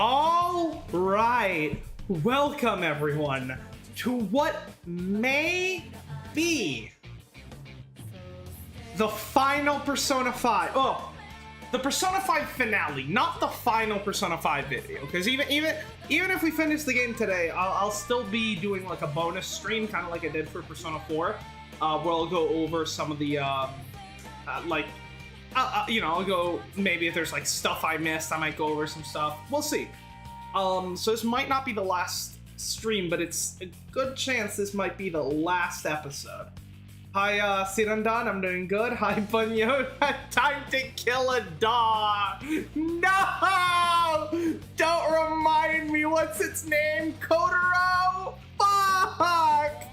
All right, welcome everyone to what may be the final Persona 5. Oh, the Persona 5 finale, not the final Persona 5 video. Because even if we finish the game today, I'll still be doing like a bonus stream, kind of like I did for Persona 4, where I'll go over some of the I'll go, maybe if there's like stuff I missed, I might go over some stuff. We'll see. So this might not be the last stream, but it's a good chance this might be the last episode. Hi, Sirandan, I'm doing good. Hi, Bunyo. Time to kill a dog. No! Don't remind me, what's its name? Kotaro? Fuck!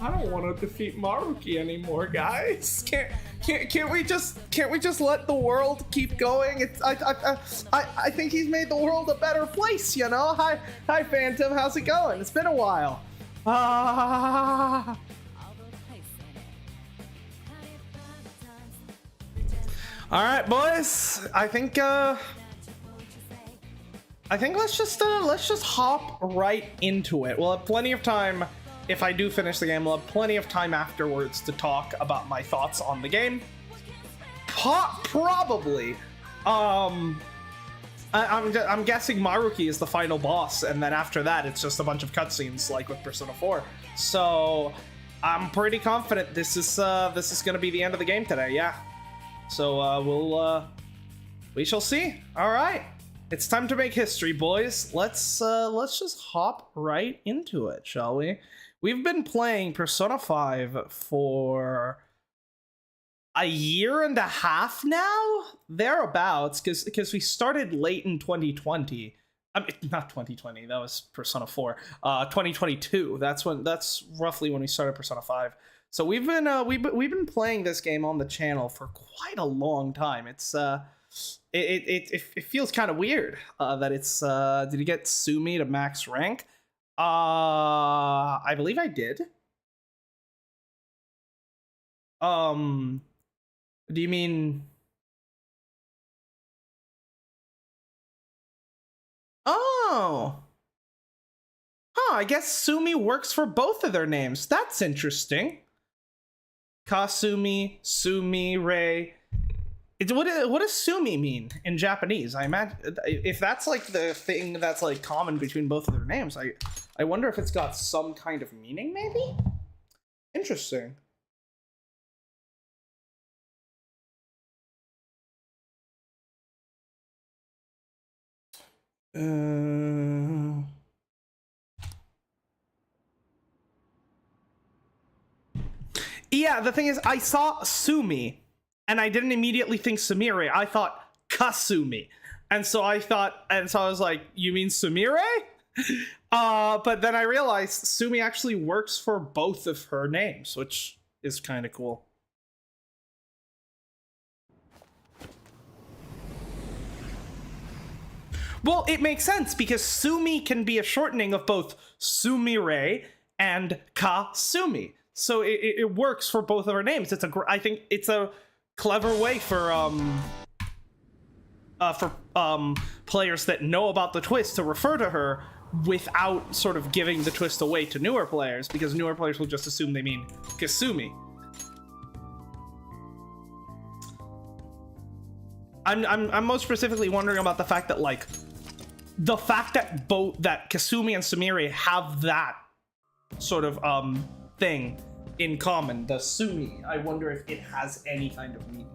I don't want to defeat Maruki anymore, guys. Can't we just let the world keep going? I think he's made the world a better place, you know. Hi Phantom, how's it going? It's been a while. All right, boys. I think let's just hop right into it. We'll have plenty of time. If I do finish the game, we'll have plenty of time afterwards to talk about my thoughts on the game. Probably. I'm guessing Maruki is the final boss, and then after that, it's just a bunch of cutscenes like with Persona 4. So I'm pretty confident this is gonna be the end of the game today. Yeah. So we shall see. All right. It's time to make history, boys. Let's just hop right into it, shall we? We've been playing Persona 5 for a year and a half now, thereabouts, because we started late in 2020. I mean, not 2020. That was Persona 4. 2022. That's roughly when we started Persona 5. So we've been playing this game on the channel for quite a long time. It's it feels kind of weird that it's did you get Sumi to max rank? I believe I did. Do you mean? Oh. Huh, I guess Sumi works for both of their names. That's interesting. Kasumi, Sumi, Rei. What does Sumi mean in Japanese? I imagine if that's like the thing that's like common between both of their names, I wonder if it's got some kind of meaning, maybe? Interesting. Yeah, the thing is, I saw Sumi, and I didn't immediately think Sumire. I thought Kasumi. And so I was like, you mean Sumire? But then I realized Sumi actually works for both of her names, which is kind of cool. Well, it makes sense because Sumi can be a shortening of both Sumire and Kasumi. So it works for both of her names. I think it's a clever way for players that know about the twist to refer to her without sort of giving the twist away to newer players, because newer players will just assume they mean Kasumi. I'm most specifically wondering about the fact that that Kasumi and Sumire have that sort of thing in common, the Sumi. I wonder if it has any kind of meaning.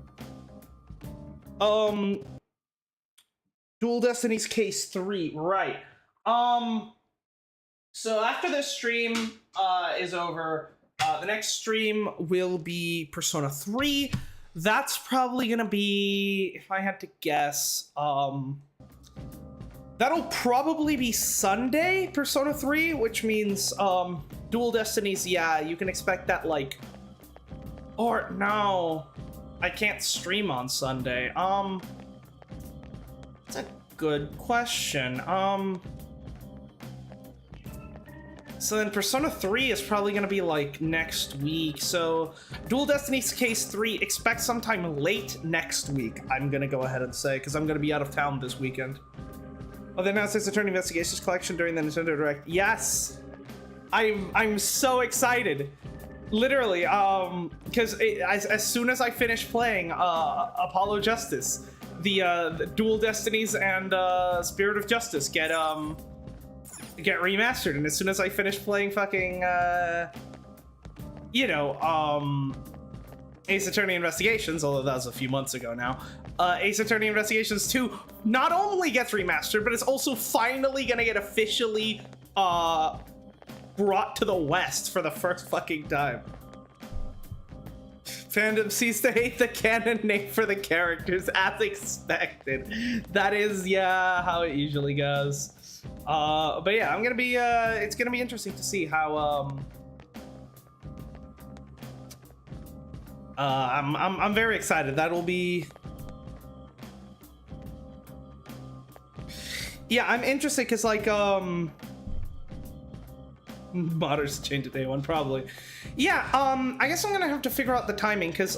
Dual Destinies Case 3, right. So after this stream is over, the next stream will be Persona 3. That's probably gonna be, if I had to guess, that'll probably be Sunday, Persona 3, which means Dual Destinies, yeah, you can expect that, like, or no, I can't stream on Sunday. That's a good question. So then Persona 3 is probably gonna be like next week. So Dual Destinies Case 3, expect sometime late next week, I'm gonna go ahead and say, because I'm gonna be out of town this weekend. Oh, they announced Ace Attorney Investigations Collection during the Nintendo Direct. Yes! I'm so excited. Literally, because as soon as I finish playing Apollo Justice, the Dual Destinies and Spirit of Justice get remastered, and as soon as I finish playing fucking Ace Attorney Investigations, although that was a few months ago now, Ace Attorney Investigations 2 not only gets remastered, but it's also finally gonna get officially brought to the West for the first fucking time. Fandom ceased to hate the canon name for the characters, as expected. That is, yeah, how it usually goes. But yeah, I'm gonna be, it's gonna be interesting to see how, I'm very excited. That'll be... Yeah, I'm interested because, like, modders change to day one, probably. Yeah, I guess I'm gonna have to figure out the timing because,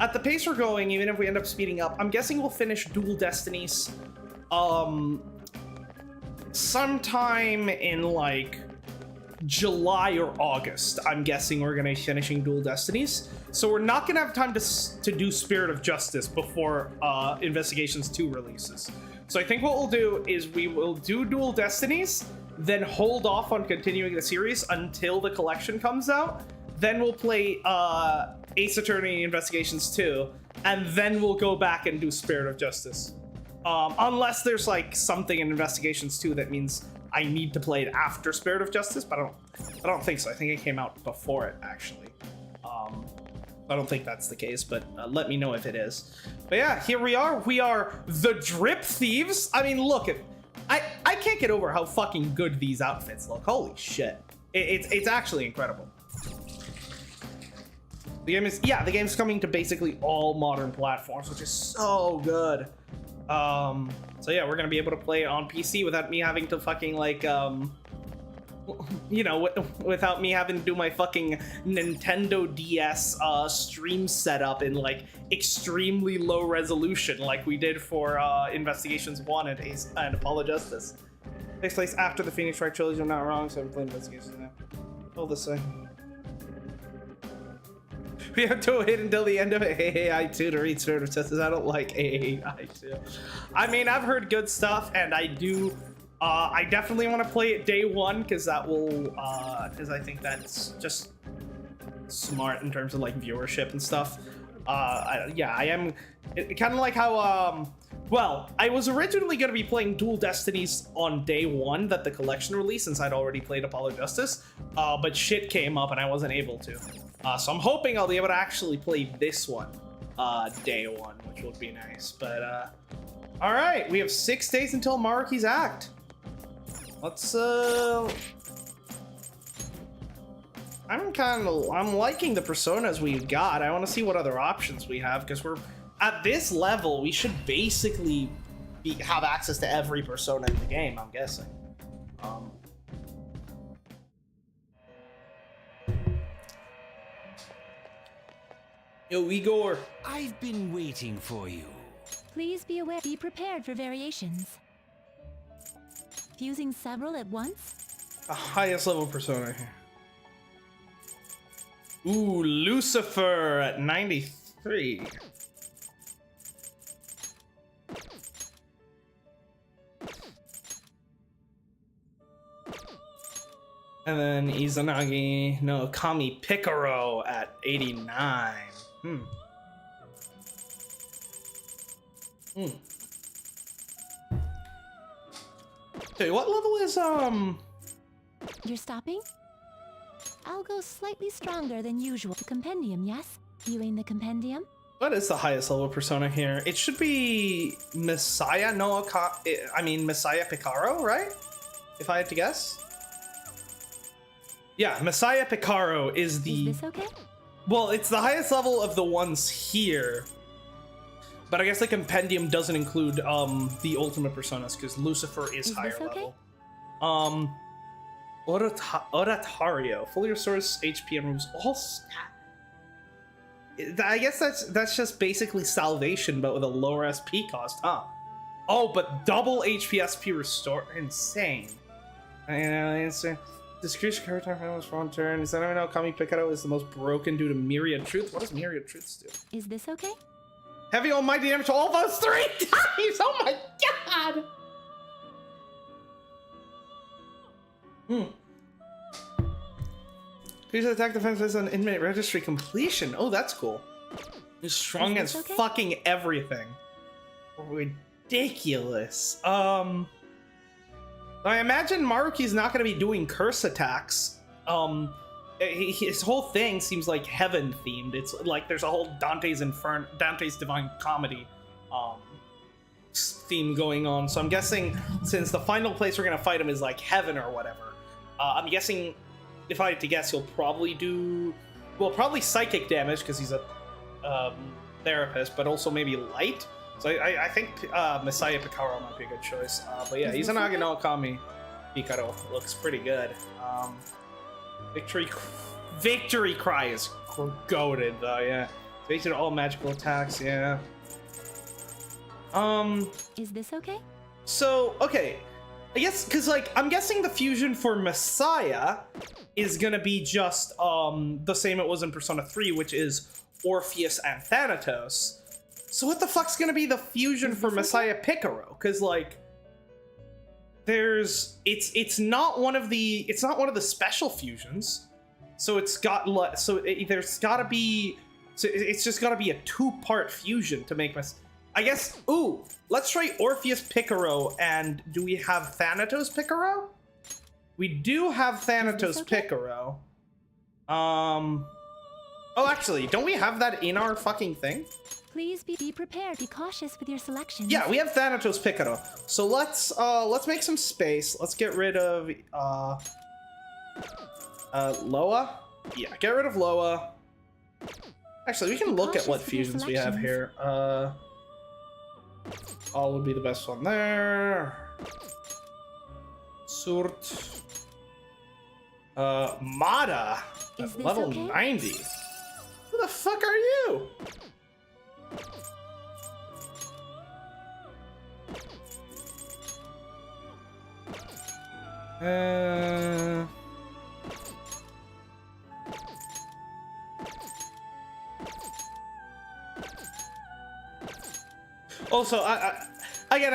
at the pace we're going, even if we end up speeding up, I'm guessing we'll finish Dual Destinies, sometime in, like, July or August. I'm guessing we're gonna be finishing Dual Destinies. So we're not gonna have time to do Spirit of Justice before Investigations 2 releases. So I think what we'll do is we will do Dual Destinies, then hold off on continuing the series until the collection comes out. Then we'll play Ace Attorney Investigations 2, and then we'll go back and do Spirit of Justice. Unless there's like something in Investigations 2 that means I need to play it after Spirit of Justice, but I don't think so. I think it came out before it, actually. I don't think that's the case, but let me know if it is. But yeah, here we are. We are the Drip Thieves. I mean, look, I can't get over how fucking good these outfits look. Holy shit. It's actually incredible. The game is, yeah, the game's coming to basically all modern platforms, which is so good. So yeah, we're gonna be able to play it on PC without me having to fucking, like, you know, without me having to do my fucking Nintendo DS stream setup in, like, extremely low resolution like we did for Investigations 1 and Apollo Justice. Takes place after the Phoenix Wright trilogy, I'm not wrong, so I'm playing Investigations now. All the same. We have to wait until the end of AAI 2 to read Spirit of Justice. I don't like AAI 2. I mean, I've heard good stuff, and I do... I definitely want to play it day one because that will, because I think that's just smart in terms of like viewership and stuff. Yeah, I am kind of like how, well, I was originally going to be playing Dual Destinies on day one that the collection released since I'd already played Apollo Justice, but shit came up and I wasn't able to. So I'm hoping I'll be able to actually play this one day one, which would be nice. But, all right, we have 6 days until Maruki's act. Let's, I'm liking the personas we've got. I want to see what other options we have, because we're, at this level, we should basically have access to every persona in the game, I'm guessing. Yo, Igor. I've been waiting for you. Please be prepared for variations. Fusing several at once? The highest level persona here. Ooh, Lucifer at 93. And then Izanagi no Kami Picaro at 89. Okay, what level is You're stopping? I'll go slightly stronger than usual. The compendium, yes? Viewing the compendium? What is the highest level persona here? It should be Messiah Messiah Picaro, right? If I had to guess. Yeah, Messiah Picaro is the... Is this okay? Well, it's the highest level of the ones here. But I guess the compendium doesn't include the ultimate personas, because Lucifer is higher okay? level. Oratorio. Fully restores HP and removes all stat. I guess that's just basically salvation, but with a lower SP cost, huh? Oh, but double HP SP restore. Insane. Answer. This creature character famous for one turn. Does anyone know Kami Picaro is the most broken due to Myriad Truth? What does Myriad Truths do? Is this okay? Heavy almighty damage to all those 3 times! Oh my god! Please attack defense based on inmate registry completion. Oh, that's cool. He's strong as okay? fucking everything. Ridiculous. I imagine Maruki's not going to be doing curse attacks. His whole thing seems like heaven themed. It's like there's a whole Dante's Divine Comedy theme going on. So I'm guessing since the final place we're going to fight him is like heaven or whatever, I'm guessing if I had to guess, he'll probably do, well, probably psychic damage because he's a therapist, but also maybe light. So I think Messiah Picaro might be a good choice. But yeah, he's an Agano Kami Picaro. Looks pretty good. Victory Cry is goated though, yeah. Victory to all magical attacks, yeah. Is this okay? So, okay. I guess, because, like, I'm guessing the fusion for Messiah is gonna be just, the same it was in Persona 3, which is Orpheus and Thanatos. So what the fuck's gonna be the fusion for Messiah Picaro? Because, like, it's not one of the special fusions. So it's just gotta be a 2-part fusion to make I guess, ooh, let's try Orpheus Picaro, and do we have Thanatos Picaro? We do have Thanatos Picaro. Oh, actually, don't we have that in our fucking thing? Please be prepared. Be cautious with your selections. Yeah, we have Thanatos Picaro. So let's make some space. Let's get rid of Loa. Yeah, get rid of Loa. Actually, we can look at what fusions we have here. All would be the best one there. Surt. Mada. At level okay? 90. Who the fuck are you? Also, I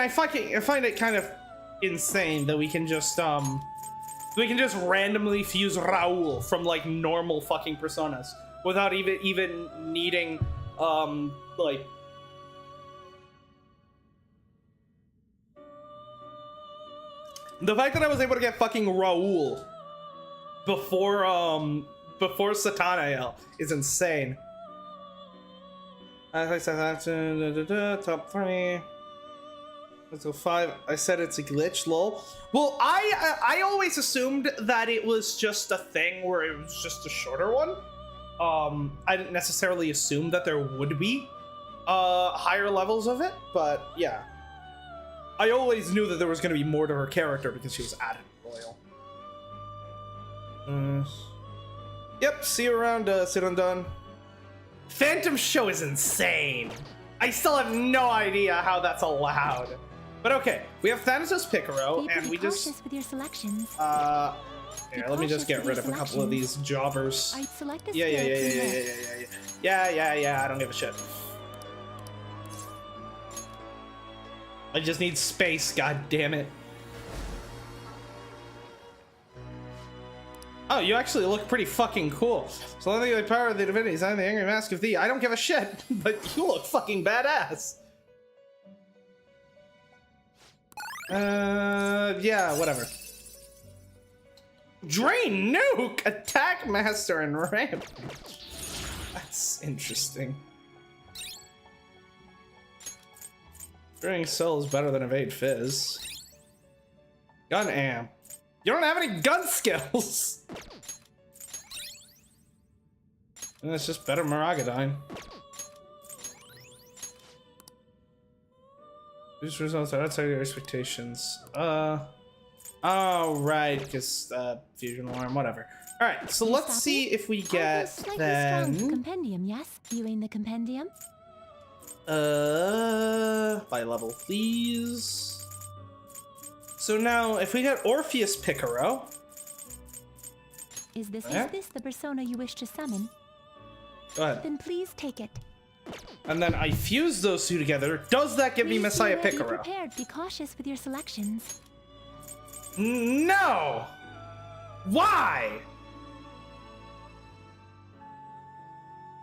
find it kind of insane that we can just randomly fuse Raul from like normal fucking personas without even needing like the fact that I was able to get fucking Raul before Satanael is insane. I said that top 3. Let's go 5. I said it's a glitch, lol. Well, I always assumed that it was just a thing where it was just a shorter one. I didn't necessarily assume that there would be higher levels of it, but yeah. I always knew that there was going to be more to her character because she was added royal. Yep, see you around, sit undone. Phantom Show is insane. I still have no idea how that's allowed. But okay, we have Thanatos Picaro, and we just with your selections. Here, let me just get rid of a couple of these jobbers. I'd select a Yeah, I don't give a shit. I just need space, god damn it. Oh, you actually look pretty fucking cool. So let the power of the divinities, I'm the angry mask of thee. I don't give a shit, but you look fucking badass. Yeah, whatever. Drain Nuke! Attack Master and Ramp. That's interesting. Draining Soul is better than Evade Fizz. Gun Amp. You don't have any gun skills! And it's just better Maragadine. These results are outside your expectations. Oh, right, because, Fusion Alarm, whatever. Alright, so let's see if we get, then... Compendium, yes? Viewing the compendium? By eye level, please. So now, if we get Orpheus Picaro... Is this the persona you wish to summon? Go ahead. Then please take it. And then I fuse those two together. Does that give me Please Messiah be Picaro? prepared. Be cautious with your selections. No! Why?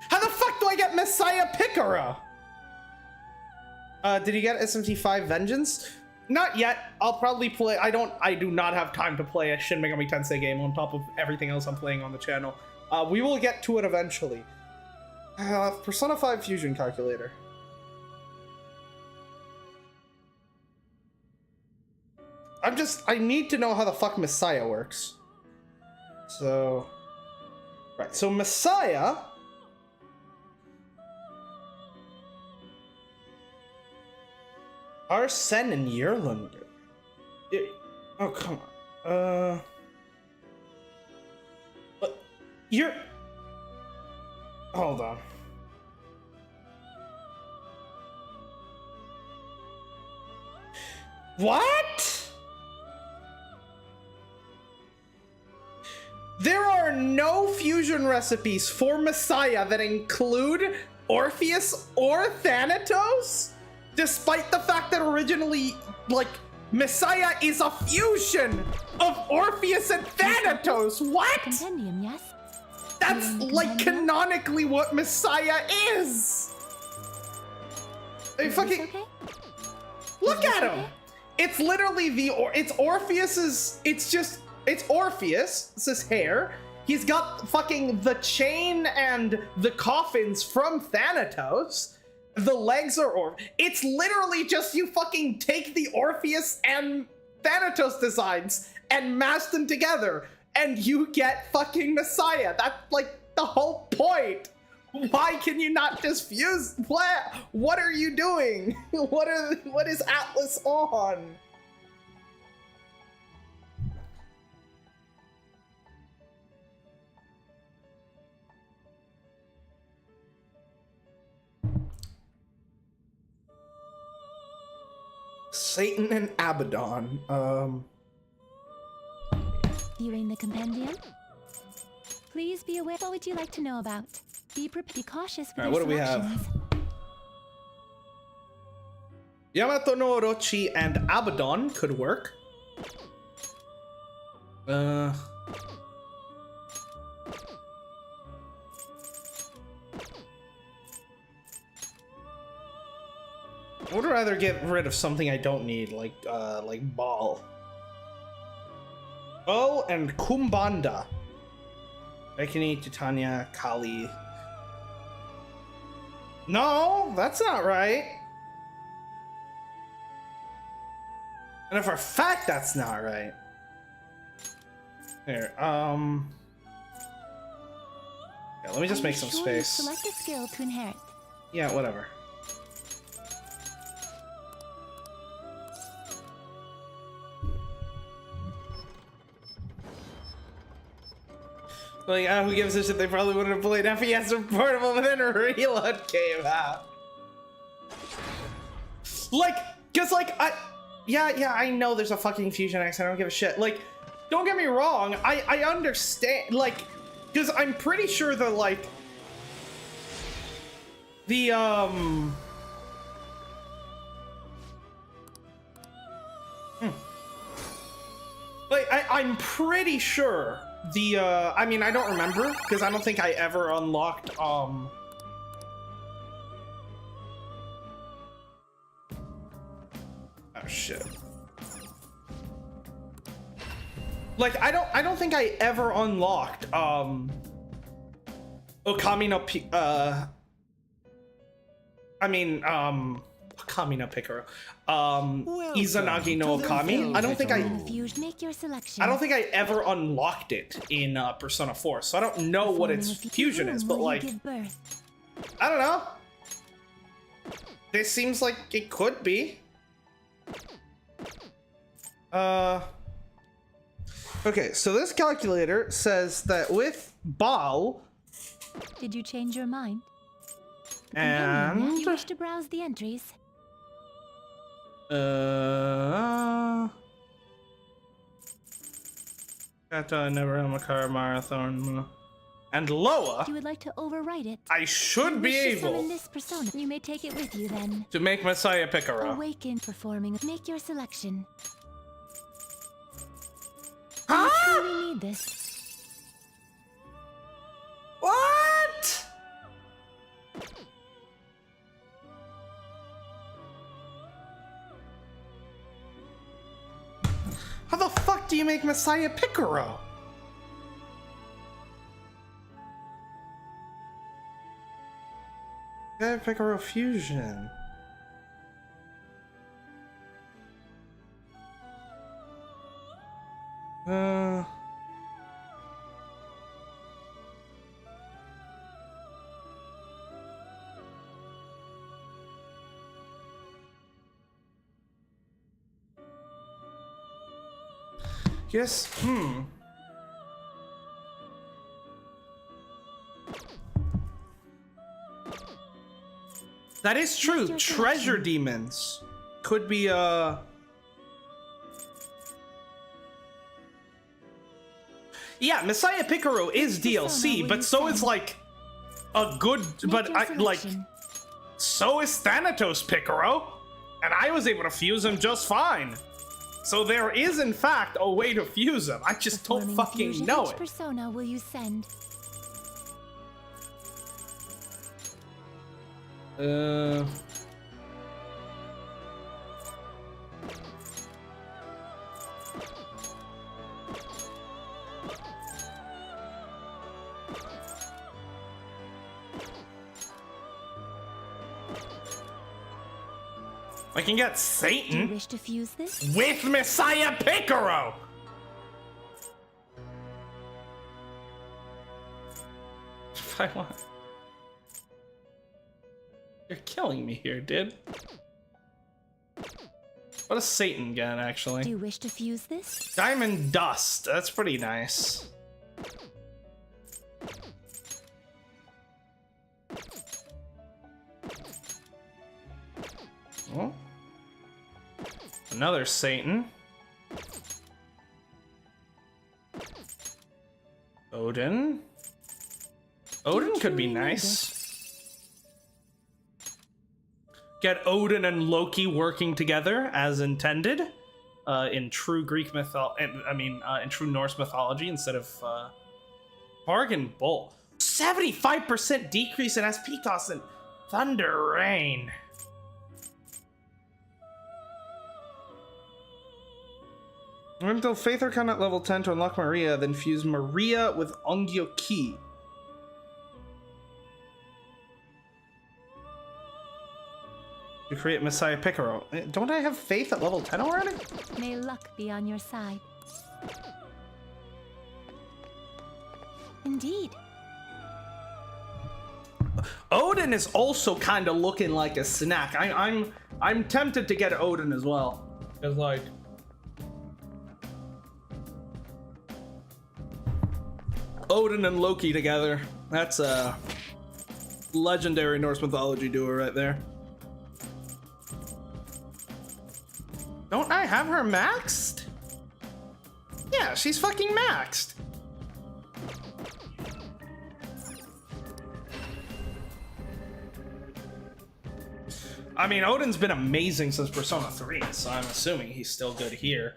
How the fuck do I get Messiah Picaro? Did you get SMT5 Vengeance? Not yet. I'll probably play. I do not have time to play a Shin Megami Tensei game on top of everything else I'm playing on the channel. We will get to it eventually. Persona 5 Fusion Calculator. I need to know how the fuck Messiah works. So, right. So Messiah. Arsene and Yerlunder. Oh, come on. You're... Hold on. What? There are no fusion recipes for Messiah that include Orpheus or Thanatos? Despite the fact that originally, like, Messiah is a fusion of Orpheus and Thanatos. What? Compendium, yes? That's like canonically what Messiah is. Hey, fucking Okay? look at him. It's literally it's Orpheus's. It's Orpheus. It's his hair. He's got fucking the chain and the coffins from Thanatos. The legs are it's literally just you fucking take the Orpheus and Thanatos designs and mash them together and you get fucking Messiah. That's like the whole point. Why can you not just fuse? What are you doing? What is Atlas on? Satan and Abaddon. Viewing the compendium? Please be aware. What would you like to know about? Be cautious with your what do we selections. have? Yamato no Orochi and Abaddon could work. I would rather get rid of something I don't need, like Ball. Oh, and Kumbanda. Ekini, Titania, Kali. No, that's not right. And for a fact, that's not right. Here, yeah, let me just make some space. Select a skill to inherit. Yeah, whatever. Like, who gives a shit? They probably wouldn't have played FES or Portable, but then a Reload came out. Like, cause like, yeah, I know there's a fucking Fusion X, I don't give a shit. Like, don't get me wrong, I understand, like, cause I'm pretty sure the, like, the, like, I'm pretty sure the, I mean, I don't remember, because I don't think I ever unlocked, oh, shit. Like, I don't think I ever unlocked, Okami no Okami no Picaro. Izanagi no Okami. I don't think Make your selection. I don't think I ever unlocked it in Persona 4, so I don't know what its fusion is, but like, I don't know. This seems like it could be. Okay, so this calculator says that with Baal. Did you change your mind? And You wish to browse the entries. Kata, never on a car marathon. And Loa, You would like to overwrite it? I should be Wish to able summon this persona. You may take it with you then. to make Messiah Picaro. Awaken performing. Make your selection. Huh? You truly need this. What? How the fuck do you make Messiah Picaro? Picaro Fusion. Yes, That is true. your Treasure selection. demons could be yeah, Messiah Picaro is Which persona DLC, will but you so is send? like a good Make but your I like selection. so is Thanatos Picaro, and I was able to fuse him just fine. So there is in fact a way to fuse him. I just don't Performing fucking fusion. know Which it. persona will you send? I can get Do you Satan wish to fuse this? with Messiah Picaro. If I want. You're killing me here, dude. What does Satan get, actually? Do you wish to fuse this? Diamond Dust. That's pretty nice. Oh. Another Satan. Odin. Odin could be truly need nice. Get Odin and Loki working together as intended in true Greek in true Norse mythology instead of Bargain Bull. 75% decrease in SP cost in Thunder Rain. Until Faith Arcana at level 10 to unlock Maria, then fuse Maria with Ongyo Ki. To create Messiah Picaro. Don't I have Faith at level 10 already? May luck be on your side. Indeed. Odin is also kind of looking like a snack. I'm tempted to get Odin as well. Cause like Odin and Loki together. That's a legendary Norse mythology duo right there. Don't I have her maxed? Yeah, she's fucking maxed. I mean, Odin's been amazing since Persona 3, so I'm assuming he's still good here.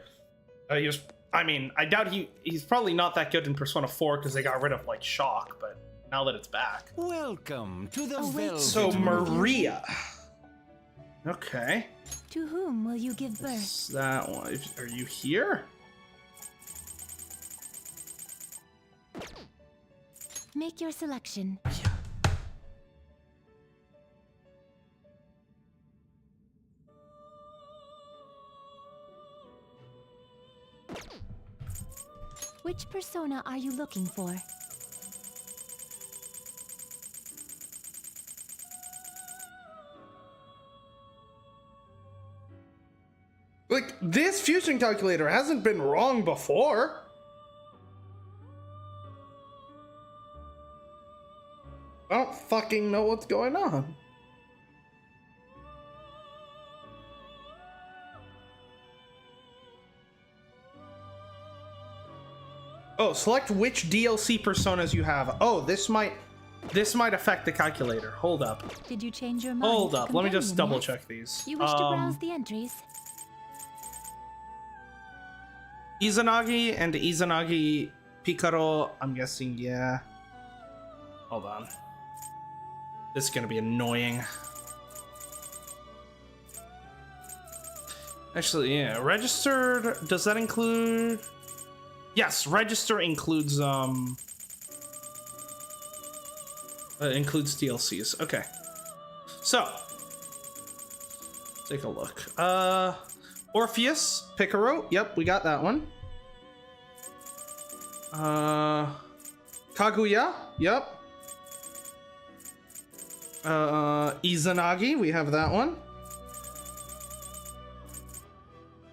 I doubt he's probably not that good in Persona 4 because they got rid of, like, Shock, but now that it's back. Welcome to the Await Velvet. So, Velvet Maria. Okay. To whom will you give birth? What's that one? Are you here? Make your selection. Which persona are you looking for? Like, this fusion calculator hasn't been wrong before. I don't fucking know what's going on. Oh, select which DLC personas you have. Oh, this might affect the calculator. Hold up. Did you change your mind? Hold to up. Let me just companion, double yes? check these. You wish to browse the entries? Izanagi and Izanagi Picaro. I'm guessing, yeah. Hold on. This is gonna be annoying. Actually, yeah. Registered. Does that include? Yes, register includes includes DLCs. Okay. So, take a look. Orpheus, Picaro. Yep, we got that one. Kaguya. Yep. Izanagi, we have that one.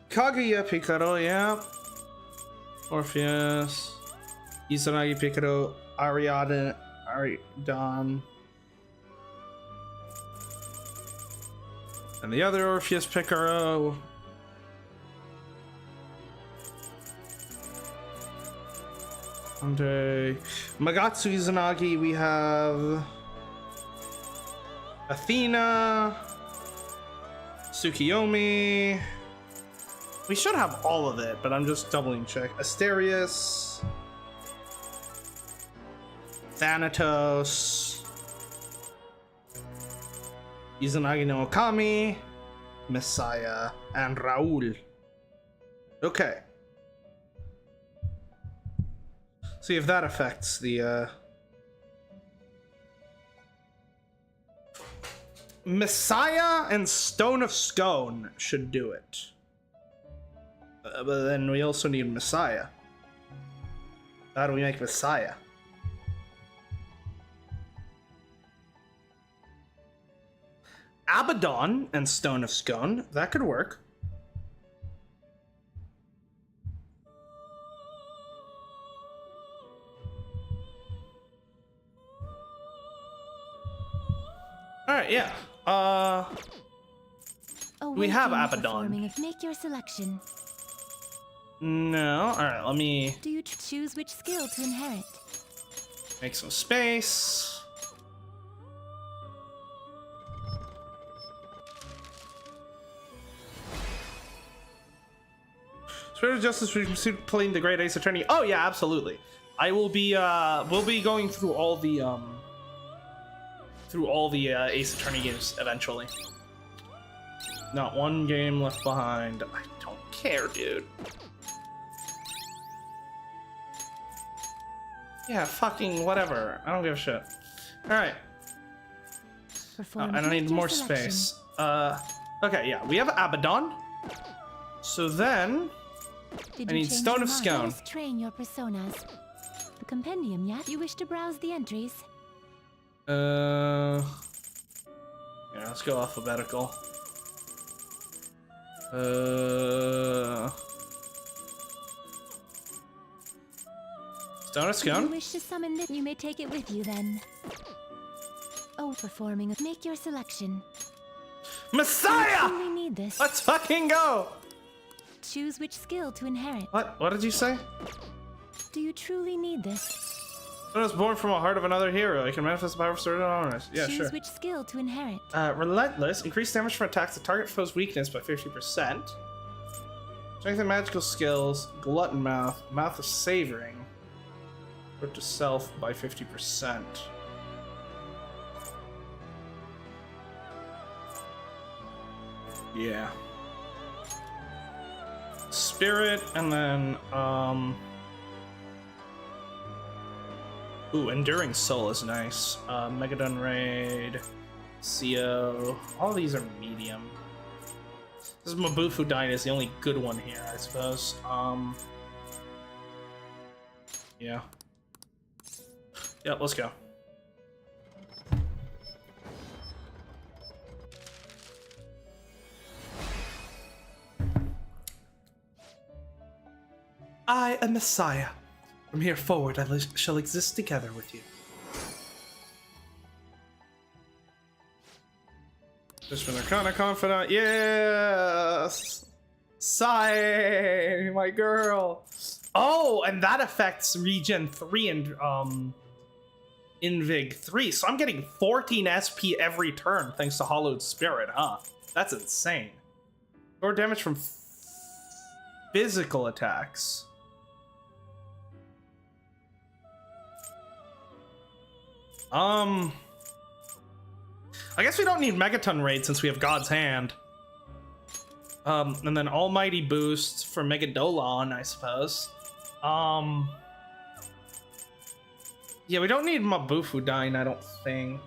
Kaguya, Picaro, yeah. Orpheus, Izanagi, Picaro, Ariadne, Aridan. And the other Orpheus, Picaro. Andre. Magatsu Izanagi, we have Athena, Tsukiyomi. We should have all of it, but I'm just doubling check. Asterius, Thanatos, Izanagi no Okami, Messiah, and Raul. Okay. See if that affects the Messiah and Stone of Scone should do it. But then we also need Messiah. How do we make Messiah? Abaddon and Stone of Scone, that could work. Alright, yeah. We have Abaddon. Make your selection. No. Alright, let me Do you choose which skill to inherit? make some space. Spirit of Justice we pursued playing the Great Ace Attorney. Oh yeah, absolutely. I will be we'll be going through all the Ace Attorney games eventually. Not one game left behind. I don't care, dude. Yeah, fucking whatever. I don't give a shit. Alright. Perform And I need your more selection. space. Okay, yeah, we have Abaddon. So then Did I you need change Stone your of mind? Scone. Let us train your personas. The compendium, yes? You wish to browse the entries? Yeah, let's go alphabetical. Stone of If you Scone? wish to summon this, you may take it with you then. Oh, performing. Make your selection. You Messiah! truly need this. Let's fucking go! Choose which skill to inherit. What did you say? Do you truly need this? I was born from a heart of another hero. I can manifest the power of certain honors. Yeah, Choose sure. which skill to inherit. Relentless. Increase damage from attacks that target foe's weakness by 50%. Strengthen magical skills. Glutton Mouth. Mouth of Savoring. Put to self by 50%. Yeah. Spirit, and then, Ooh, Enduring Soul is nice. Megadon Raid, CO. All these are medium. This is Mabufu Dine is the only good one here, I suppose. Yeah. Yep, let's go. I am Messiah. From here forward, I shall exist together with you. Fishman Arcana Confidant, yes! Sai, my girl! Oh, and that affects regen 3 and Invig 3. So I'm getting 14 SP every turn thanks to Hollowed Spirit, huh? That's insane. More damage from physical attacks. I guess we don't need Megaton Raid since we have God's Hand. And then Almighty Boost for Megadolon, I suppose. Yeah, we don't need Mabufu Dine, I don't think.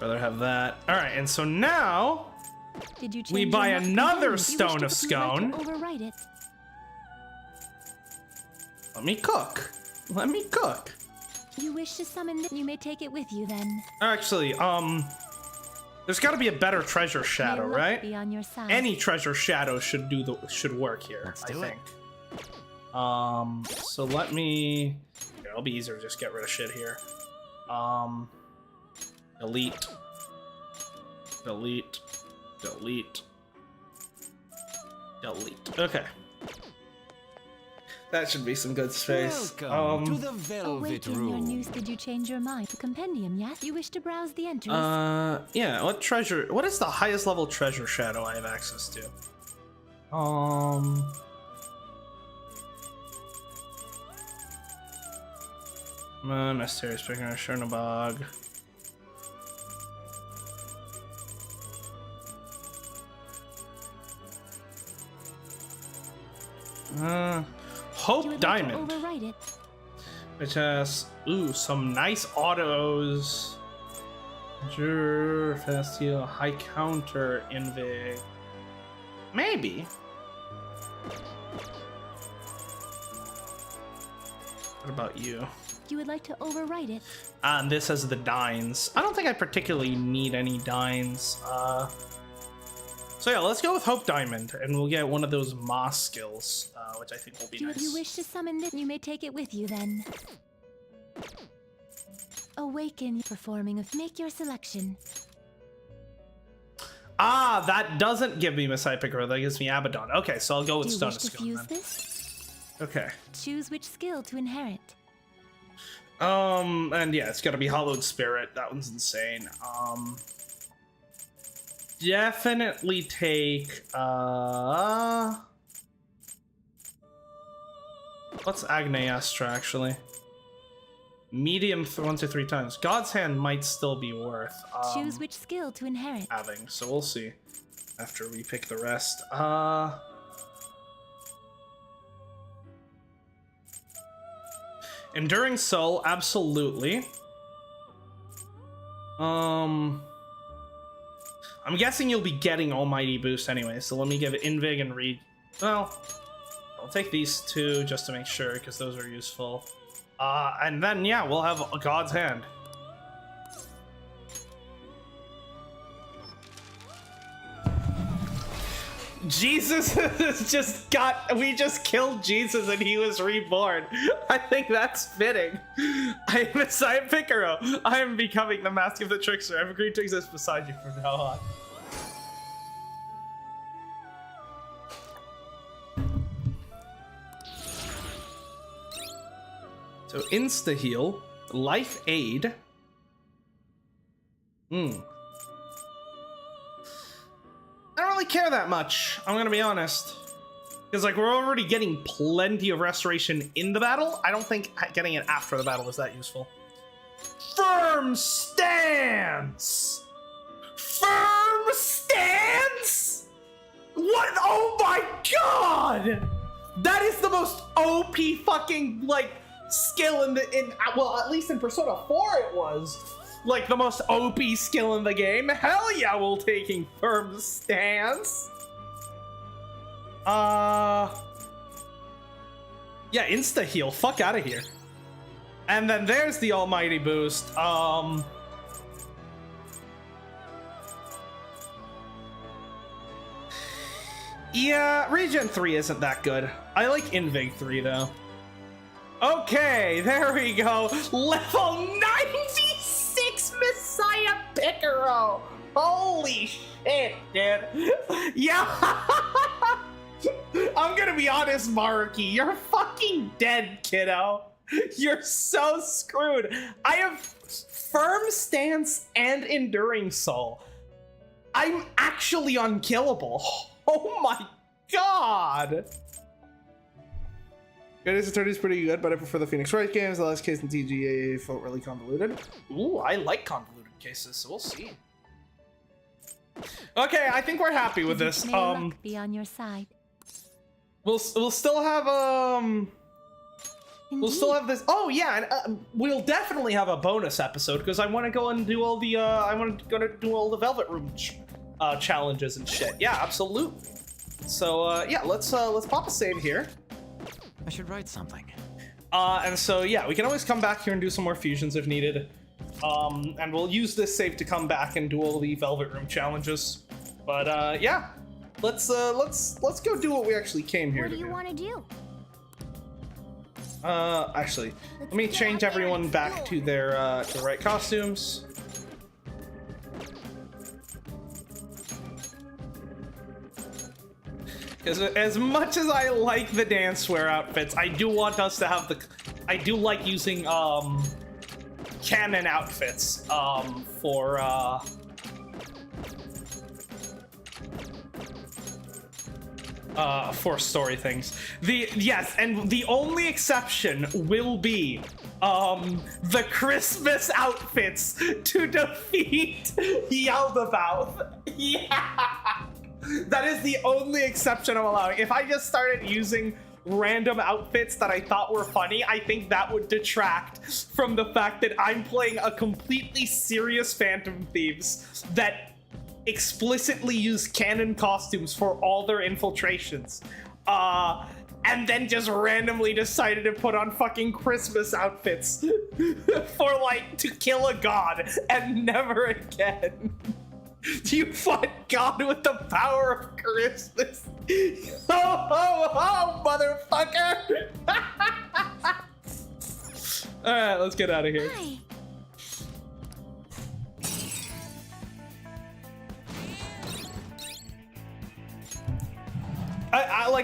Rather have that. All right, and so now Did you we change buy your mind? another You wish Stone to- of you would like Scone. to overwrite it. Let me cook. Let me cook. You wish to summon you may take it with you then. Actually, there's got to be a better treasure shadow, May luck right? be on your side. Any treasure shadow should work here. Let's I do it. think. So let me. Here, it'll be easier to just get rid of shit here. Delete. Delete. Delete. Delete. Okay. That should be some good space. Welcome to the Velvet Awaken your Room. news. Did you change your mind? The compendium, yes? You wish to browse the entries? Yeah, what is the highest level treasure shadow I have access to? Mysterious Picking Chernobog. Hope you would Diamond. Like to overwrite it. Which has, some nice autos. Fast heal, high counter, Invig. Maybe. What about you? You would like to overwrite it. And this has the Dines. I don't think I particularly need any Dines. So yeah, let's go with Hope Diamond, and we'll get one of those Moss skills, which I think will be Do nice. you wish to summon it? You may take it with you then. Awaken, performing of make your selection. Ah, that doesn't give me Messiah Piccolo, that gives me Abaddon. Okay, so I'll go with Do you Stone wish of to Scone fuse then. this? Okay. Choose which skill to inherit. And yeah, it's gotta be Hollowed Spirit. That one's insane. Definitely take, what's Agniastra, actually? Medium 1 to 3 times. God's Hand might still be worth, Choose which skill to inherit. having, so we'll see after we pick the rest. Enduring Soul, absolutely. I'm guessing you'll be getting Almighty Boost anyway, so let me give it Invig and Read. Well, I'll take these two just to make sure, because those are useful. And then, yeah, we'll have a God's Hand. Jesus we just killed Jesus and he was reborn. I think that's fitting. I am Messiah Picaro. I am becoming the Mask of the Trickster. I've agreed to exist beside you from now on. So insta heal, life aid. I don't really care that much, I'm gonna be honest. Because, like, we're already getting plenty of restoration in the battle. I don't think getting it after the battle is that useful. Firm stance! Firm stance?! What? Oh my god! That is the most OP fucking, like, skill well, at least in Persona 4 it was. Like, the most OP skill in the game. Hell yeah, we're taking Firm Stance. Yeah, insta heal. Fuck out of here. And then there's the Almighty Boost. Yeah, Regen 3 isn't that good. I like Invig 3 though. Okay, there we go. Level 96 Messiah Picaro. Holy shit, dude. Yeah. I'm gonna be honest, Maruki. You're fucking dead, kiddo. You're so screwed. I have firm stance and enduring soul. I'm actually unkillable. Oh my god. Ace Attorney's pretty good, but I prefer the Phoenix Wright games. The last case in TGA felt really convoluted. Ooh, I like convoluted cases, so we'll see. Okay, I think we're happy with this. May luck be on your side. We'll still have we'll still have this. Oh yeah, and we'll definitely have a bonus episode because I want to go and do all the I want to go to do all the Velvet Room challenges and shit. Yeah, absolutely. So yeah, let's pop a save here. I should write something. And so yeah, we can always come back here and do some more fusions if needed. And we'll use this save to come back and do all the Velvet Room challenges. But yeah, let's go do what we actually came here to do. What do you want to do? Actually, let me change everyone back to their right costumes. Because as much as I like the dancewear outfits, I do want us to have I do like using canon outfits for story things. Yes, and the only exception will be the Christmas outfits to defeat Yaldabaoth. Yeah. That is the only exception I'm allowing. If I just started using random outfits that I thought were funny, I think that would detract from the fact that I'm playing a completely serious Phantom Thieves that explicitly use canon costumes for all their infiltrations. And then just randomly decided to put on fucking Christmas outfits for like to kill a god and never again. You fought God with the power of Christmas. Ho ho ho, motherfucker! Alright, let's get out of here. Hi.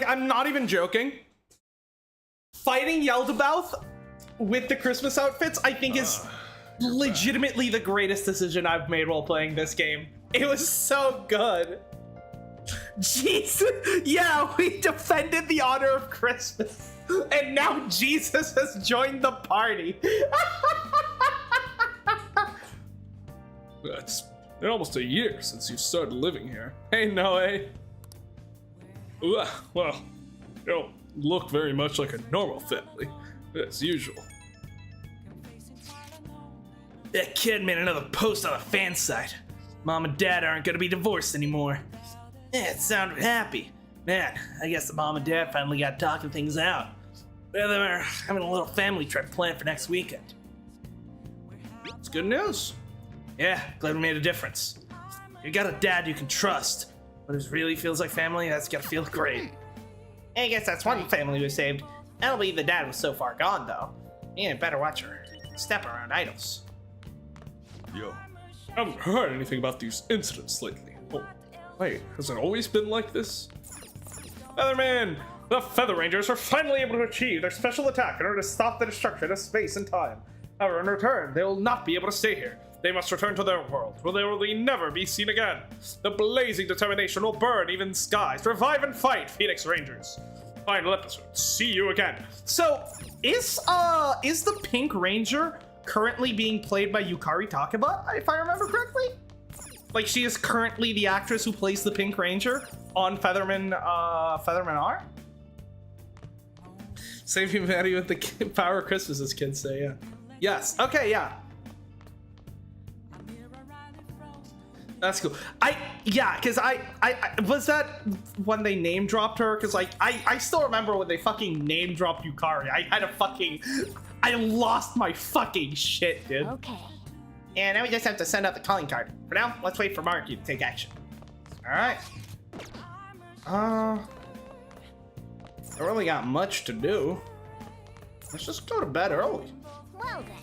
I'm not even joking. Fighting Yaldabaoth with the Christmas outfits, I think is legitimately the greatest decision I've made while playing this game. It was so good. Jesus, yeah, we defended the honor of Christmas, and now Jesus has joined the party. It's been almost a year since you started living here. Hey, Noe. Well, you don't look very much like a normal family, as usual. That kid made another post on a fan site. Mom and Dad aren't gonna be divorced anymore. Yeah, it sounded happy. Man, I guess the mom and dad finally got talking things out. Well, they're having a little family trip planned for next weekend. It's good news. Yeah, glad we made a difference. You got a dad you can trust, but who really feels like family, that's gotta feel great. I guess that's one family we saved. I don't believe the dad was so far gone, though. Yeah, better watch her step around idols. Yo, I haven't heard anything about these incidents lately. Oh, wait, has it always been like this? Featherman! The Feather Rangers are finally able to achieve their special attack in order to stop the destruction of space and time. However, in return, they will not be able to stay here. They must return to their world, where they will never be seen again. The blazing determination will burn even skies. Revive and fight, Phoenix Rangers. Final episode. See you again. So, is the Pink Ranger currently being played by Yukari Takeba, if I remember correctly? Like, she is currently the actress who plays the Pink Ranger on Featherman R? Save humanity with the power of Christmas, as kids say, yeah. Yes, okay, yeah. That's cool. Because I was that when they name dropped her? Because, like, I still remember when they fucking name dropped Yukari. I lost my fucking shit, dude. Okay. And now we just have to send out the calling card. For now, let's wait for Maruki to take action. Alright. I don't really got much to do. Let's just go to bed early. Well then.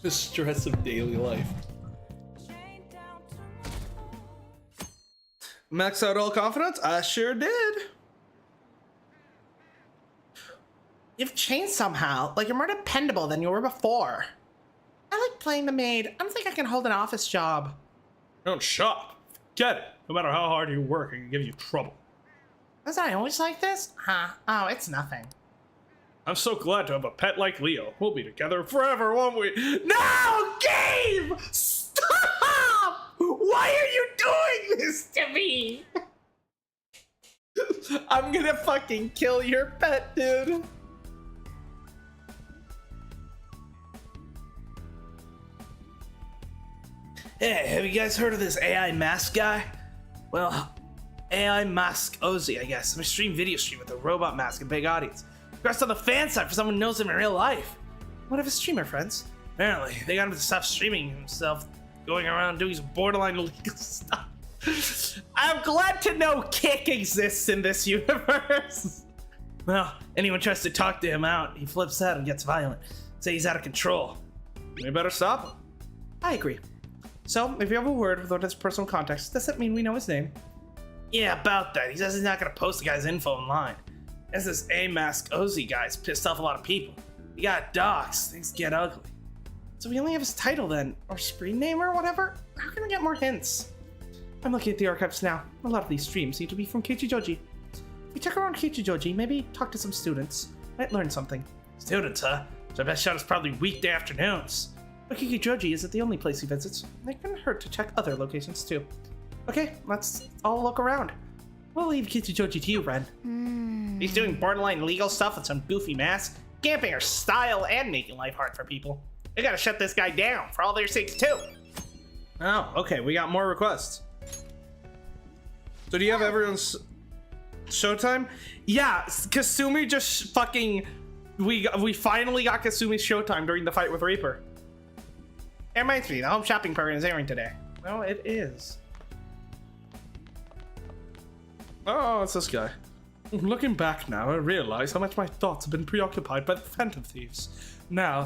The stress of daily life. Max out all confidence? I sure did. You've changed somehow. Like, you're more dependable than you were before. I like playing the maid. I don't think I can hold an office job. Don't shop. Get it. No matter how hard you work, it can give you trouble. Was I always like this? Huh? Oh, it's nothing. I'm so glad to have a pet like Leo. We'll be together forever, won't we? No, Gabe! Stop! Why are you doing this to me? I'm gonna fucking kill your pet, dude. Hey, have you guys heard of this AI mask guy? Well, AI Mask Ozzy, I guess. Some extreme video stream with a robot mask and big audience. Request on the fan side for someone who knows him in real life. One of his streamer friends. Apparently, they got him to stop streaming himself, going around doing some borderline illegal stuff. I'm glad to know Kick exists in this universe. Well, anyone tries to talk to him out, he flips out and gets violent. Say he's out of control. We better stop him. I agree. So, if you have a word without his personal context, does that mean we know his name? Yeah, about that. He says he's not gonna post the guy's info online. As this A-Mask Ozzy guy's pissed off a lot of people. He got dogs. Things get ugly. So we only have his title then, or screen name or whatever? How can I get more hints? I'm looking at the archives now. A lot of these streams seem to be from Kichijoji. If we check around Kichijoji, maybe talk to some students. Might learn something. Students, huh? So best shot is probably weekday afternoons. But Kichijoji isn't the only place he visits. It couldn't hurt to check other locations too. Okay, let's all look around. We'll leave Kichijoji to you, Ren. He's doing borderline legal stuff with some goofy mask, camping our style, and making life hard for people. We gotta shut this guy down for all their sakes too. Oh, okay, we got more requests. So do you have everyone's showtime? Yeah, Kasumi just fucking... We finally got Kasumi's showtime during the fight with Reaper. It reminds me, the home shopping program is airing today. No, it is. Oh, it's this guy. Looking back now, I realize how much my thoughts have been preoccupied by the Phantom Thieves. Now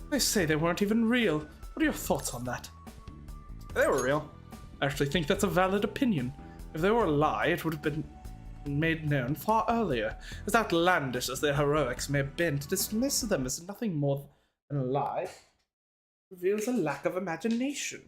they say they weren't even real. What are your thoughts on that? They were real. I actually think that's a valid opinion. If they were a lie, it would have been made known far earlier. As outlandish as their heroics may have been, to dismiss them as nothing more than a lie reveals a lack of imagination.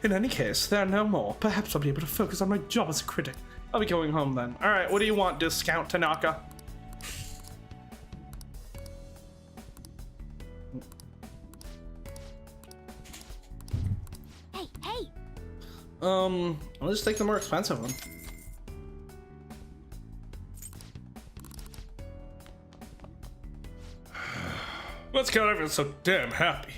In any case, there are no more. Perhaps I'll be able to focus on my job as a critic. I'll be going home then. Alright, what do you want, Discount Tanaka? Hey! I'll just take the more expensive one. What's got everyone so damn happy?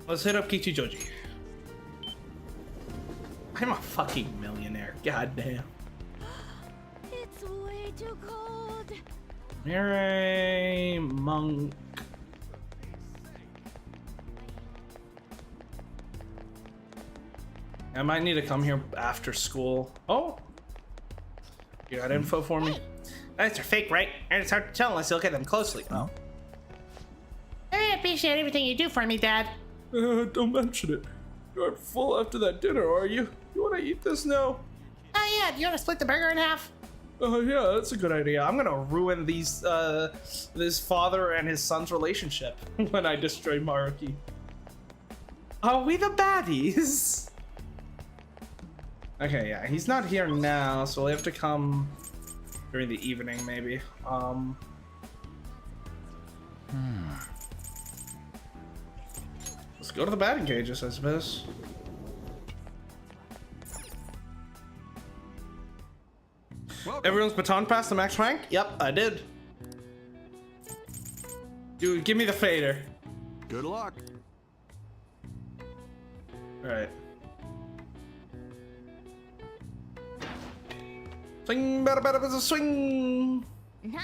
Let's hit up Kichijoji. I'm a fucking millionaire. Goddamn. It's way too cold. You're a monk. I might need to come here after school. Oh! You got info for me? That's are fake, right? And it's hard to tell unless you look at them closely. Oh? I appreciate everything you do for me, Dad. Don't mention it. You aren't full after that dinner, are you? You want to eat this now? Oh yeah, do you want to split the burger in half? Oh yeah, that's a good idea. I'm gonna ruin this father and his son's relationship When I destroy Maruki. Are we the baddies? Okay, yeah, he's not here now, so we'll have to come during the evening, maybe. Let's go to the batting cages, I suppose. Everyone's baton passed to max rank? Yep, I did. Dude, give me the fader. Good luck. Alright. Swing, bada, bada, bada, swing. Nice.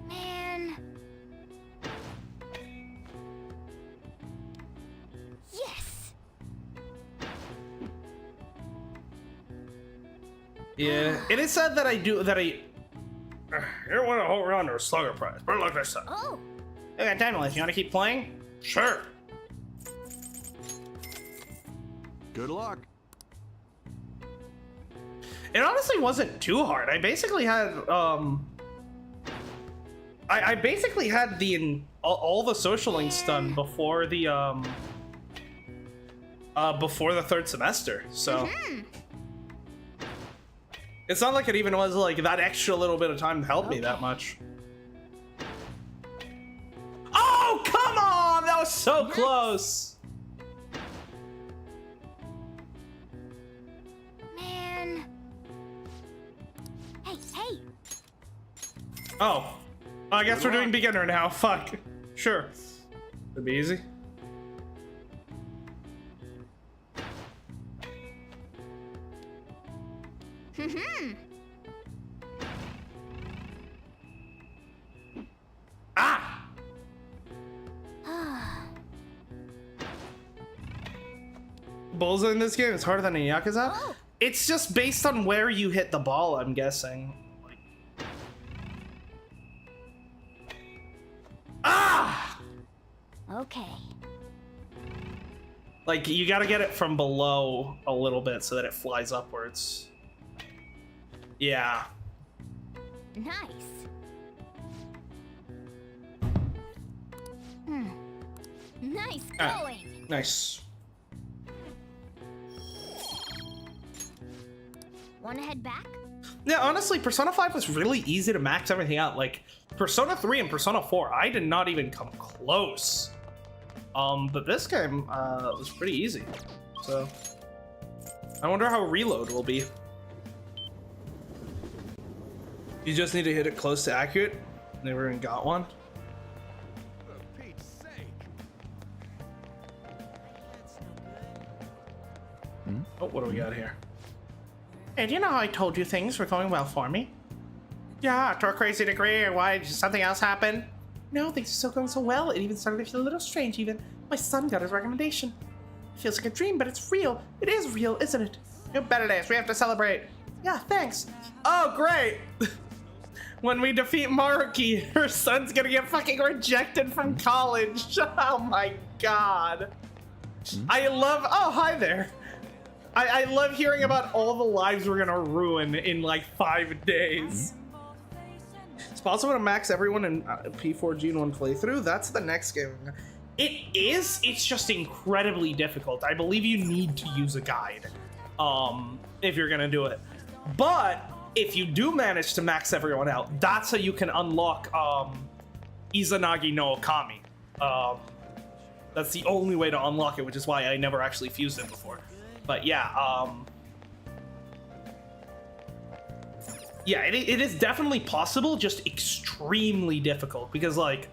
Man. Yes. Yeah, it is said that you You want a whole round or a slugger prize. But like I said. Oh. I got time left. You want to keep playing? Sure. Good luck. It honestly wasn't too hard. I basically had I basically had all the social links done before the third semester. So it's not like it even was like that extra little bit of time to help me that much. Oh, come on! That was so close. Man. Hey, hey. Oh, I guess we're doing beginner now. Fuck. Sure. It'd be easy. Ah! Bullseye in this game is harder than a Yakuza? Oh. It's just based on where you hit the ball, I'm guessing. Ah! Okay. Like, you gotta get it from below a little bit so that it flies upwards. Yeah. Nice. Nice going. Nice. Wanna head back? Yeah, honestly, Persona 5 was really easy to max everything out. Like, Persona 3 and Persona 4, I did not even come close. But this game was pretty easy. So, I wonder how reload will be. You just need to hit it close to accurate. Never even got one. Oh, what do we got here? Hey, do you know how I told you things were going well for me? Yeah, to a crazy degree, or why? Did something else happen? No, things are still going so well. It even started to feel a little strange, even. My son got his recommendation. It feels like a dream, but it's real. It is real, isn't it? You better days. We have to celebrate. Yeah, thanks. Oh, great. When we defeat Maruki, her son's gonna get fucking rejected from college. Oh my god. I love... Oh, hi there. I love hearing about all the lives we're gonna ruin in like 5 days. It's possible to max everyone in P4G in one playthrough. That's the next game. It is. It's just incredibly difficult. I believe you need to use a guide if you're gonna do it. But if you do manage to max everyone out, that's how you can unlock Izanagi no Okami. That's the only way to unlock it, which is why I never actually fused it before. But yeah, yeah, it is definitely possible, just extremely difficult, because like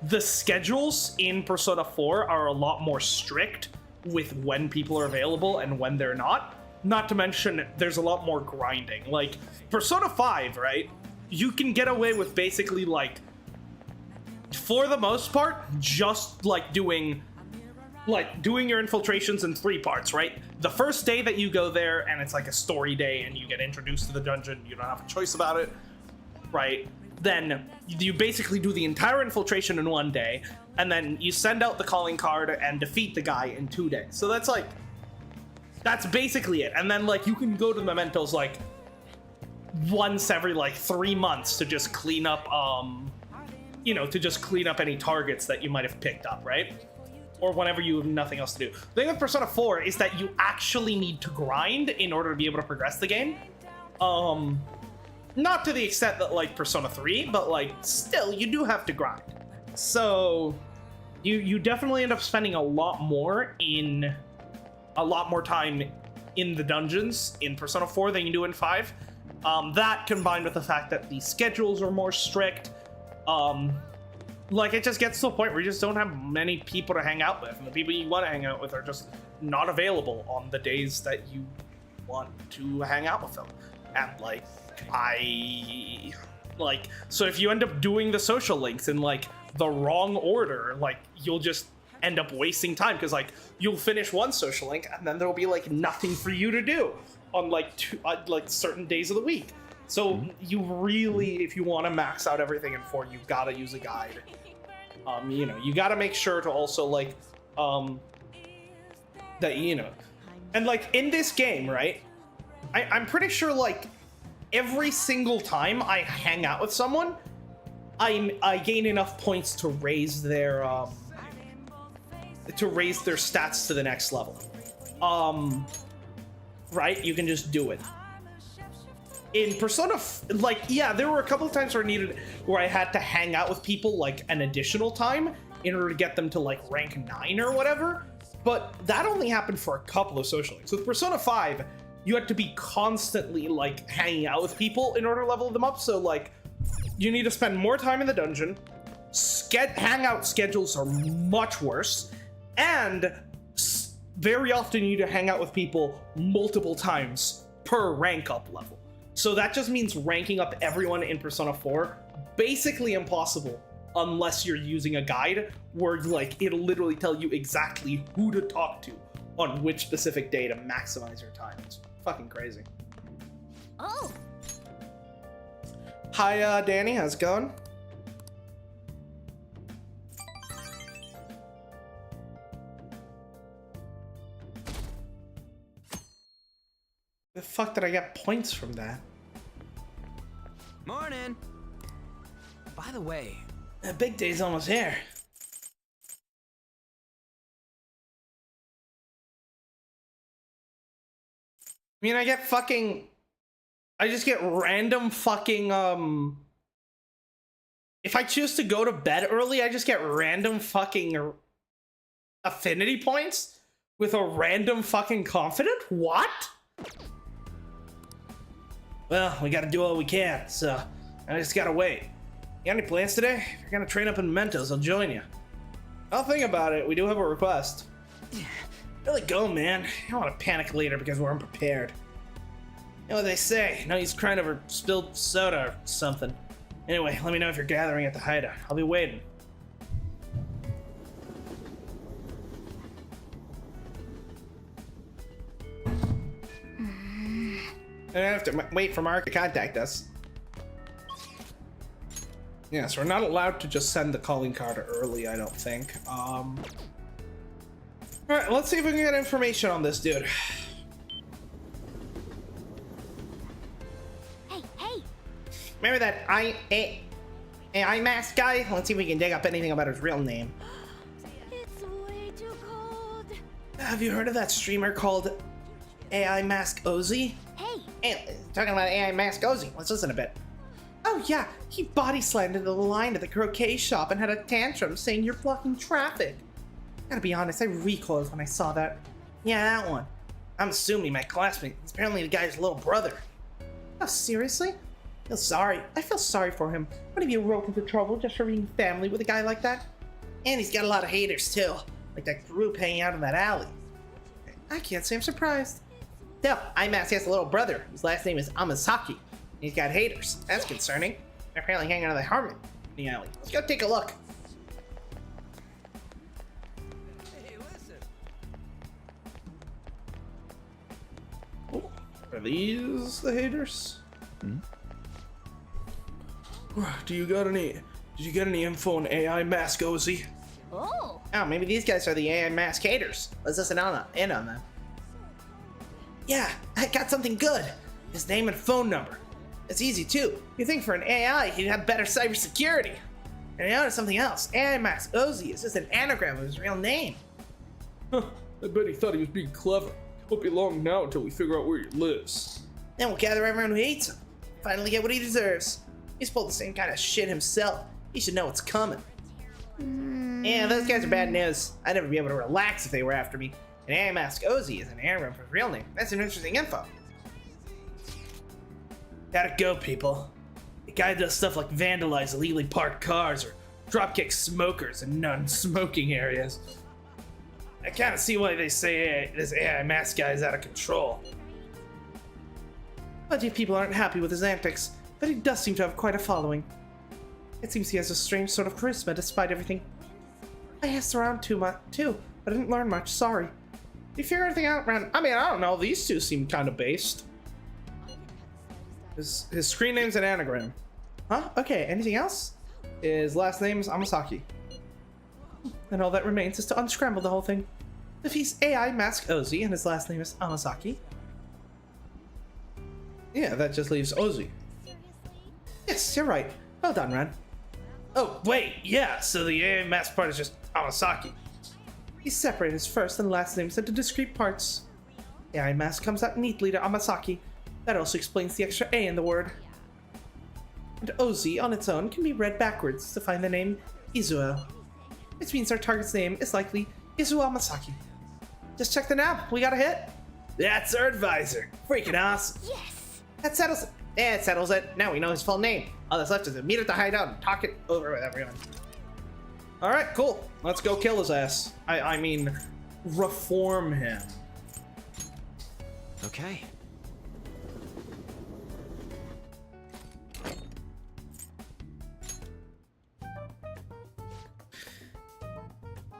the schedules in Persona 4 are a lot more strict with when people are available and when they're not. Not to mention, there's a lot more grinding. Like Persona 5, right? You can get away with basically like, for the most part, just like doing your infiltrations in 3 parts, right? The first day that you go there, and it's like a story day, and you get introduced to the dungeon, you don't have a choice about it, right? Then you basically do the entire infiltration in 1 day, and then you send out the calling card and defeat the guy in 2 days. So that's like, that's basically it. And then like you can go to the mementos like once every like 3 months to just clean up, you know, to just clean up any targets that you might have picked up, right? Or whenever you have nothing else to do. The thing with Persona 4 is that you actually need to grind in order to be able to progress the game. Not to the extent that like Persona 3, but like still you do have to grind. So you definitely end up spending a lot more time in the dungeons in Persona 4 than you do in 5. That combined with the fact that the schedules are more strict, like it just gets to a point where you just don't have many people to hang out with, and the people you want to hang out with are just not available on the days that you want to hang out with them. And so if you end up doing the social links in like the wrong order, like you'll just end up wasting time, because like you'll finish one social link and then there'll be like nothing for you to do on like certain days of the week. So you really, if you want to max out everything in 4, you gotta use a guide. You know, you gotta make sure to also like that, you know, and like in this game, right, I'm pretty sure like every single time I hang out with someone, I gain enough points to raise their stats to the next level. Right? You can just do it. In Persona, like, yeah, there were a couple of times where I had to hang out with people like an additional time in order to get them to like rank 9 or whatever. But that only happened for a couple of social links. With Persona 5, you had to be constantly like hanging out with people in order to level them up. So like, you need to spend more time in the dungeon. Hangout schedules are much worse, and very often you need to hang out with people multiple times per rank up level. So that just means ranking up everyone in Persona 4 basically impossible unless you're using a guide where like it'll literally tell you exactly who to talk to on which specific day to maximize your time. It's fucking crazy. Oh. Hi, Danny, how's it going? The fuck did I get points from that? Morning. By the way, The big day's almost here. I mean, I just get random fucking, if I choose to go to bed early, I just get random fucking affinity points with a random fucking confident? What? Well, we gotta do all we can, so I just gotta wait. You got any plans today? If you're gonna train up in Mentos, I'll join you. I'll think about it. We do have a request. Really go, man. You don't want to panic later because we're unprepared. You know what they say, no use crying over spilled soda or something. Anyway, let me know if you're gathering at the hideout. I'll be waiting. I have to wait for Mark to contact us. Yeah, so we're not allowed to just send the calling card early, I don't think. Alright, let's see if we can get information on this dude. Hey! Remember that AI mask guy? Let's see if we can dig up anything about his real name. It's way too cold. Have you heard of that streamer called AI Mask Ozzy? Hey, talking about AI Mask Ozzy, let's listen a bit. Oh yeah, he body slammed into the line at the croquet shop and had a tantrum saying you're blocking traffic. Gotta be honest, I recoiled when I saw that. Yeah, that one. I'm assuming my classmate. He's apparently the guy's little brother. Oh, seriously? I feel sorry for him. What if you roped into trouble just for being family with a guy like that? And he's got a lot of haters too, like that group hanging out in that alley. I can't say I'm surprised. No, IMAX has a little brother whose last name is Amasaki. He's got haters. That's concerning. They're apparently hanging out in the Harmon in the alley. Let's go take a look. hey, listen. Oh, are these the haters? Did you get any info on AI Mask Ozzy? Oh. Oh, maybe these guys are the AI Mask haters. Let's listen in on them. Yeah, I got something good. His name and phone number. It's easy too. You think for an AI, he'd have better cybersecurity. And you notice something else. AI Mask Ozzy is just an anagram of his real name. Huh, I bet he thought he was being clever. Won't be long now until we figure out where he lives. Then we'll gather everyone who hates him. Finally get what he deserves. He's pulled the same kind of shit himself. He should know what's coming. Yeah, those guys are bad news. I'd never be able to relax if they were after me. And AI Mask Ozzy is an anagram for his real name. That's some interesting info. Gotta go, people. The guy does stuff like vandalize illegally parked cars or dropkick smokers in non-smoking areas. I kind of see why they say this AI mask guy is out of control. Plenty of people aren't happy with his antics, but he does seem to have quite a following. It seems he has a strange sort of charisma despite everything. I asked around too much too, but I didn't learn much, sorry. You figure anything out, Ren? I mean, I don't know, these two seem kind of based. His screen name's an anagram. Huh? Okay, anything else? His last name's Amasaki. And all that remains is to unscramble the whole thing. If he's AI Mask Ozzy and his last name is Amasaki. Yeah, that just leaves Ozzy. Yes, you're right. Well done, Ren. Oh, wait, yeah, so the AI Mask part is just Amasaki. He separated his first and last names into discrete parts. AI Mask comes out neatly to Amasaki. That also explains the extra A in the word. And Ozzy on its own can be read backwards to find the name Izuo, which means our target's name is likely Izuo Amasaki. Just check the nav, we got a hit. That's our advisor. Freaking awesome. Yes! That settles it. Yeah, it settles it. Now we know his full name. All that's left is to meet at the hideout and talk it over with everyone. Alright, cool. Let's go kill his ass. I mean, reform him. Okay.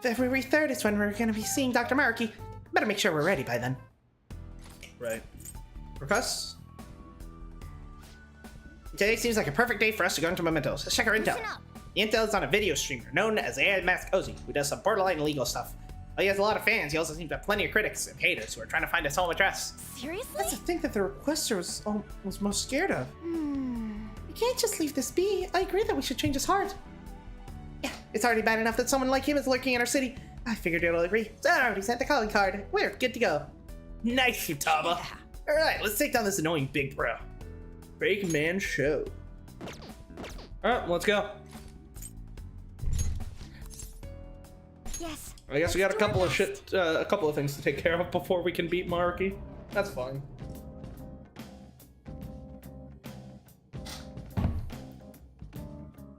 February 3rd is when we're going to be seeing Dr. Maruki. Better make sure we're ready by then. Right. Profess? Today seems like a perfect day for us to go into Mementos. Let's check our intel. Listen up. The intel is on a video streamer known as AI Mask Ozzy, who does some borderline illegal stuff. While he has a lot of fans, he also seems to have plenty of critics and haters who are trying to find his home address. Seriously? That's the thing that the requester was most scared of. We can't just leave this be. I agree that we should change his heart. Yeah, it's already bad enough that someone like him is lurking in our city. I figured you'd all agree. So I already sent the calling card. We're good to go. Nice, Futaba. Yeah. Alright, let's take down this annoying big bro. Fake man show. Alright, let's go. Yes. I guess we got a Let's do couple our of best. a couple of things to take care of before we can beat Maruki. That's fine.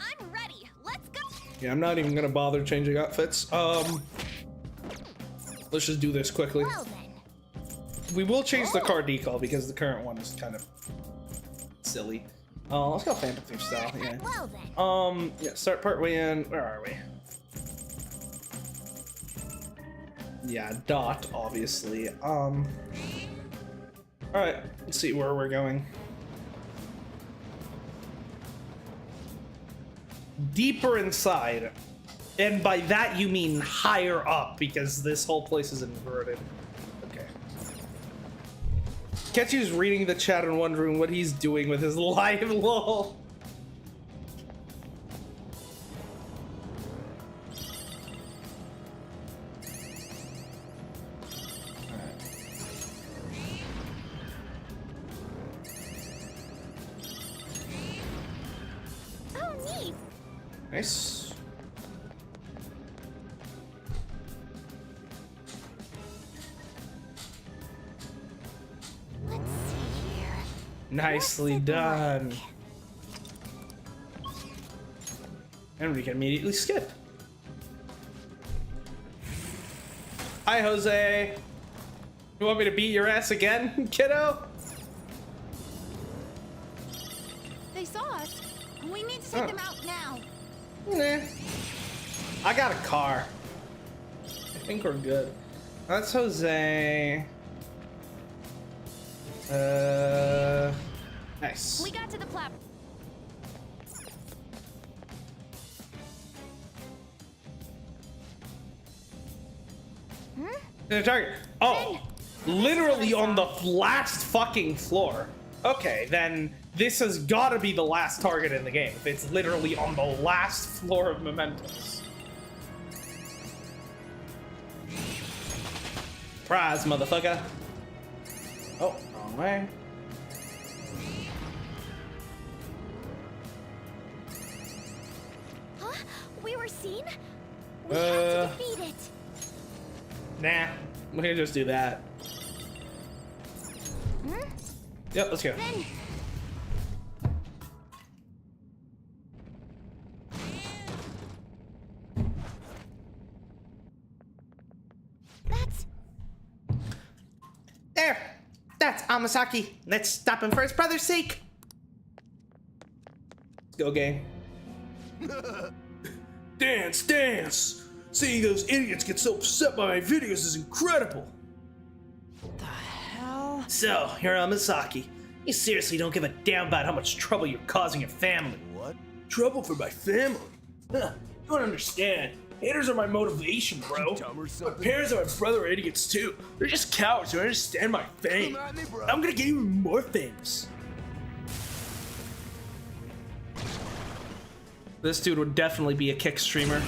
I'm ready. Let's go. Yeah, I'm not even gonna bother changing outfits. Let's just do this quickly. Well then. We will change the car decal because the current one is kind of silly. Let's go Phantom Thief style. Yeah. Well then. Yeah. Start partway in. Where are we? Yeah, dot obviously. All right. Let's see where we're going. Deeper inside. And by that you mean higher up, because this whole place is inverted. Okay. Ketchu's reading the chat and wondering what he's doing with his live lol. Oh, neat. Nice. Let's see here. Nicely What's it done. like? And we can immediately skip. Hi, Jose. You want me to beat your ass again, kiddo? They saw us. We need to take Oh. them out now. Nah. I got a car. I think we're good. That's Jose. Nice. We got to the platform. The target. Oh, literally on the last fucking floor. Okay, then this has got to be the last target in the game. If it's literally on the last floor of Mementos. Surprise, motherfucker. Oh, wrong way. Huh? We were seen? We have to defeat it. Nah, we can just do that. Yep, let's go. Then Misaki. Let's stop him for his brother's sake. Let's go, gang. Dance, dance! Seeing those idiots get so upset by my videos is incredible. The hell? So, Hiro Misaki, you seriously don't give a damn about how much trouble you're causing your family. What? Trouble for my family? Huh, you don't understand. Haters are my motivation, bro. Dumb or My something? parents and my brother are idiots too. They're just cowards who understand my fame. Come at me, bro. I'm gonna get even more famous. This dude would definitely be a kick streamer.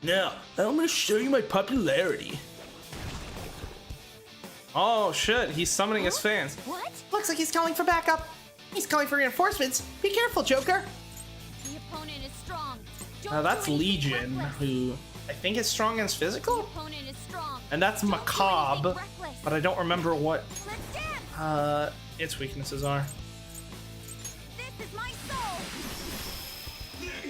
Now, I'm gonna show you my popularity. Oh shit, he's summoning his fans. What? Looks like he's calling for backup. He's calling for reinforcements. Be careful, Joker. The opponent is strong. Now that's Legion, who I think is strong against physical? Opponent is strong. And that's Macabre, but I don't remember what Let's dance. its weaknesses are. This is my soul.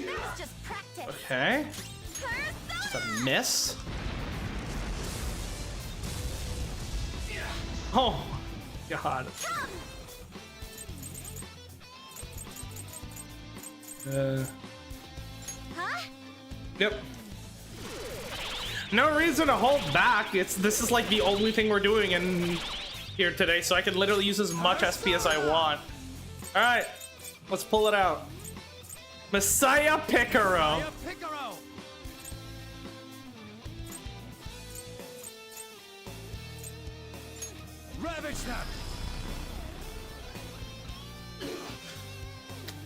That was just practice. Okay, just Persona! a miss. Oh, God. Huh? Yep. No reason to hold back. This is like the only thing we're doing in here today, so I can literally use as much SP as I want. All right, let's pull it out. Messiah Picaro. Picaro! Ravage them!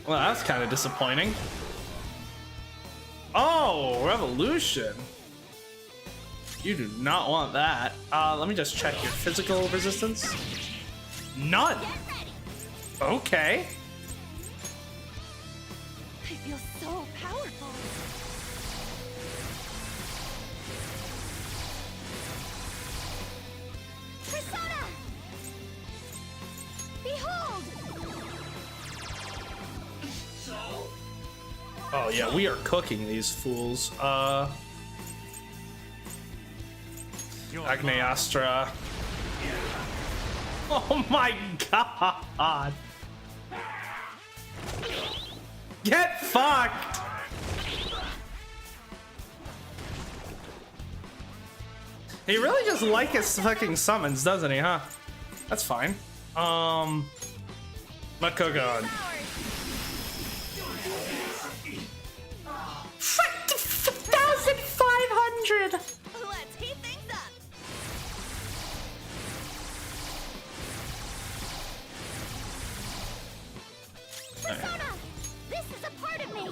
Well, that's kind of disappointing. Oh, Revolution. You do not want that. Let me just check your physical resistance. None. Get ready. Okay. I feel so powerful. Persona! Behold! Oh yeah, we are cooking these fools. Agneastra. Oh my god! Get fucked! He really just like his fucking summons, doesn't he, huh? That's fine. Makogon. 5,500! Let's heat things up. Persona! This is a part of me.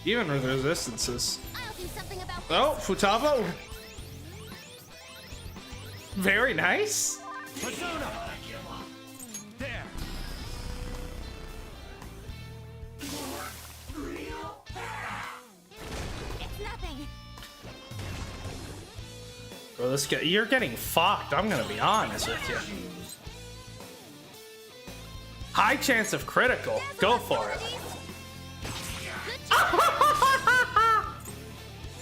Even with resistances. I'll do something about this. Oh, Futaba. Very nice. Persona! There! It's nothing. Bro, this guy, you're getting fucked. I'm gonna be honest with you. High chance of critical. Go for it. Good job.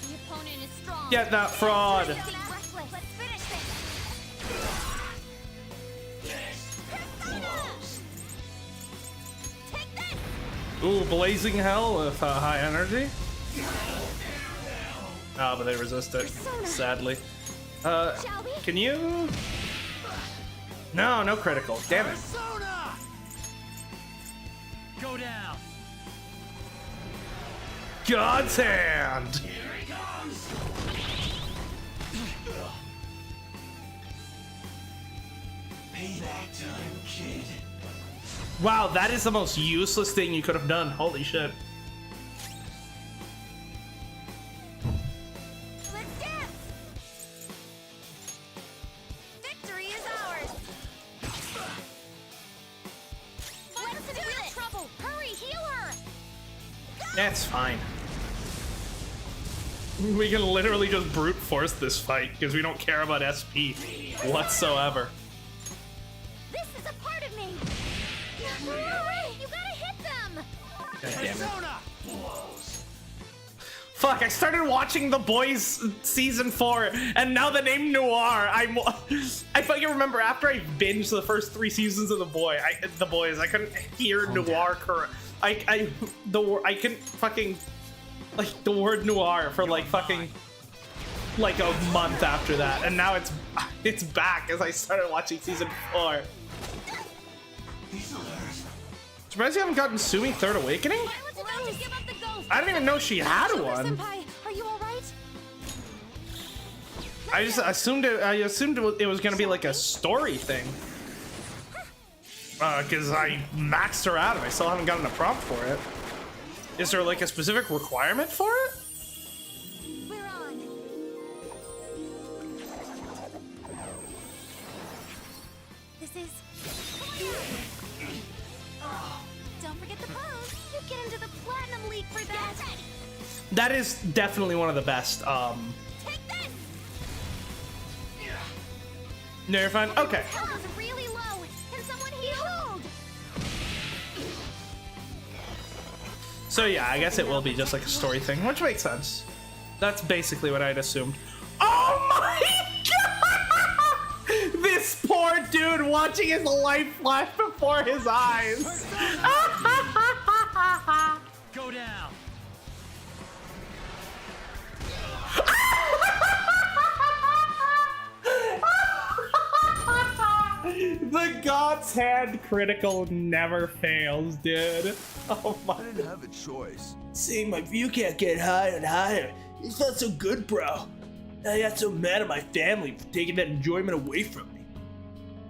The opponent is strong. Get that fraud. Let's finish this. Persona! Take this. Ooh, blazing hell with high energy. Ah, but they resist it, sadly. Shall we? Can you? No, no critical. Damn it. Persona! Go down! God's hand. Payback time, kid. Wow, that is the most useless thing you could have done. Holy shit. Let's dance. Victory is ours. Let's do it. Trouble. Hurry, heal her. That's fine. We can literally just brute force this fight because we don't care about SP whatsoever. This is a part of me. Hurry, you gotta hit them. God damn it. Persona! Fuck, I started watching The Boys season 4, and now the name Noir. I fucking remember after I binged the first 3 seasons of The Boys, I couldn't hear Noir correct. I couldn't fucking like the word noir for like fucking like a month after that, and now it's back as I started watching season 4. Surprised you haven't gotten Sumi Third Awakening? I didn't even know she had one. Senpai, are you all right? I assumed it was gonna be like a story thing. Because I maxed her out and I still haven't gotten a prompt for it. Is there like a specific requirement for it? We're on. This is. Don't forget the pose. You get into the platinum league for that. That is definitely one of the best. Take this. No, you're fine. Okay. This hell is really low. Can someone heal? So yeah, I guess it will be just like a story thing, which makes sense. That's basically what I'd assumed. Oh my god! This poor dude watching his life flash before his eyes. Go down. The God's Hand critical never fails, dude. Oh my. I didn't have a choice. Seeing my view can't get higher and higher. It's not so good, bro. I got so mad at my family for taking that enjoyment away from me.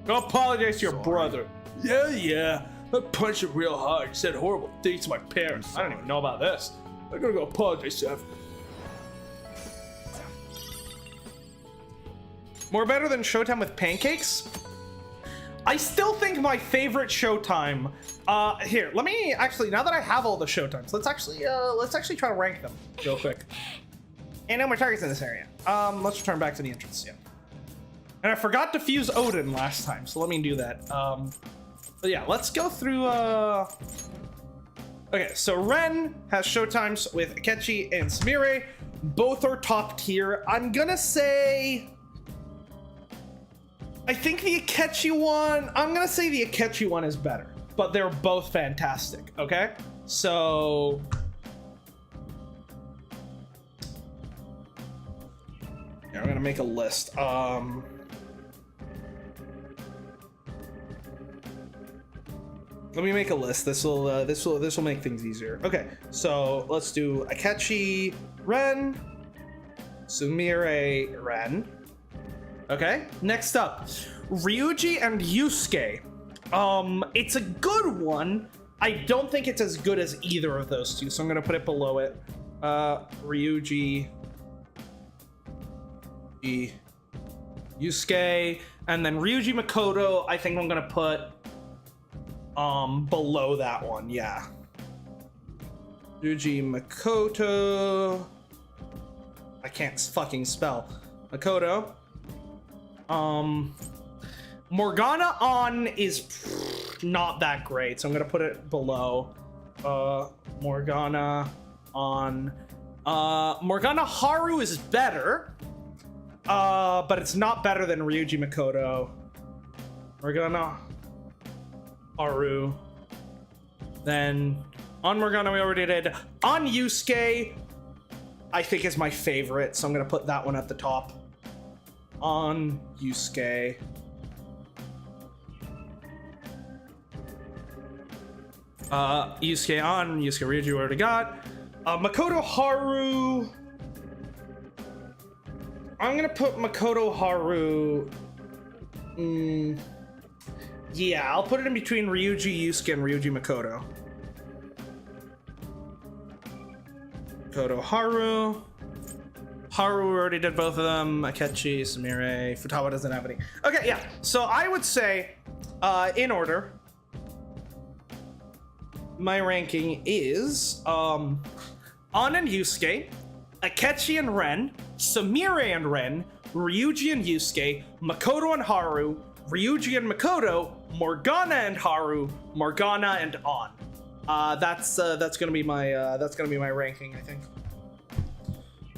Go apologize to your brother. Yeah. I punched him real hard, said horrible things to my parents. I don't even know about this. I gotta go apologize to him. More better than Showtime with pancakes? I still think my favorite Showtime. Here, let me actually. Now that I have all the Showtimes, let's actually try to rank them real quick. And no more targets in this area. Let's return back to the entrance. Yeah. And I forgot to fuse Odin last time, so let me do that. But yeah, let's go through. Okay, so Ren has Showtimes with Akechi and Sumire. Both are top tier. I'm gonna say. I think the Akechi one, I'm gonna say the Akechi one is better, but they're both fantastic, okay? So... yeah, I'm gonna make a list. Let me make a list. This will make things easier. Okay, so let's do Akechi, Ren, Sumire, Ren. Okay, next up, Ryuji and Yusuke. It's a good one. I don't think it's as good as either of those two, so I'm gonna put it below it. Ryuji, Yusuke, and then Ryuji Makoto, I think I'm gonna put below that one, yeah. Ryuji Makoto. I can't fucking spell. Makoto. Morgana on is not that great, so I'm gonna put it below. Morgana on. Morgana Haru is better, but it's not better than Ryuji Makoto. Morgana Haru. Then on Morgana we already did. On Yusuke, I think is my favorite, so I'm gonna put that one at the top. On Yusuke. Yusuke on, Yusuke Ryuji we already got. Makoto Haru. I'm gonna put Makoto Haru. Yeah, I'll put it in between Ryuji Yusuke and Ryuji Makoto. Makoto Haru. Haru, we already did both of them. Akechi, Sumire, Futawa doesn't have any. Okay, yeah. So I would say, in order, my ranking is On and Yusuke, Akechi and Ren, Sumire and Ren, Ryuji and Yusuke, Makoto and Haru, Ryuji and Makoto, Morgana and Haru, Morgana and On. That's gonna be my ranking, I think.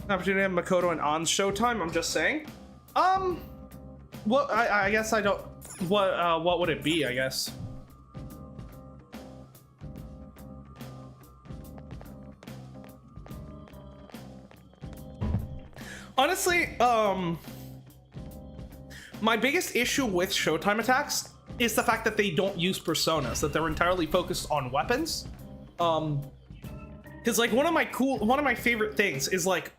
Opportunity to have Makoto and An's showtime. I'm just saying. Well, I guess I don't. What would it be? I guess. Honestly, my biggest issue with Showtime attacks is the fact that they don't use personas, that they're entirely focused on weapons. Because like one of my favorite things is like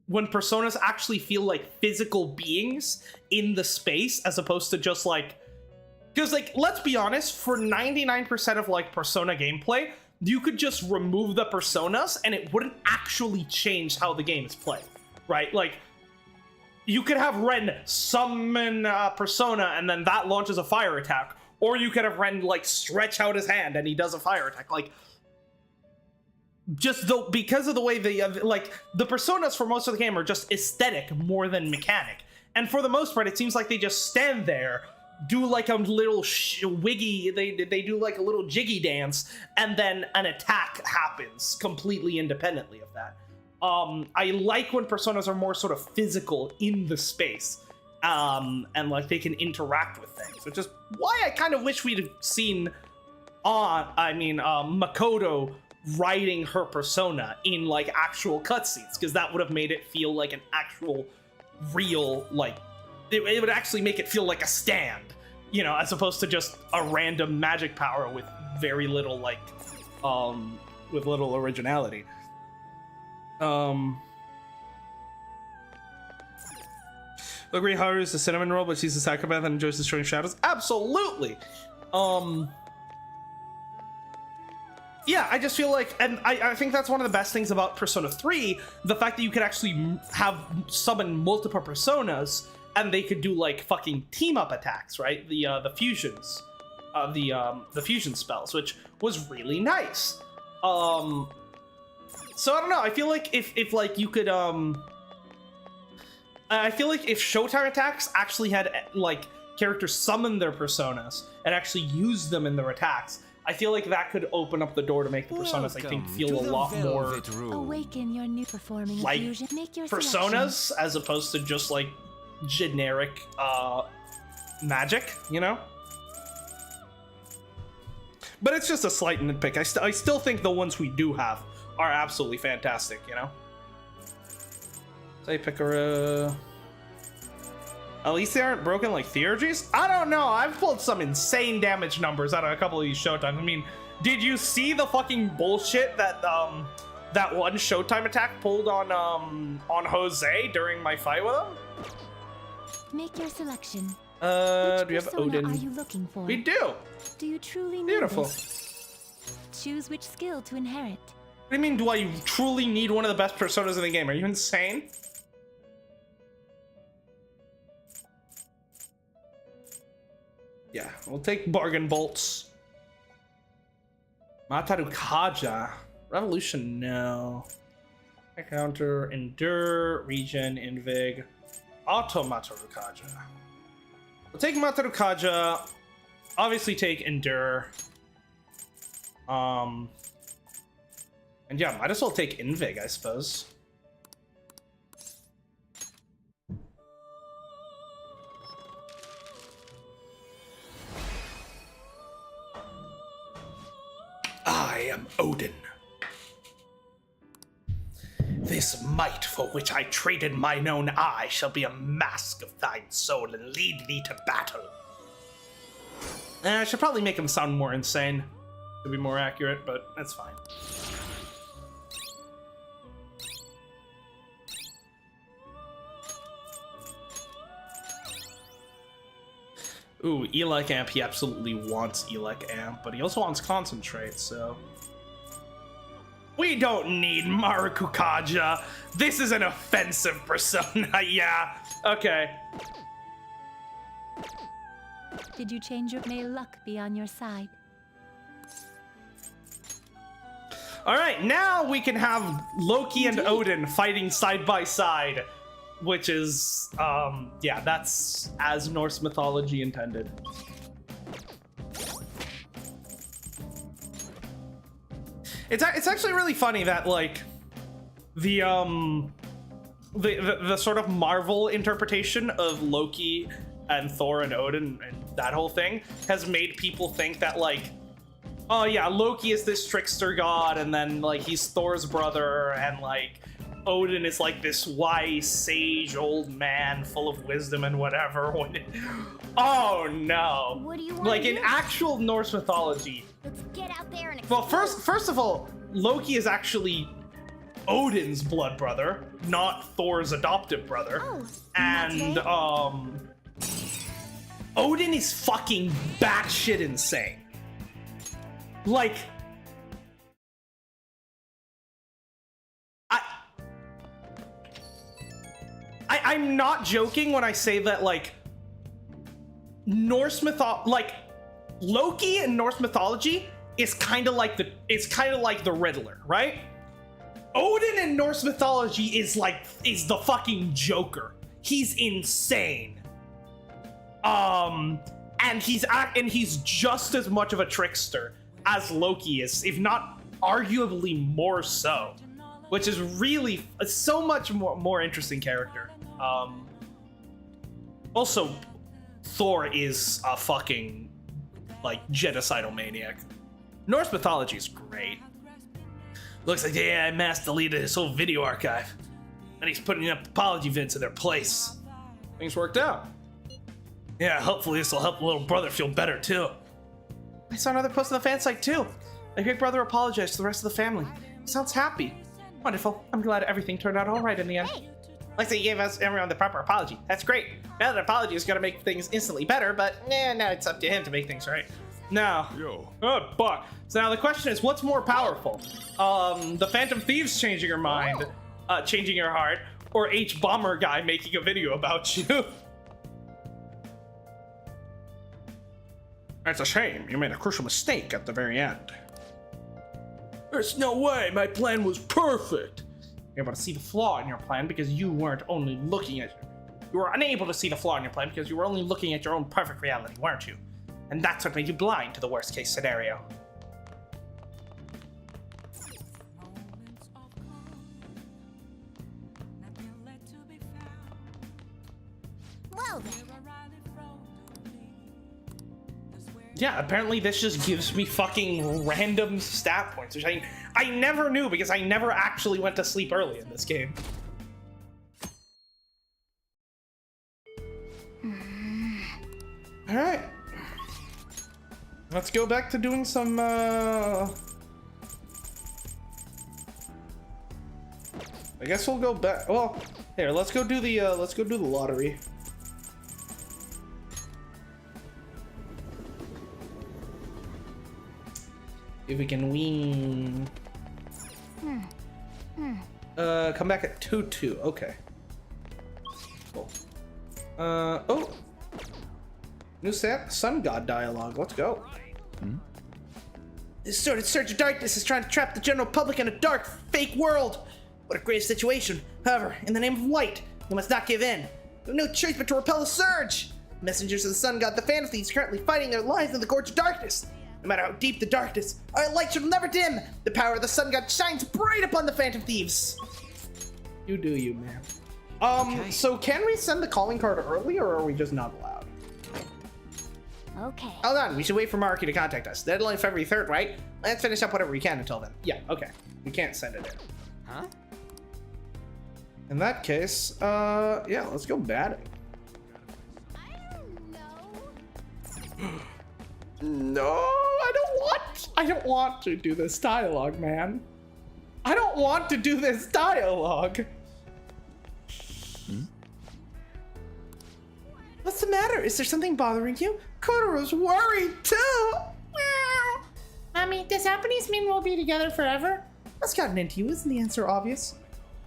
when personas actually feel like physical beings in the space as opposed to just like, because like, let's be honest, for 99% of like Persona gameplay, you could just remove the personas and it wouldn't actually change how the game is played, right? Like, you could have Ren summon Persona and then that launches a fire attack, or you could have Ren like stretch out his hand and he does a fire attack. Like, just though because of the way the personas for most of the game are just aesthetic more than mechanic, and for the most part it seems like they just stand there, do like a little wiggy, they do like a little jiggy dance, and then an attack happens completely independently of that. I like when personas are more sort of physical in the space, and like they can interact with things, which is why I kind of wish we'd seen Makoto writing her persona in like actual cutscenes, because that would have made it feel like an actual real, like it would actually make it feel like a stand, you know, as opposed to just a random magic power with very little like with little originality. Agree, Haru is the cinnamon roll, but she's a psychopath and enjoys destroying shadows. Absolutely. Yeah, I just feel like, and I think that's one of the best things about Persona 3, the fact that you could actually have summon multiple personas and they could do like fucking team up attacks, right? The fusions, the fusion spells, which was really nice. So I don't know. I feel like if like you could I feel like if Showtime attacks actually had like characters summon their personas and actually use them in their attacks, I feel like that could open up the door to make the personas, I think, feel a lot more Awaken your new performing like fusion. Make your personas as opposed to just like generic magic, you know? But it's just a slight nitpick. I still think the ones we do have are absolutely fantastic, you know? Say Picora. At least they aren't broken like Theurgies? I don't know. I've pulled some insane damage numbers out of a couple of these Showtimes. I mean, did you see the fucking bullshit that that one Showtime attack pulled on Jose during my fight with him? Make your selection. Do we have persona Odin? are you looking for? We do. Do you truly need Beautiful. this? Choose which skill to inherit. What do you mean, do I truly need one of the best personas in the game? Are you insane? Yeah, we'll take Bargain Bolts. Mataru Kaja. Revolution, no. Counter, Endure, Regen, Invig. Auto Mataru Kaja. We'll take Mataru Kaja. Obviously take Endure. And yeah, might as well take Invig, I suppose. I am Odin. This might for which I traded mine own eye shall be a mask of thine soul and lead thee to battle. I should probably make him sound more insane to be more accurate, but that's fine. Ooh, Elec Amp, he absolutely wants Elec Amp, but he also wants Concentrate, so... We don't need Maruki Kaja. This is an offensive persona, yeah. Okay. Did you change your... May luck be on your side. Alright, now we can have Loki and Odin fighting side by side, which is, yeah, that's as Norse mythology intended. It's actually really funny that, like, the the sort of Marvel interpretation of Loki and Thor and Odin and that whole thing has made people think that, like, oh yeah, Loki is this trickster god, and then like he's Thor's brother, and like Odin is like this wise sage old man full of wisdom and whatever. Oh no! What do you want? Like in actual Norse mythology. Let's get out there and Well, explore. first of all, Loki is actually Odin's blood brother, not Thor's adoptive brother. Oh, And Odin is fucking batshit insane. Like, I'm not joking when I say that, like, Loki in Norse mythology is kind of like the Riddler, right? Odin in Norse mythology is the fucking Joker. He's insane. And he's just as much of a trickster as Loki is, if not arguably more so, which is really so much more interesting character. Also, Thor is a fucking like genocidal maniac. Norse mythology is great. Looks like the AI mass deleted his whole video archive, and he's putting up apology vids in their place. Things worked out. Yeah, hopefully this will help the little brother feel better too. I saw another post on the fan site too. My great brother apologized to the rest of the family. He sounds happy. Wonderful. I'm glad everything turned out all right in the end. Hey, Like they gave us everyone the proper apology. That's great. Now that apology is gonna make things instantly better, but now it's up to him to make things right. Now, oh, fuck. So now the question is, what's more powerful? The Phantom Thieves changing your mind, changing your heart, or H Bomber guy making a video about you? It's a shame. You made a crucial mistake at the very end. There's no way. My plan was perfect. You're able to see the flaw in your plan because you weren't only looking at you were unable to see the flaw in your plan because you were only looking at your own perfect reality, weren't you? And that's what made you blind to the worst case scenario. well then. Yeah, apparently this just gives me fucking random stat points, which I never knew because I never actually went to sleep early in this game. Alright. Let's go back to doing some, I guess we'll go back, well, here, let's go do the lottery. If we can win. Come back at 2-2. Okay. Cool. Oh. New sun god dialogue. Let's go. This sordid surge of darkness is trying to trap the general public in a dark, fake world. What a grave situation. However, in the name of light, we must not give in. We have no choice but to repel the surge. Messengers of the sun god, the Phantom Thieves, currently fighting their lives in the gorge of darkness. No matter how deep the darkness, our light shall never dim. The power of the sun god shines bright upon the Phantom Thieves. You do you, man. So can we send the calling card early, or are we just not allowed? Okay. Hold on, we should wait for Maruki to contact us. Deadline February 3rd, right? Let's finish up whatever we can until then. Yeah, okay. We can't send it in. Huh? In that case, yeah, let's go batting. I don't know. No, I don't want to do this dialogue, man. I don't want to do this dialogue. What's the matter? Is there something bothering you? Kotaro's worried too. Mommy, does happiness mean we'll be together forever? What's gotten into you? Isn't the answer obvious?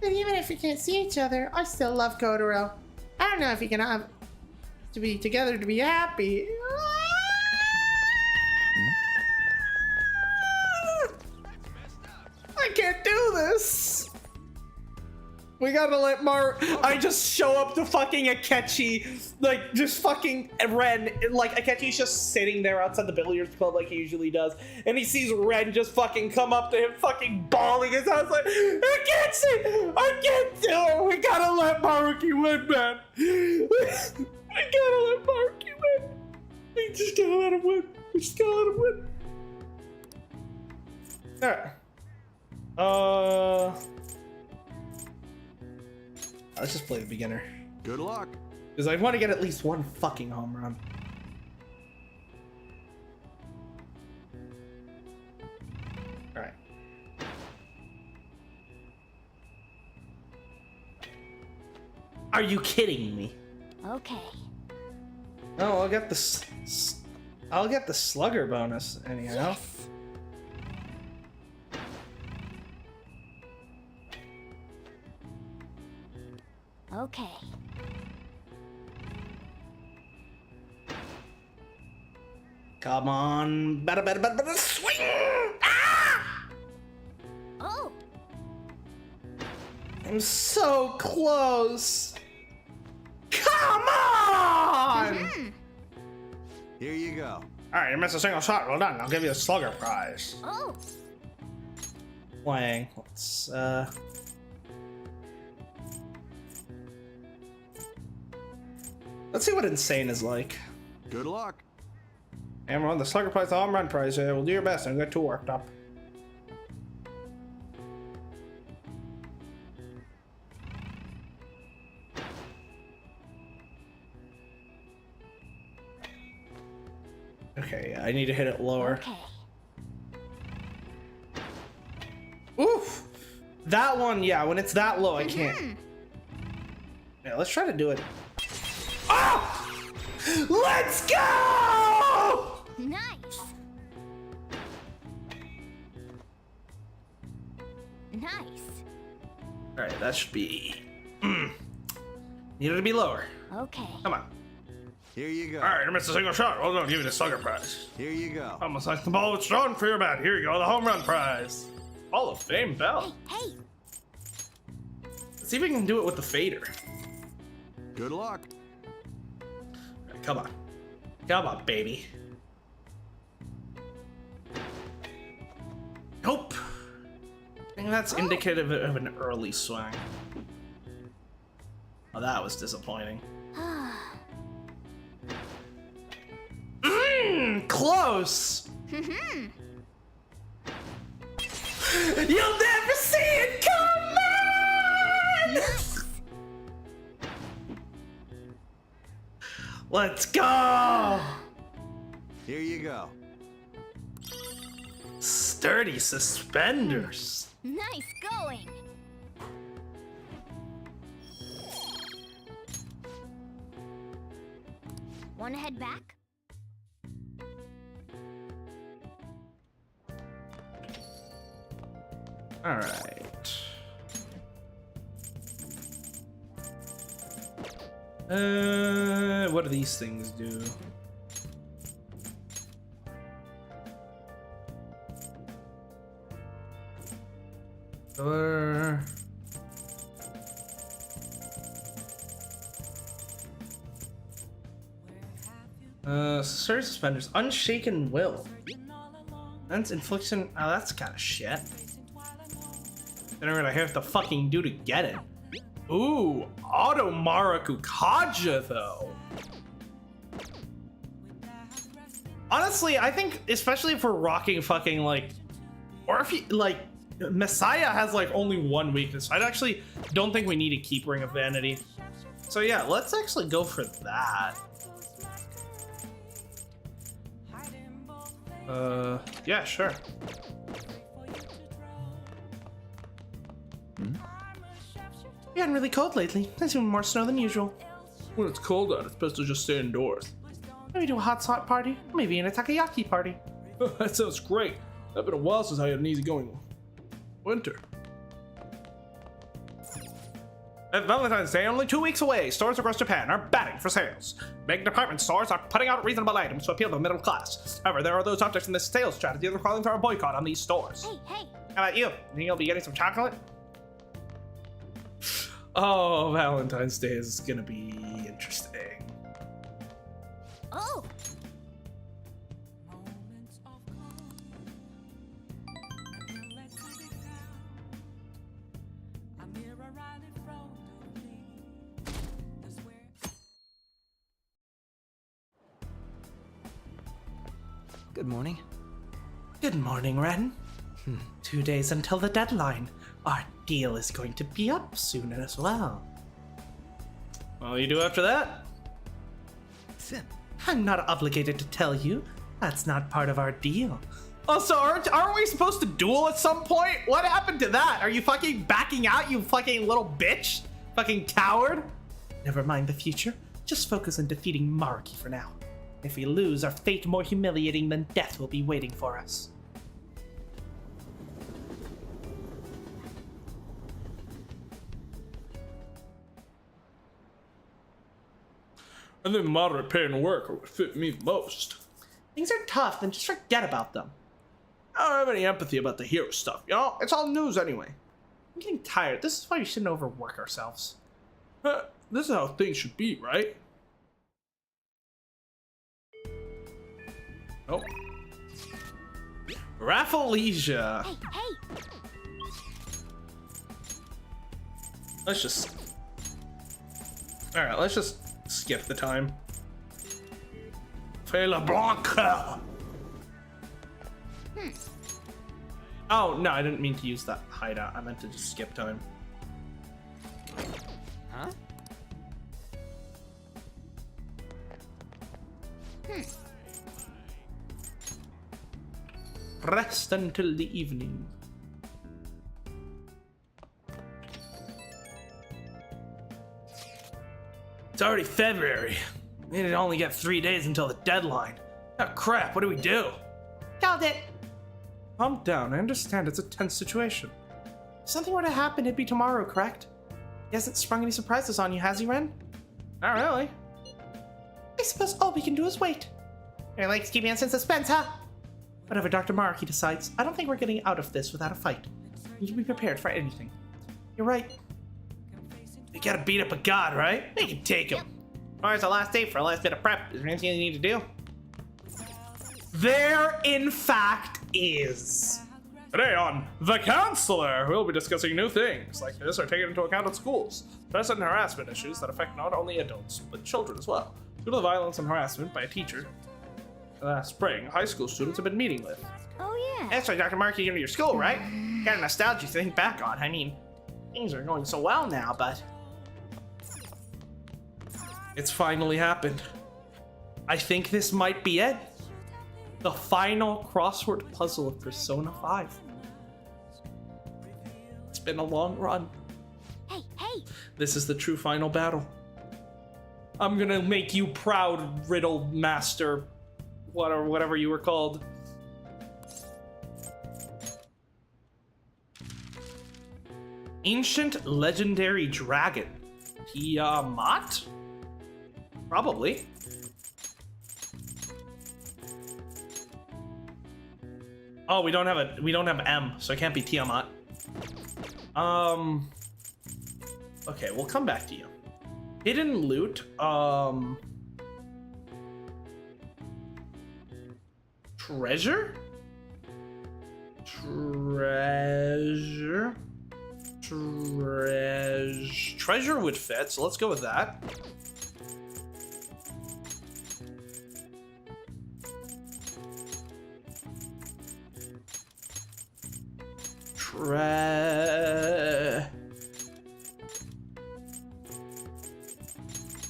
But even if we can't see each other, I still love Kotaro. I don't know if we can have to be together to be happy. I can't do this. We gotta let I just show up to fucking Akechi, like, just fucking Ren, like, Akechi's just sitting there outside the billiards club like he usually does, and he sees Ren just fucking come up to him, fucking bawling his ass like, Akechi, I can't do it, we gotta let Maruki win, man. We gotta let Maruki win. We just gotta let him win. We just gotta let him win. Alright. Let's just play the beginner. Good luck. Because I want to get at least one fucking home run. Alright. Are you kidding me? Okay. No, I'll get the I'll get the slugger bonus anyhow. Yes. Okay. Come on, better, swing! Ah! Oh. I'm so close. Come on! Here you go. All right, you missed a single shot. Well done. I'll give you a slugger prize. Oh. Wang. Let's let's see what insane is like. Good luck. And we're on the slugger prize, the home run prize. We'll do your best and get to work up. Okay, I need to hit it lower. Okay. Oof! That one, yeah, when it's that low, I can't. Yeah, let's try to do it. Oh! Let's go! Nice. Nice. Alright, that should be... Needed to be lower. Okay. Come on. Here you go. Alright, you missed a single shot. Well done, give you the slugger prize. Here you go. Almost like the ball was drawn for your bat. Here you go, the home run prize. Hall of Fame bell. Hey. Let's see if we can do it with the fader. Good luck. Alright, come on. Come on, baby. Nope. I think that's indicative of an early swing. Oh, that was disappointing. Close! You'll never see it come on! Let's go! Here you go. Sturdy suspenders. Nice going. Want to head back? All right. What do these things do? Sturdy suspenders, unshaken will. That's infliction. Oh, that's kind of shit. Then we're gonna have to fucking do to get it. Ooh, auto Maruku Kaja though. Honestly, I think especially if we're rocking fucking like, or if you like, Messiah has like only one weakness. I actually don't think we need to keep Ring of Vanity. So yeah, let's actually go for that. Yeah, sure. Getting really cold lately. There's even more snow than usual. When it's cold out, it's best to just stay indoors. Maybe do a hot spot party. Maybe a takoyaki party. That sounds great. It's been a while since I had an easygoing winter. With Valentine's Day only 2 weeks away, stores across Japan are batting for sales. Big department stores are putting out reasonable items to appeal to the middle class. However, there are those objects in this sales strategy that are calling for a boycott on these stores. Hey. How about you? Think you'll be getting some chocolate? Oh, Valentine's Day is gonna be interesting. Oh, Good morning. Good morning, Ren. 2 days until the deadline. Our deal is going to be up soon as well. Well, you do after that? Sim. I'm not obligated to tell you. That's not part of our deal. Also, aren't we supposed to duel at some point? What happened to that? Are you fucking backing out, you fucking little bitch? Fucking coward? Never mind the future. Just focus on defeating Maruki for now. If we lose, our fate more humiliating than death will be waiting for us. I think moderate pay and work would fit me the most. Things are tough, then just forget about them. I don't have any empathy about the hero stuff, you know? It's all news anyway. I'm getting tired. This is why we shouldn't overwork ourselves. This is how things should be, right? Oh. Rafflesia. hey, hey. Let's just... Alright, let's just skip the time. Fela Blanca. Oh, no, I didn't mean to use that hideout. I meant to just skip time. Huh? Rest until the evening. It's already February. We didn't only get 3 days until the deadline. Oh crap, what do we do? Called it. Calm down, I understand it's a tense situation. If something were to happen, it'd be tomorrow, correct? He hasn't sprung any surprises on you, has he, Ren? Not really. I suppose all we can do is wait. He likes keeping us in suspense, huh? Whatever Dr. Maruki decides, I don't think we're getting out of this without a fight. We can be prepared for anything. You're right. You gotta beat up a god, right? We can take him. Tomorrow's the last day for a last bit of prep. Is there anything you need to do? There, in fact, is. Today on The Counselor, we'll be discussing new things like this are taken into account in schools. Threats and harassment issues that affect not only adults, but children as well. Due to the violence and harassment by a teacher last spring, high school students have been meeting with. Oh, yeah. That's why Dr. Maruki came to your school, right? Got a nostalgia to think back on. I mean, things are going so well now, but... It's finally happened. I think this might be it. The final crossword puzzle of Persona 5. It's been a long run. Hey, hey. This is the true final battle. I'm gonna make you proud, Riddle Master, whatever you were called. Ancient legendary dragon. Tiamat? Probably. Oh, we don't have M, so it can't be Tiamat. Okay, we'll come back to you. Hidden loot, treasure? Treasure would fit, so let's go with that.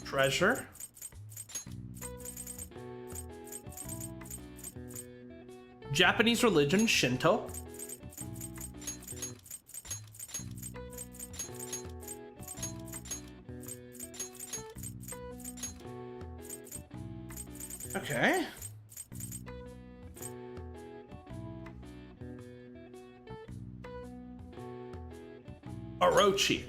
Treasure. Japanese religion, Shinto. Okay. Orochi.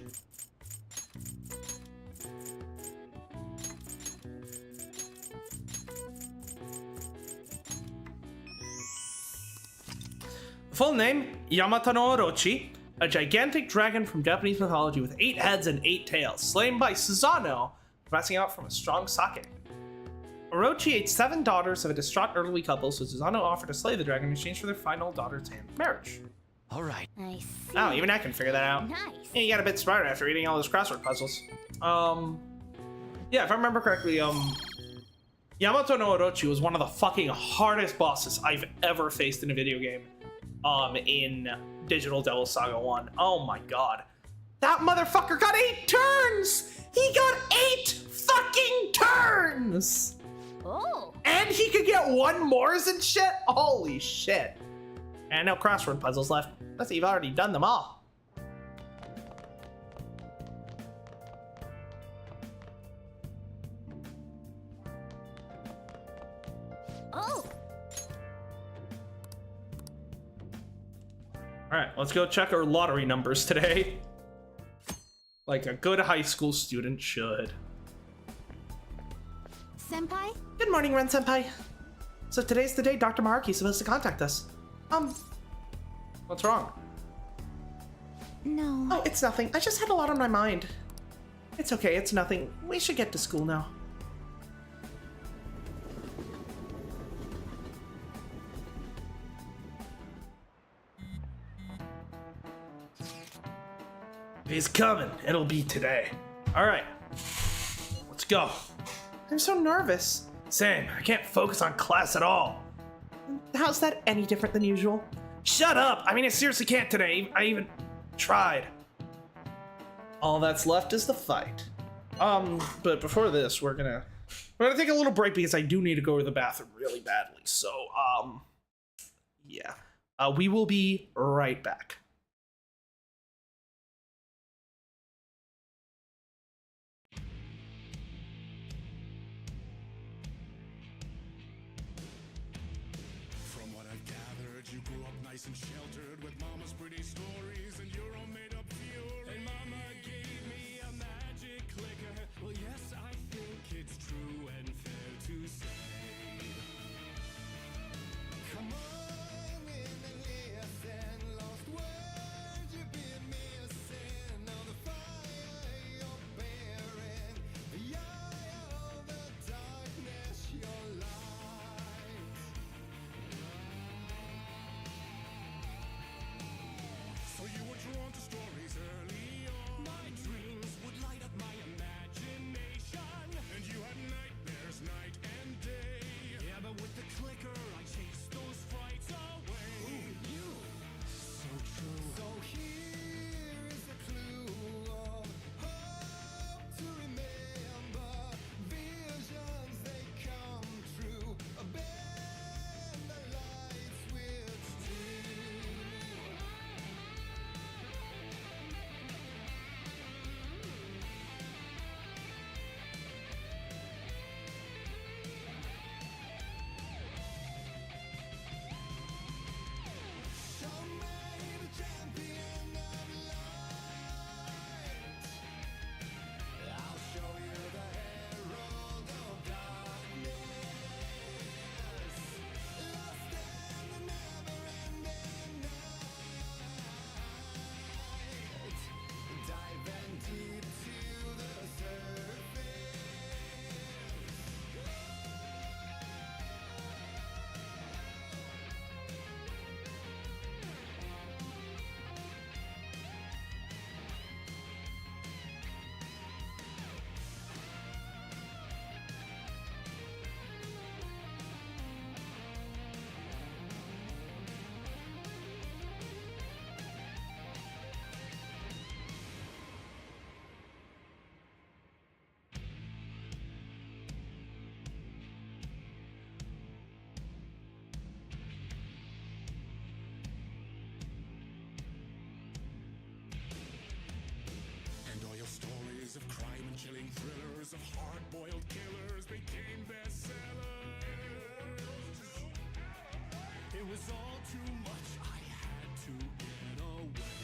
Full name, Yamata no Orochi, A gigantic dragon from Japanese mythology with 8 heads and 8 tails, slain by Susano, passing out from a strong sake. Orochi ate 7 daughters of a distraught elderly couple, so Susano offered to slay the dragon in exchange for their final daughter's hand in marriage. All right. I see. Oh, even I can figure that out. Nice. Yeah, you got a bit smarter after eating all those crossword puzzles. Yeah, if I remember correctly, Yamato no Orochi was one of the fucking hardest bosses I've ever faced in a video game. In Digital Devil Saga 1. Oh my god. That motherfucker got 8 turns! He got 8 fucking turns! Oh. And he could get 1 mores and shit? Holy shit. And no crossword puzzles left. Let's say you've already done them all. Oh. Alright, let's go check our lottery numbers today. Like a good high school student should. Senpai? Good morning, Ren Senpai. So today's the day Dr. Maruki is supposed to contact us. What's wrong? No. Oh, it's nothing. I just had a lot on my mind. It's okay, it's nothing. We should get to school now. He's coming. It'll be today. All right. Let's go. I'm so nervous. Same. I can't focus on class at all. How's that any different than usual? Shut up! I mean, I seriously can't today. I even tried. All that's left is the fight. But before this, we're gonna take a little break because I do need to go to the bathroom really badly. So, yeah. We will be right back. From what I've gathered, you grew up nice and sheltered with mama's pretty stories and your own made up fury. And mama gave me a magic clicker. Well, yes, I think it's true and fair to say. Come on in and listen. Lost words you've been missing. All the fire you're bearing. The eye of the darkness, your light. So you were drawn to stories early on. My dreams would light up my imagination. And you had nightmares night and day. Yeah, but with the clicker, I chased those frights away. Ooh, you. So true. So here is the clue of hope to remember. Visions, they come true. Bend the light switch to. Show me the champion of light. I'll show you the herald of darkness. Lost in the never-ending night. Diving deep to the surface. And all your stories of crime and chilling thrillers of hard-boiled killers became bestsellers. It was all too much. I had to get away.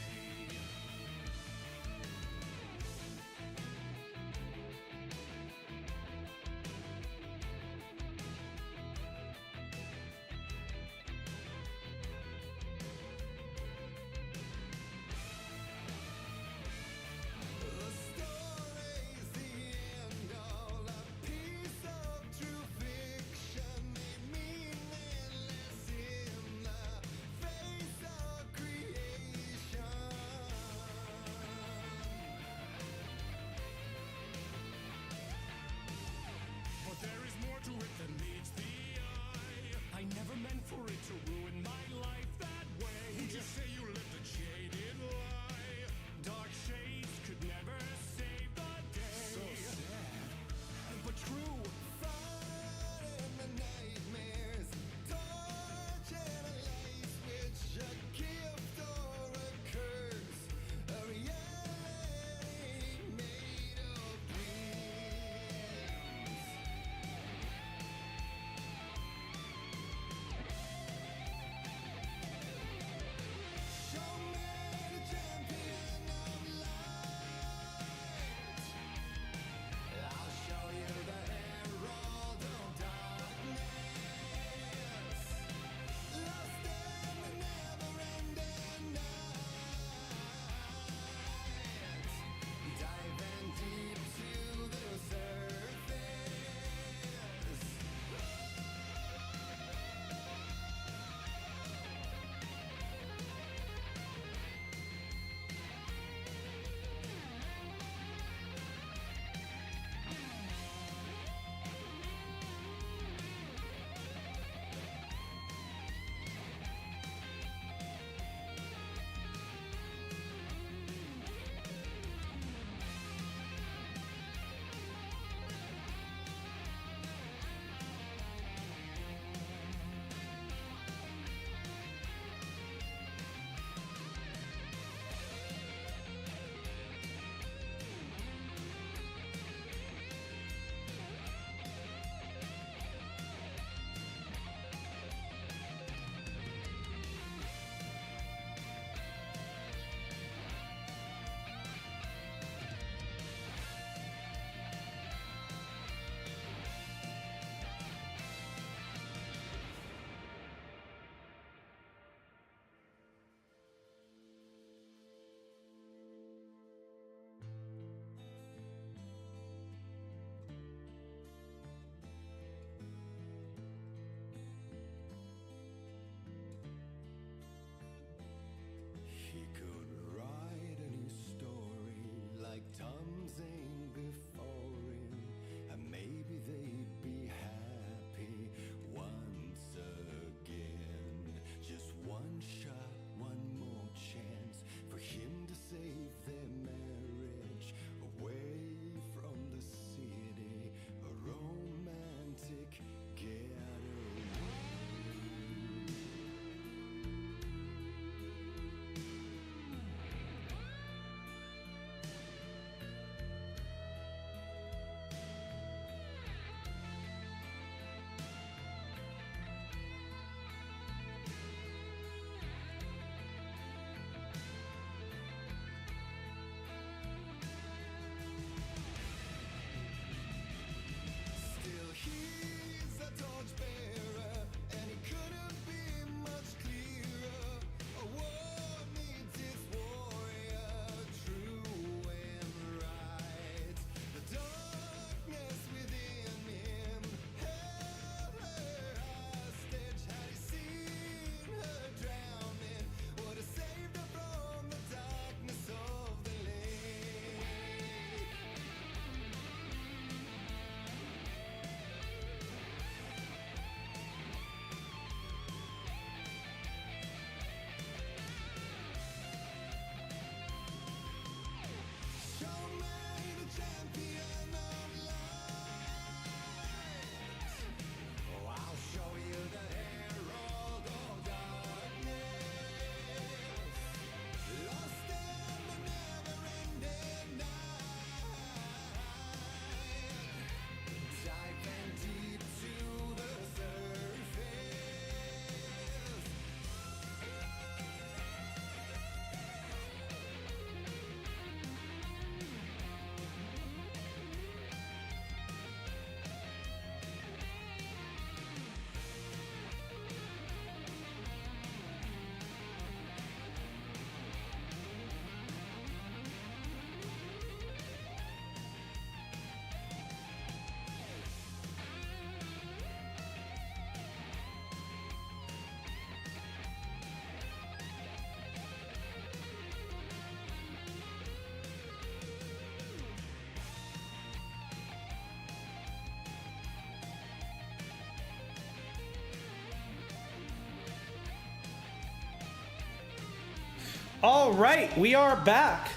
All right, we are back.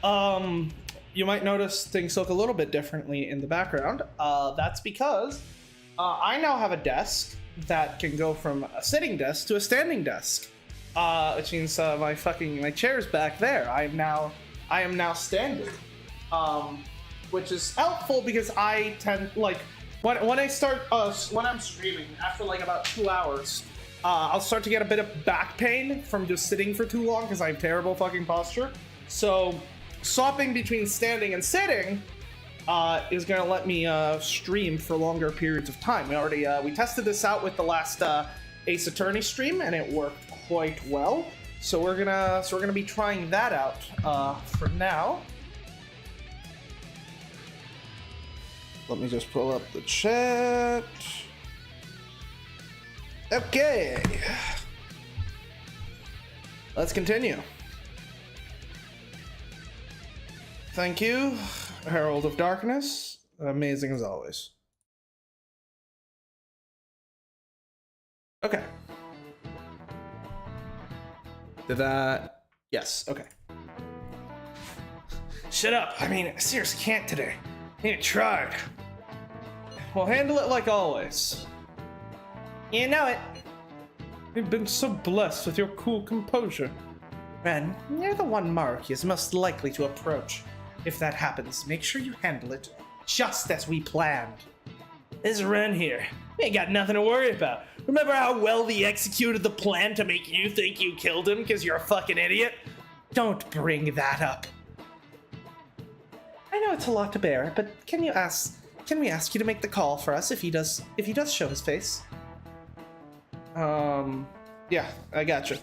You might notice things look a little bit differently in the background. That's because I now have a desk that can go from a sitting desk to a standing desk, which means my chair's back there. I am now standing, which is helpful because I tend when I start when I'm streaming after like about 2 hours. I'll start to get a bit of back pain from just sitting for too long because I have terrible fucking posture. So swapping between standing and sitting is gonna let me stream for longer periods of time. We tested this out with the last Ace Attorney stream and it worked quite well. So we're gonna be trying that out for now. Let me just pull up the chat. Okay, let's continue. Thank you, Herald of Darkness. Amazing as always. Okay. Did that? Yes, okay. Shut up. I mean, I seriously can't today. I tried. We'll handle it like always. You know it. You've been so blessed with your cool composure. Ren, you're the one Maruki is most likely to approach. If that happens, make sure you handle it just as we planned. This Ren here. We ain't got nothing to worry about. Remember how well we executed the plan to make you think you killed him because you're a fucking idiot? Don't bring that up. I know it's a lot to bear, but can we ask you to make the call for us if he does show his face? Yeah, I gotcha.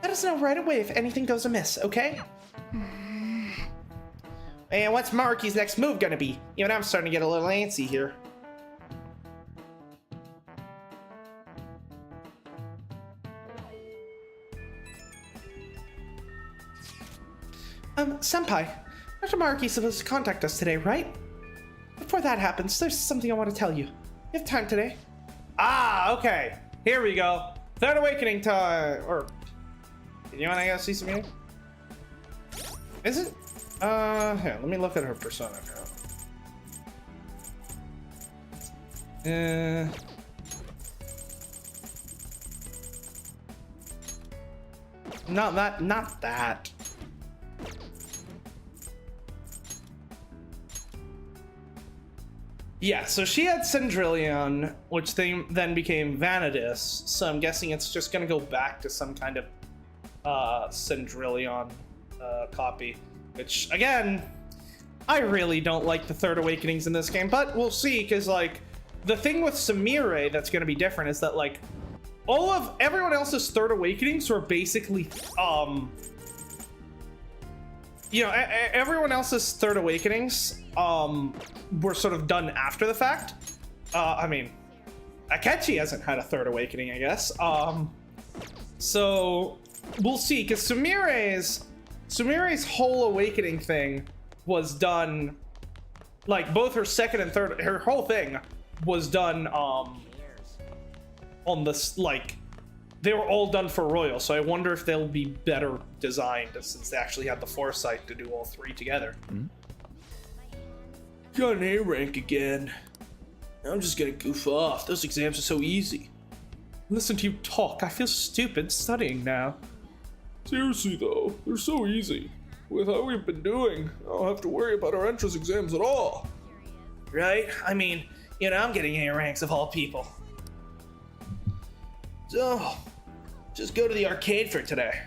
Let us know right away if anything goes amiss, okay? And what's Maruki's next move gonna be? Even I'm starting to get a little antsy here. Senpai, Dr. Maruki's supposed to contact us today, right? Before that happens, there's something I want to tell you. You have time today? Ah, okay. Here we go. Third Awakening time. Or, you want to go see some music? Is it? Here, let me look at her persona now. Not that. Yeah, so she had Cendrillon, which then became Vanadis, so I'm guessing it's just gonna go back to some kind of Cendrillon copy, which, again, I really don't like the Third Awakenings in this game, but we'll see, because, like, the thing with Samire that's gonna be different is that, like, everyone else's Third Awakenings were basically, everyone else's Third Awakenings, were sort of done after the fact. I mean, Akechi hasn't had a Third Awakening, I guess. So we'll see, because Sumire's whole awakening thing was done, like, both her second and third, her whole thing was done on this, like, they were all done for Royal, so I wonder if they'll be better designed since they actually had the foresight to do all three together. Got an A rank again. I'm just gonna goof off. Those exams are so easy. Listen to you talk. I feel stupid studying now. Seriously though, they're so easy. With how we've been doing, I don't have to worry about our entrance exams at all. Right? I mean, I'm getting A ranks of all people. So, just go to the arcade for today.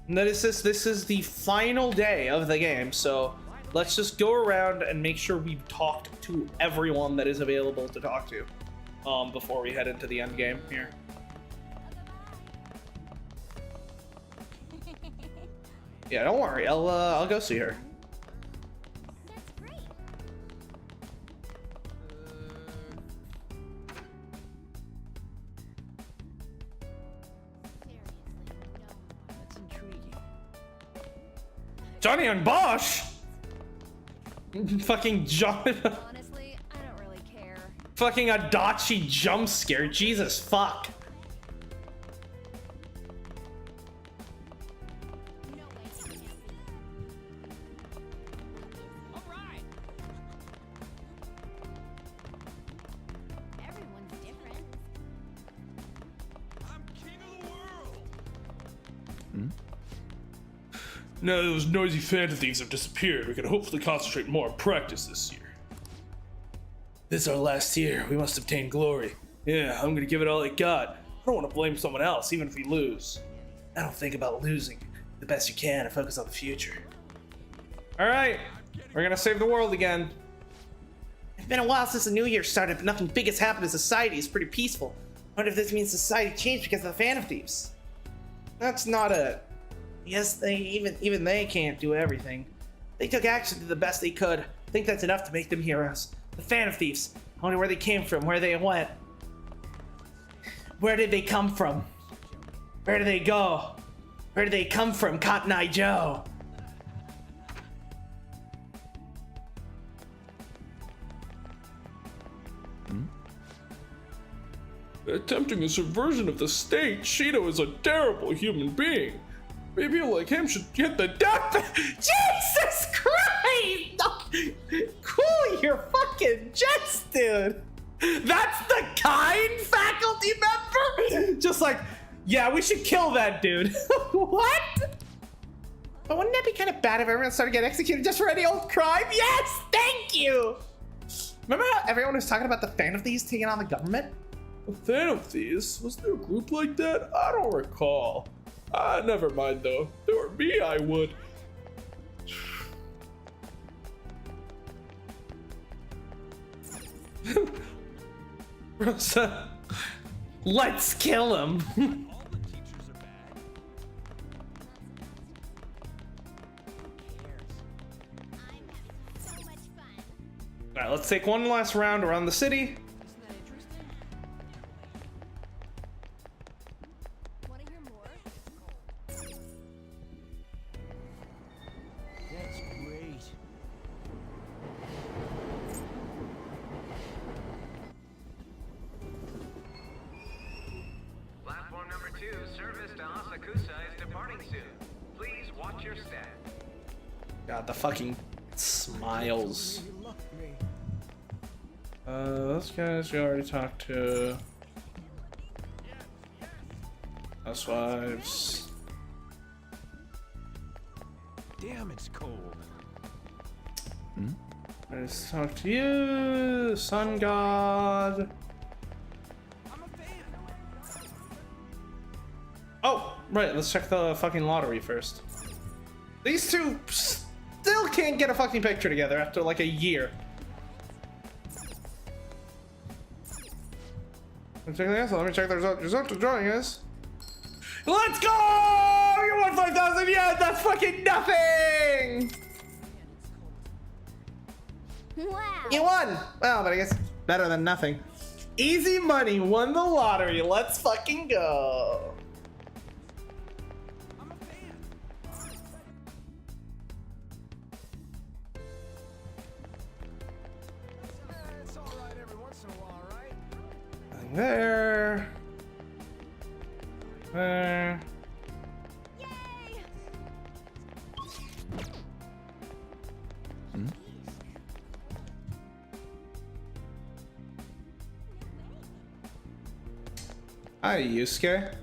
And this is the final day of the game, so let's just go around and make sure we've talked to everyone that is available to talk to before we head into the end game here. Yeah, don't worry. I'll go see her. That's intriguing. Johnny and Bosch. Fucking John. Honestly, I don't really care. Fucking Adachi jump scare. Jesus fuck. Now that those noisy phantom thieves have disappeared, we can hopefully concentrate more on practice this year. This is our last year. We must obtain glory. Yeah, I'm gonna give it all I got. I don't want to blame someone else, even if we lose. I don't think about losing. The best you can and focus on the future. All right, we're gonna save the world again. It's been a while since the new year started, but nothing big has happened in society. It's pretty peaceful. I wonder if this means society changed because of the Phantom Thieves. That's not a. Yes, they even they can't do everything. They took action to the best they could. I think that's enough to make them heroes. The Phantom Thieves. I wonder where they came from, where they went. Where did they come from? Where did they go? Where did they come from, Cotton Eye Joe? Attempting a subversion of the state, Shido is a terrible human being. Maybe like him should get the death. Jesus Christ! No. Cool your fucking jets, dude. That's the kind faculty member. Just like, yeah, we should kill that dude. What? But wouldn't that be kind of bad if everyone started getting executed just for any old crime? Yes, thank you. Remember how everyone was talking about the Phantom Thieves taking on the government? The Phantom Thieves? Was there a group like that? I don't recall. Never mind though. If it were me, I would. Rosa, let's kill him. All the teachers are bad. All right, let's take one last round around the city. Isn't that interesting? Want to hear more? That's great. Platform number 2, service to Asakusa is departing soon. Please watch your step. God, the fucking smiles. Those guys we already talked to. Housewives. Damn, it's cold. Let's talk to you, Sun God. Oh, right, let's check the fucking lottery first. These two still can't get a fucking picture together after like a year. Let me check the result of drawing is. Let's go! You won 5,000 yen! That's fucking nothing! Wow. You won! Well, but I guess better than nothing. Easy money, won the lottery. Let's fucking go. It's all right every once in a while, right? Nothing there. There. Yay! Hi, Yusuke.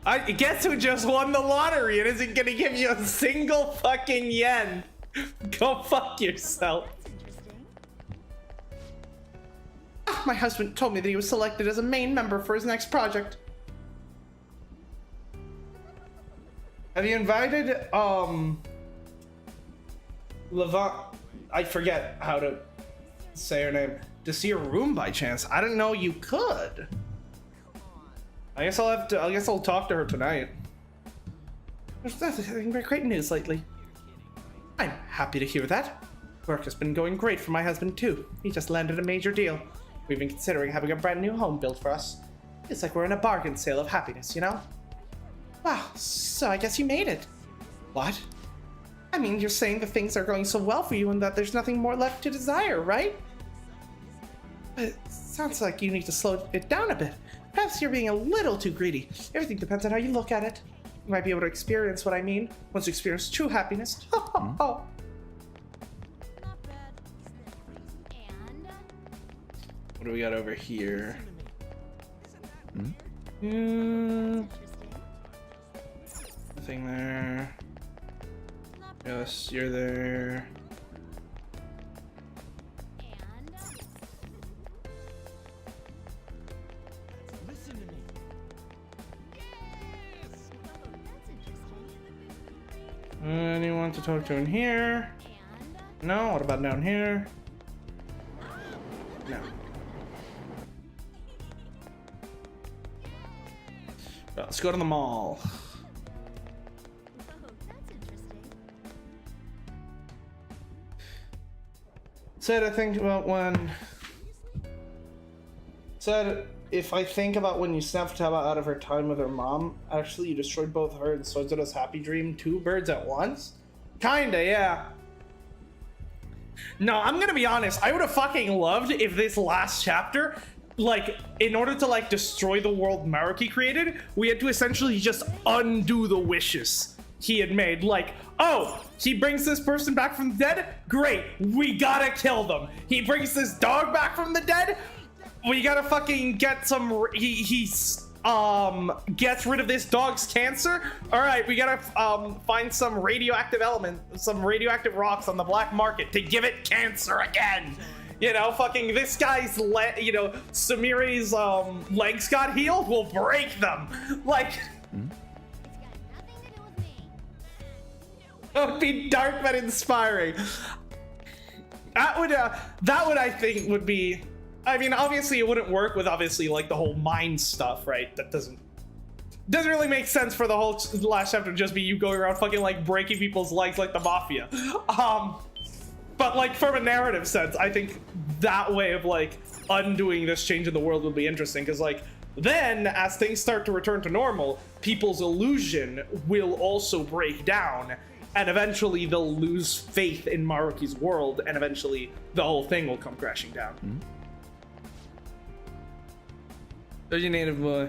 I guess who just won the lottery and isn't gonna give you a single fucking yen? Go fuck yourself. Ah, my husband told me that he was selected as a main member for his next project. Have you invited, Levant, I forget how to say her name, to see her room by chance? I didn't know you could. I guess I'll talk to her tonight. There's nothing but great news lately. I'm happy to hear that. Work has been going great for my husband too. He just landed a major deal. We've been considering having a brand new home built for us. It's like we're in a bargain sale of happiness, you know? Wow, so I guess you made it. What? I mean, you're saying that things are going so well for you and that there's nothing more left to desire, right? But it sounds like you need to slow it down a bit. Perhaps you're being a little too greedy. Everything depends on how you look at it. You might be able to experience what I mean once you experience true happiness. Not bad. And What do we got over here? interesting. Nothing there. Yes, you're there. And Listen to me. that's interesting. Anyone to talk to in here? And No. What about down here? No. Well, let's go to the mall. that's interesting. Said I think about when. Said if I think about when you snapped Taba out of her time with her mom, actually you destroyed both her and Sozo's happy dream, two birds at once? Kinda, yeah. No, I'm gonna be honest. I would have fucking loved if this last chapter, like, in order to like destroy the world Maruki created, we had to essentially just undo the wishes he had made. Like, oh, he brings this person back from the dead? Great, we gotta kill them. He brings this dog back from the dead? We gotta fucking get some. He gets rid of this dog's cancer. All right, we gotta find some radioactive element, some radioactive rocks on the black market to give it cancer again. You know, fucking this guy's Sumiri's legs got healed. We'll break them. Like, It's got nothing to do with me. it would be dark but inspiring. That would I think would be. I mean, obviously it wouldn't work with obviously like the whole mind stuff, right? That doesn't really make sense for the whole last chapter to just be you going around fucking like breaking people's legs like the mafia. But like from a narrative sense, I think that way of like undoing this change in the world would be interesting because like then as things start to return to normal, people's illusion will also break down and eventually they'll lose faith in Maruki's world and eventually the whole thing will come crashing down. There's your native boy.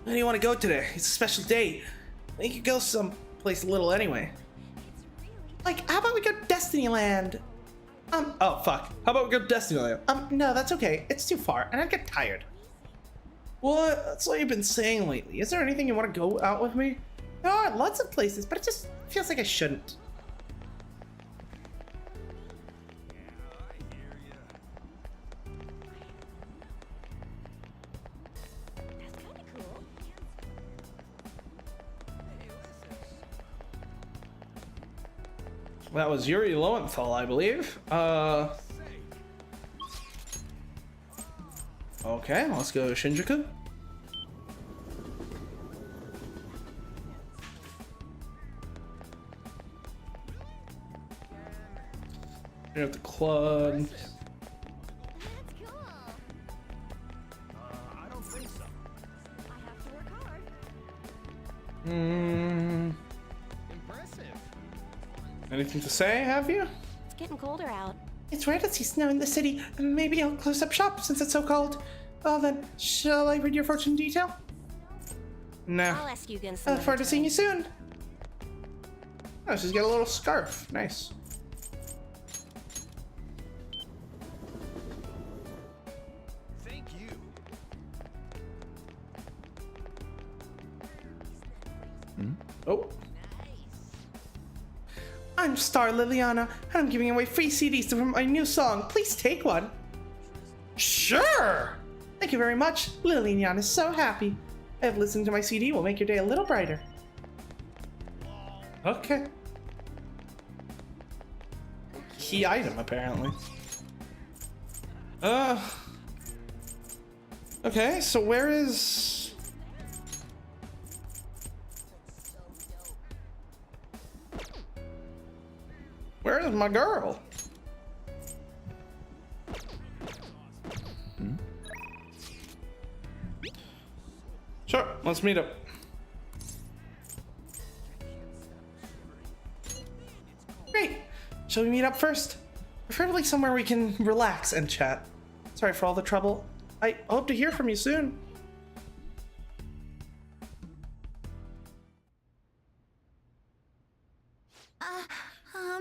Where do you want to go today? It's a special day. We could go someplace little anyway. Like, how about we go to Destinyland? Oh fuck. How about we go to Destinyland? No, that's okay. It's too far, and I'd get tired. What? That's what you've been saying lately. Is there anything you want to go out with me? There are lots of places, but it just feels like I shouldn't. That's kind of cool. That was Yuri Lowenthal, I believe. Okay, let's go to Shinjuku. You're at the club. That's cool. I don't think so. I have to work hard. Impressive. Anything to say, have you? It's getting colder out. It's rare to see snow in the city. Maybe I'll close up shop since it's so cold. Well then, shall I read your fortune in detail? No. I'll ask you again I some look forward other to seeing time. you soon. Oh, she's got a little scarf. Nice. Thank you. Oh. I'm Star Liliana, and I'm giving away free CDs from my new song. Please take one. Sure! Thank you very much. Liliana is so happy. If listening to my CD will make your day a little brighter. Okay. Key item, apparently. Okay, so where is... Where is my girl? Sure, let's meet up. Great. Shall we meet up first? Preferably somewhere we can relax and chat. Sorry for all the trouble. I hope to hear from you soon.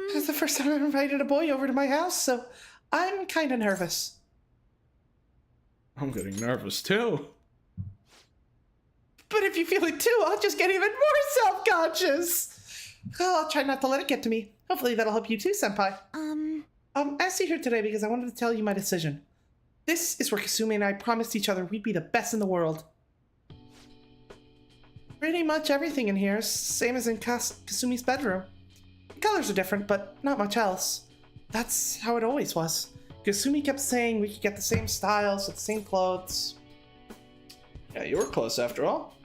This is the first time I've invited a boy over to my house, so I'm kind of nervous. I'm getting nervous too. But if you feel it too, I'll just get even more self-conscious. Oh, I'll try not to let it get to me. Hopefully that'll help you too, Senpai. I asked you here today because I wanted to tell you my decision. This is where Kasumi and I promised each other we'd be the best in the world. Pretty much everything in here is same as in Kasumi's bedroom. The colors are different, but not much else. That's how it always was. Kasumi kept saying we could get the same styles with the same clothes. Yeah, you were close after all.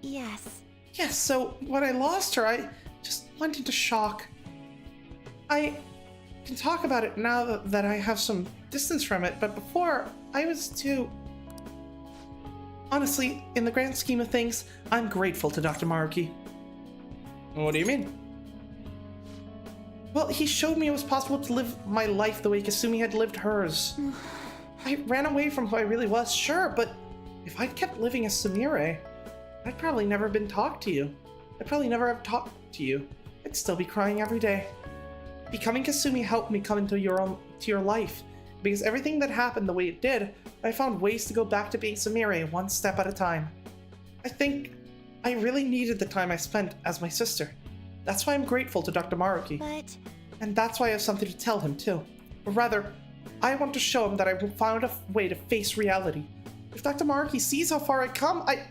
Yes. Yes, so when I lost her, I just went into shock. I can talk about it now that I have some distance from it, but before, I was too... Honestly, in the grand scheme of things, I'm grateful to Dr. Maruki. What do you mean? Well, he showed me it was possible to live my life the way Kasumi had lived hers. I ran away from who I really was, sure, but if I'd kept living as Sumire, I'd probably never been talked to you. I'd probably never have talked to you. I'd still be crying every day. Becoming Kasumi helped me come into your life, because everything that happened the way it did, I found ways to go back to being Sumire one step at a time. I think I really needed the time I spent as my sister. That's why I'm grateful to Dr. Maruki. But... And that's why I have something to tell him too. Or rather, I want to show him that I found a way to face reality. If Dr. Maruki sees how far I've come, I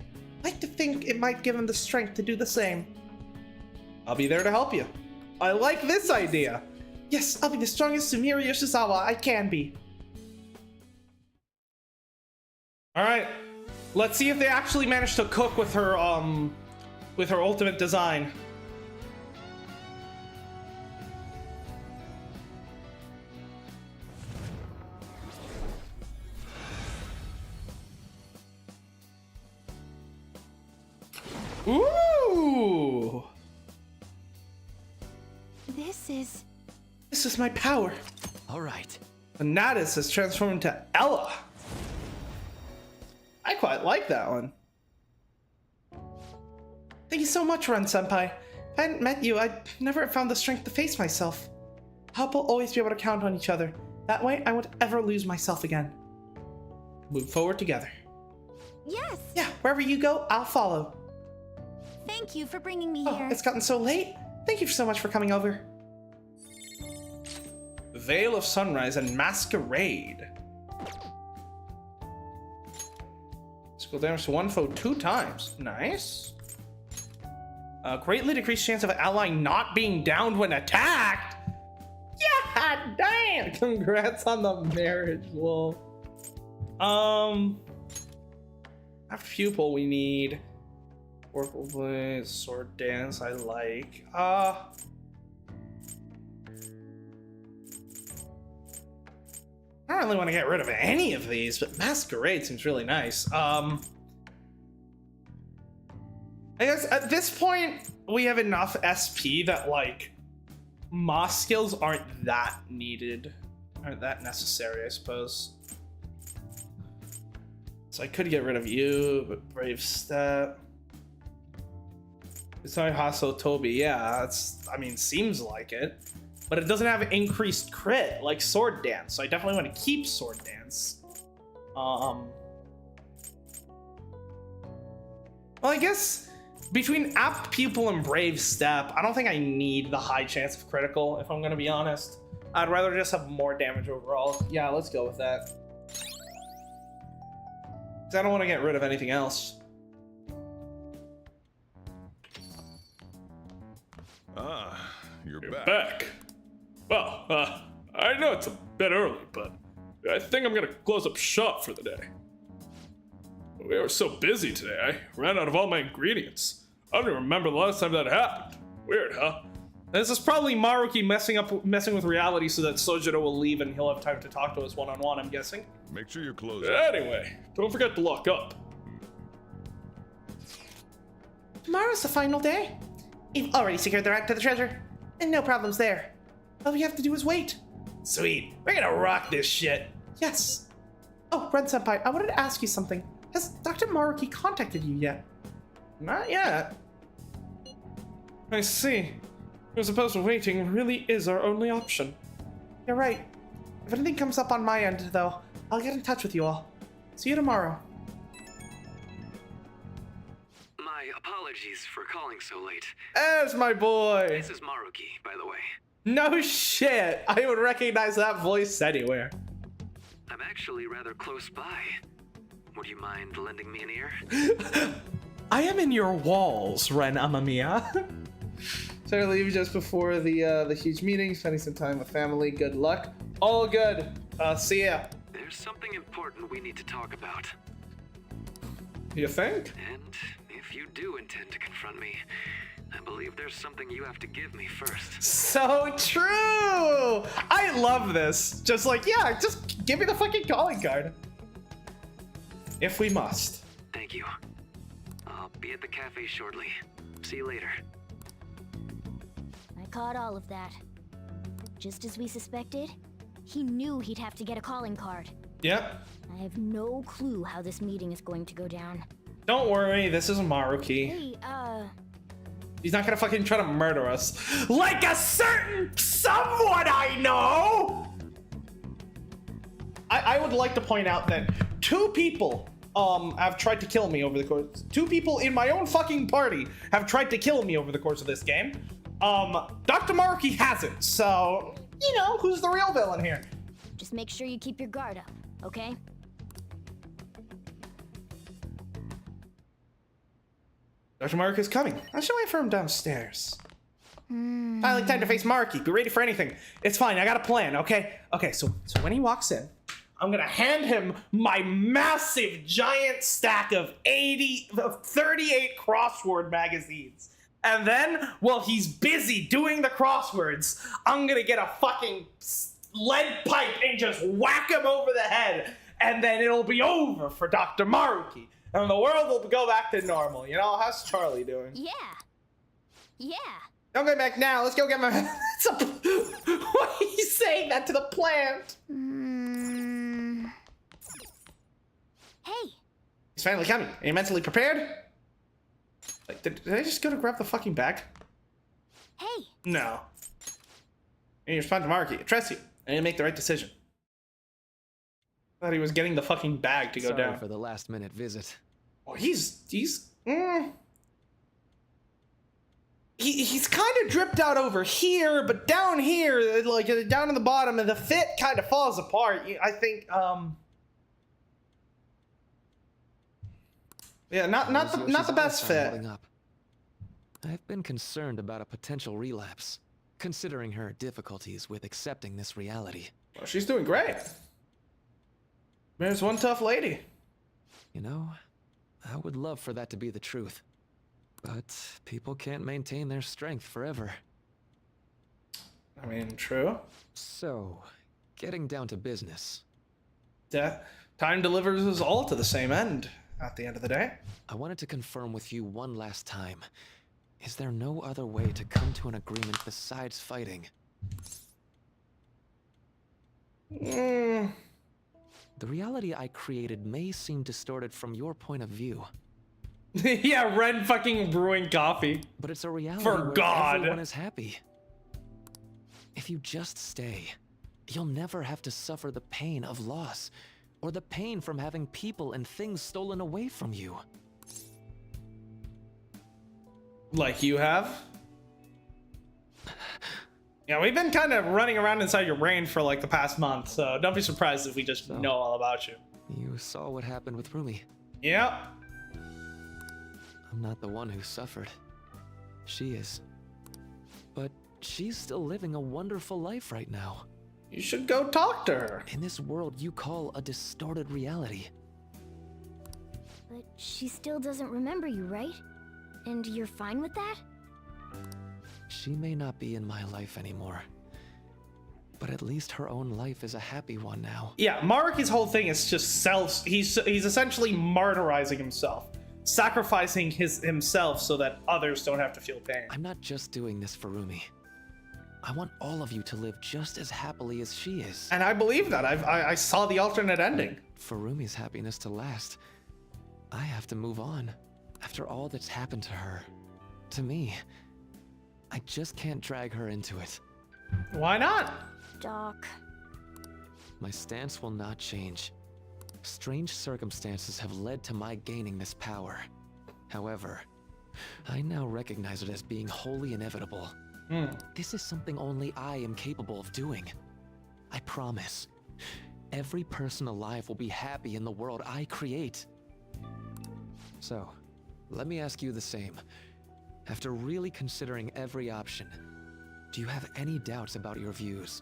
like to think it might give him the strength to do the same. I'll be there to help you. I like this idea. Yes, I'll be the strongest Sumire Yoshizawa I can be. Alright, let's see if they actually managed to cook with her ultimate design. Ooh! This is my power. All right. The Natus has transformed into Ella. I quite like that one. Thank you so much, Ren Senpai. If I hadn't met you, I'd never have found the strength to face myself. I hope we'll always be able to count on each other. That way, I won't ever lose myself again. Move forward together. Yes! Yeah, wherever you go, I'll follow. Thank you for bringing me Oh, here. it's gotten so late. Thank you so much for coming over. Veil of Sunrise and Masquerade. Physical damage to one foe 2 times. Nice. Greatly decreased chance of an ally not being downed when attacked. Yeah, damn. Congrats on the marriage, lol. After pupil, we need Oracle Blaze, Sword Dance. I like. I don't really want to get rid of any of these, but Masquerade seems really nice. I guess at this point, we have enough SP that, like, Moss skills aren't that needed. Aren't that necessary, I suppose. So I could get rid of you, but Brave Step. It's not Hasso Toby. Yeah, that's, I mean, seems like it. But it doesn't have increased crit like Sword Dance, so I definitely want to keep Sword Dance. Well, I guess between Apt Pupil and Brave Step, I don't think I need the high chance of critical, if I'm going to be honest. I'd rather just have more damage overall. Yeah, let's go with that. 'Cause I don't want to get rid of anything else. Ah, you're Back. Well, I know it's a bit early, but I think I'm gonna close up shop for the day. We were so busy today, I ran out of all my ingredients. I don't even remember the last time that happened. Weird, huh? This is probably Maruki messing with reality so that Sojiro will leave and he'll have time to talk to us one-on-one, I'm guessing. Make sure you're closed. Anyway, don't forget to lock up. Tomorrow's the final day. You've already secured the right to the treasure, and no problems there. All we have to do is wait. Sweet. We're gonna rock this shit. Yes. Oh, Ren Senpai, I wanted to ask you something. Has Dr. Maruki contacted you yet? Not yet. I see. I suppose waiting really is our only option. You're right. If anything comes up on my end, though, I'll get in touch with you all. See you tomorrow. My apologies. Apologies for calling so late. There's my boy. This is Maruki, by the way. No shit. I would recognize that voice anywhere. I'm actually rather close by. Would you mind lending me an ear? I am in your walls, Ren Amamiya. So I leave just before the huge meeting, spending some time with family. Good luck. All good. See ya. There's something important we need to talk about. You think? And if you do intend to confront me, I believe there's something you have to give me first. So true. I love this. Just like, yeah, just give me the fucking calling card. If we must. Thank you. I'll be at the cafe shortly. See you later. I caught all of that. Just as we suspected, he knew he'd have to get a calling card. Yep. I have no clue how this meeting is going to go down. Don't worry, this is Maruki. Hey, He's not gonna fucking try to murder us. Like a certain someone I know! I would like to point out that 2 people have tried to kill me over the course. 2 people in my own fucking party have tried to kill me over the course of this game. Dr. Maruki hasn't, so, you know, who's the real villain here? just make sure you keep your guard up, okay? Dr. Maruki's coming. I should wait for him downstairs. Finally, time to face Maruki. Be ready for anything. It's fine. I got a plan. Okay. Okay. So when he walks in, I'm gonna hand him my massive, giant stack of 38 crossword magazines, and then while he's busy doing the crosswords, I'm gonna get a fucking lead pipe and just whack him over the head, and then it'll be over for Dr. Maruki, and the world will go back to normal. You know, how's Charlie doing? Yeah. Yeah. Don't go back now. Let's go get my. Why are you saying that to the plant? Hey. He's finally coming. Are you mentally prepared? Like, did I just go to grab the fucking bag? Hey. No. And you respond to Maruki. I trust you. I need to make the right decision. Thought he was getting the fucking bag to go Sorry down. for the last minute visit. Oh, he's kind of dripped out over here, but down here, like down in the bottom, and the fit kind of falls apart. I think, yeah, not the best fit. Holding up. I've been concerned about a potential relapse, considering her difficulties with accepting this reality. Well, she's doing great. There's one tough lady. You know, I would love for that to be the truth. But people can't maintain their strength forever. I mean, true. So, getting down to business. Time delivers us all to the same end at the end of the day. I wanted to confirm with you one last time. Is there no other way to come to an agreement besides fighting? The reality I created may seem distorted from your point of view. Yeah, Ren fucking brewing coffee. But it's a reality For where God. everyone is happy. If you just stay, you'll never have to suffer the pain of loss, or the pain from having people and things stolen away from you. Like you have? Yeah, we've been kind of running around inside your brain for like the past month, so don't be surprised if we just know all about you. You saw what happened with Rumi. Yep. I'm not the one who suffered. She is. But she's still living a wonderful life right now. You should go talk to her. In this world you call a distorted reality. But she still doesn't remember you, right? And you're fine with that? She may not be in my life anymore. But at least her own life is a happy one now. Yeah, Maruki's whole thing is just he's essentially martyrizing himself. Sacrificing himself so that others don't have to feel pain. I'm not just doing this for Rumi. I want all of you to live just as happily as she is. And I believe that. I saw the alternate ending. For Rumi's happiness to last, I have to move on. After all that's happened to her, to me, I just can't drag her into it. Why not? Doc. My stance will not change. Strange circumstances have led to my gaining this power. However, I now recognize it as being wholly inevitable. This is something only I am capable of doing. I promise. Every person alive will be happy in the world I create. So, let me ask you the same. After really considering every option, do you have any doubts about your views?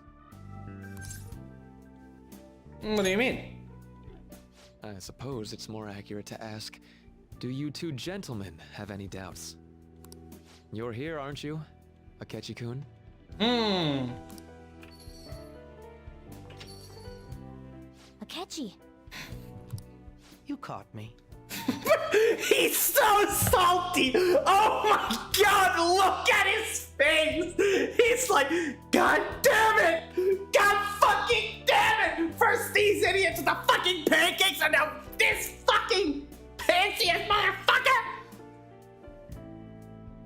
What do you mean? I suppose it's more accurate to ask, do you two gentlemen have any doubts? You're here, aren't you, Akechi-kun? Akechi. You caught me. He's so salty! Oh my god, look at his face! He's like, God damn it! God fucking damn it! First these idiots with the fucking pancakes, and now this fucking pansiest motherfucker!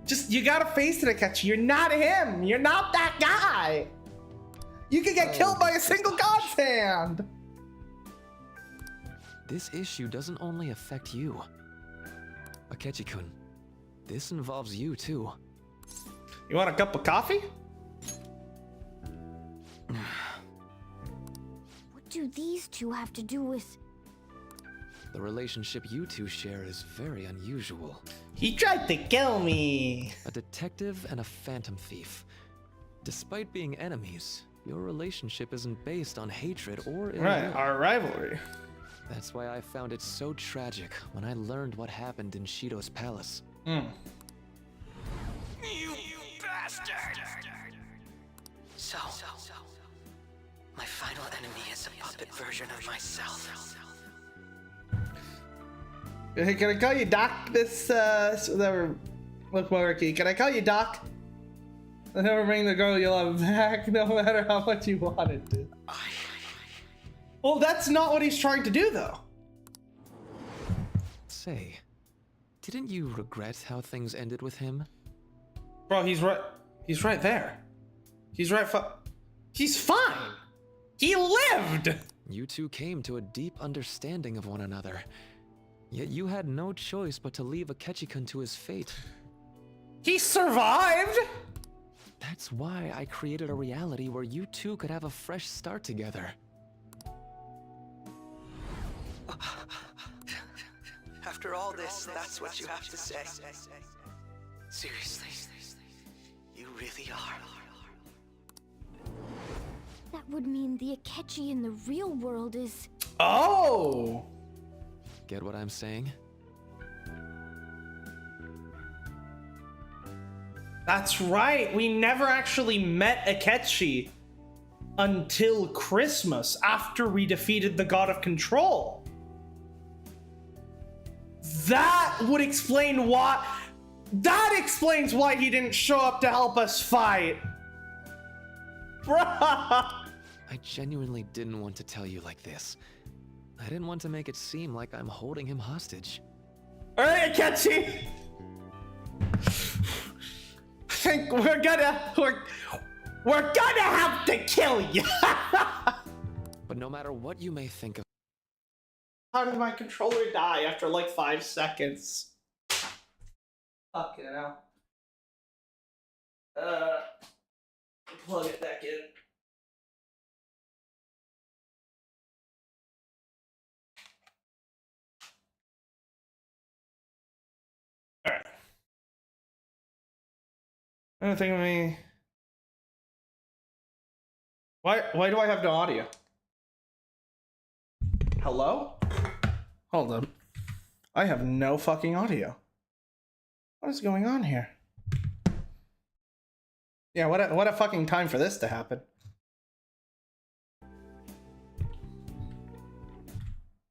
Just, you gotta face it, Akechi. You're not him! You're not that guy! You could get killed by a single god's hand! This issue doesn't only affect you. Akechi-kun, this involves you too. You want a cup of coffee? What do these two have to do with... The relationship you two share is very unusual. He tried to kill me. A detective and a phantom thief. Despite being enemies, your relationship isn't based on hatred or ill Right, will. our rivalry. That's why I found it so tragic when I learned what happened in Shido's palace. You bastard! So, my final enemy is a puppet version of myself. Hey, can I call you Doc? This, whatever. Look, Maruki, can I call you Doc? I'll never bring the girl you love back, no matter how much you want it to. Well, that's not what he's trying to do, though. Say, didn't you regret how things ended with him? Bro, he's right. He's right there. He's right. He's fine. He lived. You two came to a deep understanding of one another. Yet you had no choice but to leave Akechi-kun to his fate. He survived. That's why I created a reality where you two could have a fresh start together. After all this, that's what you have to say. Seriously, you really are. That would mean the Akechi in the real world is... Oh. Get what I'm saying? That's right. We never actually met Akechi until Christmas, after we defeated the God of Control. That would explain why. That explains why he didn't show up to help us fight. Bruh. I genuinely didn't want to tell you like this. I didn't want to make it seem like I'm holding him hostage. Alright, Akechi. I think we're gonna have to kill you. But no matter what you may think of, How did my controller die after like 5 seconds? Fucking hell. Plug it back in. Alright. I don't think of me. Why do I have no audio? Hello? Hold on. I have no fucking audio. What is going on here? Yeah, what a fucking time for this to happen.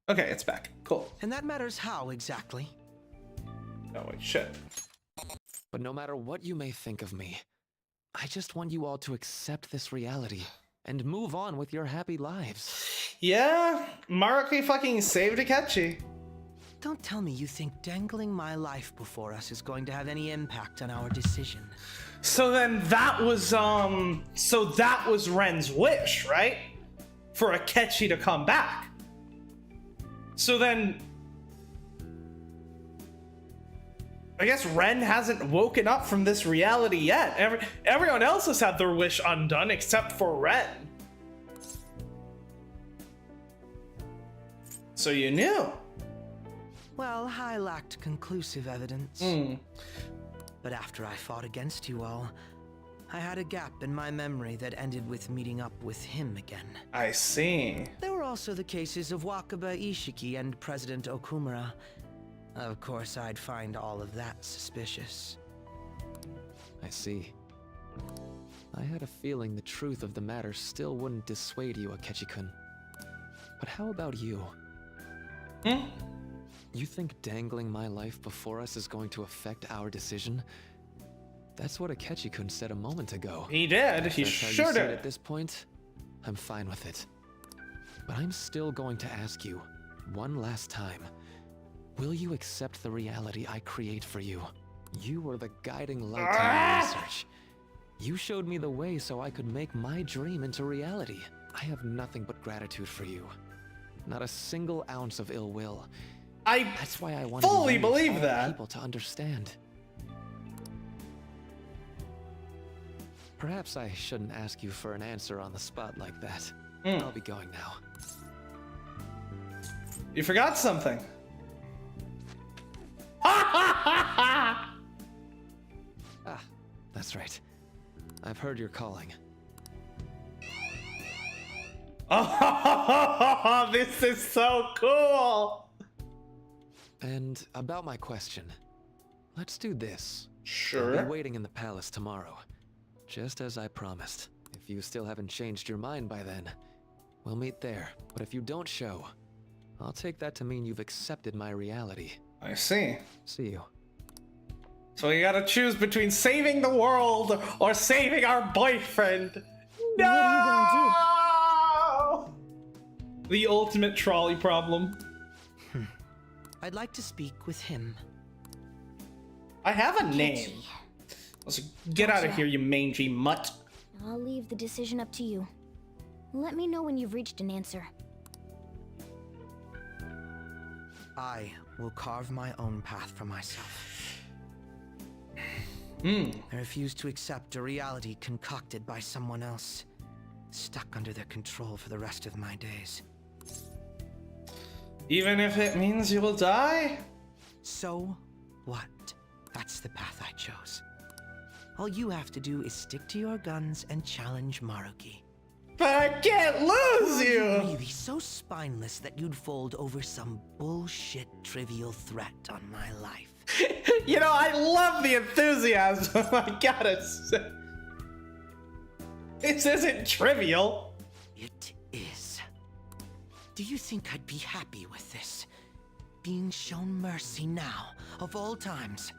Okay, it's back. Cool. And that matters how exactly? Oh wait, shit. but no matter what you may think of me, I just want you all to accept this reality and move on with your happy lives. Yeah, Maruki fucking saved Akechi. Don't tell me you think dangling my life before us is going to have any impact on our decision. So then that was Ren's wish, right? For Akechi to come back. So then I guess Ren hasn't woken up from this reality yet. Everyone else has had their wish undone except for Ren. So you knew. Well, I lacked conclusive evidence. But after I fought against you all, I had a gap in my memory that ended with meeting up with him again. I see. There were also the cases of Wakaba Ishiki and President Okumura. Of course, I'd find all of that suspicious. I see. I had a feeling the truth of the matter still wouldn't dissuade you, Akechi-kun. But how about you? You think dangling my life before us is going to affect our decision? That's what Akechi-kun said a moment ago. He did. He That's how sure you see it did. at this point, I'm fine with it. But I'm still going to ask you, one last time. Will you accept the reality I create for you? You were the guiding light to my research. You showed me the way so I could make my dream into reality. I have nothing but gratitude for you. Not a single ounce of ill will. That's why I want fully believe that. people to understand. Perhaps I shouldn't ask you for an answer on the spot like that. I'll be going now. You forgot something. Ah, that's right. I've heard you're calling. Oh, this is so cool. And about my question, let's do this. Sure. I'll be waiting in the palace tomorrow, just as I promised. If you still haven't changed your mind by then, we'll meet there. But if you don't show, I'll take that to mean you've accepted my reality. I see. See you. So we gotta choose between saving the world or saving our boyfriend. No! What are you gonna The ultimate trolley problem. I'd like to speak with him. I have a name. Let's get out of here, you mangy mutt. I'll leave the decision up to you. Let me know when you've reached an answer. I will carve my own path for myself. I refuse to accept a reality concocted by someone else, stuck under their control for the rest of my days. Even if it means you will die? So what? That's the path I chose. All you have to do is stick to your guns and challenge Maruki. But I can't lose Are you! really so spineless that you'd fold over some bullshit trivial threat on my life? You know, I love the enthusiasm. I gotta say. This isn't trivial. It is. Do you think I'd be happy with this? Being shown mercy now, of all times?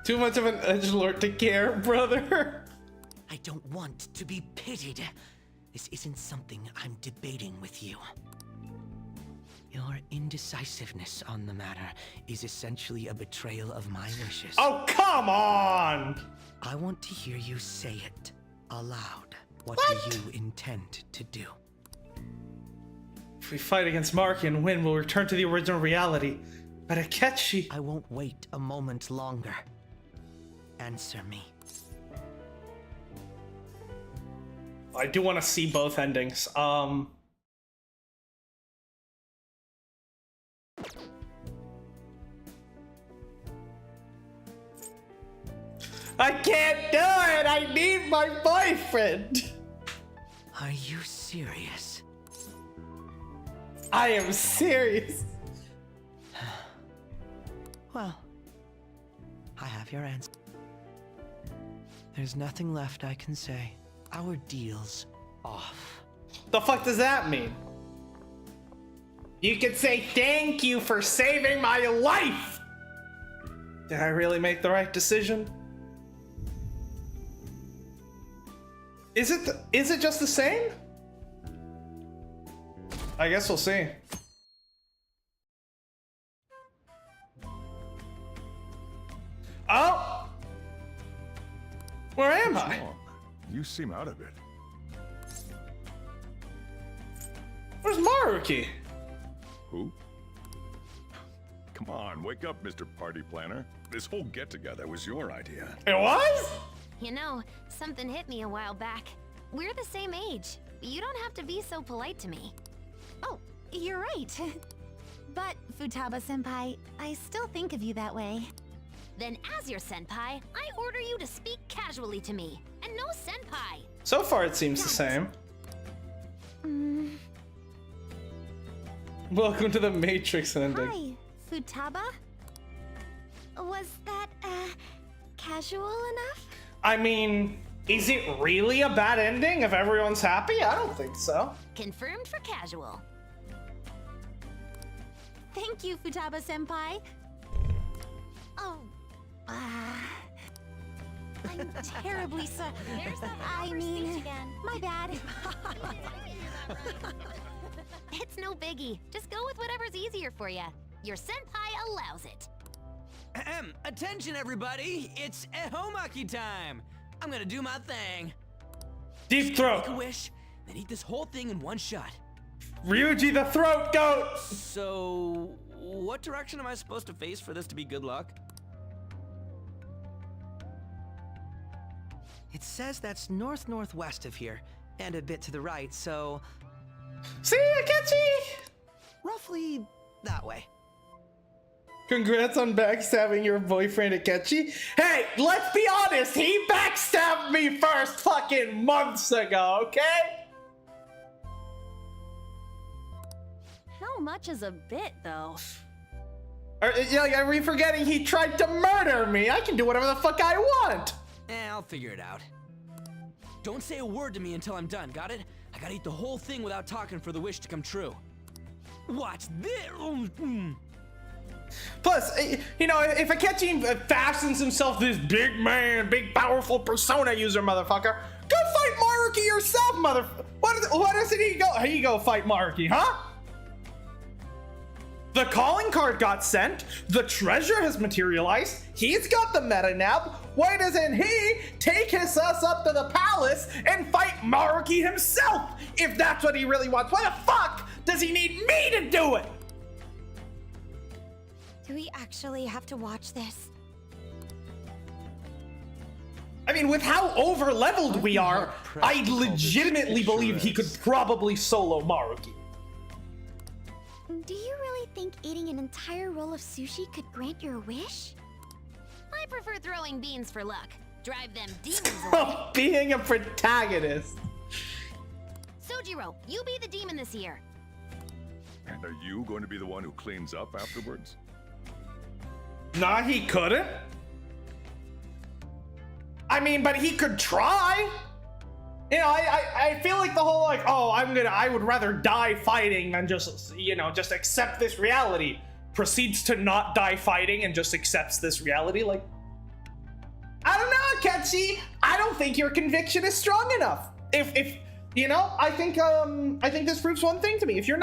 Too much of an edgelord to care, brother. I don't want to be pitied. This isn't something I'm debating with you. Your indecisiveness on the matter is essentially a betrayal of my wishes. Oh, come on! I want to hear you say it aloud. What do you intend to do? If we fight against Maruki and win, we'll return to the original reality. But Akechi... I won't wait a moment longer. Answer me. I do want to see both endings. I can't do it! I need my boyfriend! Are you serious? I am serious. Well, I have your answer. There's nothing left I can say. Our deal's off. The fuck does that mean? You could say thank you for saving my life! Did I really make the right decision? Is it just the same? I guess we'll see. Oh! Where am I? You seem out of it. Where's Maruki? Who? Come on, wake up, Mr. Party Planner. This whole get-together was your idea. It was? You know, something hit me a while back. We're the same age. You don't have to be so polite to me. Oh, you're right. But, Futaba-senpai, I still think of you that way. Then as your senpai, I order you to speak casually to me. And no senpai. So far, it seems the same. Welcome to the Matrix ending. Hi, Futaba? Was that, casual enough? I mean, is it really a bad ending if everyone's happy? I don't think so. Confirmed for casual. Thank you, Futaba-senpai. Oh, I'm terribly sorry. I mean, my bad. It's no biggie. Just go with whatever's easier for you. Your senpai allows it. Ahem. Attention, everybody! It's Ehomaki time! I'm gonna do my thing. Deep throat. Make a wish, then eat this whole thing in one shot. Ryuji the throat goat. So, what direction am I supposed to face for this to be good luck? It says that's north-northwest of here, and a bit to the right, so See, Akechi! roughly that way. Congrats on backstabbing your boyfriend, Akechi. Hey, let's be honest, he backstabbed me first fucking months ago, okay? How much is a bit, though? Are we forgetting he tried to murder me? I can do whatever the fuck I want. I'll figure it out. Don't say a word to me until I'm done, got it? I gotta eat the whole thing without talking for the wish to come true. Watch this! Plus, you know, if Akechi fastens himself this big man, big powerful persona user motherfucker, go fight Maruki yourself, what doesn't he go? He go fight Maruki, huh? The calling card got sent, the treasure has materialized, he's got the meta nab. Why doesn't he take his ass up to the palace and fight Maruki himself? If that's what he really wants, why the fuck does he need me to do it? Do we actually have to watch this? I mean, with how over-leveled we are, I legitimately believe he could probably solo Maruki. Do you really think eating an entire roll of sushi could grant your wish? I prefer throwing beans for luck. Drive them demons away. Being a protagonist. Sojiro, you be the demon this year. And are you going to be the one who cleans up afterwards? Nah, he couldn't. I mean, but he could try. You know, I feel like the whole like, oh, I would rather die fighting than just, you know, just accept this reality. Proceeds to not die fighting and just accepts this reality. Like, I don't know, Akechi. I don't think your conviction is strong enough. If you know, I think this proves one thing to me. If you don't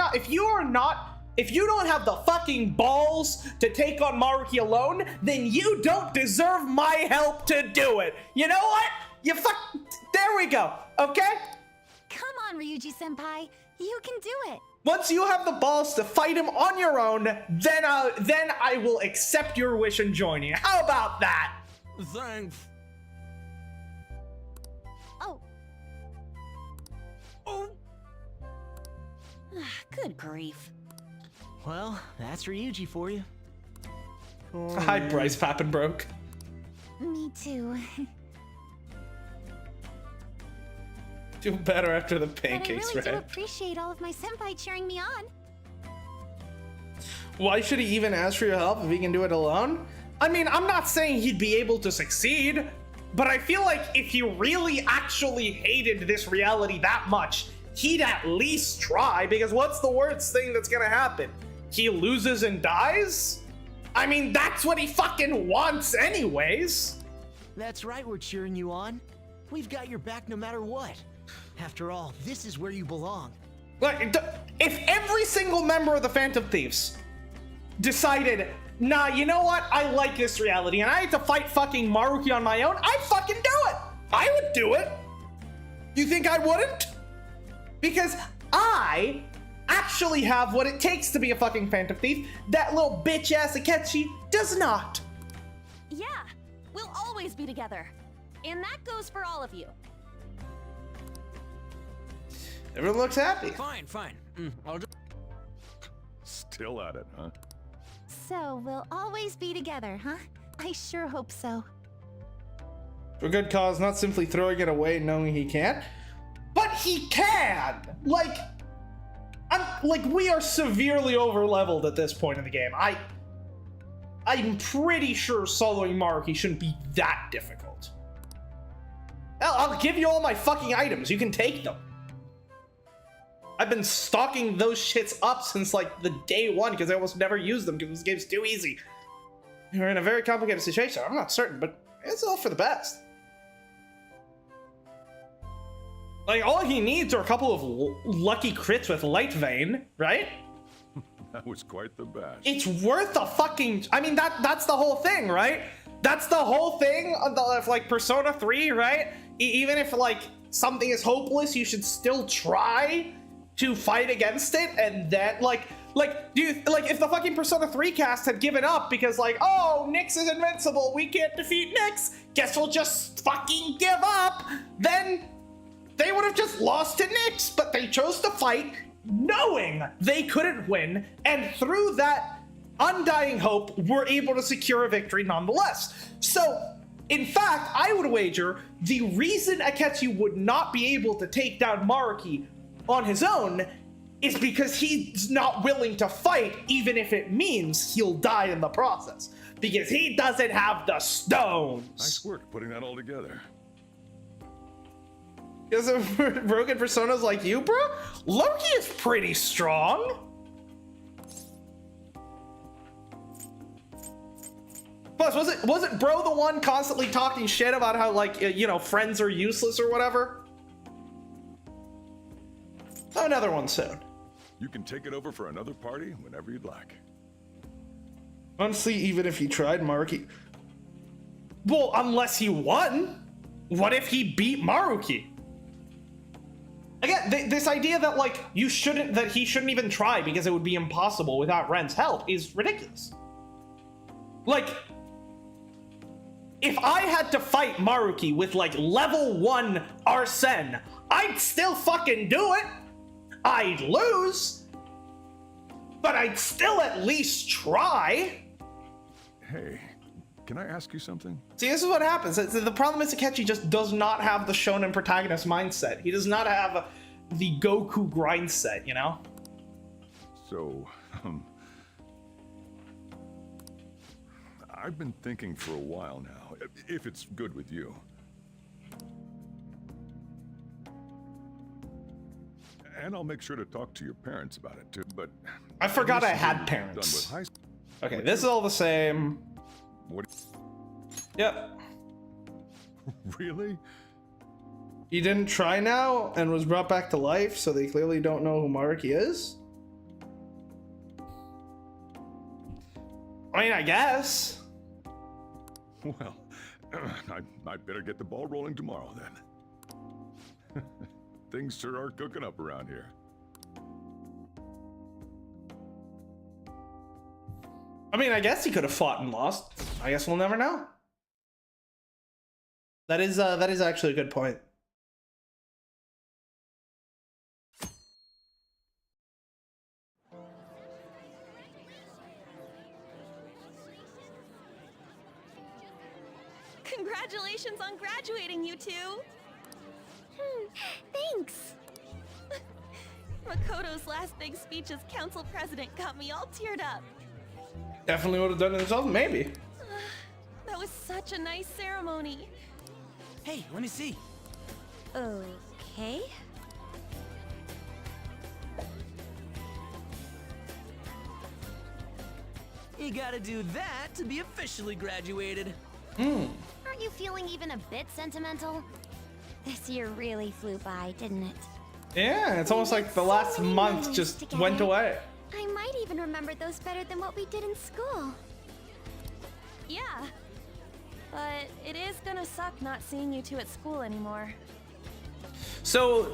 have the fucking balls to take on Maruki alone, then you don't deserve my help to do it. You know what? There we go, okay? Come on, Ryuji-senpai. You can do it. Once you have the balls to fight him on your own, then I will accept your wish and join you. How about that? Thanks. Oh. Oh. Good grief. Well, that's Ryuji for you. Hi, Bryce Pappenbroke. Me too. Feel better after the But I pancakes, really do right? appreciate all of my senpai cheering me on. Why should he even ask for your help if he can do it alone? I mean, I'm not saying he'd be able to succeed, but I feel like if he really actually hated this reality that much, he'd at least try, because what's the worst thing that's gonna happen? He loses and dies? I mean, that's what he fucking wants anyways. That's right, we're cheering you on. We've got your back no matter what. After all, this is where you belong. Like, if every single member of the Phantom Thieves decided, nah, you know what? I like this reality and I had to fight fucking Maruki on my own, I'd fucking do it. I would do it. You think I wouldn't? Because I actually have what it takes to be a fucking phantom thief. That little bitch ass Akechi does not. Yeah, we'll always be together. And that goes for all of you. Everyone looks happy. Fine. I'll just... Still at it, huh? So we'll always be together, huh? I sure hope so. For good cause, not simply throwing it away knowing he can't. But he can! Like, we are severely over-leveled at this point in the game. I'm pretty sure soloing Maruki shouldn't be that difficult. Hell, I'll give you all my fucking items. You can take them. I've been stocking those shits up since, like, the day one, because I almost never used them, because this game's too easy. We're in a very complicated situation. I'm not certain, but it's all for the best. Like, all he needs are a couple of lucky crits with Light Vein, right? That was quite the bash. It's worth a fucking... I mean, that's the whole thing, right? That's the whole thing of, like, Persona 3, right? Even if, like, something is hopeless, you should still try to fight against it, and then, if the fucking Persona 3 cast had given up because, like, oh, Nyx is invincible, we can't defeat Nyx, guess we'll just fucking give up, then they would have just lost to Nyx, but they chose to fight knowing they couldn't win, and through that undying hope, were able to secure a victory nonetheless. So, in fact, I would wager the reason Akechi would not be able to take down Maruki on his own is because he's not willing to fight, even if it means he'll die in the process. Because he doesn't have the stones. Nice work putting that all together. Because of broken personas like you, bro? Loki is pretty strong. Plus, wasn't bro the one constantly talking shit about how, like, friends are useless or whatever? Another one soon. You can take it over for another party whenever you'd like. Honestly, even if he tried, Maruki... Well, unless he won. What if he beat Maruki? Again, this idea that, like, he shouldn't even try because it would be impossible without Ren's help is ridiculous. Like, if I had to fight Maruki with, like, level 1 Arsene, I'd still fucking do it. I'd lose, but I'd still at least try. Hey, can I ask you something? See, this is what happens. The problem is Akechi just does not have the shonen protagonist mindset. He does not have the Goku grind set, you know? So, I've been thinking for a while now, if it's good with you. And I'll make sure to talk to your parents about it too, but... I forgot I had parents. Okay, this is all the same. What? Yep. Really? He didn't try now and was brought back to life, so they clearly don't know who Maruki is? I mean, I guess. Well, I better get the ball rolling tomorrow then. Things sure are cooking up around here. I mean, I guess he could have fought and lost. I guess we'll never know. That is actually a good point. Congratulations on graduating, you two! Thanks. Makoto's last big speech as council president got me all teared up. Definitely would have done it himself, maybe. That was such a nice ceremony. Hey, let me see. Okay. You gotta do that to be officially graduated. Aren't you feeling even a bit sentimental? This year really flew by, didn't it? Yeah, it's almost like the last month just went away. I might even remember those better than what we did in school. Yeah. But it is gonna suck not seeing you two at school anymore. So,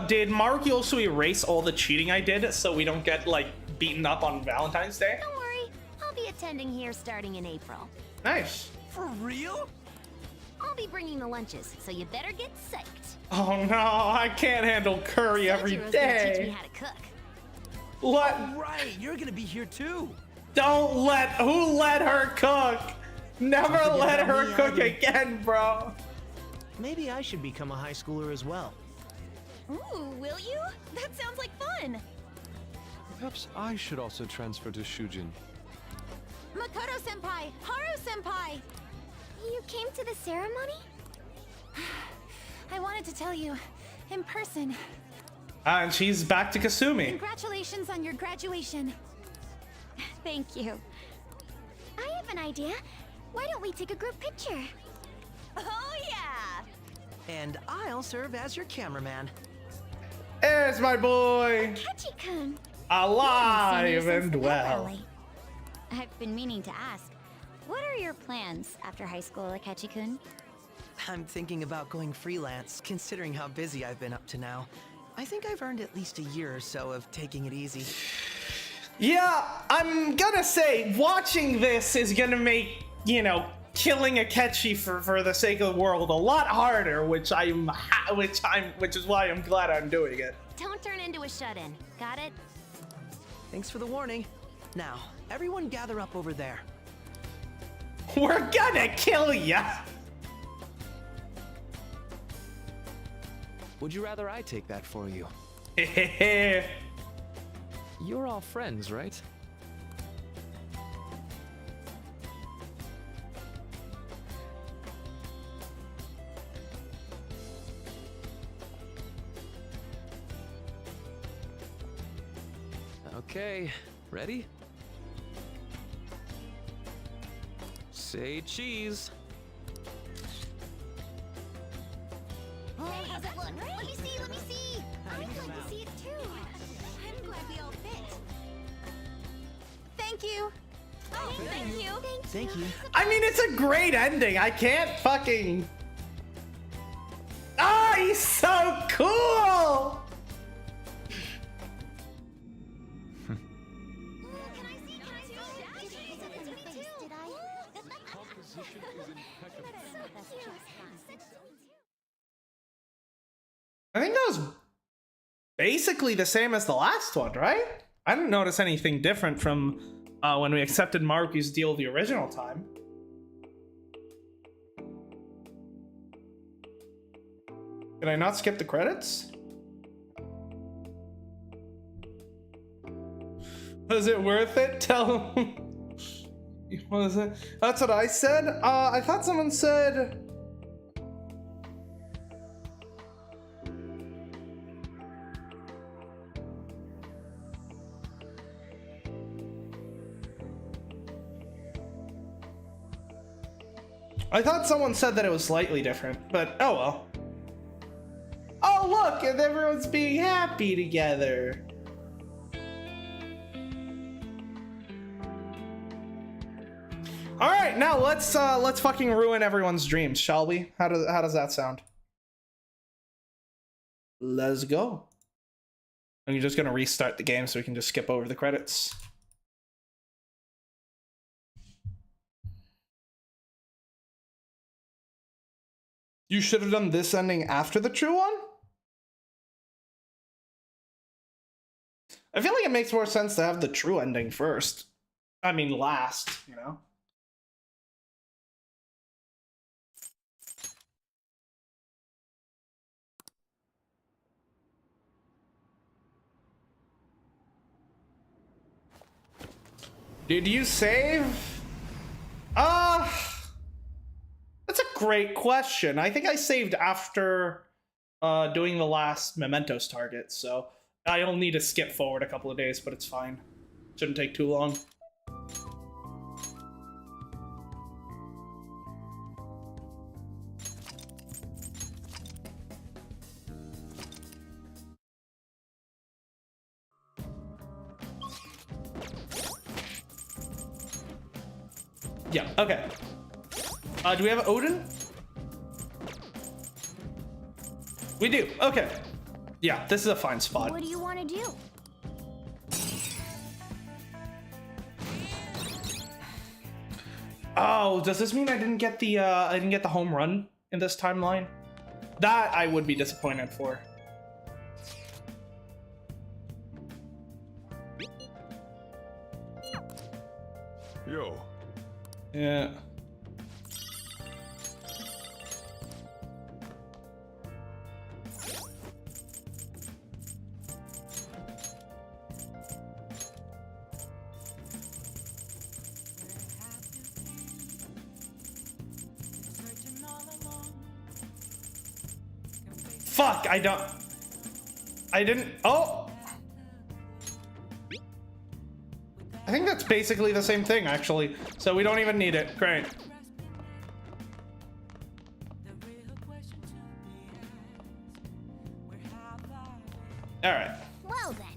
did Maruki also erase all the cheating I did so we don't get, like, beaten up on Valentine's Day? Don't worry, I'll be attending here starting in April. Nice. For real? I'll be bringing the lunches, so you better get psyched. Oh no, I can't handle curry every Sojiro's gonna teach me day. how to cook. Let, Right, you're gonna be here too. don't let, who let her cook? Never Don't forget let about her me cook either. again, bro. Maybe I should become a high schooler as well. Ooh, will you? That sounds like fun. Perhaps I should also transfer to Shujin. Makoto-senpai! Haru-senpai! You came to the ceremony? I wanted to tell you, in person. And she's back to Kasumi. Congratulations on your graduation. Thank you. I have an idea. Why don't we take a group picture? Oh yeah! And I'll serve as your cameraman. There's my boy. Akechi-kun. Alive and well. I've been meaning to ask, what are your plans after high school, Akechi-kun? I'm thinking about going freelance, considering how busy I've been up to now. I think I've earned at least a year or so of taking it easy. Yeah, I'm gonna say watching this is gonna make, you know, killing Akechi for the sake of the world a lot harder, which is why I'm glad I'm doing it. Don't turn into a shut-in. Got it? Thanks for the warning. Now, everyone gather up over there. We're gonna kill ya. Would you rather I take that for you? You're all friends, right? Okay, ready? Say cheese. Hey, how's it look? Let me see, let me see. I'm glad to see it too. I'm glad we all fit. Thank you! Oh, thank you! Thank you. I mean, it's a great ending. I can't fucking. Ah, he's so cool. I think that was basically the same as the last one, right? I didn't notice anything different from when we accepted Maruki's deal the original time. Can I not skip the credits? Was it worth it? Tell him. Was it? That's what I said. I thought someone said. I thought someone said that it was slightly different, but oh well. Oh look, and everyone's being happy together. All right, now let's fucking ruin everyone's dreams, shall we? How does that sound? Let's go. I'm just gonna restart the game so we can just skip over the credits. You should have done this ending after the true one? I feel like it makes more sense to have the true ending first. I mean, last, you know? Did you save? That's a great question. I think I saved after doing the last Mementos target, so I'll need to skip forward a couple of days, but it's fine. Shouldn't take too long. Yeah, okay. Do we have Odin? We do. Okay. Yeah, this is a fine spot. What do you want to do? Oh, does this mean I didn't get the home run in this timeline? That I would be disappointed for. Yo. Yeah. Fuck, I didn't, oh! I think that's basically the same thing, actually. So we don't even need it. Great. All right. Well then.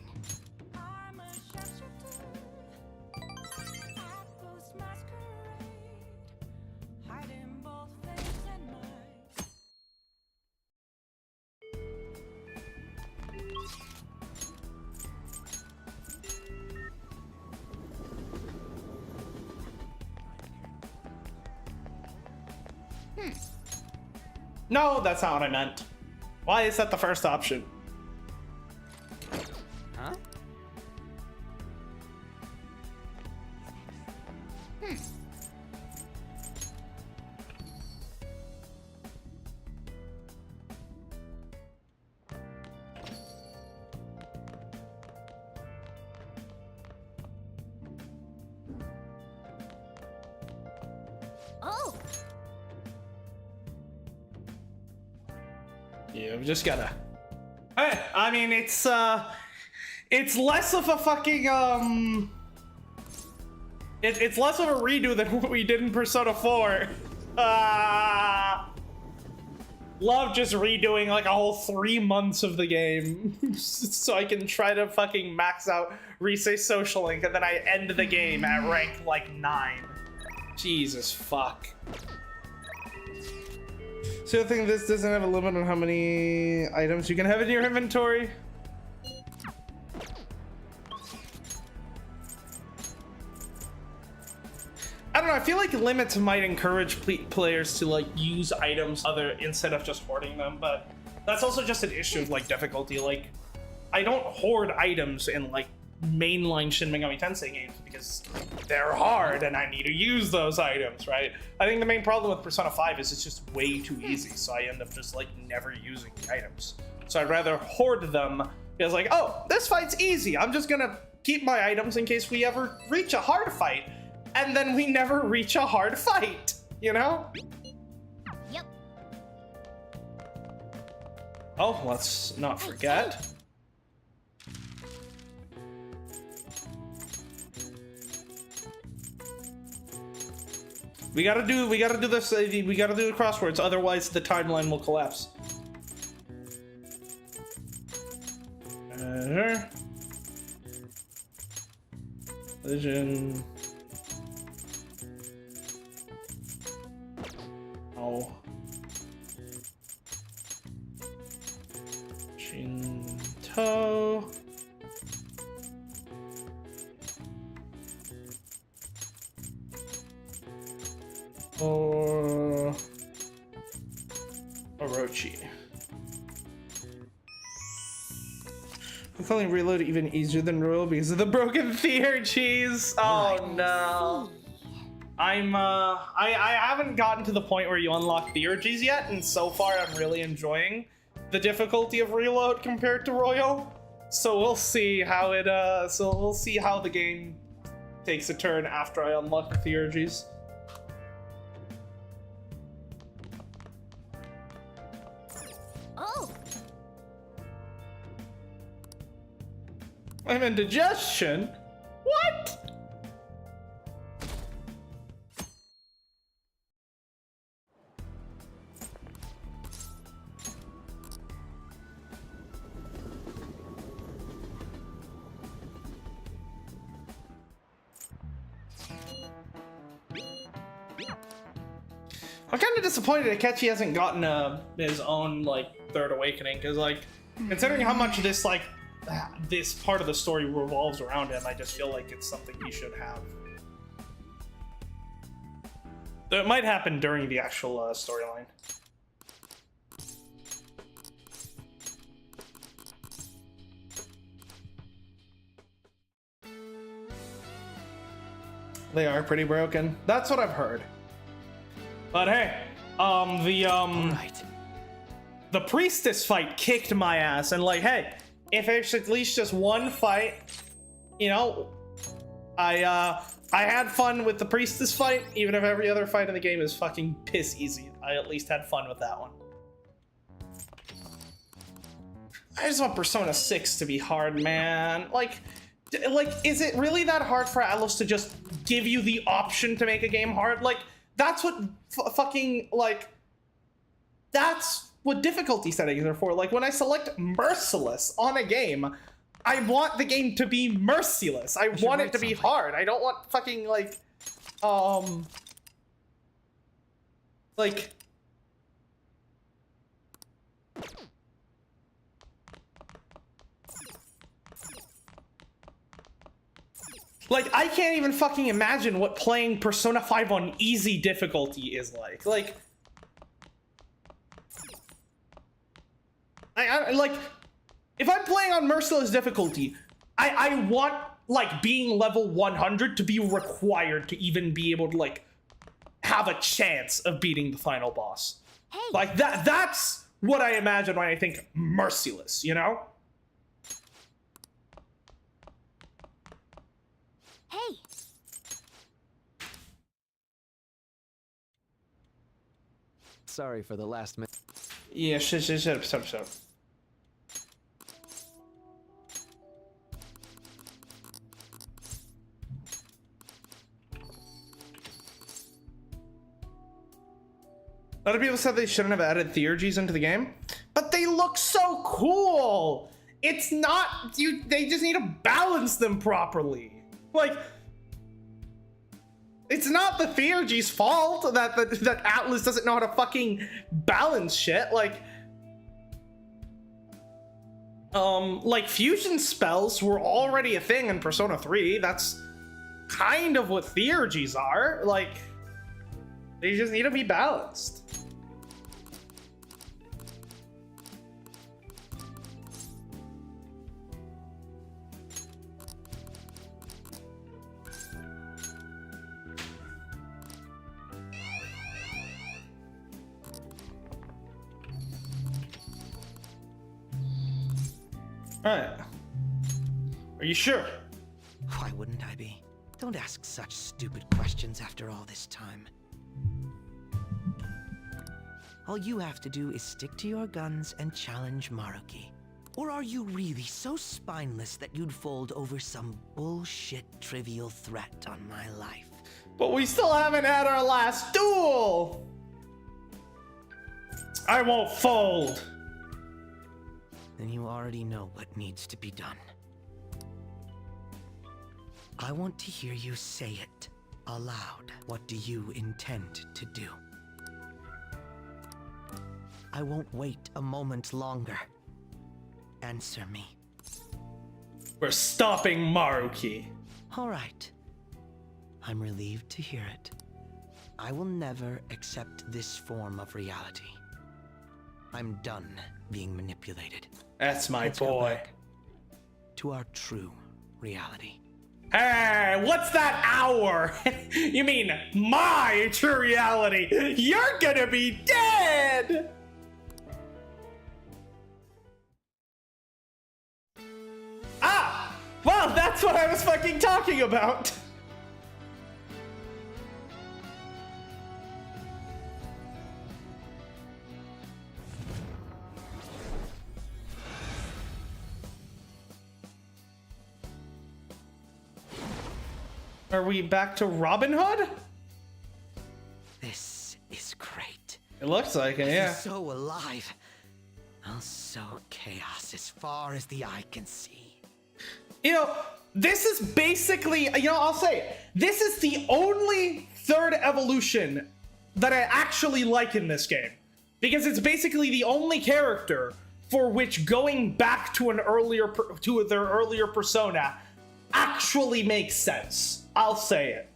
No, that's not what I meant. Why is that the first option? Huh? Oh. Yeah, we just gotta. I mean, it's less of a fucking it's less of a redo than what we did in Persona 4. Love just redoing like a whole 3 months of the game so I can try to fucking max out Risei Social Link and then I end the game at rank like 9. Jesus fuck. So I think this doesn't have a limit on how many items you can have in your inventory. I don't know, I feel like limits might encourage players to like use items instead of just hoarding them, but that's also just an issue of like difficulty. Like, I don't hoard items in like mainline Shin Megami Tensei games because they're hard and I need to use those items, right? I think the main problem with Persona 5 is it's just way too easy, so I end up just like never using the items. So I'd rather hoard them because like, oh, this fight's easy. I'm just gonna keep my items in case we ever reach a hard fight. And then we never reach a hard fight, you know? Yep. Oh, let's not forget. We gotta do this. We gotta do the crosswords, otherwise the timeline will collapse. Vision. Oh. Shinto. Or Orochi. I'm calling reload even easier than royal because of the broken theurgies. Oh no. I haven't gotten to the point where you unlock theurgies yet, and so far I'm really enjoying the difficulty of reload compared to royal. So we'll see how we'll see how the game takes a turn after I unlock the theurgies. Oh. I'm indigestion? What? I'm kind of disappointed Akechi hasn't gotten his own like Third Awakening, because like considering how much this like this part of the story revolves around him, I just feel like it's something he should have. It might happen during the actual storyline. They are pretty broken. That's what I've heard. But hey, the priestess fight kicked my ass, and like, hey, if it's at least just one fight, you know, I had fun with the priestess fight, even if every other fight in the game is fucking piss easy. I at least had fun with that one. I just want Persona 6 to be hard, man. Like, is it really that hard for Atlus to just give you the option to make a game hard? Like, that's what fucking, like, that's what difficulty settings are for. Like, when I select Merciless on a game, I want the game to be merciless. I want it to be hard. I don't want fucking, like, Like, I can't even fucking imagine what playing Persona 5 on easy difficulty is like. Like, I like, if I'm playing on merciless difficulty, I want, like, being level 100 to be required to even be able to, like, have a chance of beating the final boss. Hey. Like, that's what I imagine when I think merciless, you know? Hey. Sorry for the last minute. Yeah, shut up. A lot of people said they shouldn't have added theurgies into the game, but they look so cool. It's not they just need to balance them properly. Like, it's not the theurgy's fault that Atlus doesn't know how to fucking balance shit. Like fusion spells were already a thing in Persona 3. That's kind of what theurgies are. Like, they just need to be balanced. Alright. Are you sure? Why wouldn't I be? Don't ask such stupid questions after all this time. All you have to do is stick to your guns and challenge Maruki. Or are you really so spineless that you'd fold over some bullshit trivial threat on my life? But we still haven't had our last duel! I won't fold! Then you already know what needs to be done. I want to hear you say it aloud. What do you intend to do? I won't wait a moment longer. Answer me. We're stopping Maruki. All right. I'm relieved to hear it. I will never accept this form of reality. I'm done being manipulated. That's my Let's go boy. back to our true reality. Hey, what's that hour? You mean my true reality? You're gonna be dead! Ah! Well, that's what I was fucking talking about! Are we back to Robin Hood? This is great. It looks like it, yeah. This is so alive. Also chaos as far as the eye can see. You know, this is basically, you know, I'll say it. This is the only third evolution that I actually like in this game. because it's basically the only character for which going back to an earlier to their earlier persona actually makes sense. I'll say it.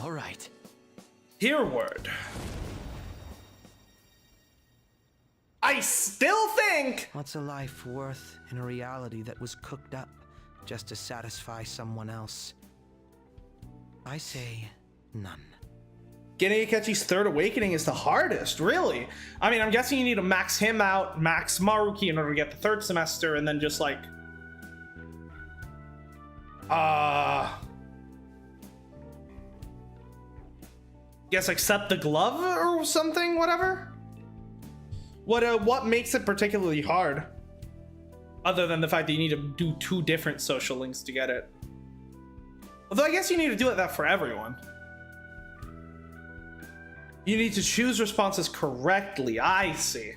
All right. Hereward. I still think. What's a life worth in a reality that was cooked up just to satisfy someone else? I say none. Getting Akechi's third awakening is the hardest, really. I mean, I'm guessing you need to max him out, max Maruki in order to get the third semester, and then just like... guess accept the glove or something, whatever? What makes it particularly hard? Other than the fact that you need to do 2 different social links to get it. Although I guess you need to do that for everyone. You need to choose responses correctly. I see.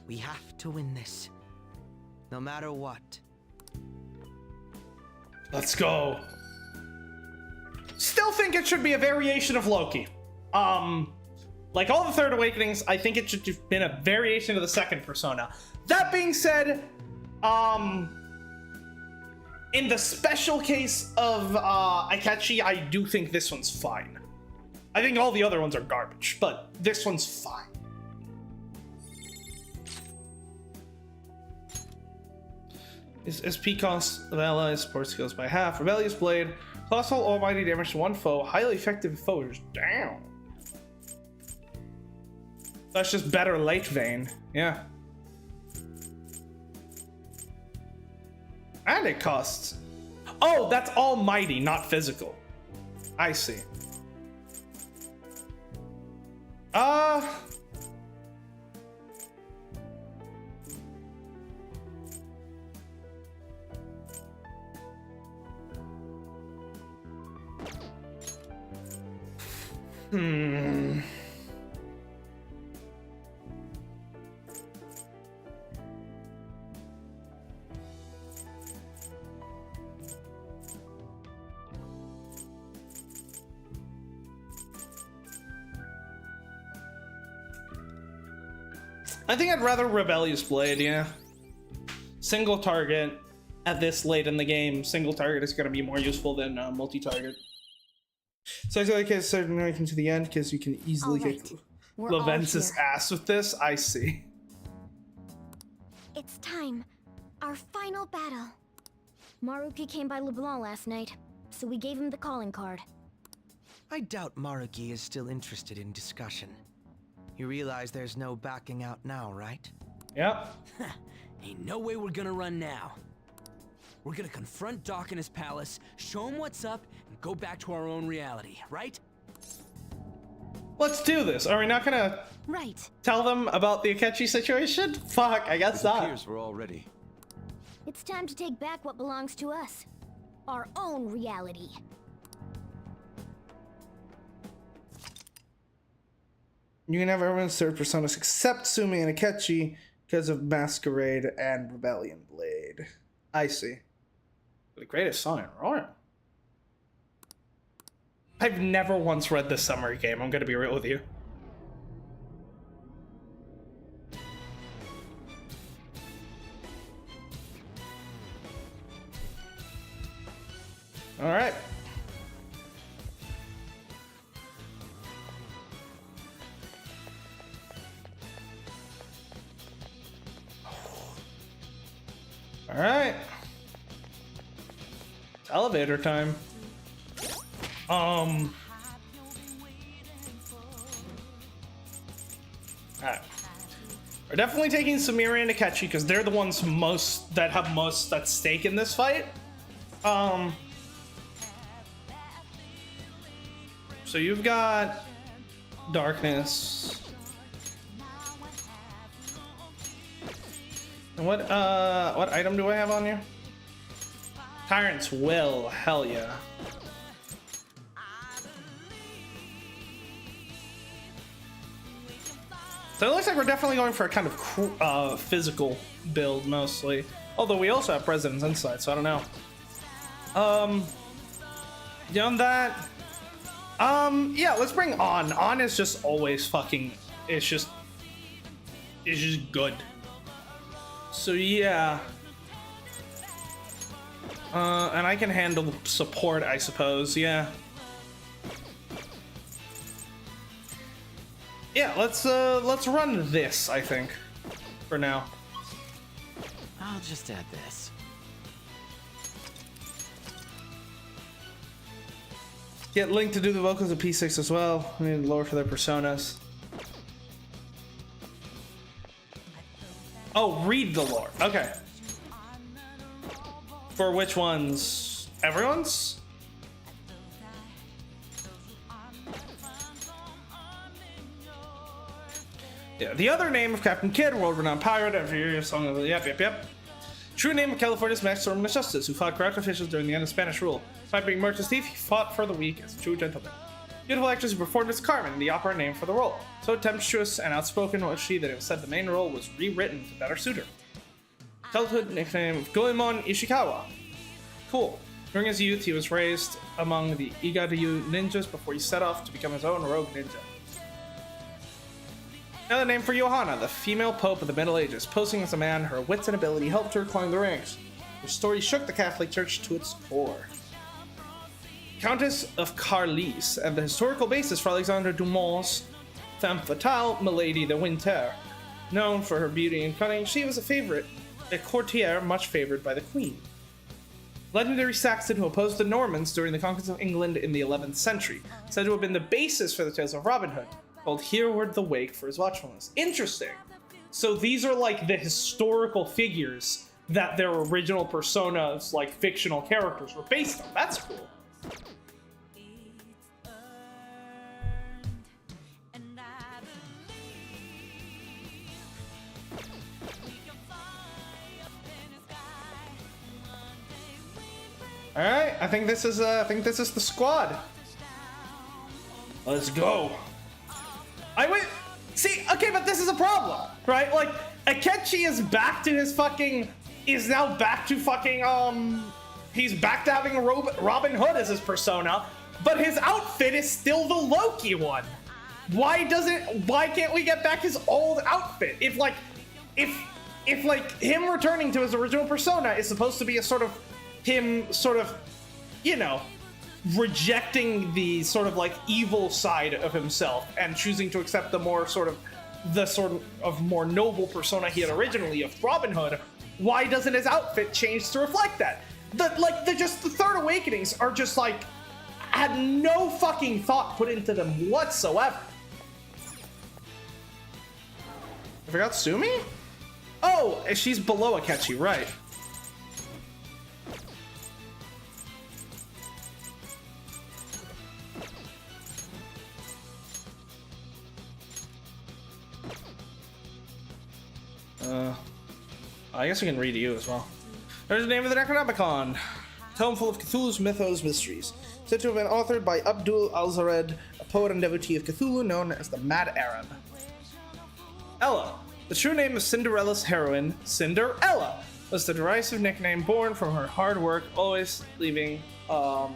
We have to win this. No matter what. Let's go. Still think it should be a variation of Loki. Like all the third awakenings, I think it should have been a variation of the second persona. That being said, in the special case of Akechi, I do think this one's fine. I think all the other ones are garbage, but this one's fine. His SP cost of allies, support skills by half. Rebellious Blade, colossal almighty damage to one foe, highly effective foes. Damn. That's just better Light Vein. Yeah. And it costs. Oh, that's almighty, not physical. I see. I think I'd rather Rebellious Blade, yeah. Single target at this late in the game, single target is going to be more useful than multi-target. So I feel like it's certain making to the end because you can easily kick Levensis' ass with this. I see. It's time. Our final battle. Maruki came by LeBlanc last night, so we gave him the calling card. I doubt Maruki is still interested in discussion. You realize there's no backing out now, right? Yep. Ain't no way we're gonna run now. We're gonna confront Doc in his palace, show him what's up, and go back to our own reality, right? Let's do this. Are we not gonna tell them about the Akechi situation? Fuck, I guess not. It appears we're all ready. It's time to take back what belongs to us. Our own reality. You can have everyone's third personas except Sumi and Akechi because of Masquerade and Rebellion Blade. I see. The greatest song in Roar. I've never once read this summary game, I'm gonna be real with you. Alright. Alright. It's elevator time. Alright. We're definitely taking Samira and Akechi because they're the ones that have most at stake in this fight. So you've got Darkness. And what item do I have on you? Tyrant's Will, hell yeah. So it looks like we're definitely going for a kind of physical build mostly. Although we also have President's Insight, so I don't know. Beyond that, Yeah, let's bring On. On is just always fucking, it's just good. So yeah. And I can handle support, I suppose, yeah. Yeah, let's run this, I think, for now. I'll just add this. Get Link to do the vocals of P6 as well. I need lore for their personas. Oh, read the lore. Okay. For which ones? Everyone's? Yeah, the other name of Captain Kidd, world-renowned pirate, every song of the yep. True name of California's Max Storm Justice, who fought corrupt officials during the end of Spanish rule. Despite being merchant thief, he fought for the weak as a true gentleman. Beautiful actress who performed as Carmen, the opera name for the role. So tempestuous and outspoken was she that it was said the main role was rewritten to better suit her. Childhood nickname Goemon Ishikawa. Cool. During his youth, he was raised among the Igaryu ninjas before he set off to become his own rogue ninja. Another name for Johanna, the female pope of the Middle Ages. Posing as a man, her wits and ability helped her climb the ranks. Her story shook the Catholic Church to its core. Countess of Carlis, and the historical basis for Alexandre Dumont's femme fatale, Milady de Winter. Known for her beauty and cunning, she was a courtier much favored by the queen. Legendary Saxon who opposed the Normans during the conquest of England in the 11th century, said to have been the basis for the tales of Robin Hood, called Hereward the Wake for his watchfulness. Interesting. So these are like the historical figures that their original personas, like fictional characters, were based on. That's cool. All right, I think this is the squad. Let's go. See, okay, but this is a problem, right? Like, Akechi is back to his fucking, he's now back to fucking, he's back to having Robin Hood as his persona, but his outfit is still the Loki one. Why can't we get back his old outfit? If him returning to his original persona is supposed to be a sort of, him sort of, you know, rejecting the sort of like evil side of himself and choosing to accept the more sort of more noble persona he had originally of Robin Hood, why doesn't his outfit change to reflect that? The Third Awakenings are just like, had no fucking thought put into them whatsoever. I forgot Sumi? Oh, she's below Akechi, right. I guess we can read you as well. There's the name of the Necronomicon. Tome full of Cthulhu's mythos mysteries. Said to have been authored by Abdul Al-Zared, a poet and devotee of Cthulhu known as the Mad Arab. Ella. The true name of Cinderella's heroine, Cinderella, was the derisive nickname born from her hard work, always leaving her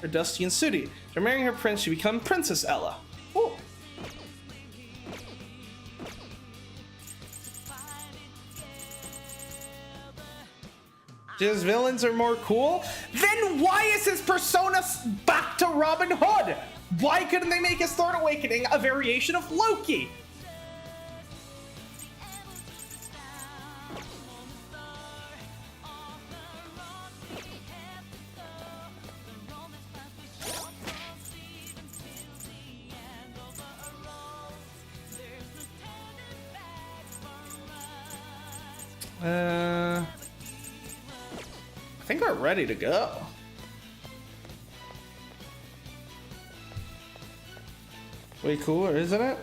dusty and sooty. After marrying her prince, she became Princess Ella. Ooh. His villains are more cool? Then why is his persona back to Robin Hood? Why couldn't they make his Third Awakening a variation of Loki? I think we're ready to go. Way cooler, isn't it?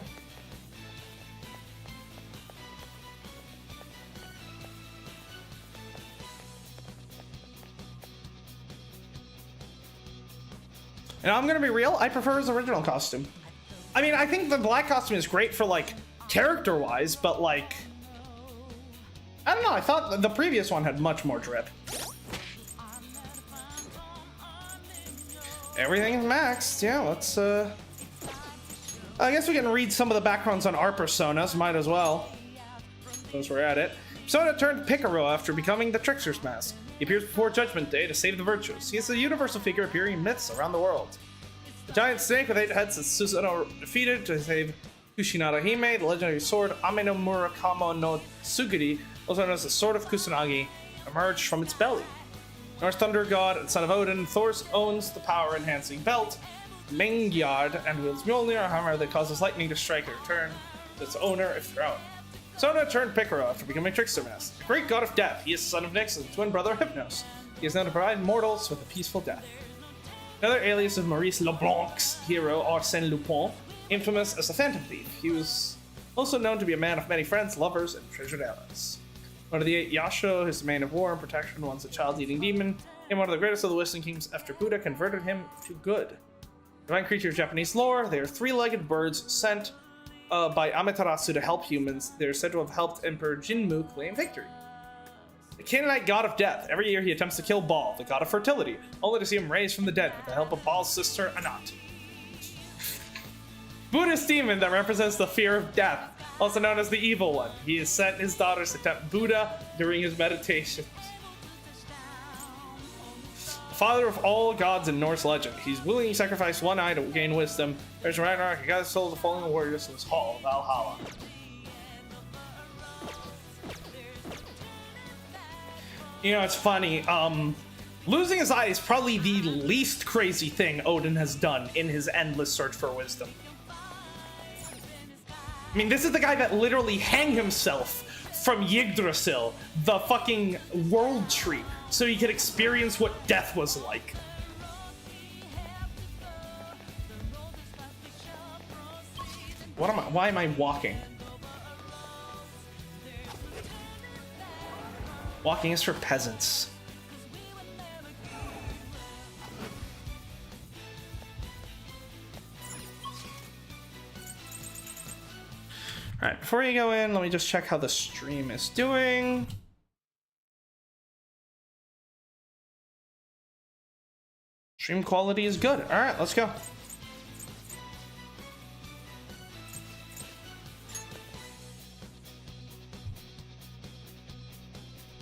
And I'm gonna be real, I prefer his original costume. I mean, I think the black costume is great for like character-wise, but like, I don't know, I thought the previous one had much more drip. Everything is maxed. Yeah, let's I guess we can read some of the backgrounds on our personas, might as well. Since we're at it. Persona turned Picaro after becoming the Trickster's Mask. He appears before Judgment Day to save the virtuous. He is a universal figure appearing in myths around the world. The giant snake with 8 heads that Susanoo defeated to save Kushinada Hime, the legendary sword Ame no Murakamo no Tsugiri, also known as the Sword of Kusanagi, emerged from its belly. Norse Thunder God and son of Odin, Thor owns the power-enhancing belt, Mengjard, and wields Mjolnir, a hammer that causes lightning to strike and return to its owner if thrown. Sona turned Picaro after becoming Trickster Mask. A great god of death, he is the son of Nyx and the twin brother of Hypnos. He is known to provide mortals with a peaceful death. Another alias of Maurice Leblanc's hero, Arsène Lupin, infamous as a phantom thief. He was also known to be a man of many friends, lovers, and treasured allies. One of the 8 Yasho, his domain of war and protection, once a child-eating demon, and one of the greatest of the Wisdom Kings after Buddha converted him to good. Divine creature of Japanese lore, they are 3-legged birds sent by Amaterasu to help humans. They are said to have helped Emperor Jinmu claim victory. The Canaanite god of death. Every year he attempts to kill Baal, the god of fertility, only to see him raised from the dead with the help of Baal's sister, Anat. Buddhist demon that represents the fear of death, also known as the Evil One. He has sent his daughters to tempt Buddha during his meditations. Father of all gods in Norse legend. He's willingly sacrificed one eye to gain wisdom. There's Ragnarok, he got the souls of fallen warriors in his hall of Valhalla. You know, it's funny, losing his eye is probably the least crazy thing Odin has done in his endless search for wisdom. I mean, this is the guy that literally hanged himself from Yggdrasil, the fucking world tree, so he could experience what death was like. Why am I walking? Walking is for peasants. Alright, before you go in, let me just check how the stream is doing. Stream quality is good. Alright, let's go.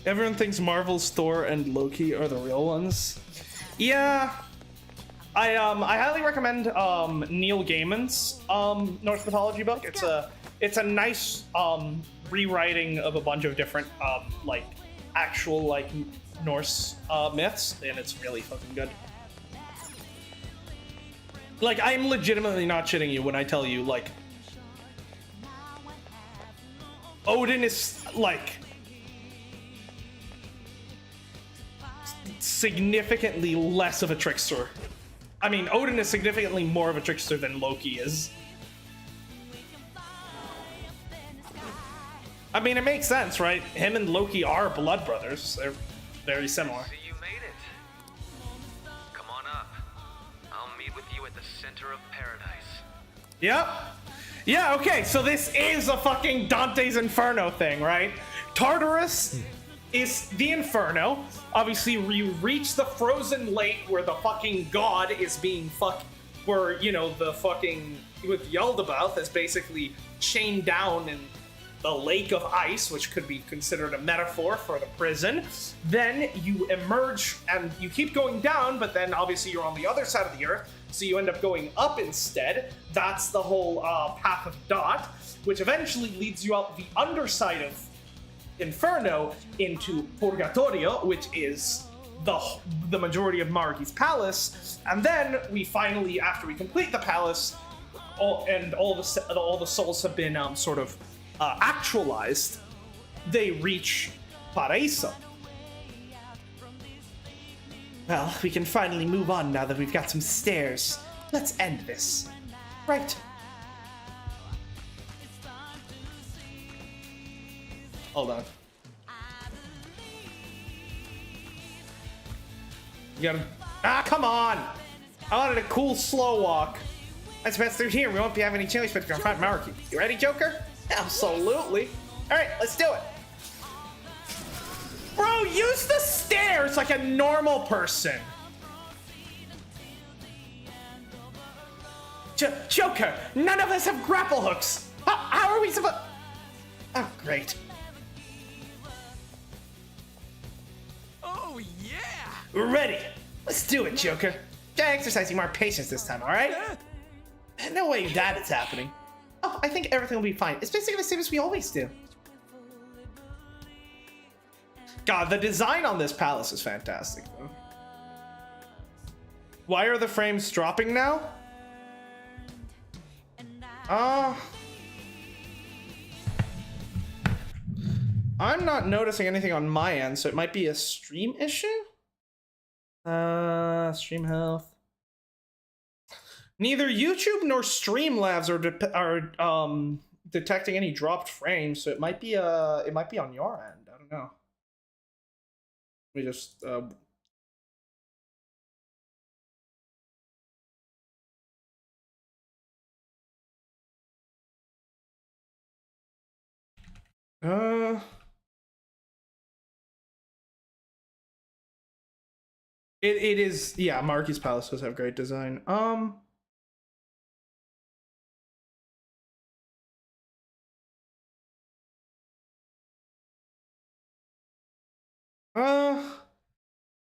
Everyone thinks Marvel's Thor and Loki are the real ones. Yeah. I highly recommend Neil Gaiman's Norse mythology book. It's a nice rewriting of a bunch of different like actual like Norse myths, and it's really fucking good. Like, I'm legitimately not shitting you when I tell you, like, Odin is like significantly less of a trickster. I mean, Odin is significantly more of a trickster than Loki is. I mean, it makes sense, right? Him and Loki are blood brothers. They're very similar. So you made it. Come on up. I'll meet with you at the center of paradise. Yep. Yeah, okay, so this is a fucking Dante's Inferno thing, right? Tartarus is the Inferno. Obviously, you reach the frozen lake where the fucking god is being where, you know, the fucking, with Yaldabaoth is basically chained down in the lake of ice, which could be considered a metaphor for the prison. Then you emerge and you keep going down, but then obviously you're on the other side of the earth, so you end up going up instead. That's the whole path of Dot, which eventually leads you out the underside of Inferno into Purgatorio, which is the majority of Maruki's palace. And then we finally, after we complete the palace, all the souls have been sort of actualized, they reach Paraíso. Well, we can finally move on now that we've got some stairs. Let's end this. Right. Hold on. You gotta... come on! I wanted a cool slow walk. Let's pass through here. We won't be having any choice but to confront Maruki. You ready, Joker? Absolutely. Alright, let's do it. Bro, use the stairs like a normal person. Joker, none of us have grapple hooks. How are we supposed? Oh, great. Oh, yeah! We're ready. Let's do it, Joker. Try exercising more patience this time, all right? No way that is happening. Oh, I think everything will be fine. It's basically the same as we always do. God, the design on this palace is fantastic, though. Why are the frames dropping now? I'm not noticing anything on my end, so it might be a stream issue? Stream health. Neither YouTube nor Streamlabs are detecting any dropped frames, so it might be on your end. I don't know. Let me just It is, yeah, Maruki's palace does have great design.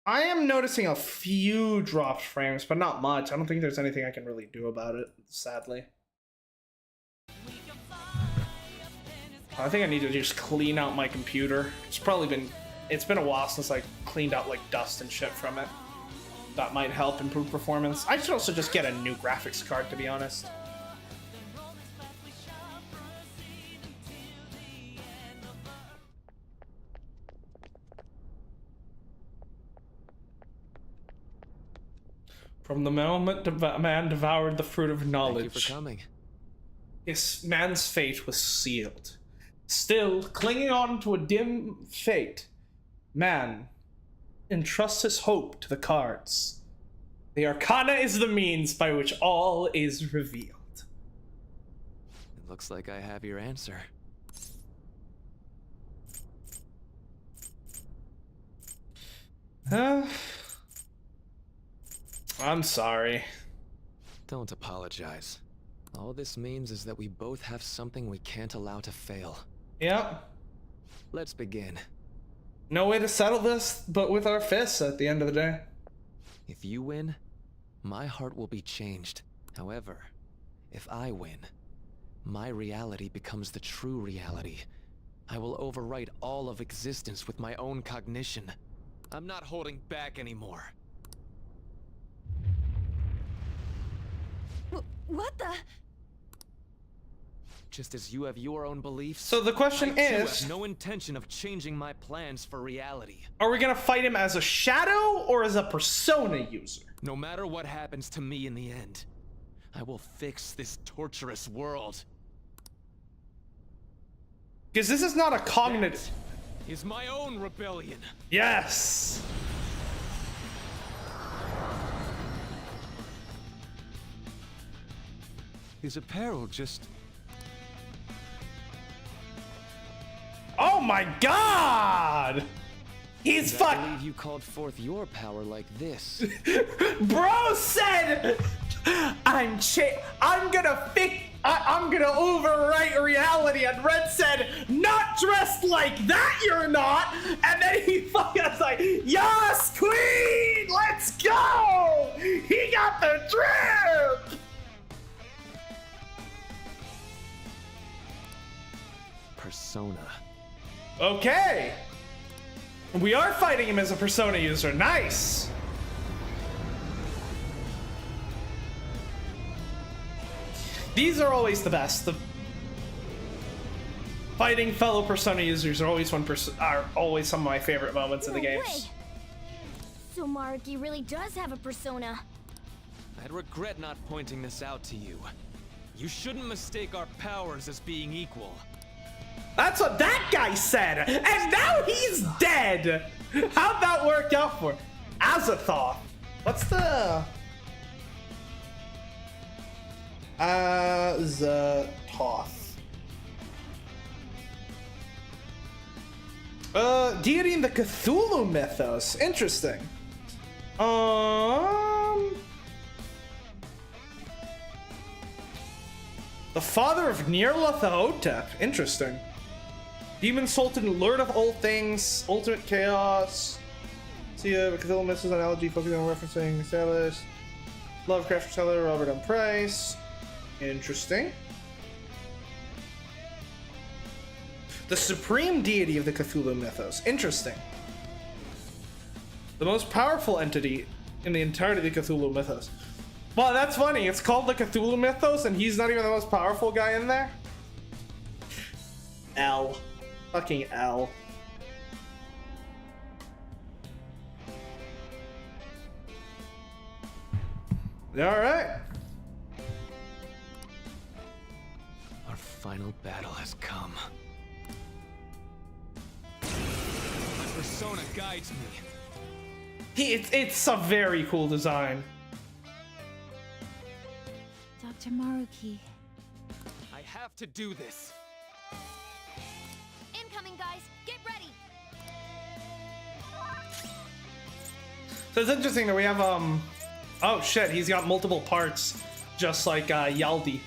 I am noticing a few dropped frames, but not much. I don't think there's anything I can really do about it, sadly. I think I need to just clean out my computer. It's been a while since I cleaned out like dust and shit from it. That might help improve performance. I should also just get a new graphics card, to be honest. From the moment man devoured the fruit of knowledge. Thank you for coming. Yes, man's fate was sealed. Still, clinging on to a dim fate, man entrusts his hope to the cards. The arcana is the means by which all is revealed. It looks like I have your answer. I'm sorry. Don't apologize. All this means is that we both have something we can't allow to fail. Yep. Let's begin. No way to settle this but with our fists at the end of the day. If you win, my heart will be changed. However, if I win, my reality becomes the true reality. I will overwrite all of existence with my own cognition. I'm not holding back anymore. What the? Just as you have your own beliefs. So the question I is, have no intention of changing my plans for reality. Are we gonna fight him as a shadow or as a persona user? No matter what happens to me in the end, I will fix this torturous world. Because this is not a cognitive. That is my own rebellion. Yes. His apparel just... Oh my god! He's I believe you called forth your power like this. Bro said, I'm gonna overwrite reality, and Red said, not dressed like that, you're not. And then he fucking was like, yes, queen, let's go. He got the drip. Persona. Okay. We are fighting him as a persona user. Nice. These are always the best. The fighting fellow persona users are always always some of my favorite moments in the games. Way. So Maruki really does have a persona. I'd regret not pointing this out to you. You shouldn't mistake our powers as being equal. That's what that guy said, and now he's dead. How'd that work out for Azathoth? What's the Azathoth? Deity in the Cthulhu mythos. Interesting. The father of Nyarlathotep. Interesting. Demon Sultan, Lord of all things, ultimate chaos. See ya, Cthulhu Mythos analogy focusing on referencing Salas. Lovecraft Teller, Robert M. Price. Interesting. The supreme deity of the Cthulhu mythos. Interesting. The most powerful entity in the entirety of the Cthulhu mythos. Well, that's funny. It's called the Cthulhu mythos, and he's not even the most powerful guy in there. L. Fucking L. Alright. Our final battle has come. My persona guides me. It's a very cool design. Dr. Maruki. I have to do this. Incoming, guys. Get ready. So it's interesting that we have, oh shit, he's got multiple parts, just like Yaldi.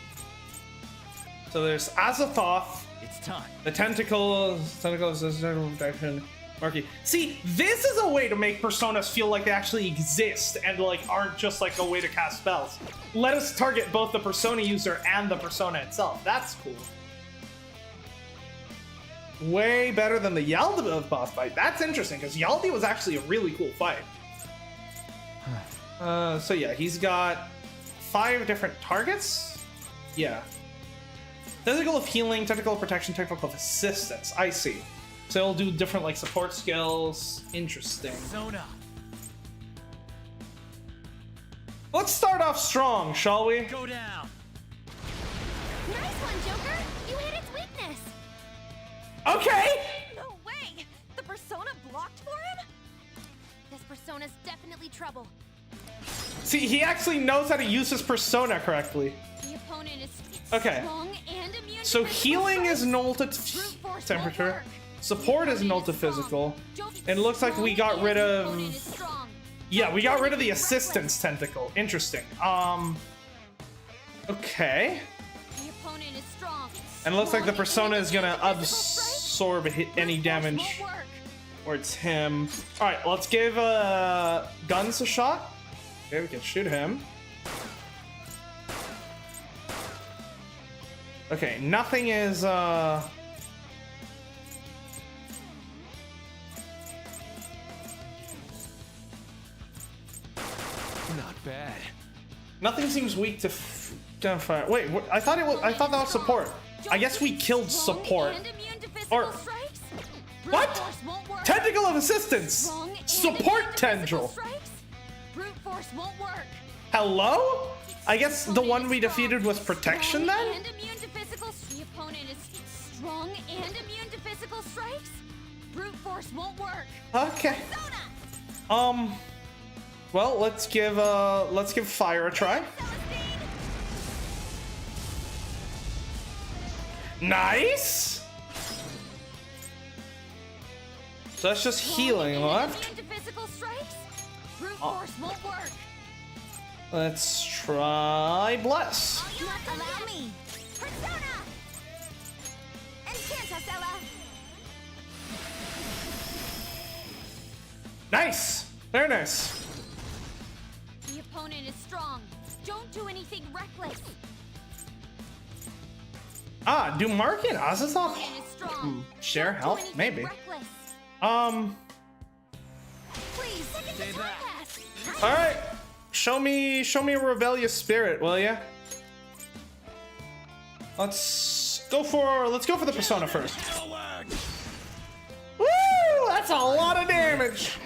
So there's Azathoth. It's time. The tentacles, protection. Maruki. See, this is a way to make personas feel like they actually exist and like aren't just like a way to cast spells. Let us target both the persona user and the persona itself. That's cool. Way better than the Yaldi boss fight. That's interesting because Yaldi was actually a really cool fight. So yeah, he's got 5 different targets. Yeah. Tentacle of healing, tentacle of protection, tentacle of assistance. I see. So he'll do different like support skills. Interesting. Persona. Let's start off strong, shall we? Go down. Nice one, Joker. You hit its weakness. Okay. No way! The persona blocked for him? This persona's definitely trouble. See, he actually knows how to use his persona correctly. The opponent is Okay. strong and immune. So to healing is null to Brute force temperature. won't work. Support is null to physical. And it looks like we got rid of... Yeah, we got rid of the assistance tentacle. Interesting. Okay. The opponent is strong. And it looks like the persona is gonna absorb any damage towards him. Alright, let's give Guns a shot. Okay, we can shoot him. Okay, nothing is Not bad. nothing seems weak to gunfire. Wait, I thought it was. I thought that was support. I guess we killed support. Or what? Tentacle of assistance. Support tendril. Brute force won't work. Hello? I guess the one we defeated was protection then? And immune to physical. The opponent is strong and immune to physical strikes. Brute force won't work. Okay. Well, let's give fire a try. Nice. So that's just healing left. Immune to physical strikes. Brute force won't work. Let's try bless. Allow me. Persona. Enchantasella. Nice. Very nice. The opponent is strong. Don't do anything reckless. Ah, do Mark and Azathoth Opponent is strong. share Don't do health? anything Maybe. reckless. Please, Stay back. All right. Show me a rebellious spirit, will ya? Let's go for the persona first. Woo! That's a lot of damage.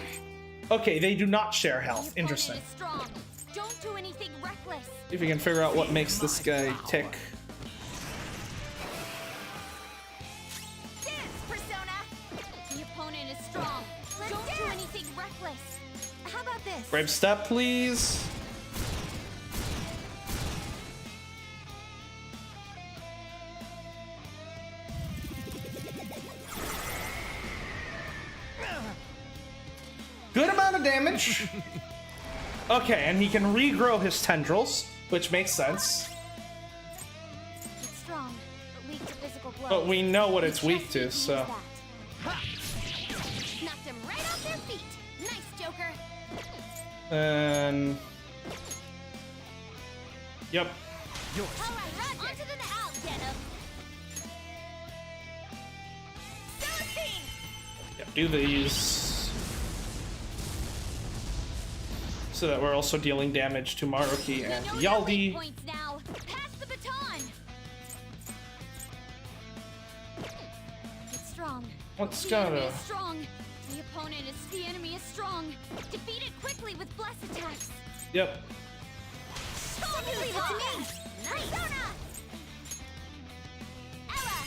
Okay, they do not share health. Interesting. Is strong. Don't do anything reckless. See if we can figure out what makes this guy tick. Dance, Persona. The opponent is strong. Don't do anything reckless. How about this? Brave step, please. Good amount of damage. Okay, and he can regrow his tendrils, which makes sense. But we know what it's weak to, so. Knocked him right off their feet. Nice, Joker. And yep. All right, Roger. Onto the out, Denim. Celestine. Yep, do these so that we're also dealing damage to Maruki and Yaldi. Points now. Pass the baton. It's strong. What's The gonna? enemy is strong. The opponent is the enemy is strong. Defeat it quickly with bless attacks. Yep. Leave it to me. Nice. Persona. Ella.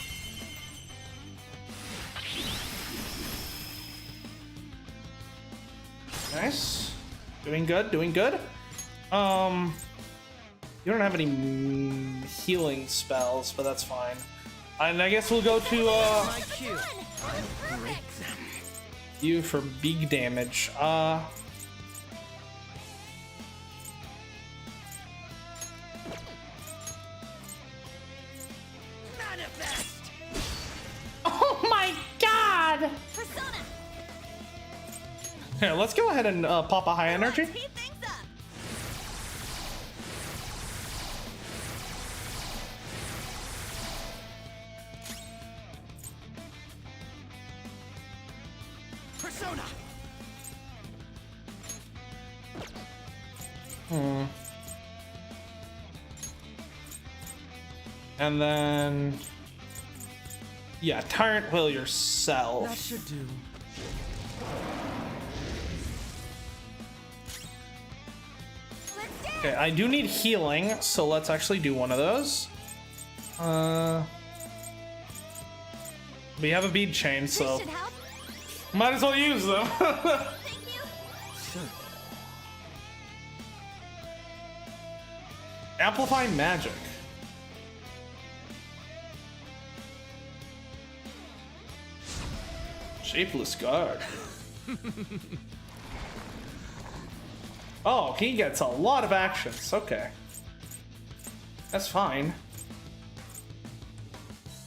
Nice. Doing good. Doing good. You don't have any healing spells, but that's fine. And I guess we'll go to My cue. you for big damage. Manifest. Oh my god! Persona. Here, let's go ahead and pop a high energy. Speed things up. Persona. And then yeah, Tyrant Will yourself. That should do. Okay, I do need healing, so let's actually do one of those. We have a bead chain, so Should help. might as well use them. Thank you. Amplify magic. Shapeless guard. Oh, he gets a lot of actions. Okay. That's fine.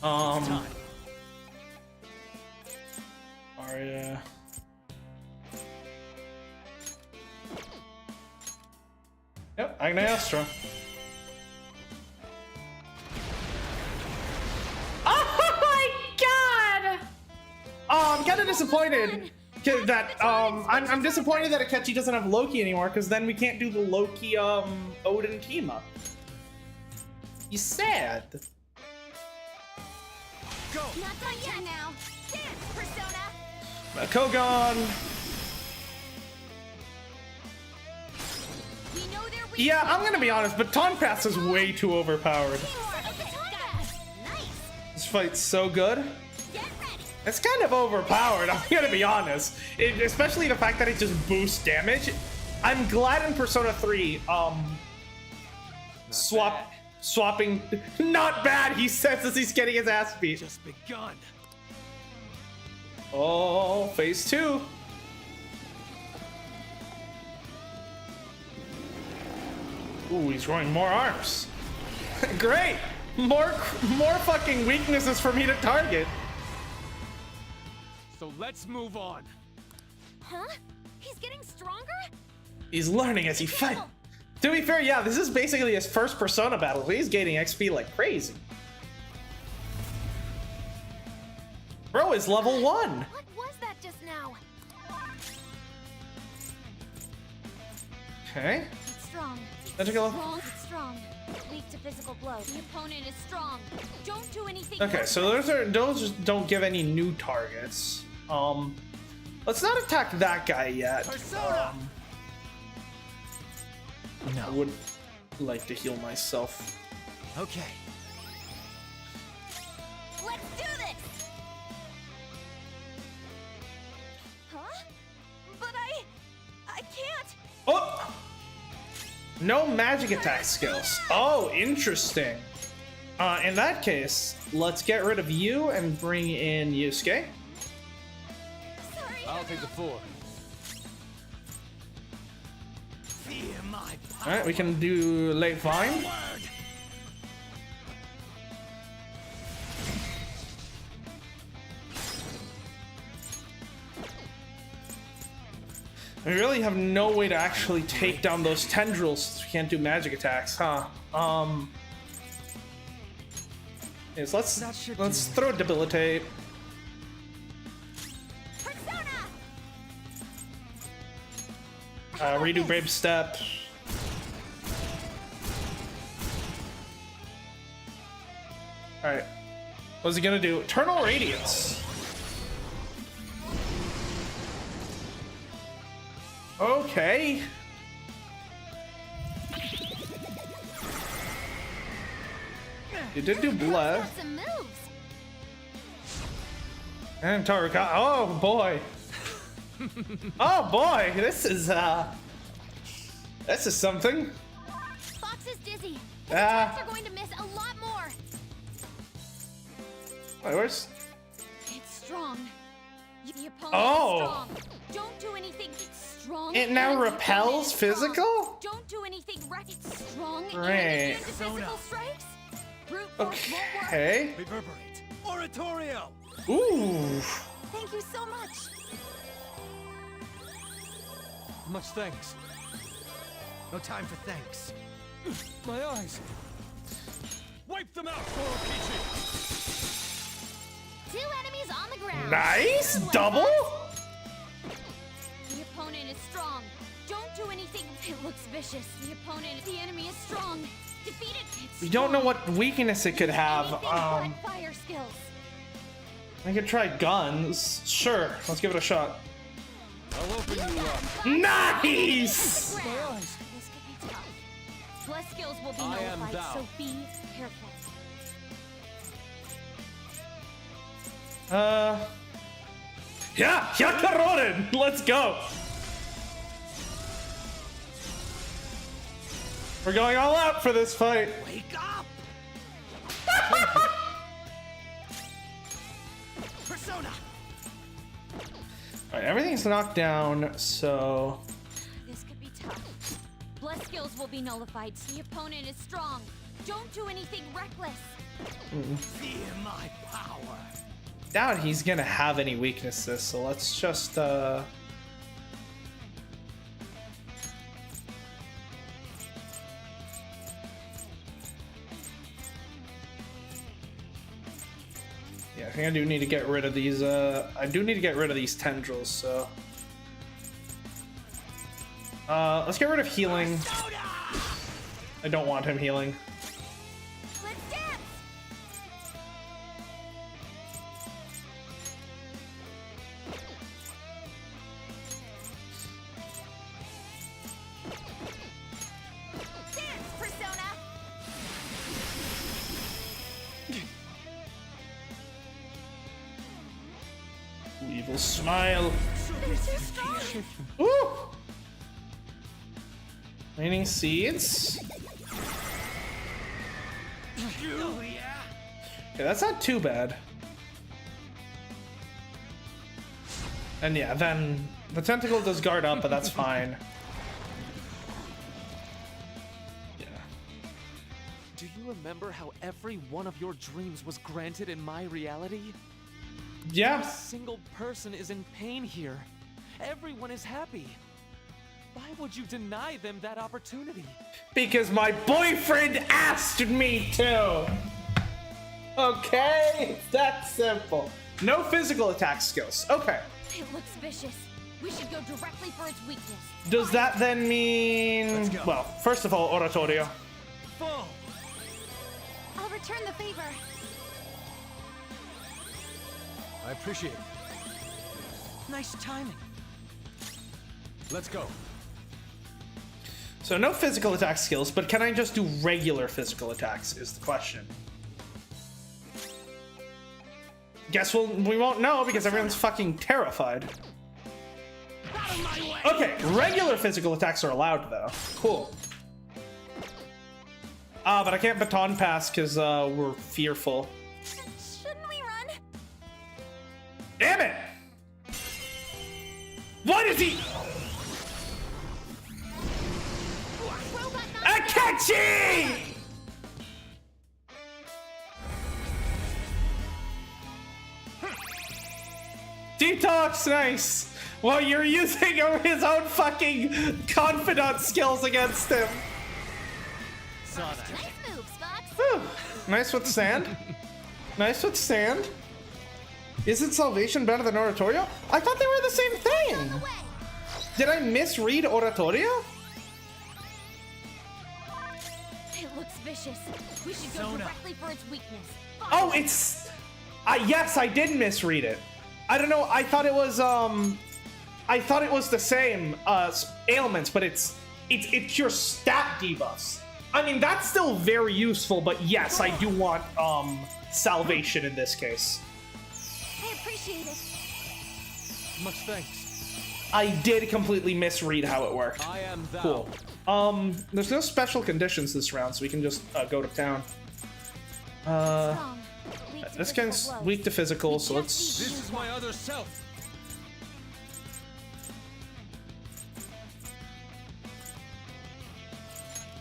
Arya. Yep, Agniastra. Oh my god! Oh, I'm kind of disappointed that I'm disappointed that Akechi doesn't have Loki anymore, because then we can't do the Loki Odin team up. He's sad. Go. Not done yet now. Dance, Persona. Kogon. We know they're weak. Yeah, I'm gonna be honest, Baton Pass is way too overpowered. Nice. This fight's so good. Get ready. It's kind of overpowered, I'm gonna be honest. Especially the fact that it just boosts damage. I'm glad in Persona 3, swapping. Not bad, he says as he's getting his ass beat. Just begun. Oh, phase 2. Ooh, he's growing more arms. Great! More fucking weaknesses for me to target. So let's move on. Huh? He's getting stronger? He's learning as he fights. To be fair, yeah, this is basically his first Persona battle, so he's gaining XP like crazy. Bro is level 1. What was that just now? Okay. It's strong. Magical- It's strong. Weak to physical blows. The opponent is strong. Don't do anything. Okay, so those just don't give any new targets. Let's not attack that guy yet. I would like to heal myself. Okay. Let's do this. Huh? But I can't. Oh! No magic attack skills. Oh, interesting. In that case, let's get rid of you and bring in Yusuke. Sorry. I'll take the 4. Fear my power. Alright, we can do late vine. We really have no way to actually take down those tendrils since we can't do magic attacks, huh? Yes, let's throw debilitate. Redo brave step. All right, what's he gonna do? Eternal radiance. Okay. You did do bless. And Taruka. Oh boy. Oh boy. This is something. Fox is dizzy. His attacks are going to miss a lot more. Wait, where's? It's strong. The opponent Oh. is strong. Don't do anything. It's strong. It now and repels physical? Don't do anything. It's strong. Right. And physical strikes. Brute force won't work. Okay. Reverberate. Oratorio. Ooh. Thank you so much. Much thanks. No time for thanks. My eyes. Wipe them out, Maruki. Two enemies on the ground. Nice Good one, double. Fox. The opponent is strong. Don't do anything. It looks vicious. The enemy is strong. Defeat it. We don't know what weakness it could have. Anything but fire skills. I could try guns. Sure, let's give it a shot. I'll open you up. Nice! This could be tough. Bless skills will be I am nullified, thou. so be careful. Yeah, Yakarorin! Let's go! We're going all out for this fight. Wake up! Persona! Alright, everything's knocked down, so... This could be tough. Bless skills will be nullified, so the opponent is strong. Don't do anything reckless. Fear my power. Doubt he's gonna have any weaknesses, so let's just, Yeah, I think I do need to get rid of these, I do need to get rid of these tendrils, so... let's get rid of healing. I don't want him healing. Let's dance! Dance, Persona! Evil smile. They're too strong! Woo! Raining seeds. Okay, that's not too bad. And yeah, then the tentacle does guard up, but that's fine. Yeah. Do you remember how every one of your dreams was granted in my reality? Yeah. Not a single person is in pain here. Everyone is happy. Why would you deny them that opportunity? Because my boyfriend asked me to. Okay, that's simple. No physical attack skills. Okay. It looks vicious. We should go directly for its weakness. Does that then mean... Well, first of all, oratorio. Full. I'll return the favor. I appreciate it. Nice timing. Let's go. So no physical attack skills, but can I just do regular physical attacks is the question. Guess we won't know because everyone's fucking terrified. Okay, regular physical attacks are allowed though. Cool. But I can't baton pass because we're fearful. Shouldn't we run? Damn it! What is he? Akechi! Detox, nice. Well, you're using his own fucking confidant skills against him. Nice move, Fox. Whew. Nice with sand. Nice with sand. Isn't salvation better than oratorio? I thought they were the same thing. Did I misread oratorio? It looks vicious. We should go directly for its weakness. Oh, it's. Yes, I did misread it. I don't know. I thought it was the same ailments, but it's your stat debuffs. I mean, that's still very useful, but yes, I do want salvation in this case. I appreciate it. Much thanks. I did completely misread how it worked. I am thou. Cool. There's no special conditions this round, so we can just go to town. This guy's weak to physical, so let's. This is my other self.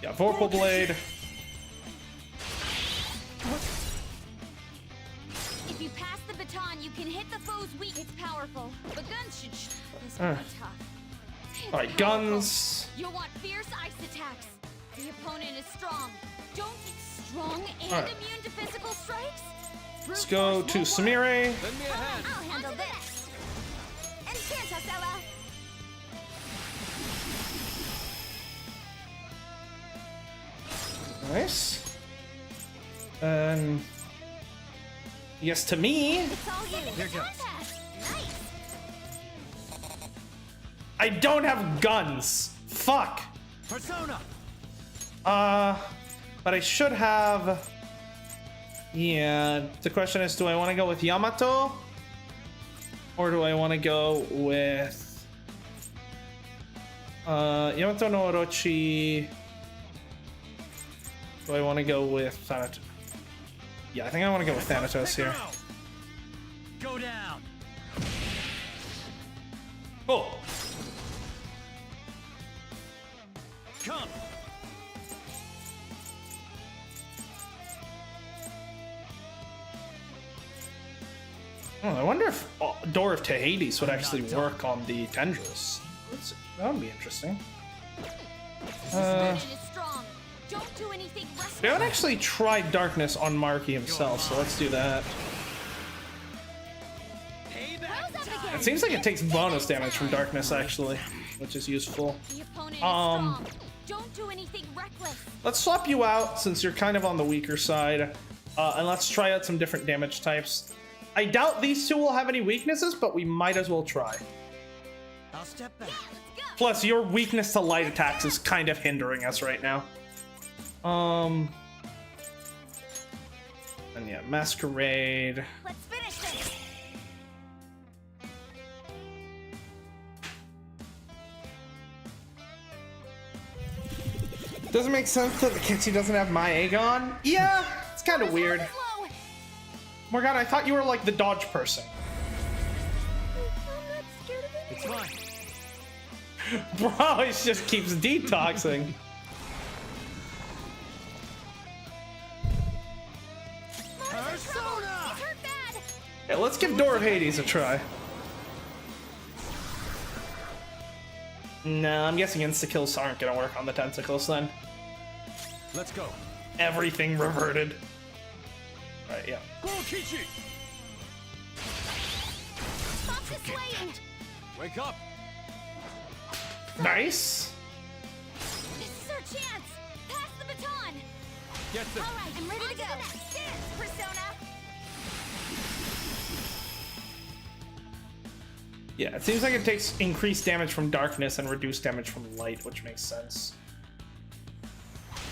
Yeah, Vorpal Blade. If you pass the baton, you can hit the foe's weak. It's powerful, but guns should. This will be tough. It's Alright, powerful. guns. You'll want fierce ice attacks. The opponent is strong. Don't get strong and Alright. immune to physical strikes. Let's go to Samire. Lend me a hand. I'll handle this. Encanta, Stella. Nice. Yes, to me. It's all you. Here goes. Nice. I don't have guns. Fuck. Persona. But I should have. Yeah. The question is, do I want to go with Yamato, or do I want to go with Yamato no Orochi? Do I want to go with Thanatos? Yeah, I think I want to go with Thanatos here. Go down. Oh. Come. I wonder if Door of Hades would actually work on the tendrils. That would be interesting. Opponent is strong. Don't do anything We haven't actually tried Darkness on Maruki himself, so let's do that. It seems like it takes bonus damage from Darkness, actually, which is useful. The opponent is strong. Don't do anything reckless. Let's swap you out since you're kind of on the weaker side, and let's try out some different damage types. I doubt these two will have any weaknesses, but we might as well try. I'll step back. Plus, your weakness to light attacks is kind of hindering us right now. And yeah, Masquerade. Let's finish this. Doesn't make sense that the Kitsy doesn't have my Aegon. Yeah, it's kind of weird. Morgana, I thought you were like the dodge person. It's fine. Bro, he just keeps detoxing. Persona. Yeah, let's give Door of Hades a try. No, I'm guessing insta-kills aren't gonna work on the tentacles then. Let's go. Everything reverted. Right, yeah. Fox is swaying. Wake up. Nice. This is our chance. Pass the baton. Get them. All right, I'm ready to go. Dance, Persona. Yeah, it seems like it takes increased damage from darkness and reduced damage from light, which makes sense.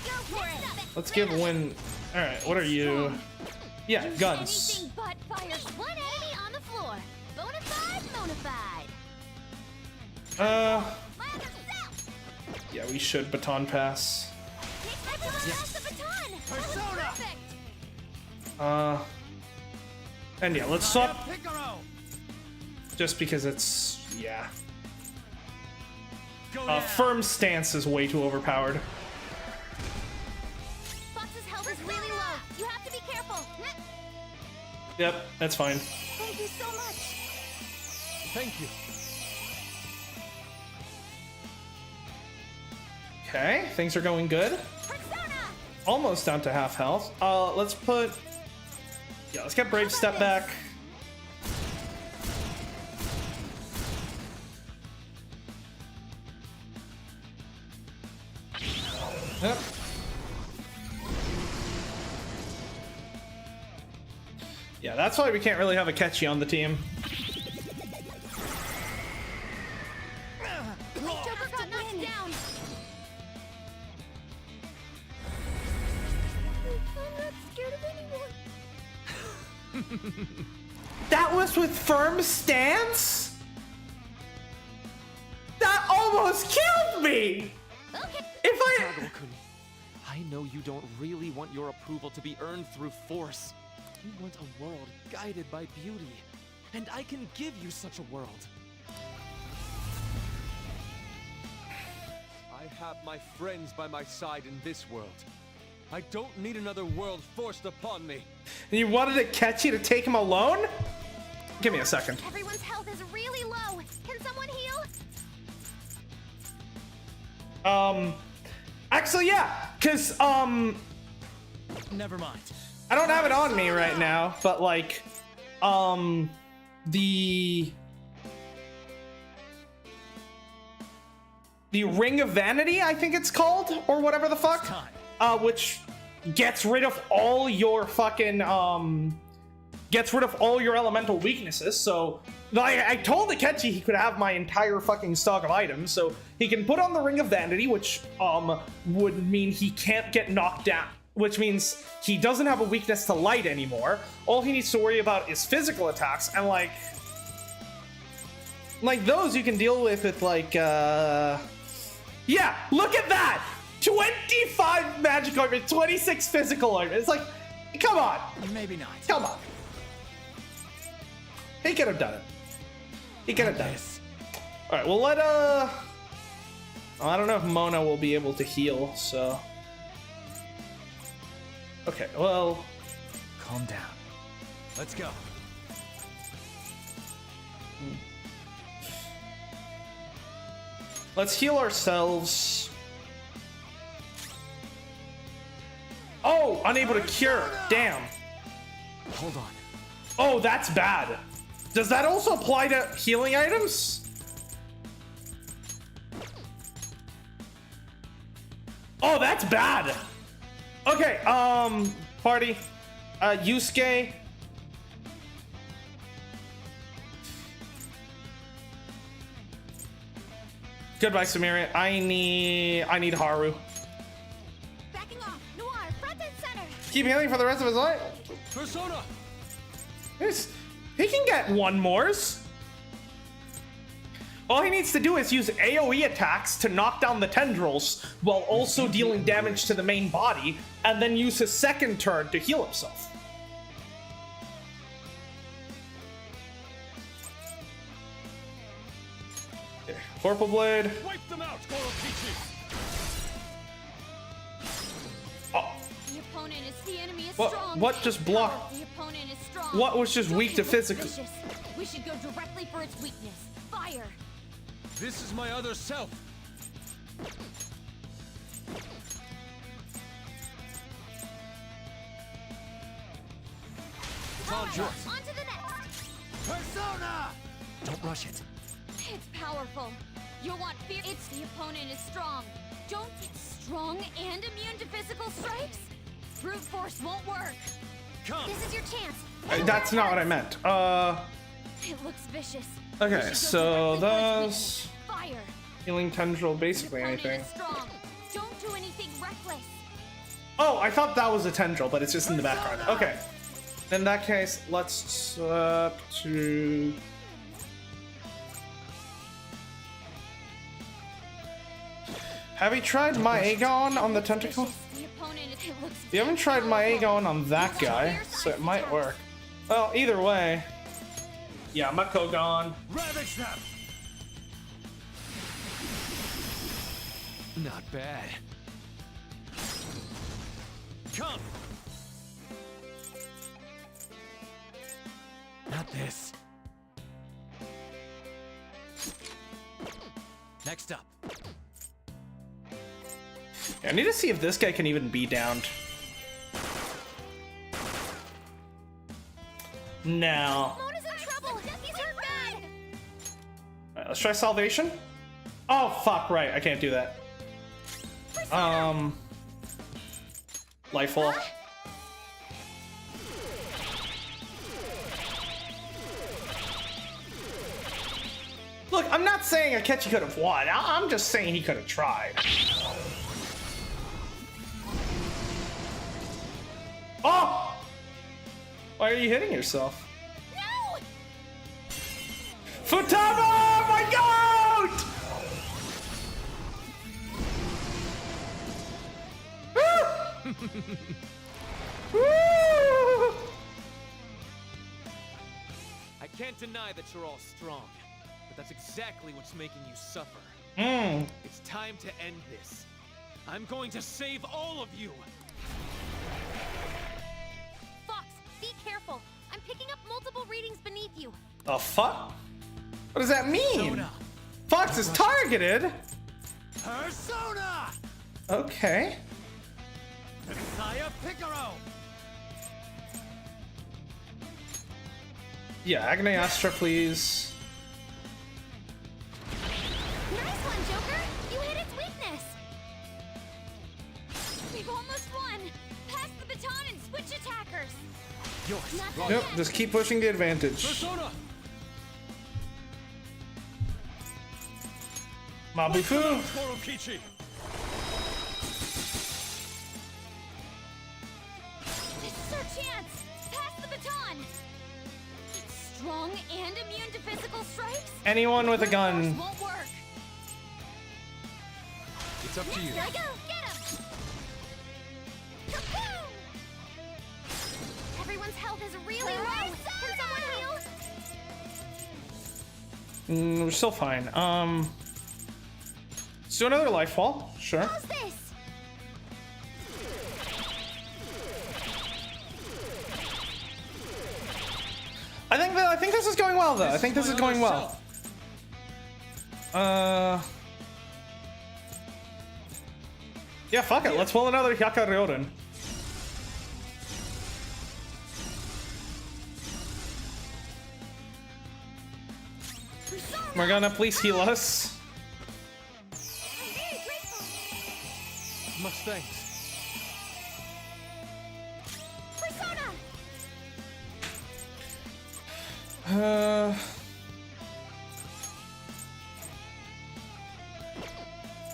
Go for it. Let's give Win. All right, what are you? Yeah, guns. Anything but fire. One enemy on the floor. Bonafide, bonafide. Yeah, we should baton pass. Everyone else the baton. Persona. Perfect. And yeah, let's swap. Just because it's, yeah. Firm stance is way too overpowered. Fox's health is really low. You have to be careful. Yep, that's fine. Thank you so much. Thank you. Okay, things are going good. Almost down to half health. Let's put... Yeah, let's get Brave Step back. Yep. Yeah, that's why we can't really have a Ketchy on the team. Joker got knocked down. I'm not scared of anyone. That was with firm stance? That almost killed me! Okay. If I... Kagura-kun, I know you don't really want your approval to be earned through force. You want a world guided by beauty. And I can give you such a world. I have my friends by my side in this world. I don't need another world forced upon me. And you wanted to catch you to take him alone? Give me a second. Everyone's health is really low. Can someone heal? Actually, yeah, because, Never mind. I don't have it on me right now, but, like, the Ring of Vanity, I think it's called, or whatever the fuck, which gets rid of all your fucking, gets rid of all your elemental weaknesses. So I told Akechi he could have my entire fucking stock of items, so he can put on the Ring of Vanity, which would mean he can't get knocked down, which means he doesn't have a weakness to light anymore. All he needs to worry about is physical attacks, and like those you can deal with like yeah, look at that! 25 magic armor, 26 physical armor. It's like, come on. Maybe not. Come on. He could have done it. He could have done it. All right, well, I don't know if Mona will be able to heal, so. Okay, well. Calm down. Let's go. Let's heal ourselves. Oh, unable to cure. Damn. Hold on. Oh, that's bad. Does that also apply to healing items? Oh, that's bad. Okay, party. Yusuke. Goodbye, Samira. I need Haru. Backing off. Noir, front and center. Keep healing for the rest of his life. Persona! He can get one mores. All he needs to do is use AoE attacks to knock down the tendrils while also dealing damage to the main body, and then use his second turn to heal himself. Okay, Vorpal Blade. Wipe them out, Goro Peaches! Oh. The opponent is the enemy is What? strong. What just blocked? The opponent is strong. What was just weak to physical? Vicious. We should go directly for its weakness. Fire. This is my other self. On to the next. Persona! Don't rush it. It's powerful. You'll want fear. It's the opponent is strong. Don't get strong and immune to physical strikes. Brute force won't work. Come. This is your chance. That's not what I meant. It looks vicious. Okay, so those Fire. healing tendril, basically Opponent anything. is strong. Don't do anything reckless. Oh, I thought that was a tendril, but it's just in the background. Okay. In that case, let's swap to... Have you tried Maegon on the tentacle? The opponent it looks You haven't tried Maegon on that guy, so it might work. Well, either way. Yeah, Makogon. Ravage them! Not bad. Come! Not this. Next up. I need to see if this guy can even be downed. No. Mona's in trouble. He's hurt bad. Alright, let's try salvation. Oh fuck! Right, I can't do that. Lifefall. Look, I'm not saying Akechi could have won. I'm just saying he could have tried. Oh! Why are you hitting yourself? No! Futaba! My goat! Woo! I can't deny that you're all strong, but that's exactly what's making you suffer. It's time to end this. I'm going to save all of you. Fox, be careful. I'm picking up multiple readings beneath you. The fuck? What does that mean? Fox is targeted? Persona! Okay. Saya Picaro! Yeah, Agni Astra, please. Nice one, Joker. You hit its weakness. We've almost won. Pass the baton and switch attackers. Yours. Yep, just keep pushing the advantage. Persona! Mabufu! Maruki! This is our chance. Pass the baton. It's strong and immune to physical strikes. Anyone with a gun. Won't work. It's up to you. Here I go. Get him. Kaboom! Everyone's health is really low. Can someone heal? We're still fine. Let's do another life fall. Sure. How's this? I think this is going well though. I think this is going well. Yeah, fuck it. Let's pull another Hyaka Ryoden. Morgana, please heal us. I'm very grateful. Much thanks. Persona.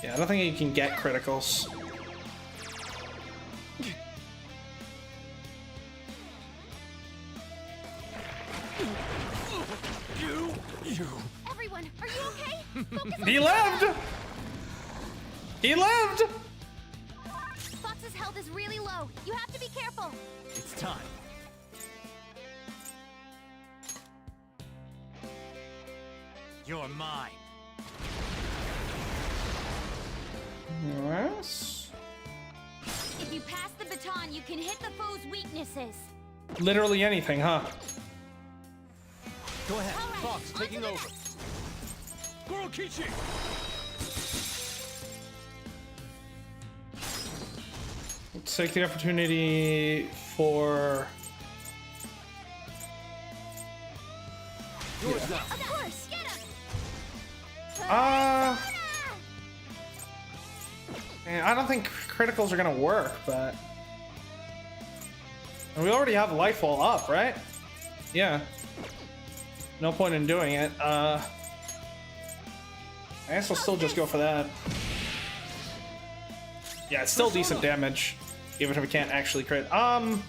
Yeah, I don't think you can get criticals. Everyone, are you okay? Focus on He the lived! baton. He lived! Fox's health is really low. You have to be careful. It's time. You're mine. Yes. If you pass the baton, you can hit the foe's weaknesses. Literally anything, huh? Go ahead. All right, Fox, on taking to the over. next. Kurokichi! Let's take the opportunity for... Yours now. Of course, get him. Man, I don't think criticals are gonna work, but... And we already have Lifefall up, right? Yeah. No point in doing it. I guess we'll still just go for that. Yeah, it's still decent damage, even if we can't actually crit. I'd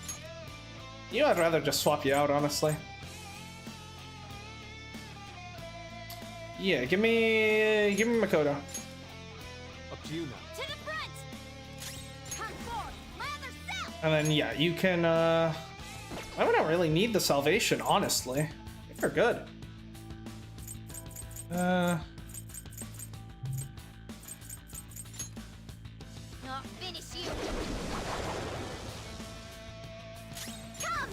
rather just swap you out, honestly. Yeah, give me Makoto. Up to you now. To the front. Come forward. My other self. And then, yeah, you can, I don't really need the salvation, honestly. I think they're good. I'll finish you. Come.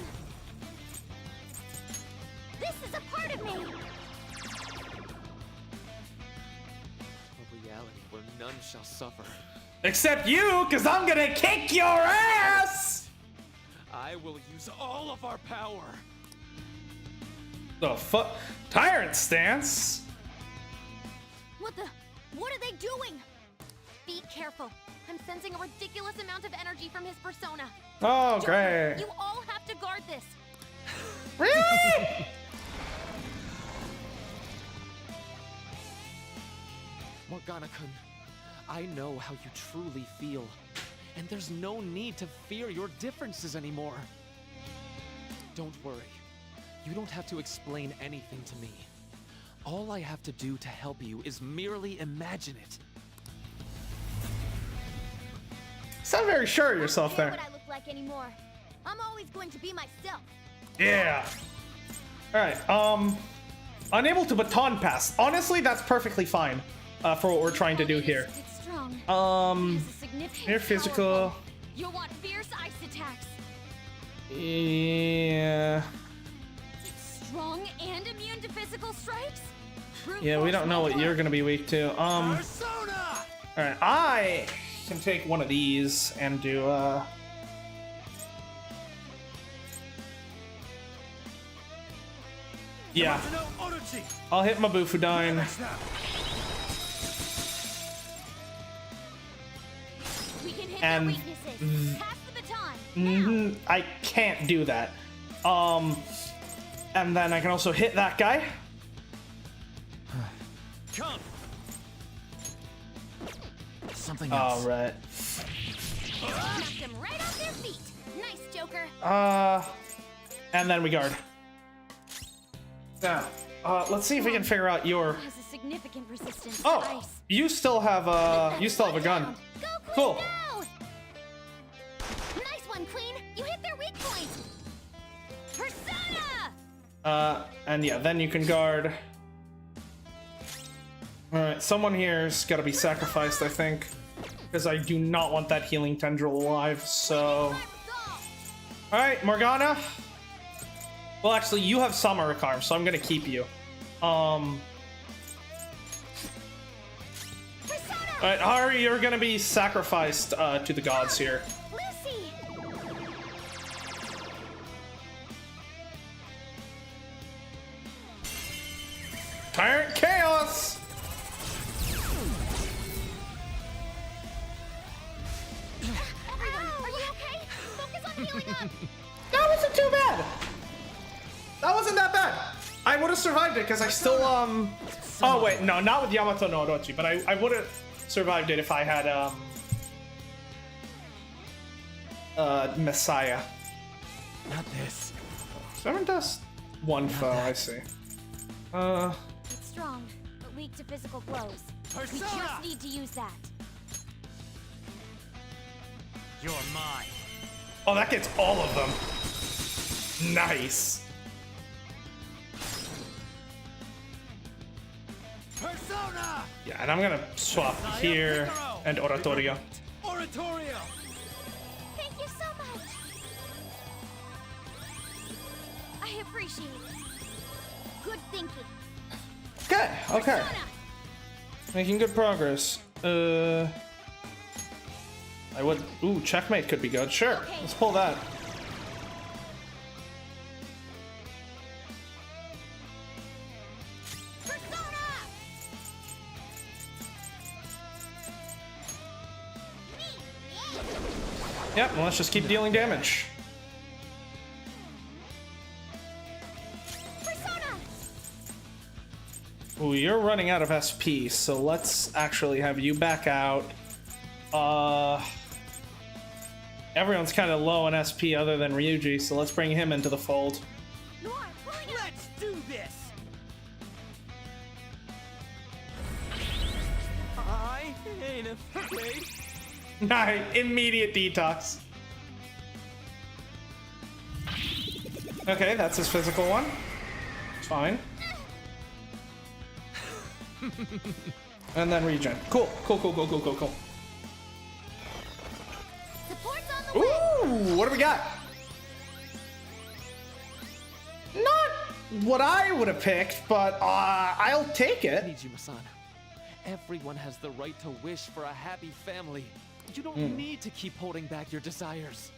This is a part of me. none shall suffer. Except you, because I'm gonna kick your ass! I will use all of our power. The fuck? Tyrant stance? What are they doing? Be careful. I'm sensing a ridiculous amount of energy from his persona. Oh, Joker, great. You all have to guard this. Really? Morgana-kun, I know how you truly feel, and there's no need to fear your differences anymore. Don't worry. You don't have to explain anything to me. All I have to do to help you is merely imagine it. Sound very sure of yourself I don't there. care what I look like anymore. I'm always going to be myself. Yeah. Alright, unable to baton pass. Honestly, that's perfectly fine for what we're trying to do here. It's strong. Near physical. You'll want fierce ice attacks. Yeah. It's strong and immune to physical strikes. Yeah, we don't know what you're gonna be weak to. Alright, I can take one of these and do yeah. I'll hit my Bufudine. We can hit And their weaknesses. Pass the baton. I can't do that. And then I can also hit that guy. Come. Something else. All right. Knocked them right off their feet. Nice, Joker. And then we guard. Now, let's see if we can figure out your. Has a significant resistance to Oh, ice. you still have a gun. Go, Queen, Cool. go! Nice one, Queen. You hit their weak point. Persona. And yeah, then you can guard. All right, someone here's got to be sacrificed, I think, because I do not want that healing tendril alive. So, all right, Morgana. Well, actually, you have Samarakarm, so I'm gonna keep you. All right, Hari, you're gonna be sacrificed to the gods here. Lucy. Tyrant Chaos. Everyone, are you okay? Focus on healing up. That wasn't too bad. That wasn't that bad. I would have survived it because I still Oh wait, no, not with Yamato no Orochi, but I would have survived it if I had Messiah. Not this. 7 dust, 1 foe. I see. It's strong, but weak to physical blows. We just need to use that. You're mine. Oh, that gets all of them. Nice. Persona! Yeah, and I'm gonna swap here and Oratorio. Oratorio! Thank you so much. I appreciate it. Good thinking. Okay, okay. Making good progress. I would. Ooh, checkmate could be good. Sure, let's pull that. Yep, well, let's just keep dealing damage. Ooh, you're running out of SP, so let's actually have you back out. Everyone's kind of low on SP other than Ryuji, so let's bring him into the fold. Let's do this! I ain't afraid. Nice, immediate detox. Okay, that's his physical one. It's fine. And then regen. Cool, cool, cool, cool, cool, cool, cool. Ooh, what do we got? Not what I would have picked, but I'll take it. I need you, Masana. Everyone has the right to wish for a happy family. You don't need to keep holding back your desires.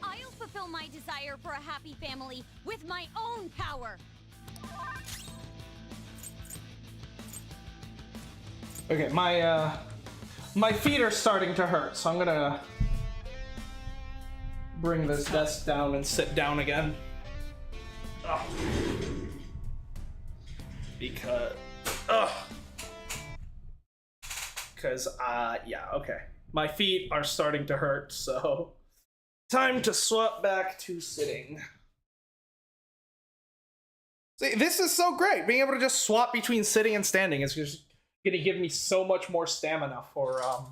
I'll fulfill my desire for a happy family with my own power. Okay, my feet are starting to hurt, so I'm gonna bring this desk down and sit down again. Oh. Because, yeah, okay. My feet are starting to hurt, so time to swap back to sitting. See, this is so great. Being able to just swap between sitting and standing is just gonna give me so much more stamina for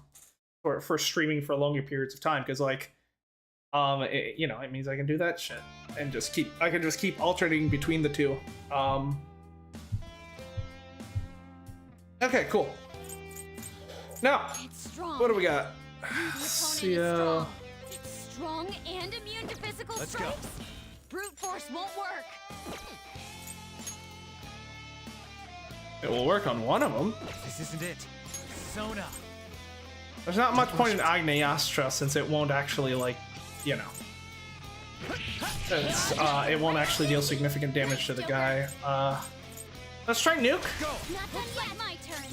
streaming for longer periods of time. Because like, you know, it means I can do that shit and I can just keep alternating between the two. Okay, cool. Now, what do we got? See, it's strong and immune to physical strikes. Brute force won't work. It will work on one of them. This isn't it. Persona. There's not much point in Agnyastra since it won't actually, like, you know. It won't actually deal significant damage to the guy. Let's try Nuke. Not done yet. My turn.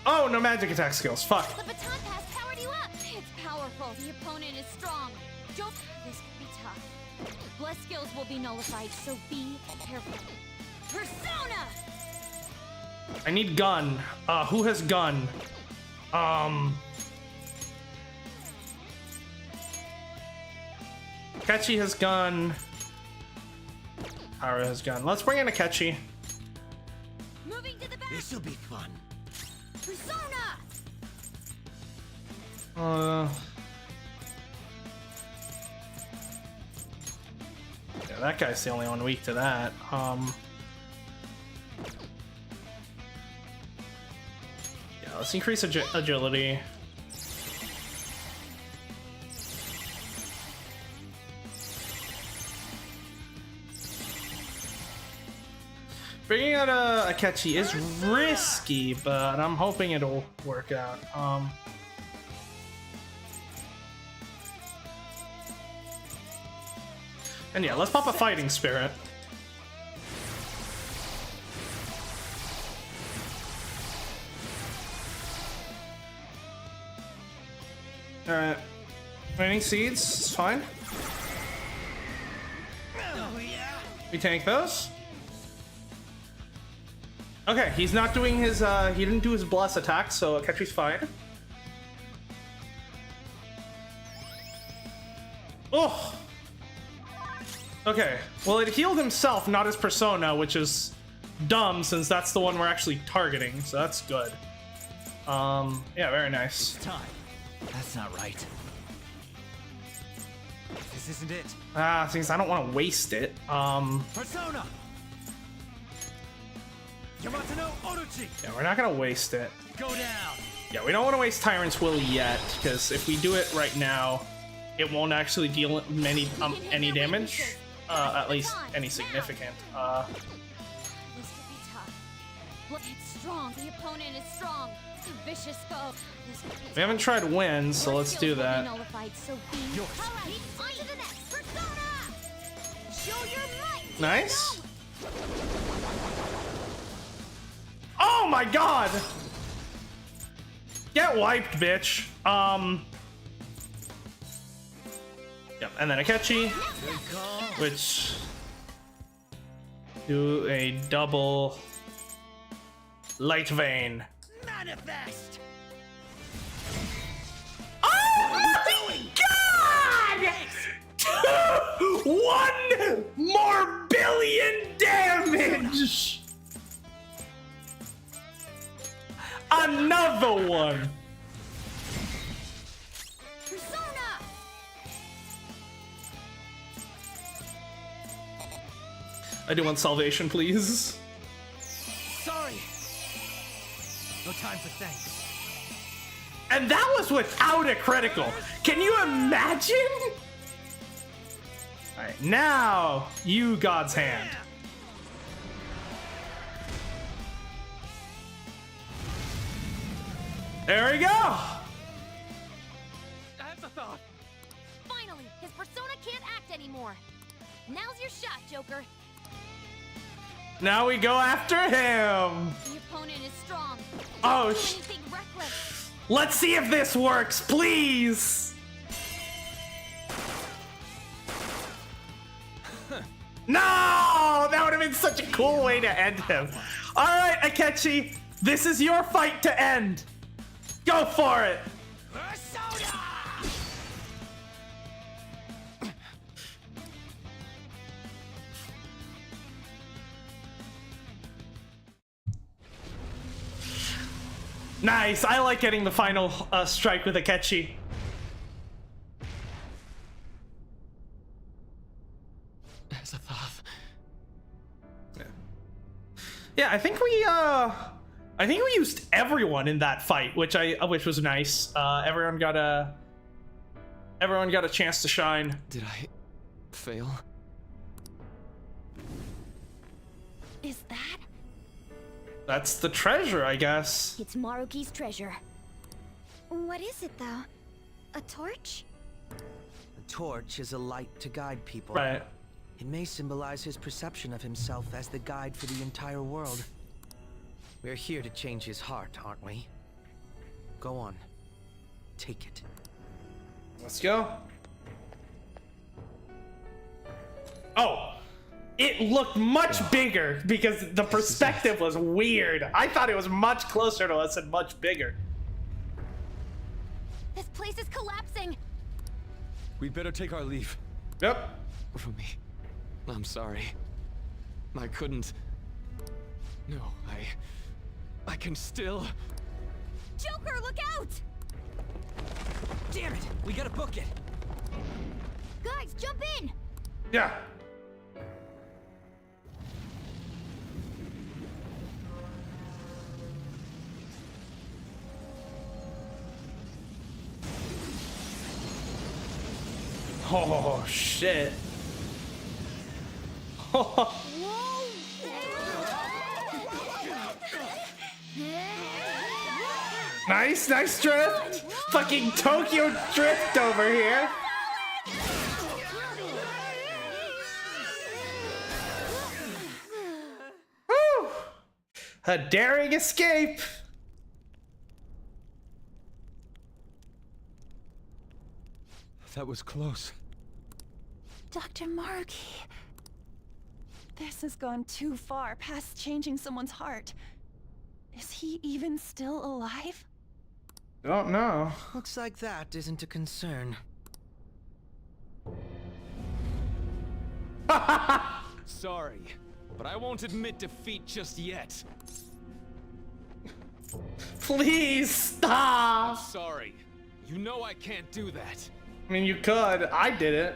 Oh, no magic attack skills. Fuck. The baton pass powered you up. It's powerful. The opponent is strong. Don't. This could be tough. Bless skills will be nullified, so be careful. Persona. I need gun. Who has gun? Akechi has gun. Haru has gun. Let's bring in Akechi. Moving to the back. This'll be fun. Persona. Yeah, that guy's the only one weak to that. Yeah, let's increase agility. Bringing out Akechi is risky, but I'm hoping it'll work out. And yeah, let's pop a fighting spirit. Alright. Raining seeds, it's fine. We tank those. Okay, he's not doing his, he didn't do his bless attack, so Akechi's fine. Oh! Okay, well it healed himself, not his persona, which is dumb since that's the one we're actually targeting, so that's good. Yeah, very nice. Time. That's not right. This isn't it. Since I don't want to waste it. Persona. Yamato no Orochi. Yeah, we're not gonna waste it. Go down. Yeah, we don't want to waste Tyrant's Will yet, because if we do it right now, it won't actually deal any damage. At least any significant. This could be tough. It's strong. The opponent is strong. Vicious foe. We haven't tried win, so let's do that. Nice. Oh my god! Get wiped, bitch. Yep, and then Akechi, which do a double light vein. Manifest. Oh my god! 1 more billion damage! Another one! I do want salvation, please. Sorry. No time for thanks. And that was without a critical. Can you imagine? Alright, now you God's hand. There we go! That's a thought. Finally, his persona can't act anymore. Now's your shot, Joker. Now we go after him! The opponent is strong. Oh, Don't do anything reckless. Let's see if this works, please! No! That would have been such a cool way to end him. Alright, Akechi, this is your fight to end. Go for it! Nice, I like getting the final strike with Akechi. As a thought. Yeah, I think we used everyone in that fight, which was nice. Everyone got a chance to shine. Did I fail? Is that? That's the treasure, I guess. It's Maruki's treasure. What is it, though? A torch? A torch is a light to guide people. Right. It may symbolize his perception of himself as the guide for the entire world. We're here to change his heart, aren't we? Go on. Take it. Let's go. Oh, it looked much bigger because the perspective was weird. I thought it was much closer to us and much bigger. This place is collapsing. We'd better take our leave. Yep. Rumi, I'm sorry. I couldn't. No, I can still. Joker, look out! Damn it! We gotta book it! Guys, jump in! Yeah. Oh, shit. Nice drift. Fucking Tokyo drift over here. Woo! A daring escape. That was close. Dr. Maruki. This has gone too far past changing someone's heart. Is he even still alive? Don't know. Looks like that isn't a concern. Sorry, but I won't admit defeat just yet. Please stop. Sorry. You know I can't do that. I mean, you could. I did it.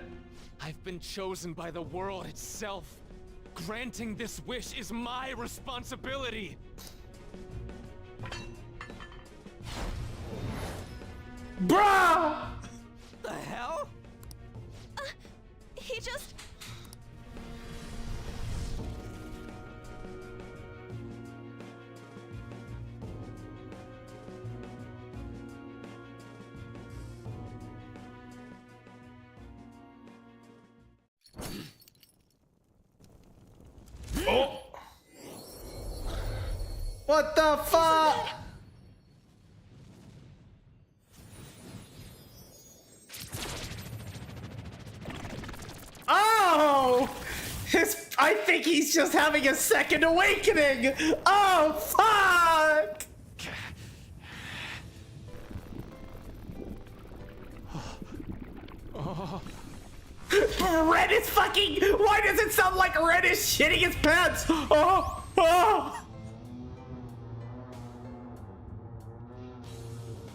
I've been chosen by the world itself. Granting this wish is my responsibility. Bruh! The hell? He just... Oh! What the fuck? Oh! I think he's just having a second awakening! Oh, fuck! Red is fucking... Why does it sound like Red is shitting his pants? Oh! Oh!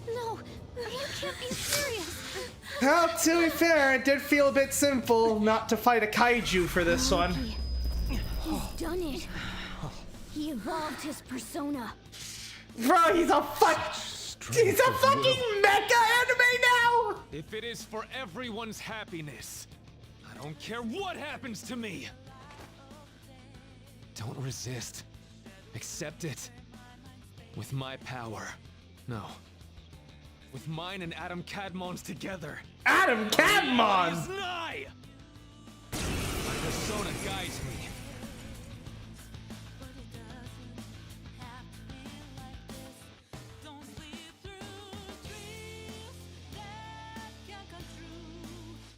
No, you can't be serious. Well, to be fair, it did feel a bit simple not to fight a kaiju for this one. He's done it. He evolved his persona. Bro, he's a He's a fucking mecha anime now! If it is for everyone's happiness, I don't care what happens to me! Don't resist. Accept it. With my power. No. With mine and Adam Cadmon's together. Adam Cadmon! Is nigh! My persona guides me.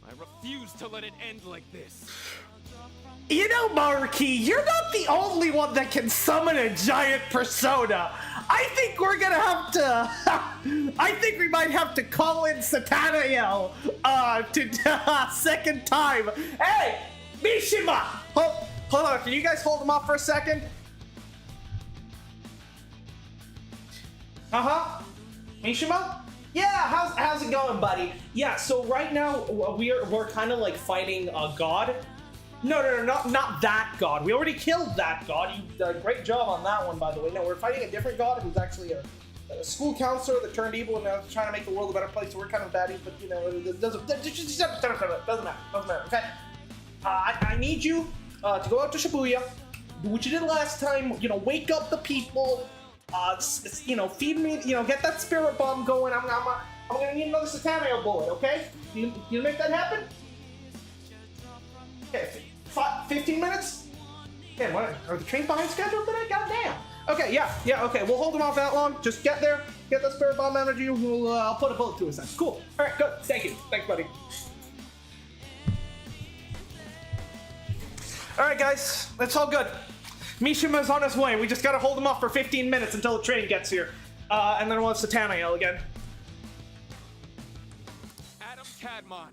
I refuse to let it end like this. You know, Maruki, you're not the only one that can summon a giant persona. I think we're gonna have to. I think we might have to call in Satanael to second time. Hey, Mishima! Hold on, can you guys hold him off for a second? Mishima? Yeah, how's it going, buddy? Yeah, so right now we're kind of like fighting a god. No, not that god. We already killed that god. You did a great job on that one, by the way. No, we're fighting a different god who's actually a school counselor that turned evil and now is trying to make the world a better place. So we're kind of baddies, but you know, it doesn't matter. Okay. I need you to go out to Shibuya, do what you did last time. You know, wake up the people. You know, feed me. You know, get that spirit bomb going. I'm gonna need another Satanael bullet. Okay? You make that happen? Okay. 15 minutes? Man, what are the trains behind schedule today? Goddamn. Okay, yeah, okay. We'll hold them off that long. Just get there, get that spirit bomb energy. I'll put a bullet to his head. Cool. All right, good. Thank you. Thanks, buddy. All right, guys, it's all good. Mishima's on his way. We just gotta hold him off for 15 minutes until the train gets here, and then we'll have Satanael again. Adam Cadmon,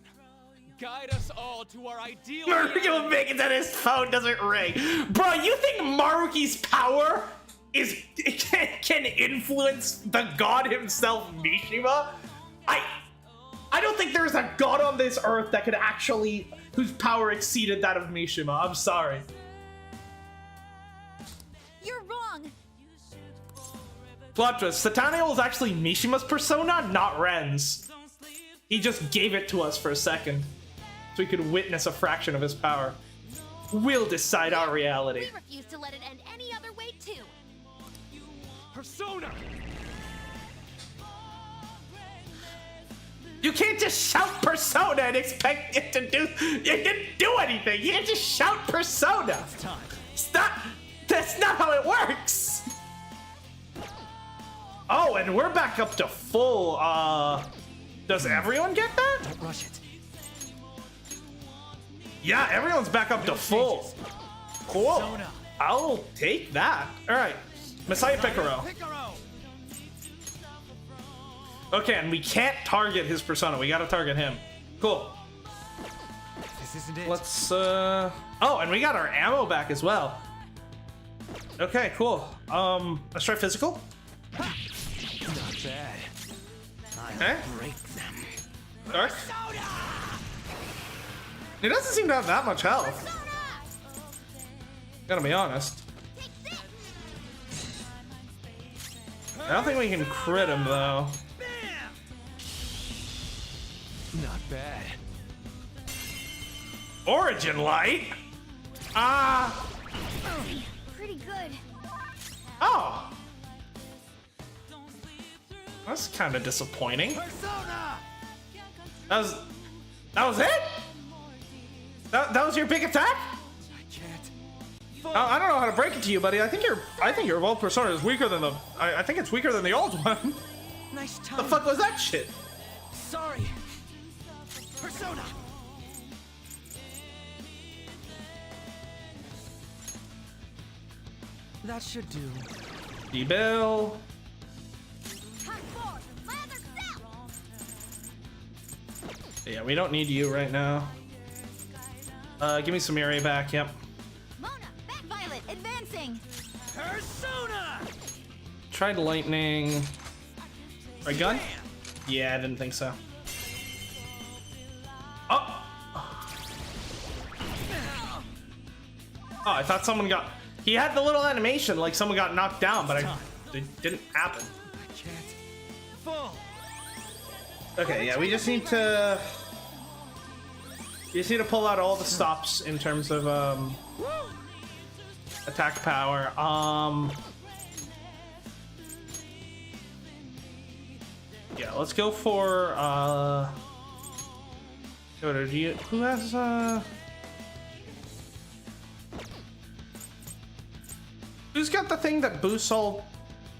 guide us all to our ideal. Maruki will make it that his phone doesn't ring. Bro, you think Maruki's power can influence the god himself, Mishima? I don't think there's a god on this earth that could actually, whose power exceeded that of Mishima. I'm sorry. You're wrong. Plot twist, Satanael is actually Mishima's persona, not Ren's. He just gave it to us for a second, so we could witness a fraction of his power. We'll decide our reality. We refuse to let it end any other way, too. Persona! You can't just shout persona and expect it to do. You didn't do anything. You can't just shout persona. It's time. Stop. That's not how it works. Oh, and we're back up to full. Does everyone get that? Don't rush it. Yeah, everyone's back up to full. Cool. I'll take that. All right, Messiah Picaro. Okay, and we can't target his persona. We gotta target him. Cool. This isn't it. Let's, oh, and we got our ammo back as well. Okay, cool. Let's try physical. Not bad. Okay. Break them. Alright. He doesn't seem to have that much health. Gotta be honest. I don't think we can crit him, though. Not bad. Origin Light? Pretty good. Oh. That's kind of disappointing. That was it? That was your big attack? I don't know how to break it to you, buddy. I think your evolved persona is weaker than the. I think it's weaker than the old one. Nice time. The fuck was that shit? Sorry. Persona. That should do. D-Bill. Yeah, we don't need you right now. Give me some area back. Yep. Mona, back Violet, advancing. Persona. Tried lightning. Right gun? Yeah, I didn't think so. Oh! Oh, I thought someone got. He had the little animation like someone got knocked down, but it didn't happen. I can't. Full. Okay, yeah, we just need to. You just need to pull out all the stops in terms of attack power. Yeah, let's go for who has who's got the thing that boosts all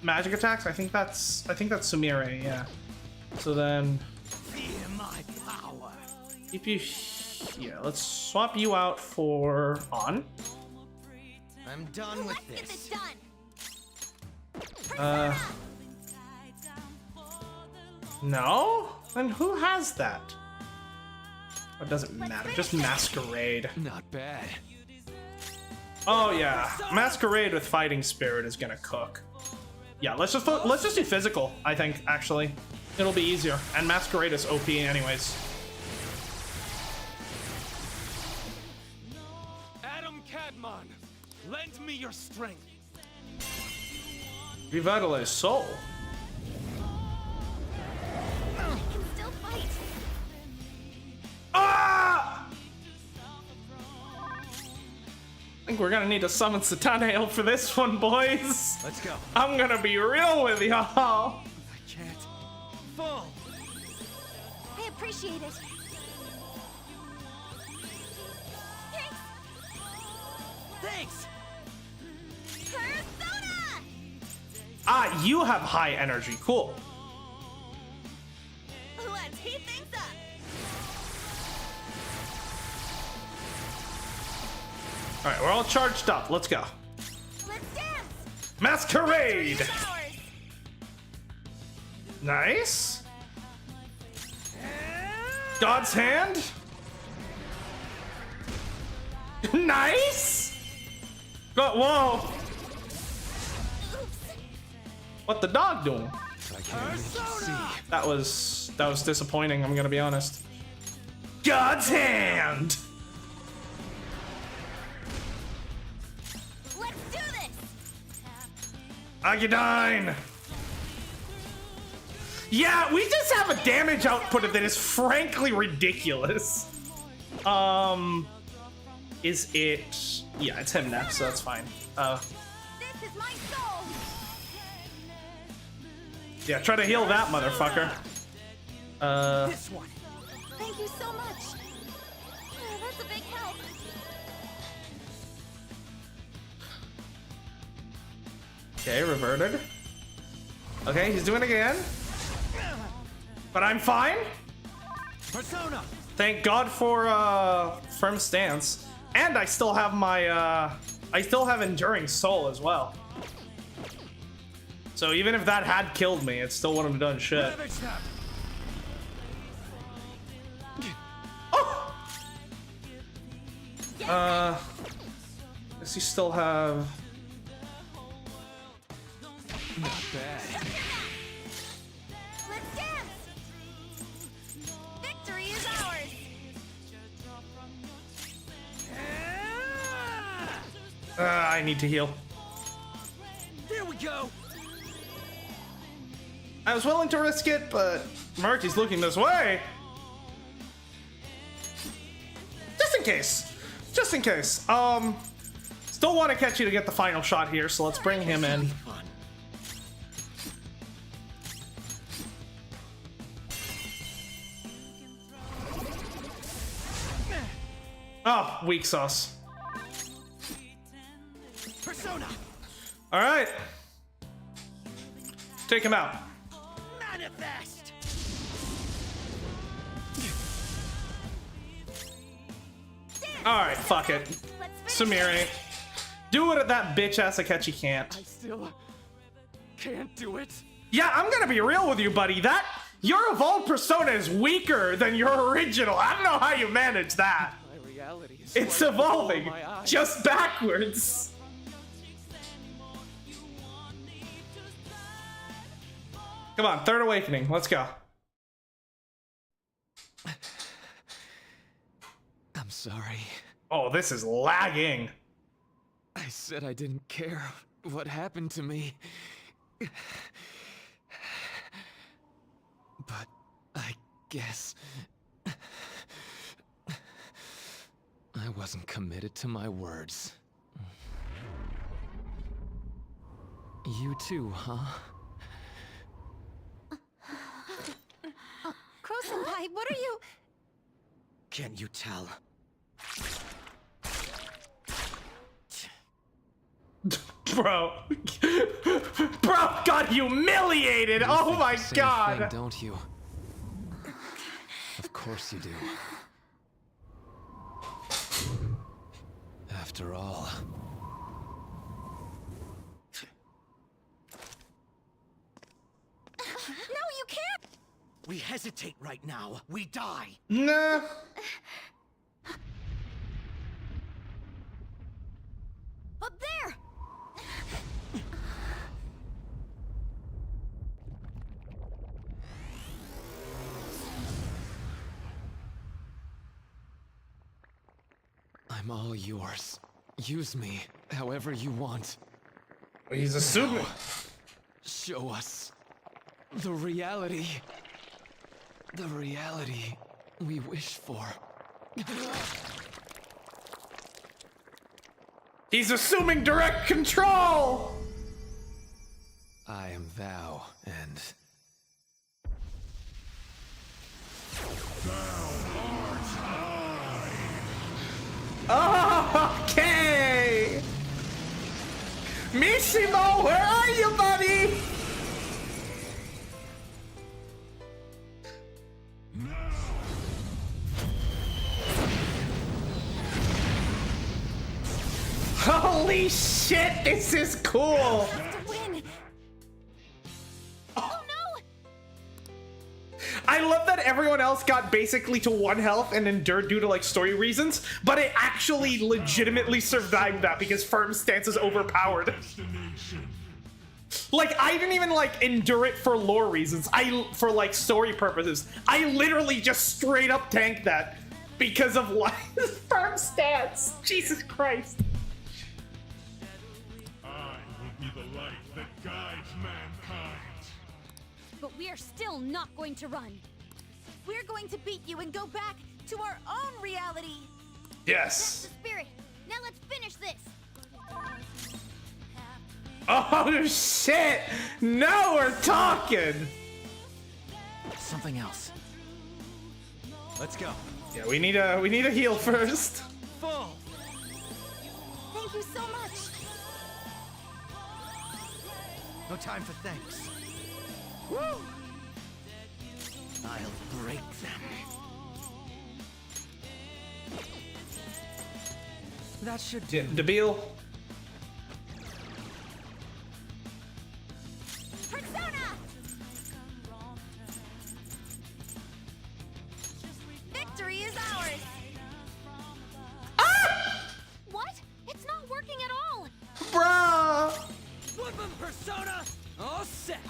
magic attacks? I think that's Sumire, yeah. So then my power. keep you, yeah, let's swap you out for On. I'm done with Get this this. done. No? Then who has that? It doesn't matter, just Masquerade. Not bad. Oh yeah, Masquerade with Fighting Spirit is gonna cook. Yeah, let's just do physical, I think, actually. It'll be easier, and Masquerade is OP anyways. Adam Cadmon, lend me your strength. Revitalize Soul. I can still fight. Ah! I think we're gonna need to summon Satanael for this one, boys. Let's go. I'm gonna be real with y'all. I can't. Full. I appreciate it. Thanks. Persona! Ah, you have high energy. Cool. Let's heat things up. All right, we're all charged up. Let's go. Let's dance. Masquerade. It's ours. Nice. God's hand. Nice. Whoa. What the dog doing? I can't make you see. That was disappointing. I'm gonna be honest. God's hand. Let's do this. Agudine. Yeah, we just have a damage output that is frankly ridiculous. Is it? Yeah, it's him next, so that's fine. This is my soul. Yeah, try to heal that motherfucker. This one. Thank you so much. Oh, that's a big help. Okay, reverted. Okay, he's doing it again. But I'm fine. Persona. Thank God for firm stance. And I still have my I still have enduring soul as well. So even if that had killed me, it still wouldn't have done shit. Ravage them. Oh! Does he still have? Not bad. Let's dance. Victory is ours. I need to heal. There we go. I was willing to risk it, but Maruki's looking this way. Just in case. Just in case. Still want to catch you to get the final shot here, so let's bring him in. Oh, weak sauce. Persona. All right. Take him out. Manifest. All right, fuck it. Sumire. Do it at that bitch ass Akechi can't. I still can't do it. Yeah, I'm gonna be real with you, buddy. That your evolved persona is weaker than your original. I don't know how you manage that. My reality is It's like before evolving my eyes. just backwards. Come on, third awakening. Let's go. I'm sorry. Oh, this is lagging. I said I didn't care what happened to me. But I guess I wasn't committed to my words. You too, huh? Crow-senpai, what are you... Can't you tell? Bro. Bro got humiliated! Oh my god! Thing, don't you? Of course you do. After all... No, you can't! We hesitate right now. We die. Nah. Up there! I'm all yours. Use me however you want. He's assuming. Show us the reality. The reality we wish for. He's assuming direct control! I am thou, and... Okay! Mishimo, where are you, buddy? Holy shit, this is cool! I love that everyone else got basically to 1 health and endured due to like story reasons, but it actually legitimately survived that because firm stance is overpowered. Like, I didn't even like endure it for lore reasons. For like story purposes. I literally just straight up tanked that because of like firm stance. Jesus Christ. I will be the light that guides mankind. But we are still not going to run. We're going to beat you and go back to our own reality. Yes. That's the spirit. Now let's finish this. Oh shit! Now we're talking! Something else. Let's go. Yeah, we need a heal first. Full. Thank you so much. No time for thanks. Woo! I'll break them. That should do. Debil. Persona! Victory is ours! What? It's not working at all. Bruh! Whoop 'em, Persona! All set.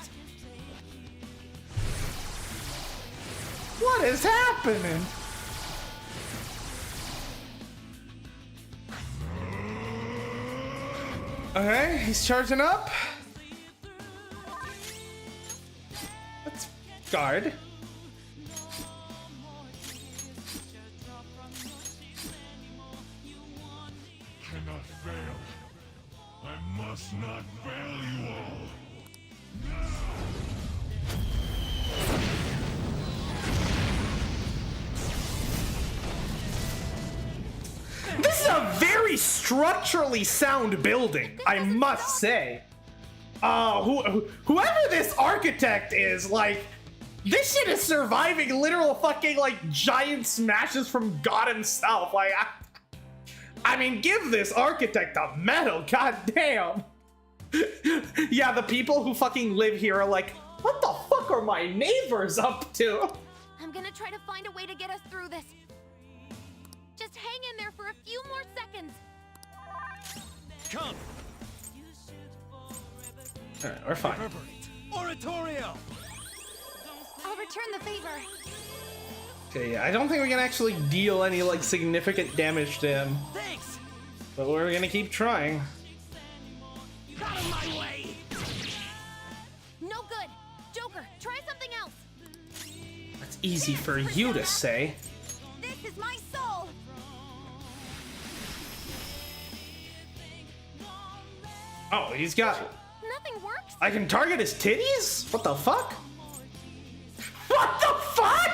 What is happening? Okay, he's charging up. Let's guard. Cannot fail. I must not fail you all. This is a very structurally sound building, I must say. Whoever this architect is, like, this shit is surviving literal fucking, like, giant smashes from God himself. Like, I mean, give this architect a medal, goddamn. Yeah, the people who fucking live here are like, what the fuck are my neighbors up to? I'm gonna try to find a way to get us through this. Just hang in there for a few more seconds. Come. Alright, we're fine. Oratorio. I'll return the favor. Okay, yeah, I don't think we can actually deal any, like, significant damage to him. Thanks. But we're gonna keep trying. Out of my way. No good. Joker, try something else. That's easy for you to say. This is my soul. Oh, he's got. Nothing works. I can target his titties? What the fuck? What the fuck?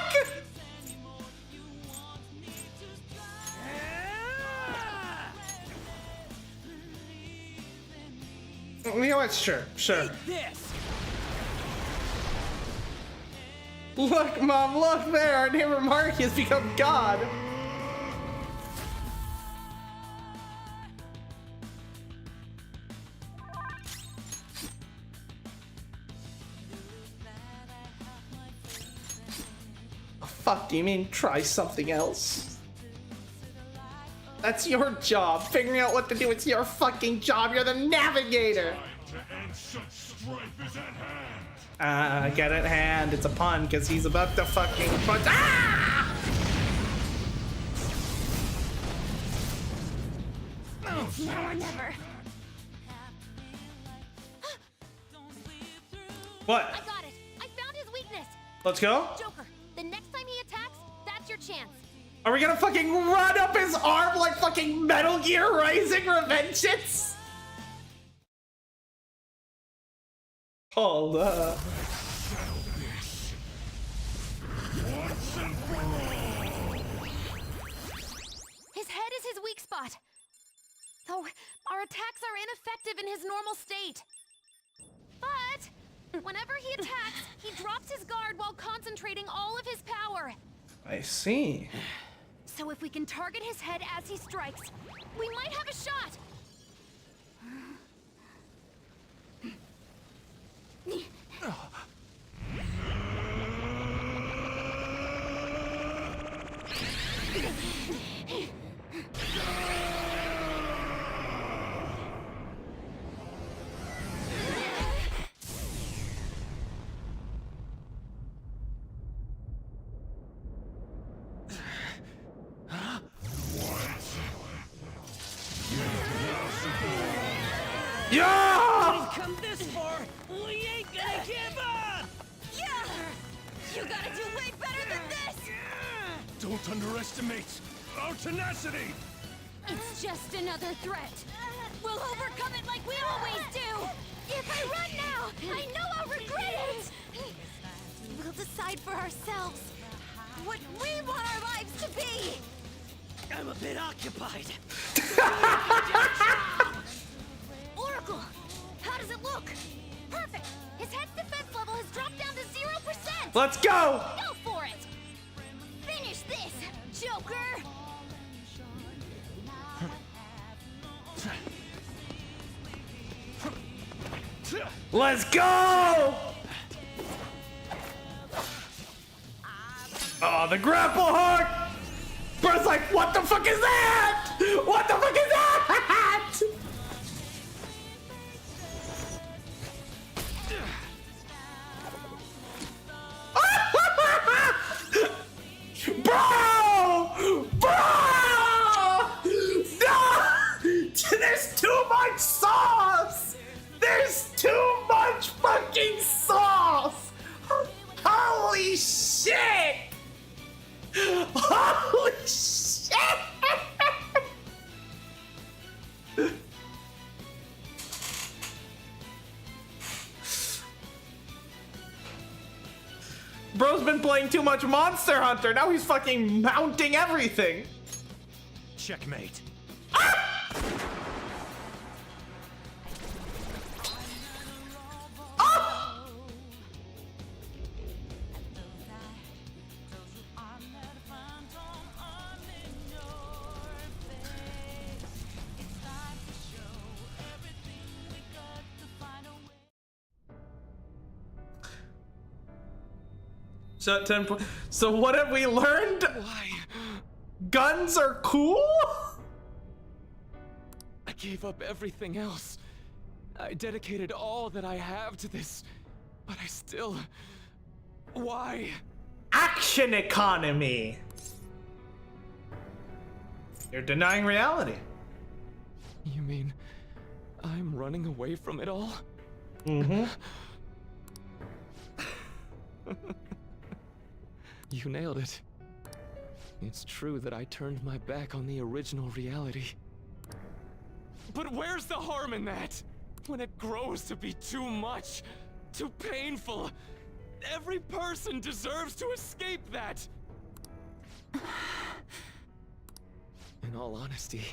You know what? Sure. This. Look, Mom, look there. Our neighbor Maruki has become God. Fuck, do you mean try something else? That's your job. Figuring out what to do, it's your fucking job. You're the navigator. Get at hand. It's a pun because he's about to fucking punch. Ah! It's now or never. What? I got it. I found his weakness. Let's go. Joker, the next time he attacks, that's your chance. Are we gonna fucking run up his arm like fucking Metal Gear Rising Revengeance? Hold up. His head is his weak spot. Though our attacks are ineffective in his normal state. But whenever he attacks, he drops his guard while concentrating all of his power. I see. So if we can target his head as he strikes, we might have a shot. Yeah! We've come this far. We ain't gonna give up. Yeah! You gotta do way better than this! Don't underestimate our tenacity! It's just another threat. We'll overcome it like we always do! If I run now, I know I'll regret it! We'll decide for ourselves what we want our lives to be! I'm a bit occupied. Oracle, how does it look? Perfect! His head's defense level has dropped down to 0%! Let's go! Go for it! Finish this, Joker! Let's go! Oh, the grapple hook! Bro's like, what the fuck is that? What the fuck is that? Bro! Bro! No! There's too much sauce! There's too much fucking sauce! Holy shit! Holy shit! Bro's been playing too much Monster Hunter. Now he's fucking mounting everything. Checkmate. So 10 So what have we learned? Why? Guns are cool? I gave up everything else. I dedicated all that I have to this, but I still... Why? Action economy. You're denying reality. You mean I'm running away from it all? Mm-hmm. You nailed it. It's true that I turned my back on the original reality. But where's the harm in that? When it grows to be too much, too painful, every person deserves to escape that. In all honesty,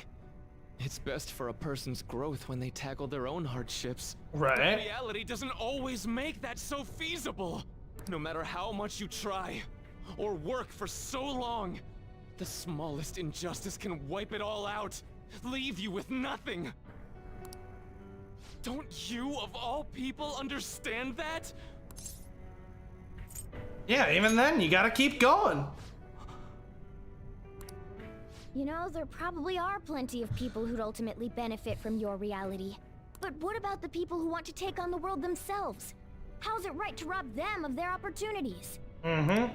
it's best for a person's growth when they tackle their own hardships. Right. But reality doesn't always make that so feasible. No matter how much you try, or work for so long, the smallest injustice can wipe it all out, leave you with nothing. Don't you, of all people, understand that? Yeah, even then, you gotta keep going. You know, there probably are plenty of people who'd ultimately benefit from your reality. But what about the people who want to take on the world themselves? How's it right to rob them of their opportunities? Mm-hmm.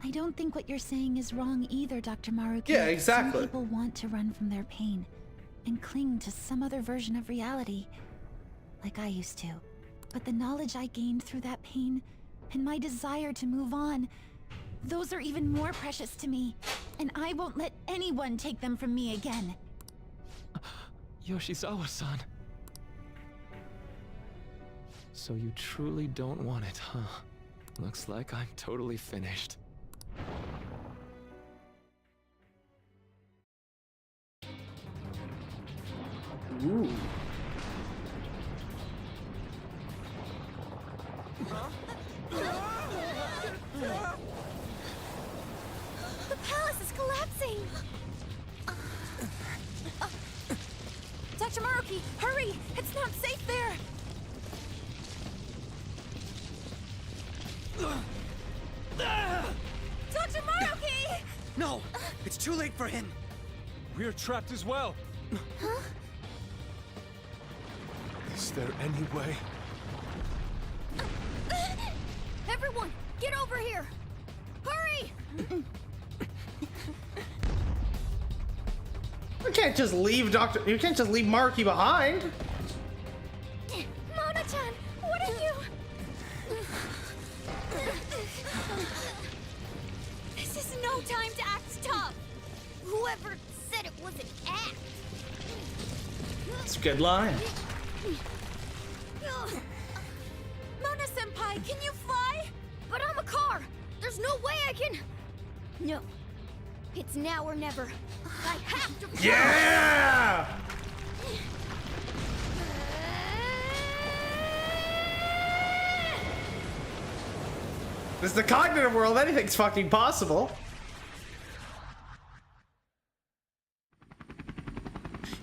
I don't think what you're saying is wrong either, Dr. Maruki. Yeah, exactly. Some people want to run from their pain and cling to some other version of reality, like I used to. But the knowledge I gained through that pain and my desire to move on, those are even more precious to me, and I won't let anyone take them from me again. Yoshizawa-san. So you truly don't want it, huh? Looks like I'm totally finished. Ooh. The palace is collapsing! Dr. Maruki, hurry! It's not safe there! Dr. Maruki! No! It's too late for him! We're trapped as well. Huh? Is there any way? Everyone, get over here! Hurry! You can't just leave You can't just leave Maruki behind. Mona-chan, what are you? This is no time to act tough. Whoever said it was an act. It's a good line. Mona-senpai, can you fly? But I'm a car. There's no way I can. No. It's now or never. I have to fly. Yeah! This is the cognitive world. Anything's fucking possible.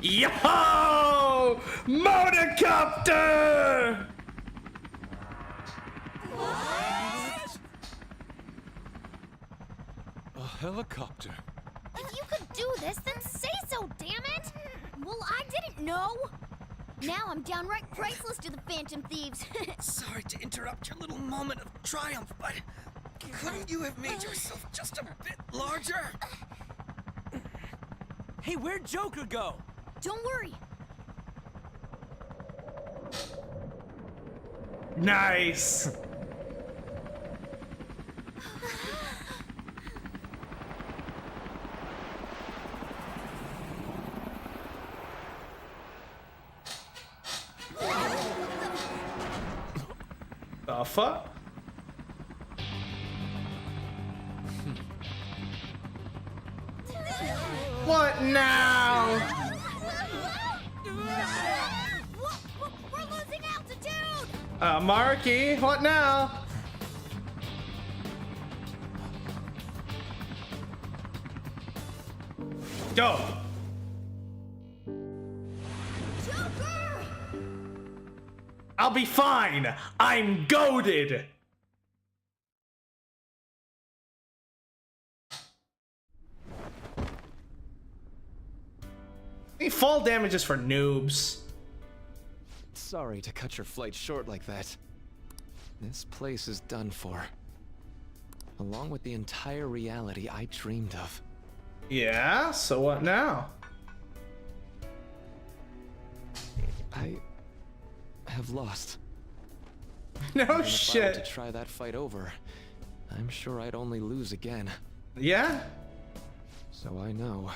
Yo! Motorcopter! A helicopter. If you could do this, then say so, damn it! Well, I didn't know. Now I'm downright priceless to the Phantom Thieves. Sorry to interrupt your little moment of triumph, but couldn't you have made yourself just a bit larger? Hey, where'd Joker go? Don't worry. Nice. The fuck? What now? We're losing altitude! Maruki, what now? Go. Joker! I'll be fine. I'm goaded. Fall damage is for noobs. Sorry to cut your flight short like that. This place is done for. Along with the entire reality I dreamed of. Yeah, so what now? I have lost. No And shit. If I were to try that fight over, I'm sure I'd only lose again. Yeah? So I know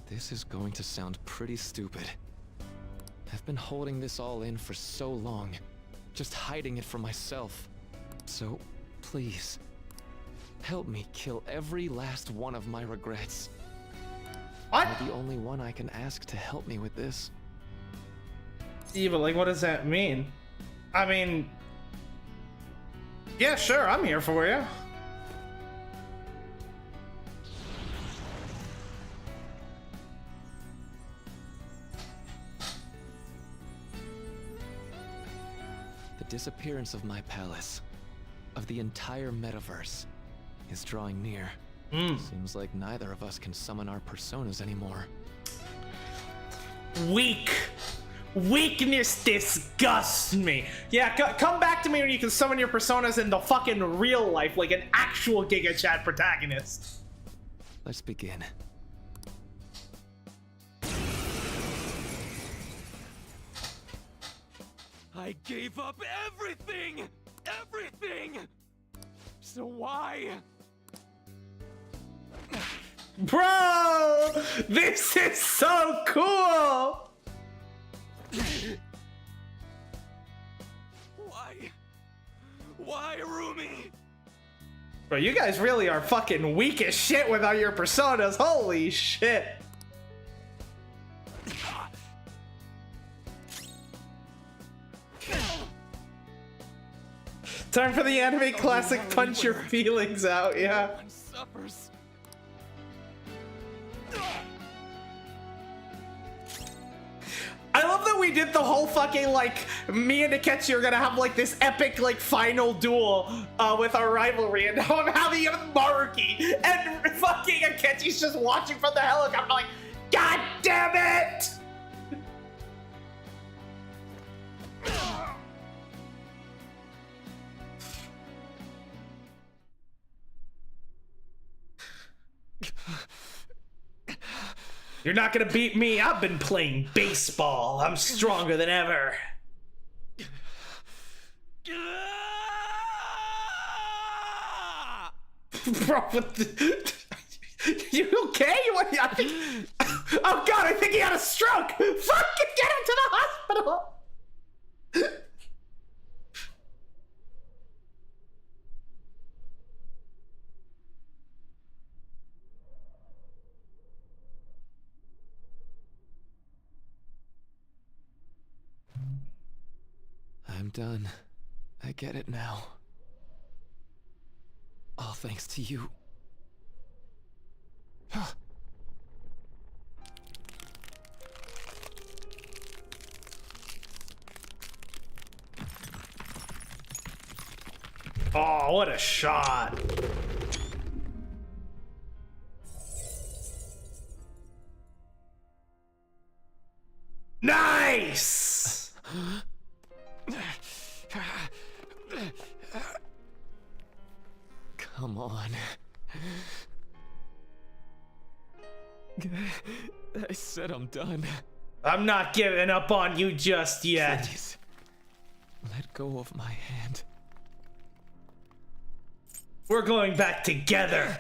this is going to sound pretty stupid. I've been holding this all in for so long, just hiding it from myself. So, please, help me kill every last one of my regrets. What? You're the only one I can ask to help me with this. Yeah, but like, what does that mean? I mean, yeah, sure, I'm here for you. The disappearance of my palace, of the entire metaverse, is drawing near. Seems like neither of us can summon our personas anymore. Weak. Weakness disgusts me. Yeah, come back to me when you can summon your personas in the fucking real life, like an actual Giga Chat protagonist. Let's begin. I gave up everything! Everything! So why? Bro! This is so cool! Why? Why, Rumi? Bro, you guys really are fucking weak as shit without your personas. Holy shit. Time for the anime classic punch your feelings out, yeah. One suffers. I love that we did the whole fucking, like, me and Akechi are gonna have, like, this epic, like, final duel with our rivalry, and now I'm having it with Maruki, and fucking Akechi's just watching from the helicopter, like, God damn it! You're not gonna beat me. I've been playing baseball. I'm stronger than ever. Bro, what the... You okay? What? I think... Oh god, I think he had a stroke. Fucking get him to the hospital. I'm done. I get it now. All thanks to you. Oh, what a shot. Nice! Come on. I said I'm done. I'm not giving up on you just yet. Please, let go of my hand. We're going back together.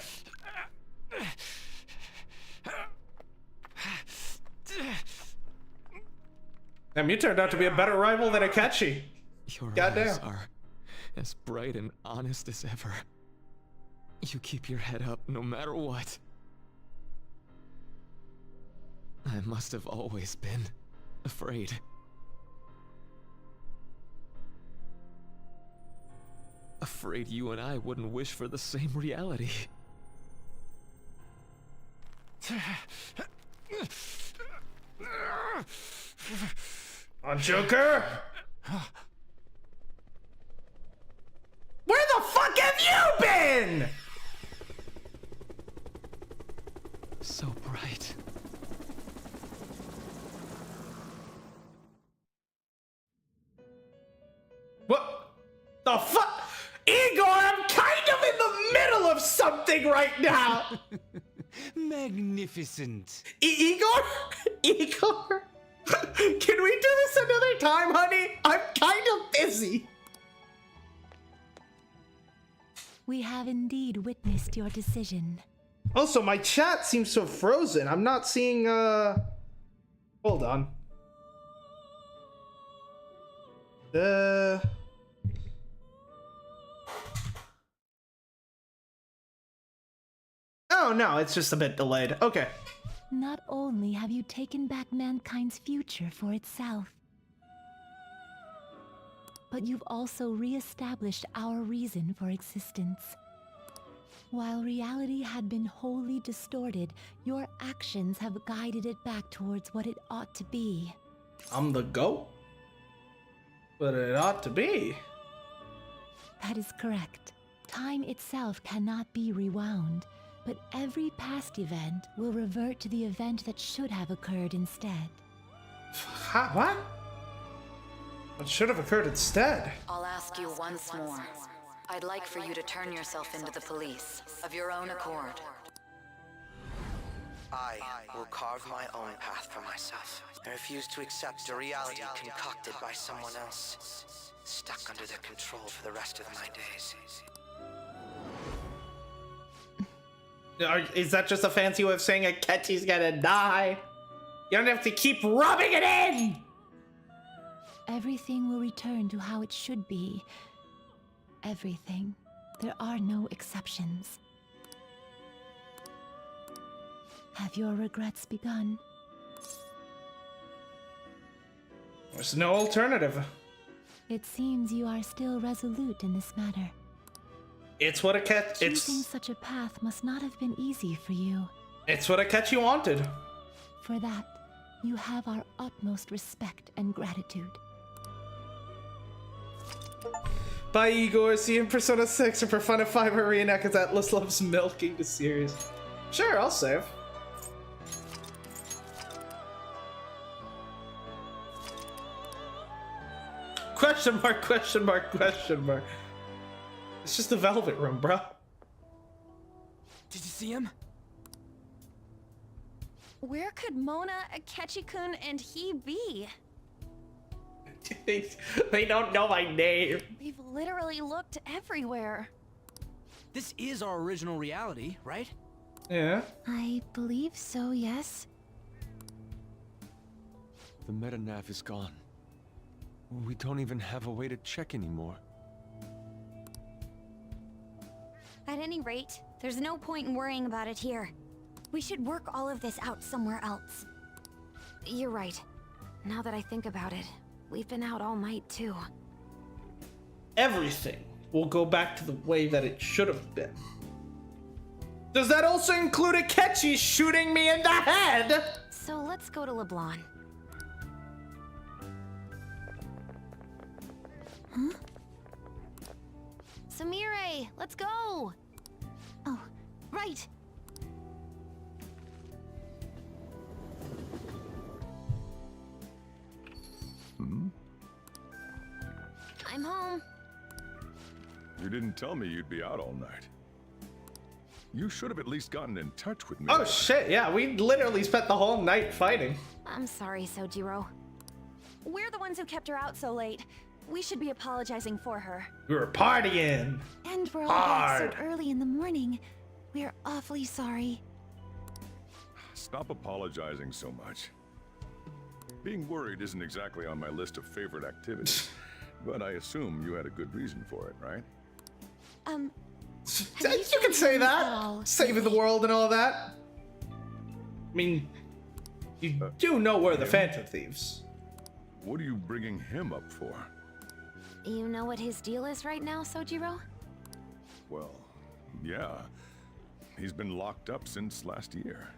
Damn, you turned out to be a better rival than Akechi. Your Goddamn. eyes are as bright and honest as ever. You keep your head up no matter what. I must have always been afraid. Afraid you and I wouldn't wish for the same reality. On Joker? Where the fuck have you been? So bright. What the fuck? Igor, I'm kind of in the middle of something right now. Magnificent. Igor? Igor? Can we do this another time, honey? I'm kind of busy. We have indeed witnessed your decision. Also, my chat seems to have frozen. I'm not seeing, hold on. Oh no, it's just a bit delayed. Okay. Not only have you taken back mankind's future for itself, but you've also re-established our reason for existence. While reality had been wholly distorted, your actions have guided it back towards what it ought to be. I'm the GOAT? But it ought to be. That is correct. Time itself cannot be rewound, but every past event will revert to the event that should have occurred instead. What? What should have occurred instead? I'll ask you once more. I'd like for you to turn yourself into the police, of your own accord. I will carve my own path for myself. I refuse to accept a reality concocted by someone else, stuck under their control for the rest of my days. Is that just a fancy way of saying Akechi's gonna die? You don't have to keep rubbing it in! Everything will return to how it should be. Everything. There are no exceptions. Have your regrets begun? There's no alternative. It seems you are still resolute in this matter. It's what Choosing such a path must not have been easy for you. It's what Akechi wanted. For that, you have our utmost respect and gratitude. Bye, Igor. See you in Persona 6 or Persona 5 Arena, because Atlas loves milking the series. Sure, I'll save. Question mark, question mark, question mark. It's just the Velvet Room, bruh. Did you see him? Where could Mona, Akechi-kun, and he be? They don't know my name. We've literally looked everywhere. This is our original reality, right? Yeah. I believe so, yes. The metanav is gone. We don't even have a way to check anymore. At any rate, there's no point in worrying about it here. We should work all of this out somewhere else. You're right. Now that I think about it, we've been out all night too. Everything will go back to the way that it should have been. Does that also include Akechi shooting me in the head? So let's go to LeBlanc. Huh? Samire, let's go! Oh, right. I'm home. You didn't tell me you'd be out all night. You should have at least gotten in touch with me. Oh shit, yeah, we literally spent the whole night fighting. I'm sorry, Sojiro. We're the ones who kept her out so late. We should be apologizing for her. We were partying. And we're all back so early in the morning. We're awfully sorry. Stop apologizing so much. Being worried isn't exactly on my list of favorite activities, but I assume you had a good reason for it, right? You can say that. Saving the world and all that. I mean, you do know we're the Phantom Thieves. What are you bringing him up for? You know what his deal is right now, Sojiro? Well, yeah. He's been locked up since last year.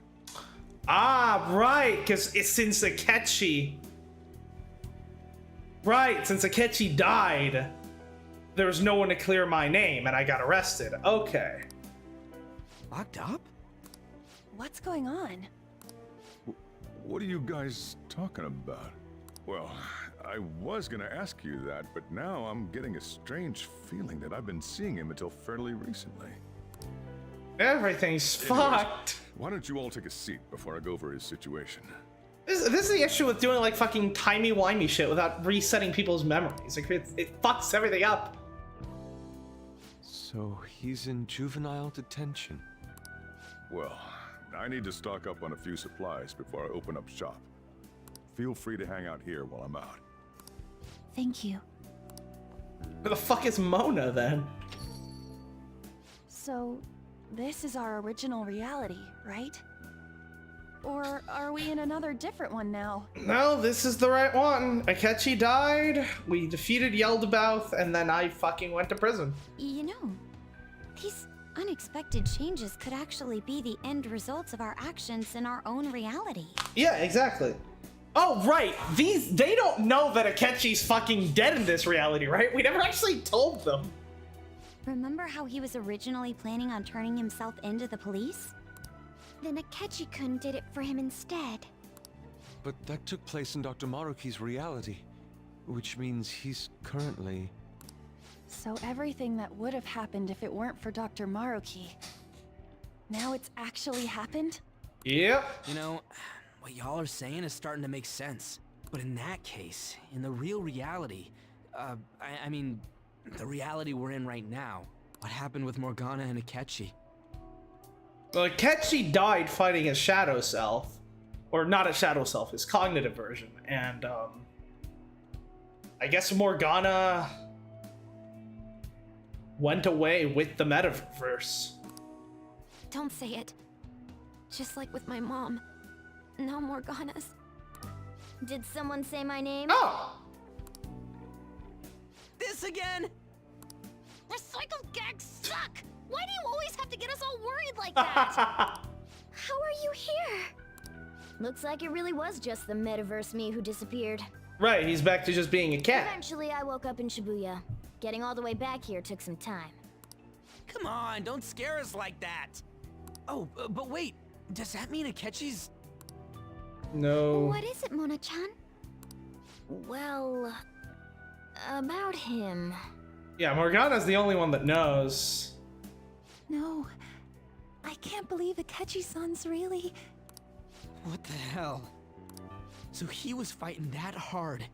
Ah, right, because it's since Akechi. Right, since Akechi died, there was no one to clear my name, and I got arrested. Okay. Locked up? What's going on? What are you guys talking about? Well, I was gonna ask you that, but now I'm getting a strange feeling that I've been seeing him until fairly recently. Everything's fucked. Why don't you all take a seat before I go over his situation? This is the issue with doing like fucking timey-wimey shit without resetting people's memories. Like it fucks everything up. So he's in juvenile detention. Well, I need to stock up on a few supplies before I open up shop. Feel free to hang out here while I'm out. Thank you. Where the fuck is Mona then? So, this is our original reality, right? Or are we in another different one now? No, this is the right one. Akechi died, we defeated Yeldabaoth, and then I fucking went to prison. You know, these unexpected changes could actually be the end results of our actions in our own reality. Yeah, exactly. Oh, right. They don't know that Akechi's fucking dead in this reality, right? We never actually told them. Remember how he was originally planning on turning himself into the police? Then Akechi-kun did it for him instead. But that took place in Dr. Maruki's reality, which means he's currently... So everything that would have happened if it weren't for Dr. Maruki, now it's actually happened? Yep. You know, what y'all are saying is starting to make sense. But in that case, in the real reality, I mean, the reality we're in right now, what happened with Morgana and Akechi? Well, Akechi died fighting his shadow self. Or not a shadow self, his cognitive version. And, I guess Morgana went away with the metaverse. Don't say it. Just like with my mom. No Morganas. Did someone say my name? Oh! This again? Recycled gags suck! Why do you always have to get us all worried like that? How are you here? Looks like it really was just the metaverse me who disappeared. Right, he's back to just being a cat. Eventually, I woke up in Shibuya. Getting all the way back here took some time. Come on, don't scare us like that. Oh, but wait, does that mean Akechi's... No. What is it, Mona-chan? Well, about him. Yeah, Morgana's the only one that knows. No. I can't believe Akechi-san's really... What the hell? So he was fighting that hard,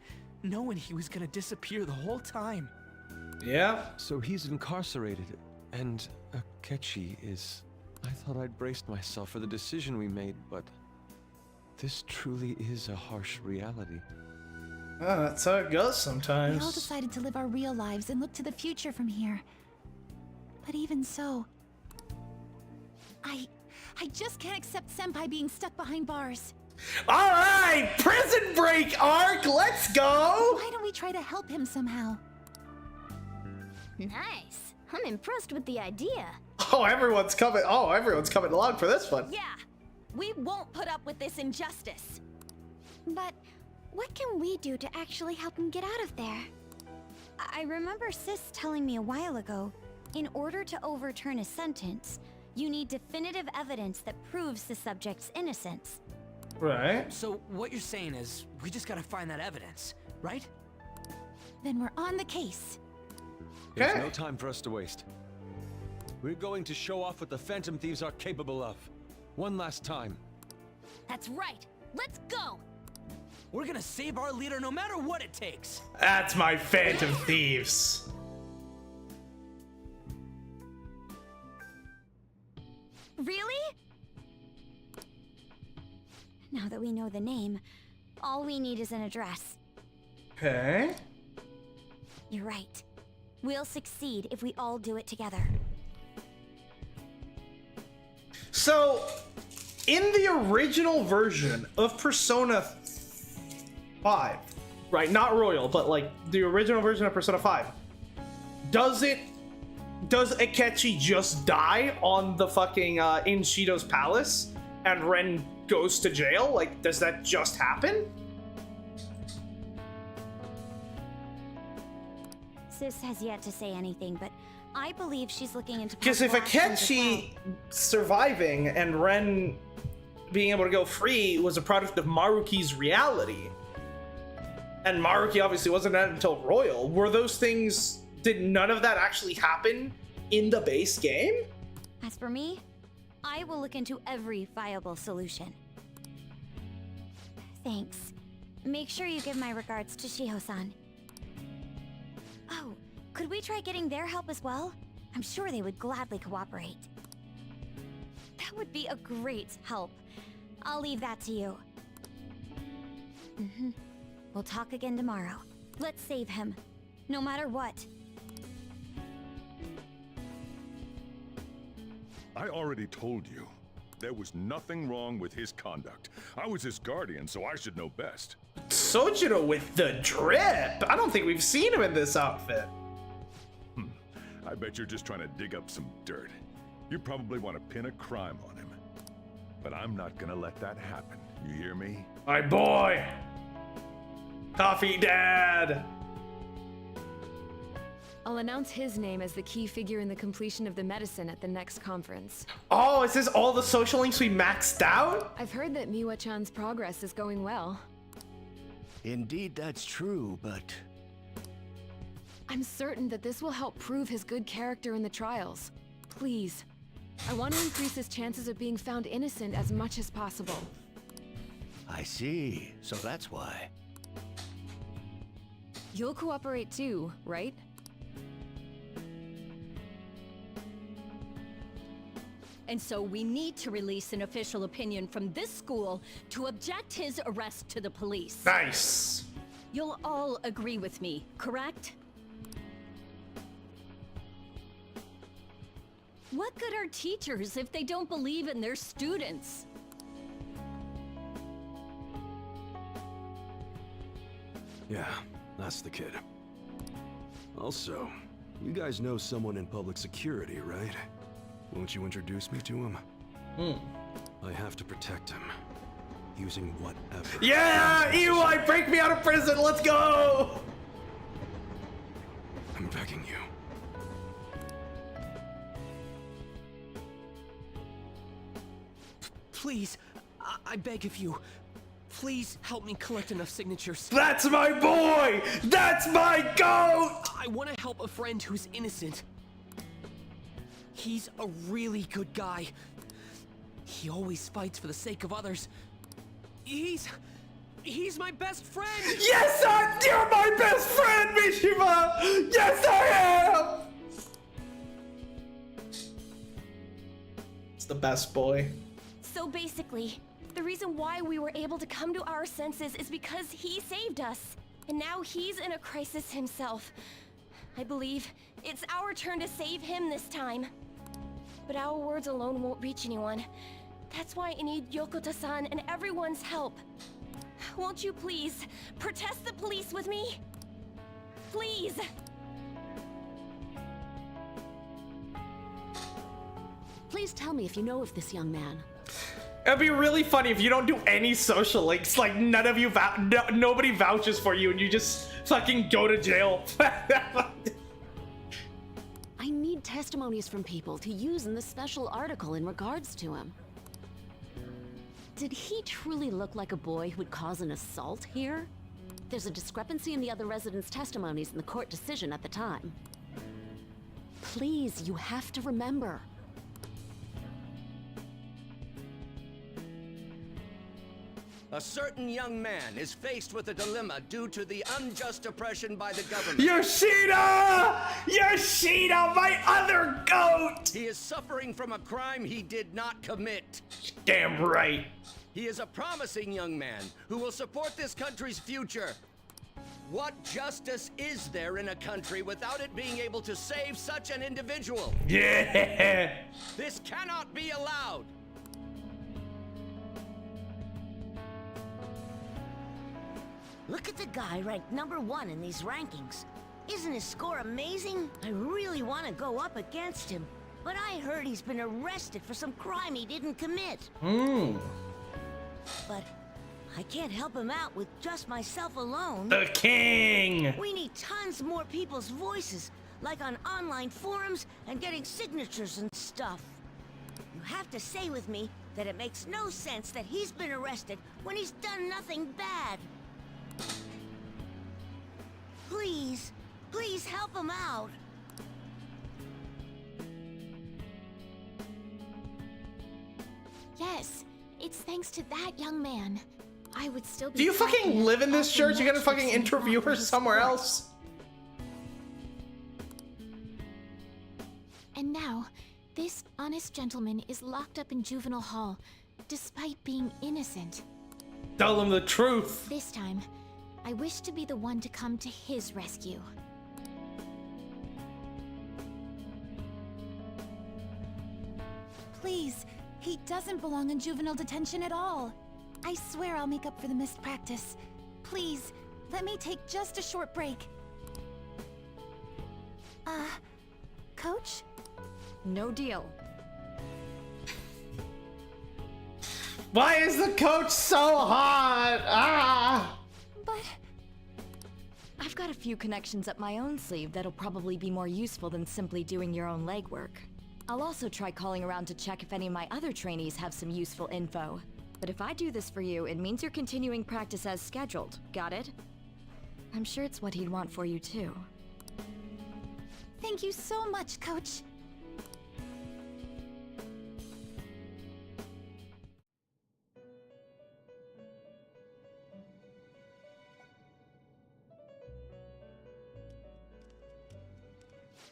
knowing he was gonna disappear the whole time. Yeah. So he's incarcerated, and Akechi is... I thought I'd braced myself for the decision we made, but... This truly is a harsh reality. Oh, that's how it goes We all sometimes. decided to live our real lives and look to the future from here. But even so... I just can't accept Senpai being stuck behind bars. Alright! Prison break arc! Let's go! Why don't we try to help him somehow? Nice. I'm impressed with the idea. Oh, everyone's coming along for this one. Yeah, we won't put up with this injustice. But what can we do to actually help him get out of there? I remember Sis telling me a while ago, in order to overturn a sentence, you need definitive evidence that proves the subject's innocence. Right. So what you're saying is, we just gotta find that evidence, right? Then we're on the case. There's no time for us to waste. We're going to show off what the Phantom Thieves are capable of. One last time. That's right. Let's go. We're gonna save our leader no matter what it takes. That's my Phantom Thieves. Really? Now that we know the name, all we need is an address. Okay. You're right. We'll succeed if we all do it together. So, in the original version of Persona 5, right, not Royal, but like the original version of Persona 5, does Akechi just die on the fucking in Shido's palace and Ren goes to jail? Like, does that just happen? Sis has yet to say anything, but I believe she's looking into Because if possible actions as Akechi surviving and Ren being able to go free was a product of Maruki's reality, and Maruki obviously wasn't that until Royal, were those things, did none of that actually happen in the base game? well. As for me, I will look into every viable solution. Thanks. Make sure you give my regards to Shiho-san. Oh, could we try getting their help as well? I'm sure they would gladly cooperate. That would be a great help. I'll leave that to you. We'll talk again tomorrow. Let's save him. No matter what, I already told you. There was nothing wrong with his conduct. I was his guardian, so I should know best. Sojiro with the drip. I don't think we've seen him in this outfit. I bet you're just trying to dig up some dirt. You probably want to pin a crime on him. But I'm not gonna let that happen. You hear me? My boy! Coffee Dad! I'll announce his name as the key figure in the completion of the medicine at the next conference. Oh, is this all the social links we maxed out? I've heard that Miwa-chan's progress is going well. Indeed, that's true, but... I'm certain that this will help prove his good character in the trials. Please. I want to increase his chances of being found innocent as much as possible. I see. So that's why. You'll cooperate too, right? And so we need to release an official opinion from this school to object his arrest to the police. Nice. You'll all agree with me, correct? What good are teachers if they don't believe in their students? Yeah, that's the kid. Also, you guys know someone in public security, right? Won't you introduce me to him? I have to protect him. Using whatever. Yeah! EY, break me out of prison! Let's go! I'm begging you. Please, I beg of you. Please help me collect enough signatures. That's my boy! That's my goat! I want to help a friend who's innocent. He's a really good guy. He always fights for the sake of others. He's my best friend! Yes, you're my best friend, Mishima! Yes, I am! It's the best boy. So basically, the reason why we were able to come to our senses is because he saved us. And now he's in a crisis himself. I believe it's our turn to save him this time. But our words alone won't reach anyone. That's why I need Yokota-san and everyone's help. Won't you please protest the police with me? Please! Please tell me if you know of this young man. It'd be really funny if you don't do any social links, like none of you, nobody vouches for you and you just fucking go to jail. I need testimonies from people to use in the special article in regards to him. Did he truly look like a boy who would cause an assault here? There's a discrepancy in the other residents' testimonies in the court decision at the time. Please, you have to remember. A certain young man is faced with a dilemma due to the unjust oppression by the government. Yoshida! Yoshida, my other goat! He is suffering from a crime he did not commit. Damn right. He is a promising young man who will support this country's future. What justice is there in a country without it being able to save such an individual? Yeah! This cannot be allowed. Look at the guy ranked #1 in these rankings. Isn't his score amazing? I really want to go up against him, but I heard he's been arrested for some crime he didn't commit. But I can't help him out with just myself alone. The king! We need tons more people's voices, like on online forums and getting signatures and stuff. You have to say with me that it makes no sense that he's been arrested when he's done nothing bad. Please, please help him out. Yes, it's thanks to that young man. I would still be. Do you fucking live in this church? You gotta fucking interview her somewhere else. And now, this honest gentleman is locked up in juvenile hall, despite being innocent. Tell him the truth. This time, I wish to be the one to come to his rescue. please. He doesn't belong in juvenile detention at all. I swear I'll make up for the missed practice. Please, let me take just a short break. Coach? No deal. Why is the coach so hot? Ah! But... I've got a few connections up my own sleeve that'll probably be more useful than simply doing your own legwork. I'll also try calling around to check if any of my other trainees have some useful info. But if I do this for you, it means you're continuing practice as scheduled. Got it? I'm sure it's what he'd want for you too. Thank you so much, Coach.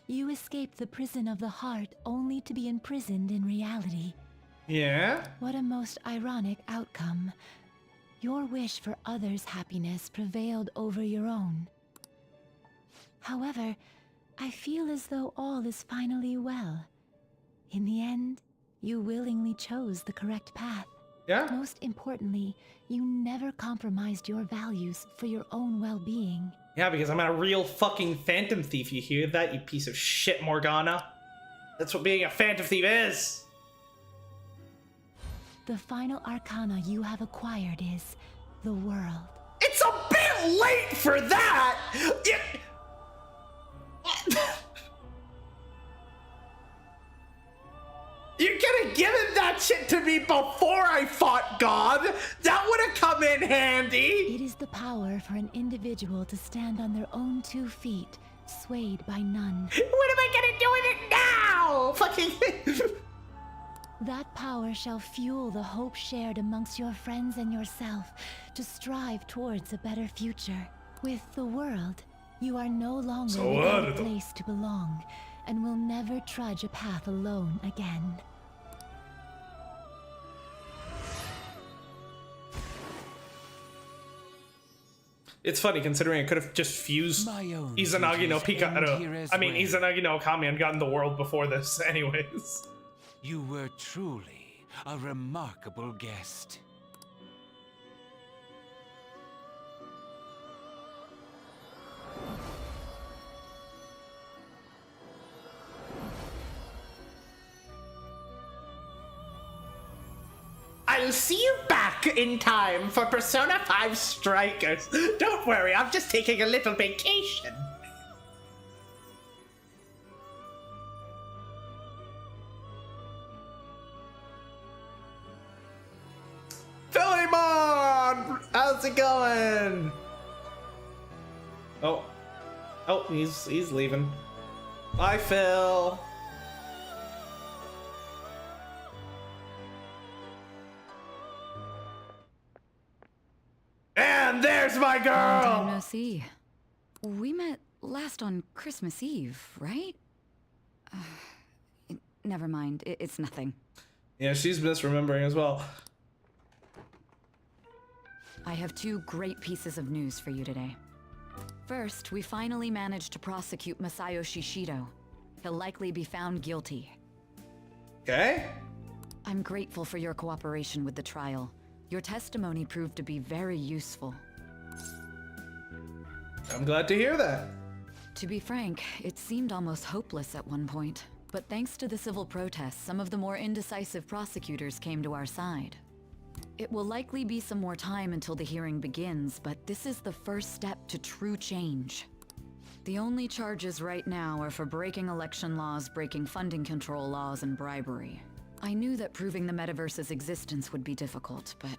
You escaped the prison of the heart only to be imprisoned in reality. Yeah? What a most ironic outcome. Your wish for others' happiness prevailed over your own. However, I feel as though all is finally well. In the end, you willingly chose the correct path. Yeah? Most importantly, you never compromised your values for your own well-being. Yeah, because I'm a real fucking phantom thief. You hear that, you piece of shit, Morgana? That's what being a phantom thief is. The final arcana you have acquired is the world. It's a bit late for that! You could have given that shit to me before I fought God! That would have come in handy! It is the power for an individual to stand on their own 2 feet, swayed by none. What am I gonna do with it now? Fucking... That power shall fuel the hope shared amongst your friends and yourself to strive towards a better future. With the world, you are no longer without a place to belong, and will never trudge a path alone again. It's funny considering I could have just fused Izanagi no Pikaru. I mean, Izanagi no Kami and gotten the world before this, anyways. You were truly a remarkable guest. I'll see you back in time for Persona 5 Strikers. Don't worry, I'm just taking a little vacation. Philemon! How's it going? Oh, he's leaving. Bye, Phil. And there's my girl! Long time no see. We met last on Christmas Eve, right? Never mind, it's nothing. Yeah, she's misremembering as well. I have 2 great pieces of news for you today. First, we finally managed to prosecute Masayoshi Shido. He'll likely be found guilty. Okay. I'm grateful for your cooperation with the trial. Your testimony proved to be very useful. I'm glad to hear that. To be frank, it seemed almost hopeless at one point. But thanks to the civil protests, some of the more indecisive prosecutors came to our side. It will likely be some more time until the hearing begins, but this is the first step to true change. The only charges right now are for breaking election laws, breaking funding control laws, and bribery. I knew that proving the metaverse's existence would be difficult, but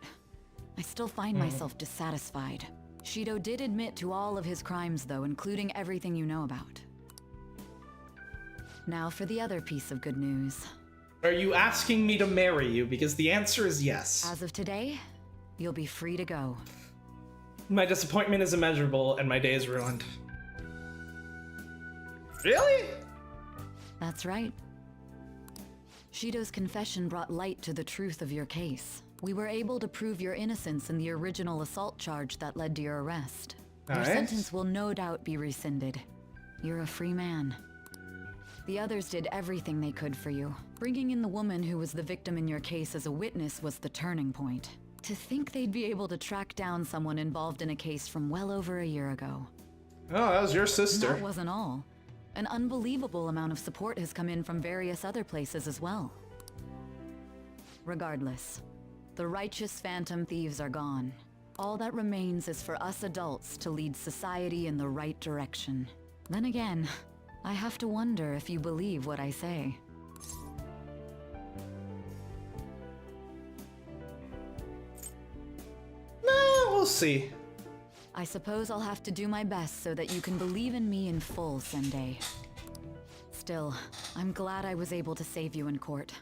I still find myself dissatisfied. Shido did admit to all of his crimes, though, including everything you know about. Now for the other piece of good news. Are you asking me to marry you? Because the answer is yes. As of today, you'll be free to go. My disappointment is immeasurable and my day is ruined. Really? That's right. Shido's confession brought light to the truth of your case. We were able to prove your innocence in the original assault charge that led to your arrest. Your Nice. sentence will no doubt be rescinded. You're a free man. The others did everything they could for you. Bringing in the woman who was the victim in your case as a witness was the turning point. To think they'd be able to track down someone involved in a case from well over a year ago. Oh, that was your sister. That wasn't all. An unbelievable amount of support has come in from various other places as well. Regardless, the righteous phantom thieves are gone. All that remains is for us adults to lead society in the right direction. Then again, I have to wonder if you believe what I say. Nah, we'll see. I suppose I'll have to do my best so that you can believe in me in full, Sendai. Still, I'm glad I was able to save you in court.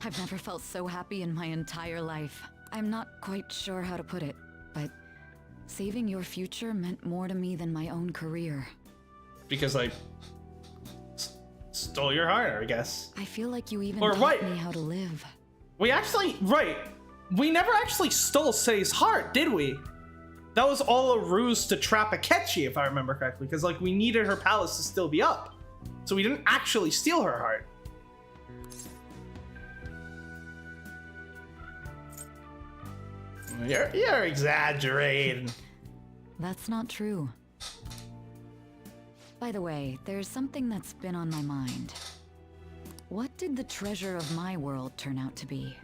I've never felt so happy in my entire life. I'm not quite sure how to put it, but saving your future meant more to me than my own career. Because I stole your heart, I guess. I feel like you even Or taught right. me how to live. We actually, right. We never actually stole Sei's heart, did we? That was all a ruse to trap Akechi, if I remember correctly, because like we needed her palace to still be up. So we didn't actually steal her heart. You're exaggerating. That's not true. By the way, there's something that's been on my mind. What did the treasure of my world turn out to be?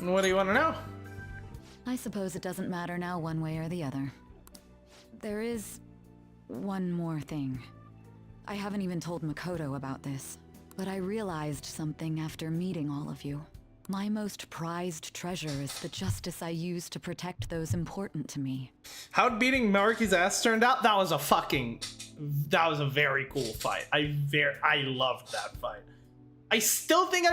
What do you want to know? I suppose it doesn't matter now one way or the other. There is one more thing. I haven't even told Makoto about this, but I realized something after meeting all of you. My most prized treasure is the justice I use to protect those important to me. How beating Maruki's ass turned out, that was a very cool fight. I loved that fight. I still think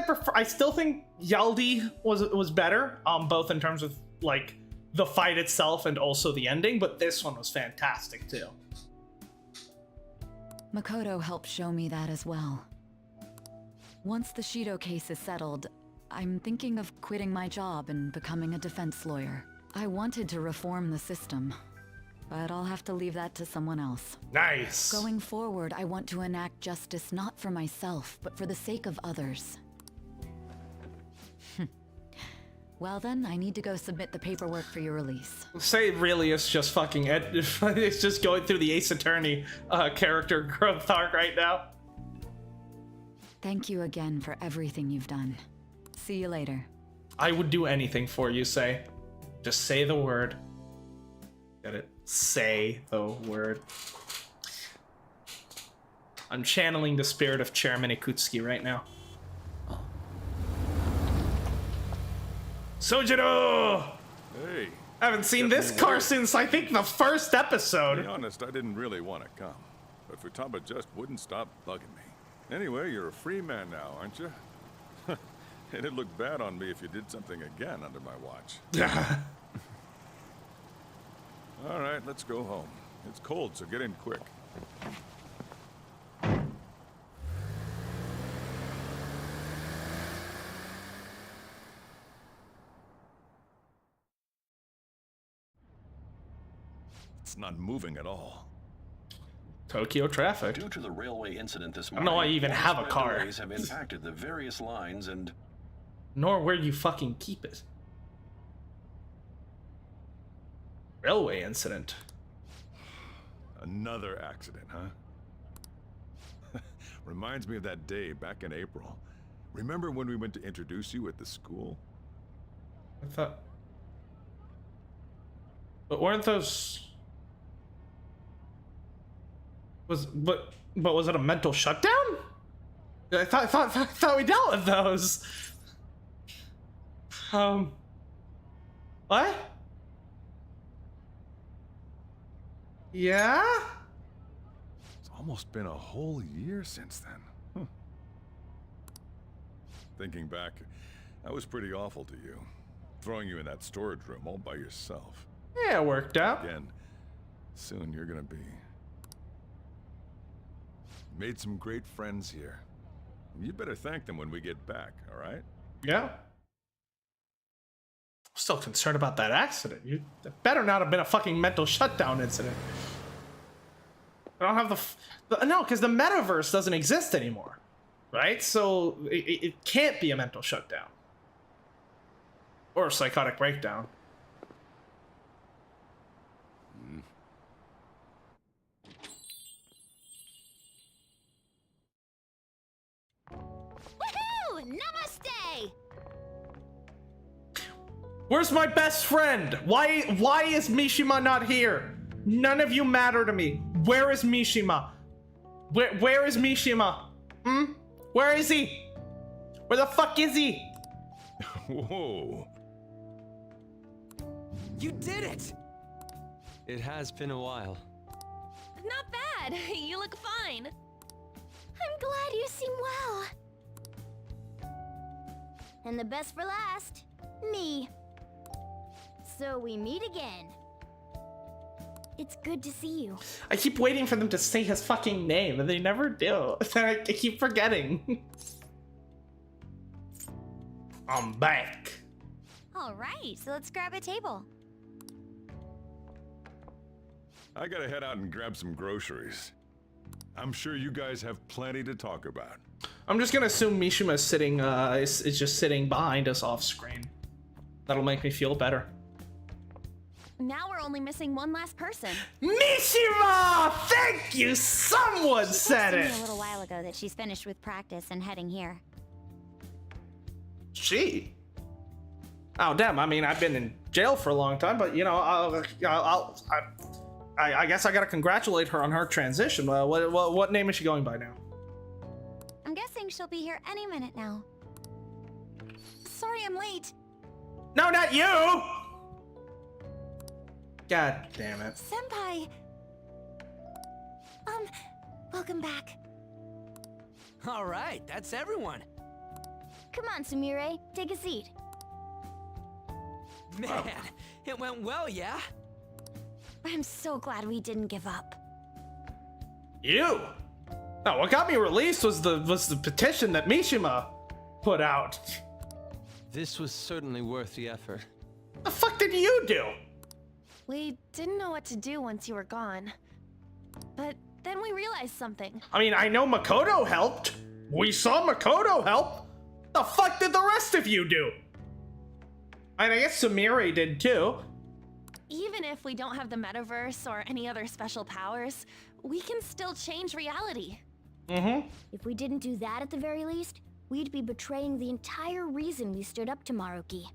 Yaldi was better, both in terms of like the fight itself and also the ending, but this one was fantastic too. Makoto helped show me that as well. Once the Shido case is settled, I'm thinking of quitting my job and becoming a defense lawyer. I wanted to reform the system, but I'll have to leave that to someone else. Nice. Going forward, I want to enact justice not for myself, but for the sake of others. Well then, I need to go submit the paperwork for your release. Say really is just fucking it's just going through the Ace Attorney character growth arc right now. Thank you again for everything you've done. See you later. I would do anything for you, Sei. Just say the word. Get it? Say the word. I'm channeling the spirit of Chairman Ikutsuki right now. Sojiro! Hey. I haven't seen this car since, I think, the first episode. To be honest, I didn't really want to come. But Futaba just wouldn't stop bugging me. Anyway, you're a free man now, aren't you? It'd look bad on me if you did something again under my watch. All right, let's go home. It's cold, so get in quick. It's not moving at all. Tokyo traffic. Due to the railway incident this I morning, don't know why you even have a widespread car. delays have impacted the various lines and Nor where you fucking keep it. Railway incident. Another accident, huh? Reminds me of that day back in April. Remember when we went to introduce you at the school? I thought... But weren't those... But was it a mental shutdown? I thought we dealt with those. What? Yeah? It's almost been a whole year since then. Thinking back, I was pretty awful to you. Throwing you in that storage room all by yourself. Yeah, it worked out. Again, soon you're gonna be... Made some great friends here. You better thank them when we get back, all right? Yeah. I'm still concerned about that accident. It better not have been a fucking mental shutdown incident. I don't have no, because the metaverse doesn't exist anymore, right? So it can't be a mental shutdown or a psychotic breakdown. Woohoo! Namaste! Where's my best friend? Why is Mishima not here? None of you matter to me. Where is Mishima? Where is Mishima? Where is he? Where the fuck is he? Whoa. You did it! It has been a while. Not bad. You look fine. I'm glad you seem well. And the best for last, me. So we meet again. It's good to see you. I keep waiting for them to say his fucking name, and they never do. I keep forgetting. I'm back. All right, so let's grab a table. I gotta head out and grab some groceries. I'm sure you guys have plenty to talk about. I'm just gonna assume Mishima is sitting, is just sitting behind us off screen. That'll make me feel better. Now we're only missing one last person. Mishima! Thank you! Someone said She it! texted me a little while ago that she's finished with practice and heading here. She? Oh, damn. I mean, I've been in jail for a long time, but, you know, I guess I gotta congratulate her on her transition. What name is she going by now? I'm guessing she'll be here any minute now. Sorry I'm late. No, not you! God damn it. Senpai. Welcome back. All right, that's everyone. Come on, Sumire, take a seat. Man, it went well, yeah? I'm so glad we didn't give up. You? No, what got me released was the petition that Mishima put out. This was certainly worth the effort. The fuck did you do? We didn't know what to do once you were gone. But then we realized something. I mean, I know Makoto helped. We saw Makoto help. The fuck did the rest of you do? And I guess Sumire did too. Even if we don't have the metaverse or any other special powers, we can still change reality. If we didn't do that at the very least, we'd be betraying the entire reason we stood up to Maruki.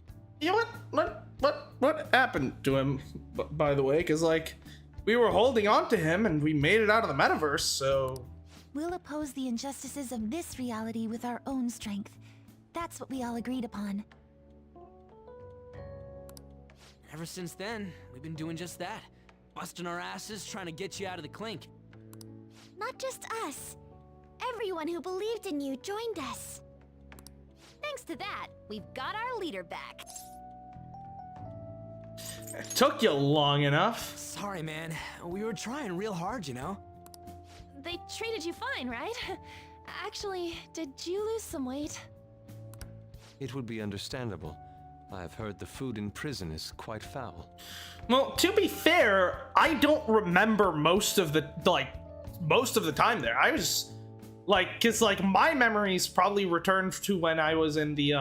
You know what happened to him, by the way? Because, like, we were holding on to him and we made it out of the metaverse, so... We'll oppose the injustices of this reality with our own strength. That's what we all agreed upon. Ever since then, we've been doing just that. Busting our asses trying to get you out of the clink. Not just us. Everyone who believed in you joined us. Thanks to that, we've got our leader back. It took you long enough. Sorry, man. We were trying real hard, you know? They treated you fine, right? Actually, did you lose some weight? It would be understandable. I've heard the food in prison is quite foul. Well, to be fair, I don't remember most of the time there. I was like, cause like my memories probably returned to when I was in the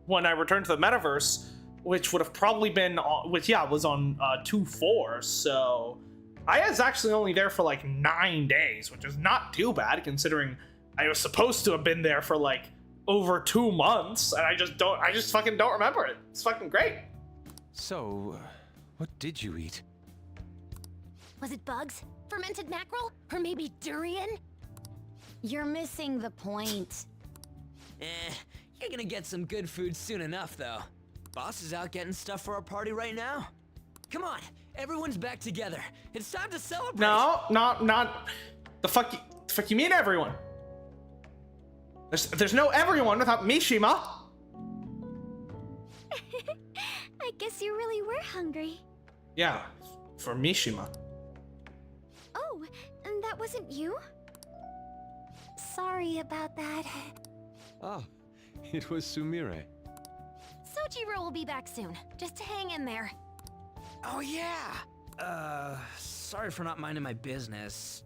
when I returned to the metaverse, which would have probably been was on 2.4. So I was actually only there for like 9 days, which is not too bad considering I was supposed to have been there for like over 2 months, and I just fucking don't remember it. It's fucking great. So, what did you eat? Was it bugs? Fermented mackerel? Or maybe durian? You're missing the point. You're gonna get some good food soon enough, though. Boss is out getting stuff for our party right now. Come on, everyone's back together. It's time to celebrate. No, not the fuck you mean everyone? There's no everyone without Mishima. I guess you really were hungry. Yeah, for Mishima. Oh, and that wasn't you? Sorry about that. Ah, it was Sumire. Soichiro will be back soon. Just hang in there. Oh yeah! Sorry for not minding my business.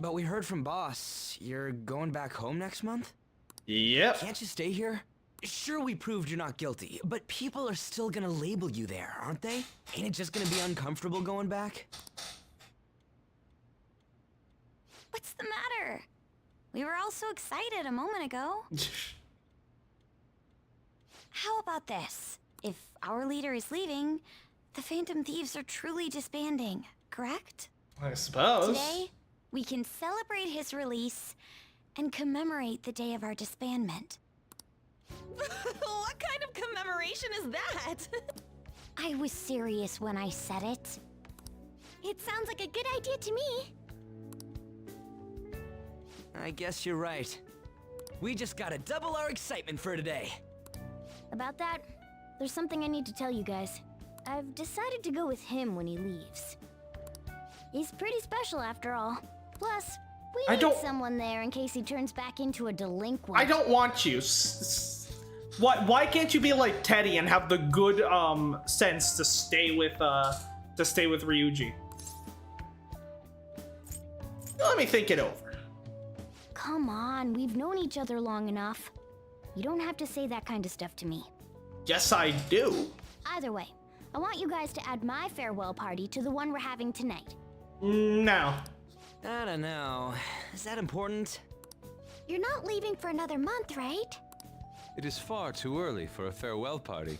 But we heard from Boss. You're going back home next month? Yep. Can't you stay here? Sure, we proved you're not guilty, but people are still gonna label you there, aren't they? Ain't it just gonna be uncomfortable going back? What's the matter? We were all so excited a moment ago. How about this? If our leader is leaving, the Phantom Thieves are truly disbanding, correct? I suppose. Today, we can celebrate his release and commemorate the day of our disbandment. What kind of commemoration is that? I was serious when I said it. It sounds like a good idea to me. I guess you're right. We just gotta double our excitement for today. About that, there's something I need to tell you guys. I've decided to go with him when he leaves. He's pretty special after all. Plus, we need someone there in case he turns back into a delinquent. I don't want you. Why can't you be like Teddy and have the good sense to stay with Ryuji? Let me think it over. Come on, we've known each other long enough. You don't have to say that kind of stuff to me. Yes, I do. Either way, I want you guys to add my farewell party to the one we're having tonight. No. I don't know. Is that important? You're not leaving for another month, right? It is far too early for a farewell party.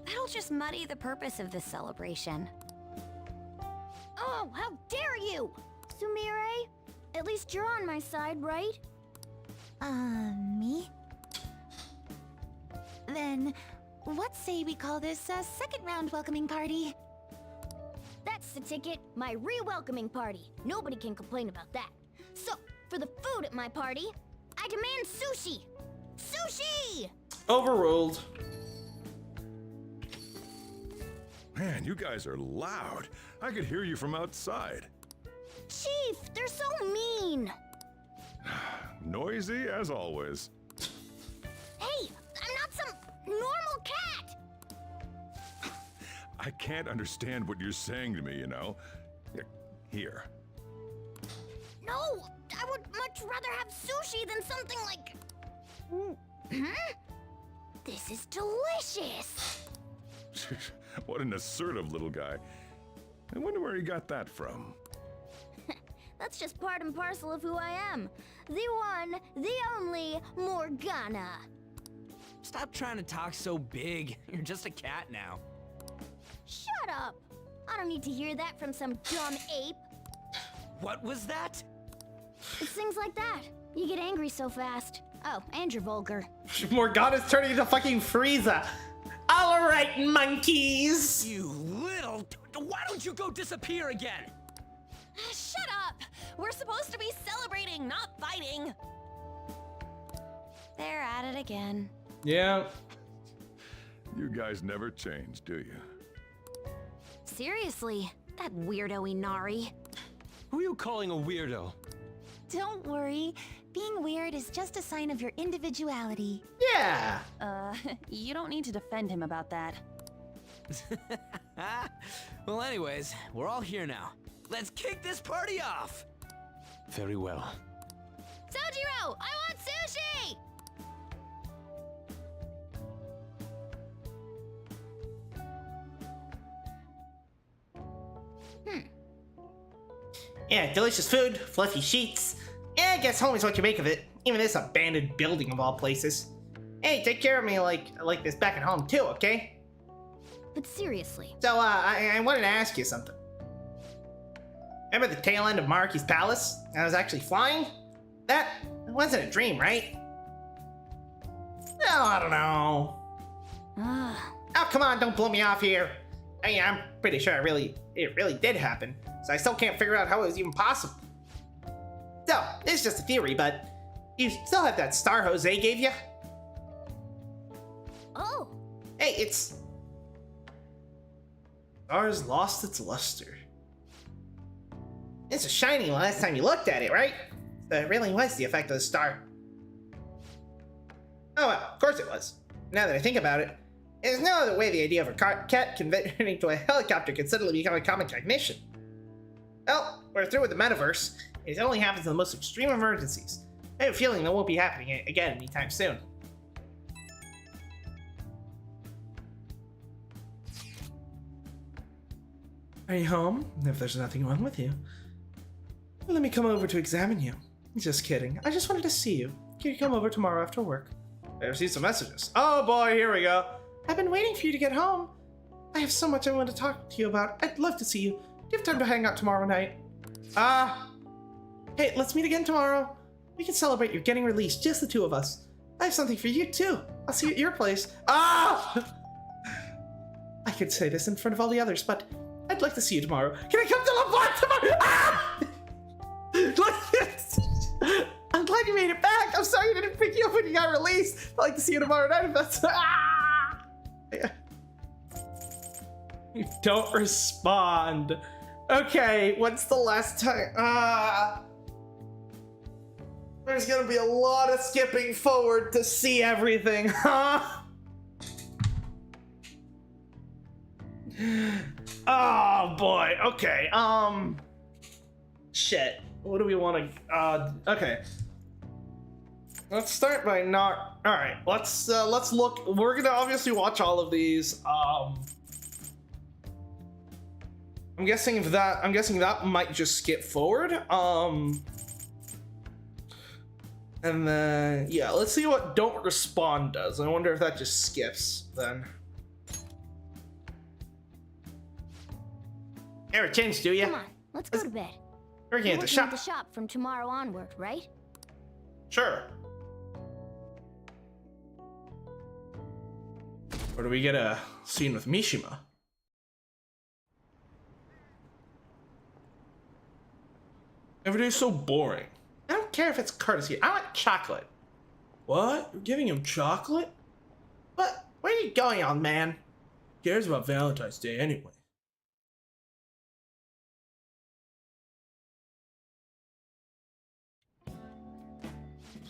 That'll just muddy the purpose of this celebration. Oh, how dare you! Sumire, at least you're on my side, right? Me? Then, what say we call this a second round welcoming party? That's the ticket, my re-welcoming party. Nobody can complain about that. So, for the food at my party, I demand sushi! Sushi! Overruled. Man, you guys are loud. I could hear you from outside. Chief, they're so mean! Noisy as always. Hey, I'm not some normal cat! I can't understand what you're saying to me, you know? Here. No, I would much rather have sushi than something like... This is delicious! What an assertive little guy. I wonder where he got that from. That's just part and parcel of who I am. The one, the only Morgana. Stop trying to talk so big. You're just a cat now. Shut up! I don't need to hear that from some dumb ape. What was that? It's things like that. You get angry so fast. Oh, and you're vulgar. Morgana's turning into fucking Frieza. All right, monkeys. You little... Why don't you go disappear again? Shut up! We're supposed to be celebrating, not fighting. They're at it again. Yeah. You guys never change, do you? Seriously, that weirdo Inari. Who are you calling a weirdo? Don't worry. Being weird is just a sign of your individuality. Yeah. You don't need to defend him about that. Well, anyways, we're all here now. Let's kick this party off! Very well. Sojiro, I want sushi! Yeah, delicious food, fluffy sheets. Yeah, I guess home is what you make of it. Even this abandoned building of all places. Hey, take care of me like this back at home too, okay? But seriously. So, I wanted to ask you something. Remember the tail end of Maruki's palace? I was actually flying? That wasn't a dream, right? No, I don't know. Oh, come on, don't blow me off here. I mean, I'm pretty sure it really did happen. So I still can't figure out how it was even possible. So, it's just a theory, but you still have that star Jose gave you? Oh. Hey, it's... Star's lost its luster. It's a shiny one last time you looked at it, right? So it really was the effect of the star. Oh well, of course it was. Now that I think about it, there's no other way the idea of a cat converting to a helicopter could suddenly become a common cognition. Well, we're through with the metaverse. It only happens in the most extreme emergencies. I have a feeling that won't be happening again anytime soon. Are you home? If there's nothing wrong with you, let me come over to examine you. Just kidding. I just wanted to see you. Can you come over tomorrow after work? I received some messages. Oh boy, here we go. I've been waiting for you to get home. I have so much I want to talk to you about. I'd love to see you. Do you have time to hang out tomorrow night? Hey, let's meet again tomorrow. We can celebrate your getting released, just the two of us. I have something for you too. I'll see you at your place. I could say this in front of all the others, but I'd like to see you tomorrow. Can I come to La tomorrow? I'm glad you made it back. I'm sorry I didn't pick you up when you got released. I'd like to see you tomorrow night if that's... Don't respond. Okay, when's the last time? There's gonna be a lot of skipping forward to see everything, huh? Oh boy, okay, shit. What do we want to, okay. Let's start by not, alright, let's look, we're gonna obviously watch all of these, I'm guessing that might just skip forward, and then, yeah, let's see what Don't Respond does. I wonder if that just skips, then. Ever change, do you? Come on, let's go to bed. We're working at the shop. At the shop from tomorrow onward, right? Sure. Or do we get a scene with Mishima? Every day's so boring. I don't care if it's courtesy. I want chocolate. What? You're giving him chocolate? What? Where are you going, old man? Who cares about Valentine's Day anyway?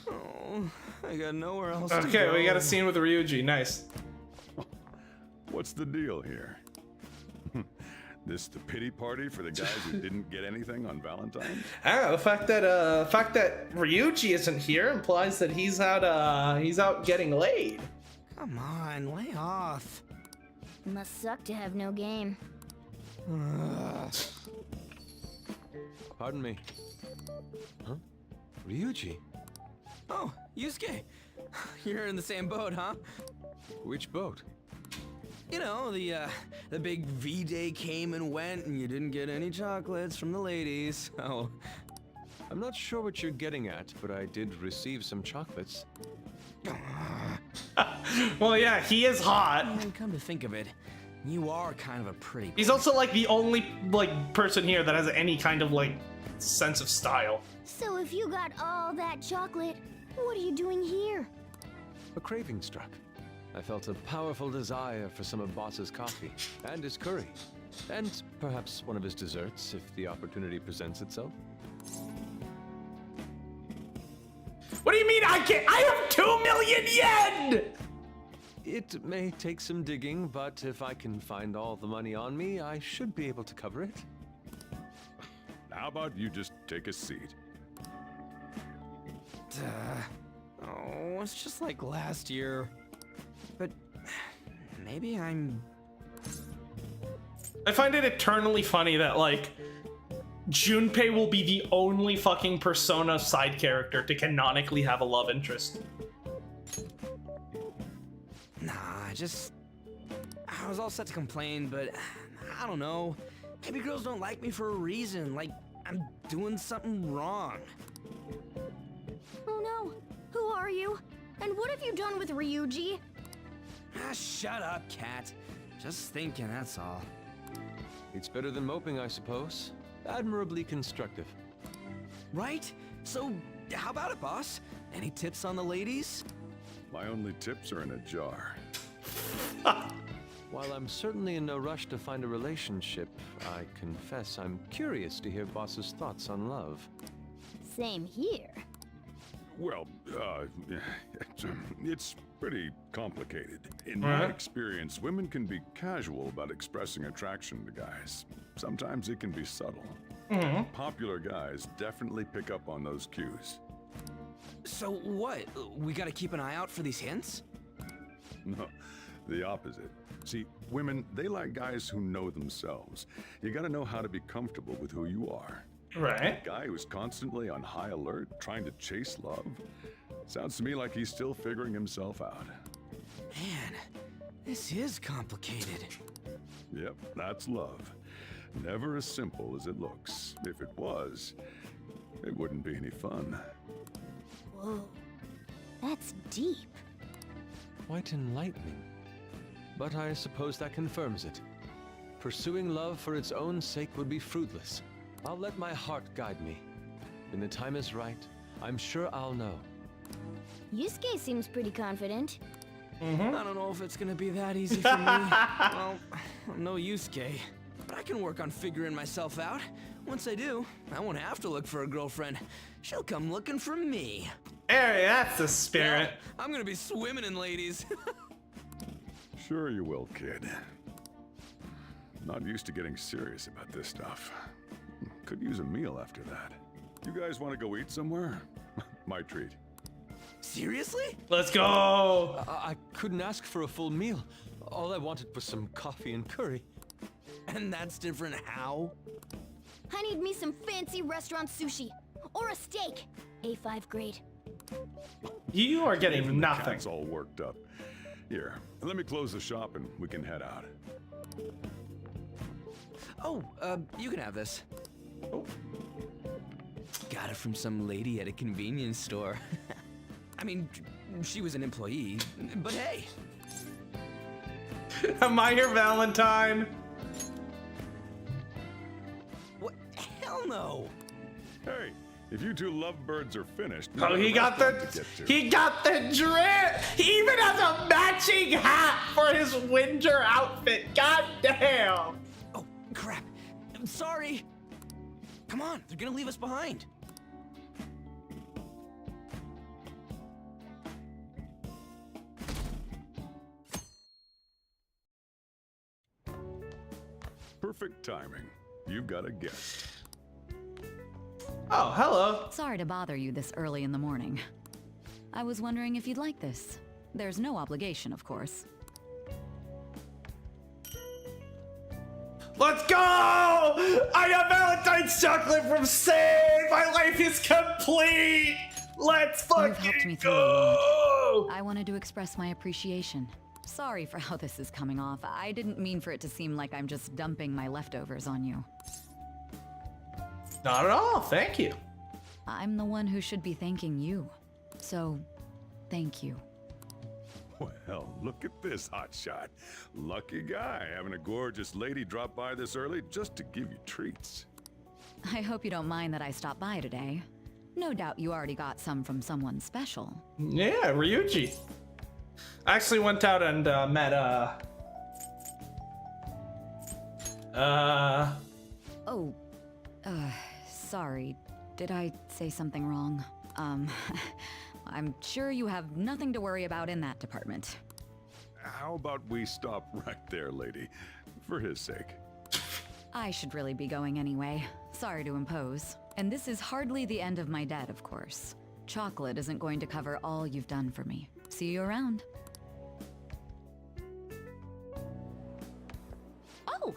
Oh, I got nowhere else to go. Okay, we got a scene with Ryuji. Nice. What's the deal here? This the pity party for the guys who didn't get anything on Valentine's? I don't know, the fact that Ryuji isn't here implies that he's out getting laid. Come on, lay off. Must suck to have no game. Pardon me. Huh? Ryuji? Oh, Yusuke. You're in the same boat, huh? Which boat? You know, the big V-Day came and went and you didn't get any chocolates from the ladies, so... I'm not sure what you're getting at, but I did receive some chocolates. Well, yeah, he is hot. And come to think of it, you are kind of a pretty... He's also, like, the only, like, person here that has any kind of, like, sense of style. So if you got all that chocolate, what are you doing here? A craving struck. I felt a powerful desire for some of Boss's coffee, and his curry, and perhaps one of his desserts if the opportunity presents itself. What do you mean I can't? I have 2 million yen! It may take some digging, but if I can find all the money on me, I should be able to cover it. How about you just take a seat? Oh, it's just like last year. But maybe I'm... I find it eternally funny that, like, Junpei will be the only fucking Persona side character to canonically have a love interest. Nah, I was all set to complain, but I don't know. Maybe girls don't like me for a reason, like I'm doing something wrong. Oh no, who are you? And what have you done with Ryuji? Shut up, cat. Just thinking, that's all. It's better than moping, I suppose. Admirably constructive. Right? So, how about it, boss? Any tips on the ladies? My only tips are in a jar. While I'm certainly in no rush to find a relationship, I confess I'm curious to hear Boss's thoughts on love. Same here. Well, it's pretty complicated. In my experience, women can be casual about expressing attraction to guys. Sometimes it can be subtle. Popular guys definitely pick up on those cues. So what? We gotta keep an eye out for these hints? No, the opposite. See, women, they like guys who know themselves. You gotta know how to be comfortable with who you are. Right. A guy who's constantly on high alert, trying to chase love. Sounds to me like he's still figuring himself out. Man, this is complicated. Yep, that's love. Never as simple as it looks. If it was, it wouldn't be any fun. Whoa, that's deep. Quite enlightening. But I suppose that confirms it. Pursuing love for its own sake would be fruitless. I'll let my heart guide me. When the time is right, I'm sure I'll know. Yusuke seems pretty confident. I don't know if it's gonna be that easy for me. Well, I'm no Yusuke, but I can work on figuring myself out. Once I do, I won't have to look for a girlfriend. She'll come looking for me. Hey, that's the spirit. Yeah, I'm gonna be swimming in ladies. Sure you will, kid. Not used to getting serious about this stuff. Could use a meal after that. You guys want to go eat somewhere? My treat. Seriously? Let's go! I couldn't ask for a full meal. All I wanted was some coffee and curry. And that's different how? I need me some fancy restaurant sushi. Or a steak. A5 grade. You are getting Even nothing. The cat's all worked up. Here, let me close the shop and we can head out. Oh, you can have this. Oh. Got it from some lady at a convenience store. I mean, she was an employee, but hey. Am I your Valentine? What? Hell no. Hey, if you two lovebirds are finished, Oh, he got the drip. He even has a matching hat for his winter outfit. God damn. Oh, crap. I'm sorry. Come on, they're gonna leave us behind. Perfect timing. You've got a guest. Oh, hello. Sorry to bother you this early in the morning. I was wondering if you'd like this. There's no obligation, of course. Let's go! I got Valentine's chocolate from Save! My life is complete! Let's You've helped fucking me through a lot. go! I wanted to express my appreciation. Sorry for how this is coming off. I didn't mean for it to seem like I'm just dumping my leftovers on you. Not at all, thank you. I'm the one who should be thanking you. So, thank you. Well, look at this hotshot. Lucky guy having a gorgeous lady drop by this early just to give you treats. I hope you don't mind that I stopped by today. No doubt you already got some from someone special. Yeah, Ryuji. I actually went out and met Oh, sorry. Did I say something wrong? I'm sure you have nothing to worry about in that department. How about we stop right there, lady? For his sake. I should really be going anyway. Sorry to impose. And this is hardly the end of my debt, of course. Chocolate isn't going to cover all you've done for me. See you around. Oh!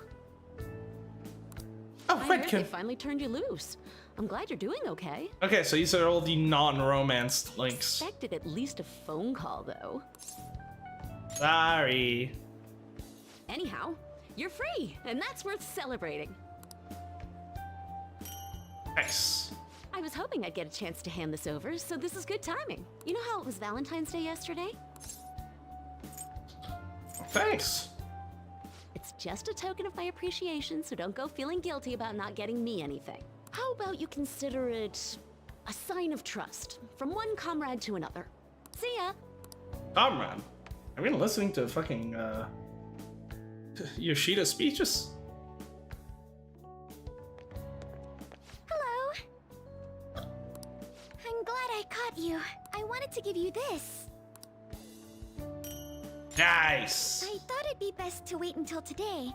Oh, I heard they finally turned you loose. I'm glad you're doing okay. Okay, so these are all the non-romance links. Expected at least a phone call, though. Sorry. Anyhow, you're free, and that's worth celebrating. Nice. I was hoping I'd get a chance to hand this over, so this is good timing. You know how it was Valentine's Day yesterday? Thanks. It's just a token of my appreciation, so don't go feeling guilty about not getting me anything. How about you consider it a sign of trust from one comrade to another? See ya! Comrade. I've been listening to fucking Yoshida's speeches. Hello. I'm glad I caught you. I wanted to give you this. Nice. I thought it'd be best to wait until today,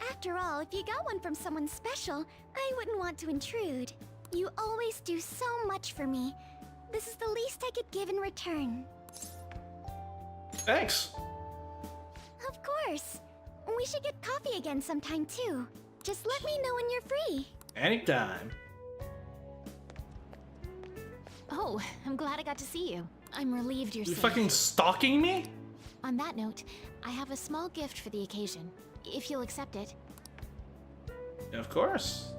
After all, if you got one from someone special, I wouldn't want to intrude. You always do so much for me. This is the least I could give in return. Thanks. Of course. We should get coffee again sometime too. Just let me know when you're free. Anytime. Oh, I'm glad I got to see you. I'm relieved you're You safe. fucking stalking me? On that note, I have a small gift for the occasion, if you'll accept it. Of course.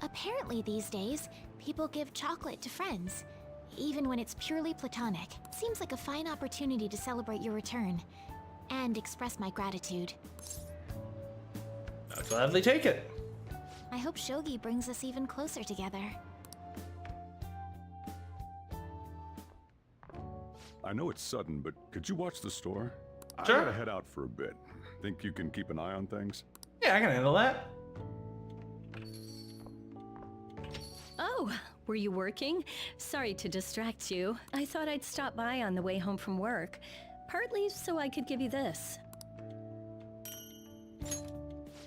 Apparently these days, people give chocolate to friends, even when it's purely platonic. Seems like a fine opportunity to celebrate your return, and express my gratitude. I'll gladly take it. I hope Shogi brings us even closer together. I know it's sudden, but could you watch the store? Sure. I gotta head out for a bit. Think you can keep an eye on things? Yeah, I can handle that. Oh, were you working? Sorry to distract you. I thought I'd stop by on the way home from work. Partly so I could give you this.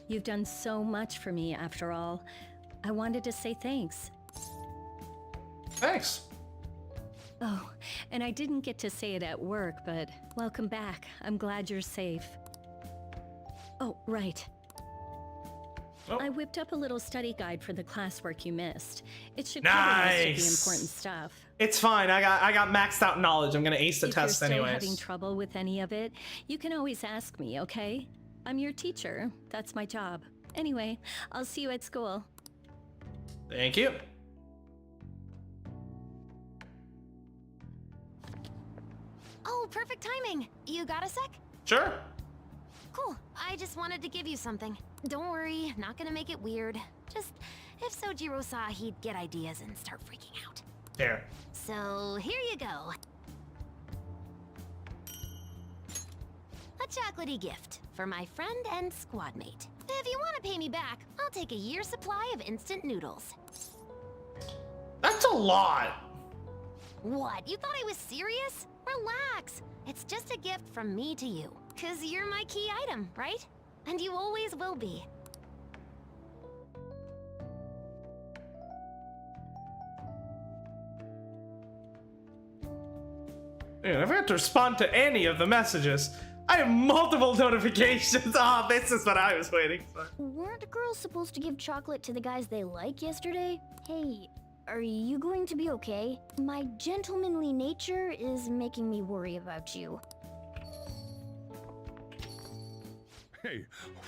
You've done so much for me, after all. I wanted to say thanks. Thanks. Oh, and I didn't get to say it at work, but welcome back. I'm glad you're safe. Oh, right. Oh. I whipped up a little study guide for the classwork you missed. It should cover most of the important stuff. It's fine. I got maxed out knowledge. I'm gonna ace the If test you're still anyways. having trouble with any of it, you can always ask me, okay? I'm your teacher. That's my job. Anyway, I'll see you at school. Thank you. Oh, perfect timing. You got a sec? Sure. Cool. I just wanted to give you something. Don't worry, not gonna make it weird. Just, if Sojiro saw, he'd get ideas and start freaking out. There. So, here you go. A chocolatey gift for my friend and squad mate. If you want to pay me back, I'll take a year's supply of instant noodles. That's a lot. What? You thought I was serious? Relax. It's just a gift from me to you. 'Cause you're my key item, right? And you always will be. Man, I forgot to respond to any of the messages. I have multiple notifications. Ah, this is what I was waiting for. Weren't girls supposed to give chocolate to the guys they like yesterday? Hey, are you going to be okay? My gentlemanly nature is making me worry about you. Hey,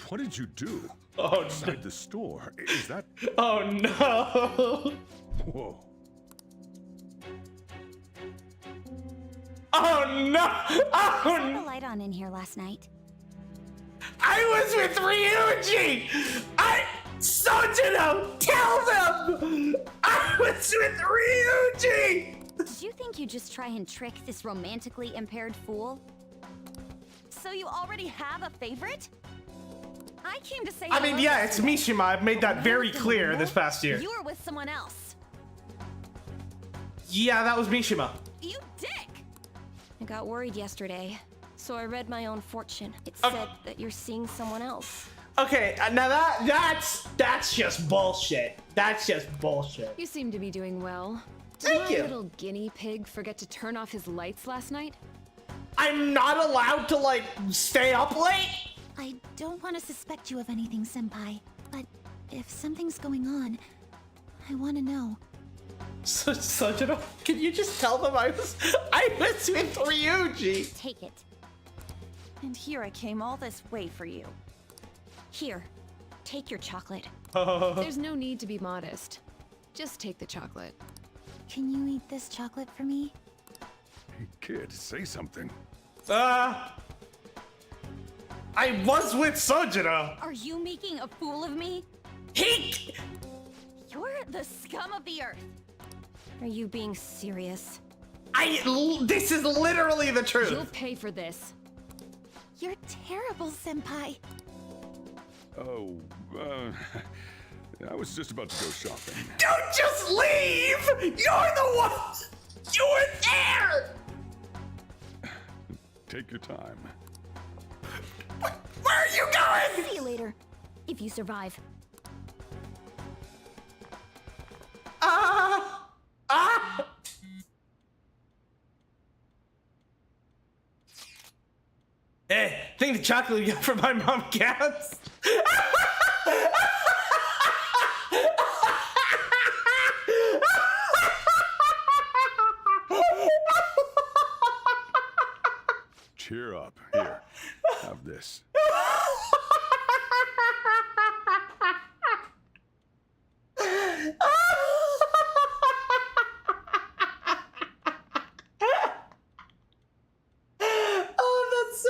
what did you do? Oh, outside the store? Is that... Oh, no. Whoa. Oh, no. Oh, Turn the light on in here last night. I was with Ryuji! Sojiro, tell them! I was with Ryuji! Did you think you'd just try and trick this romantically impaired fool? So you already have a favorite? I came to say I mean, hello yeah, it's yesterday. Mishima. I've made that very clear this past year. You were with someone else. Yeah, that was Mishima. You dick! I got worried yesterday, so I read my own fortune. It said that you're seeing someone else. Okay, now that's just bullshit. That's just bullshit. You seem to be doing well. Did Thank my you. little guinea pig forget to turn off his lights last night? I'm not allowed to, like, stay up late? I don't want to suspect you of anything, Senpai, but if something's going on, I want to know. Sojiro, can you just tell them I was with Ryuji? Take it. And here I came all this way for you. Here, take your chocolate. There's no need to be modest. Just take the chocolate. Can you eat this chocolate for me? Hey, kid, say something. I was with Sojiro. Are you making a fool of me? He... You're the scum of the earth. Are you being serious? This is literally the truth. You'll pay for this. You're terrible, Senpai. Oh, I was just about to go shopping. Don't just leave! You're the one! You were there! Take your time. Where are you going? if you survive. Ah! Ah! Hey, think the chocolate you got from my mom counts? Cheer up. Here, have this. Oh, that's so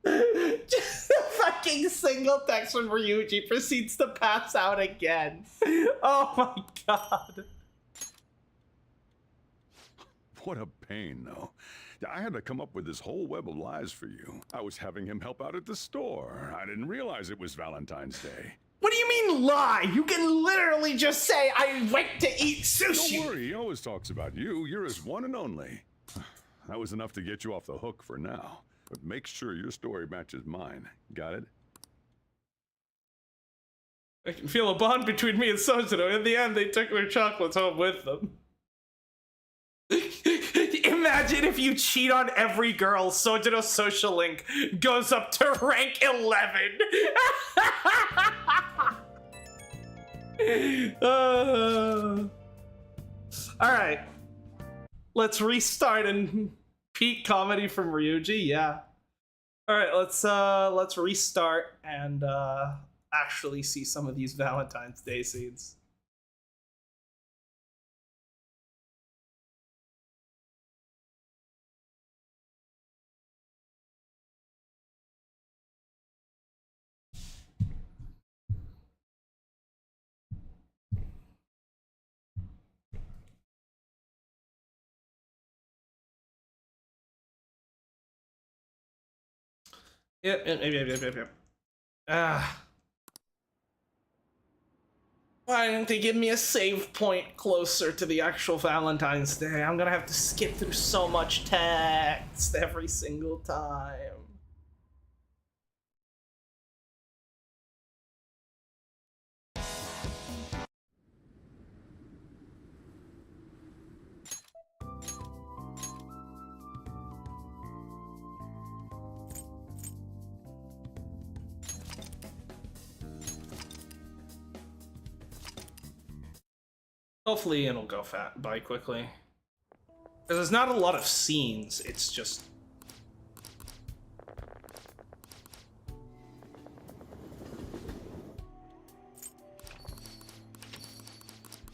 good. Just a fucking single text from Ryuji proceeds to pass out again. Oh my god. What a pain, though. I had to come up with this whole web of lies for you. I was having him help out at the store. I didn't realize it was Valentine's Day. What do you mean lie? You can literally just say, I went to eat sushi. Don't worry, he always talks about you. You're his one and only. That was enough to get you off the hook for now. But make sure your story matches mine. Got it? I can feel a bond between me and Sojiro. In the end, they took their chocolates home with them. Imagine if you cheat on every girl, Sojiro's social link goes up to rank 11. Alright. Let's restart and peak comedy from Ryuji, yeah. Alright, let's restart and actually see some of these Valentine's Day scenes. Yep. Why didn't they give me a save point closer to the actual Valentine's Day? I'm gonna have to skip through so much text every single time. Hopefully it'll go by quickly. Because there's not a lot of scenes, it's just...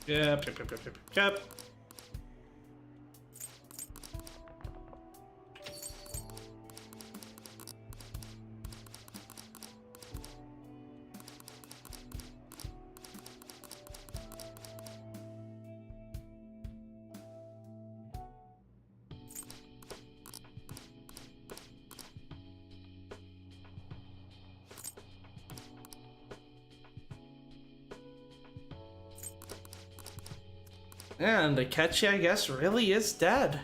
Yep. And Akechi, I guess, really is dead.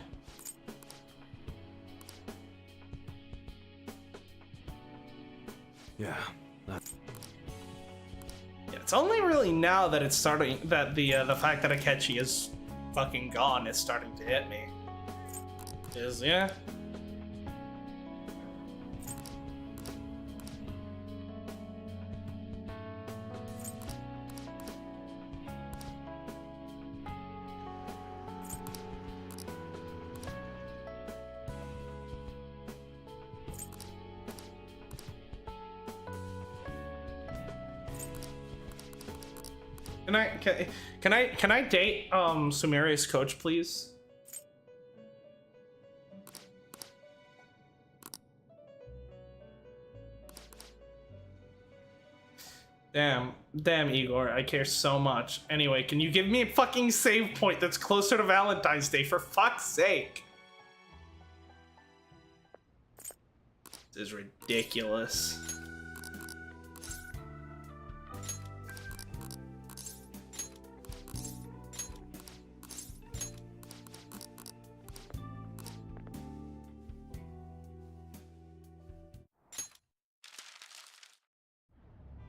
Yeah, Yeah, it's only really now that it's starting that the fact that Akechi is fucking gone is starting to hit me. Yeah. Can I date Sumeri's coach, please? Damn, Igor, I care so much. Anyway, can you give me a fucking save point that's closer to Valentine's Day, for fuck's sake? This is ridiculous.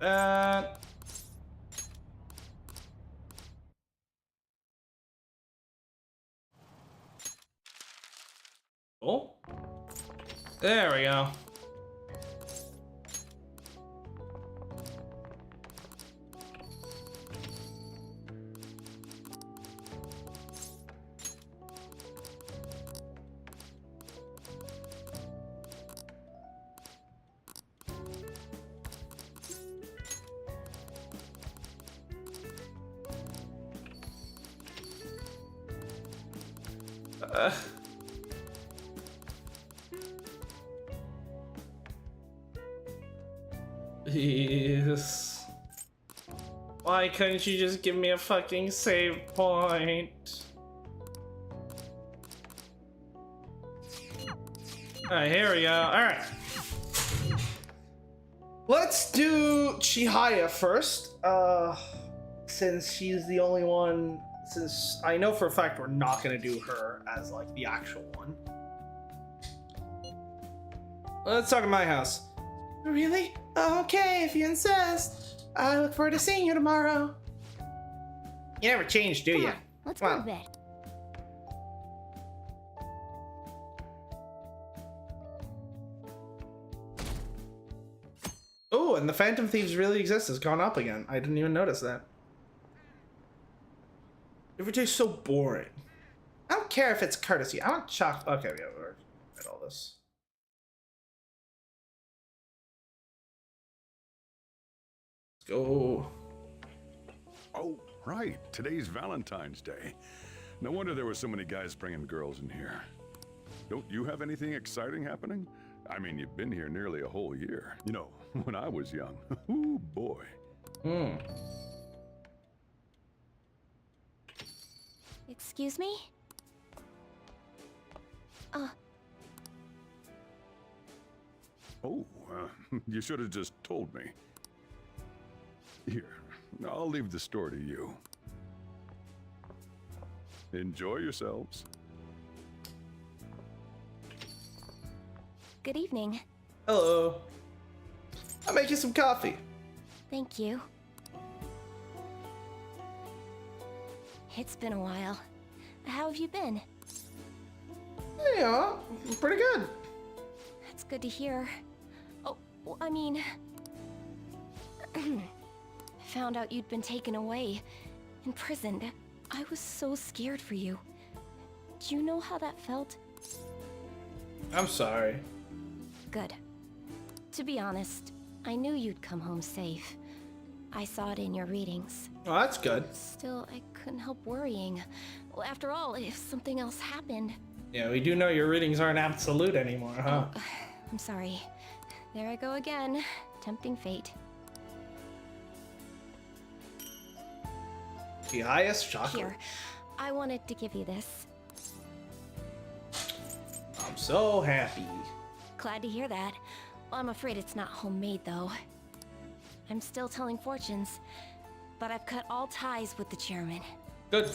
that. Oh. There we go. Yes. Why couldn't you just give me a fucking save point? Alright, here we go. Alright. Let's do Chihaya first. Since she's the only one, since I know for a fact we're not gonna do her as like the actual one. Let's talk at my house. Really? Okay, if you insist. I look forward to seeing you tomorrow. You never change, do you? Let's go to bed. Oh, and the Phantom Thieves really exist. It's gone up again. I didn't even notice that. Every day's so boring. I don't care if it's courtesy. I want chocolate. Okay, yeah, we're read all this. Let's go. Oh, right. Today's Valentine's Day. No wonder there were so many guys bringing girls in here. Don't you have anything exciting happening? I mean, you've been here nearly a whole year. You know, when I was young. Ooh, boy. Excuse me? Oh, you should have just told me. Here, I'll leave the store to you. Enjoy yourselves. Good evening. Hello. I'll make you some coffee. Thank you. It's been a while. How have you been? Yeah, pretty good. That's good to hear. Oh, well, I mean... found out you'd been taken away, imprisoned. I was so scared for you. Do you know how that felt? I'm sorry. Good. To be honest, I knew you'd come home safe. I saw it in your readings. Oh, that's good. Still, I couldn't help worrying. Well, after all, if something else happened... Yeah, we do know your readings aren't absolute anymore, huh? Oh, I'm sorry. There I go again. Tempting fate. The highest chocolate. Here, I wanted to give you this. I'm so happy. Glad to hear that. Well, I'm afraid it's not homemade, though. I'm still telling fortunes, but I've cut all ties with the chairman. Good.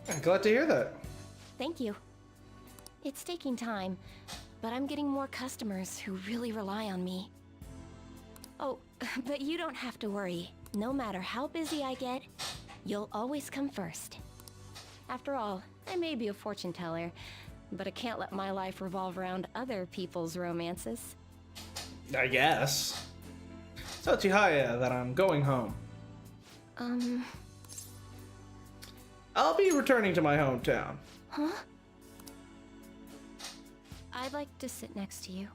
I'm glad to hear that. Thank you. It's taking time, but I'm getting more customers who really rely on me. Oh, but you don't have to worry. No matter how busy I get, you'll always come first. After all, I may be a fortune teller, but I can't let my life revolve around other people's romances. I guess. So Chihaya, that I'm going home. I'll be returning to my hometown. Huh? I'd like to sit next to you.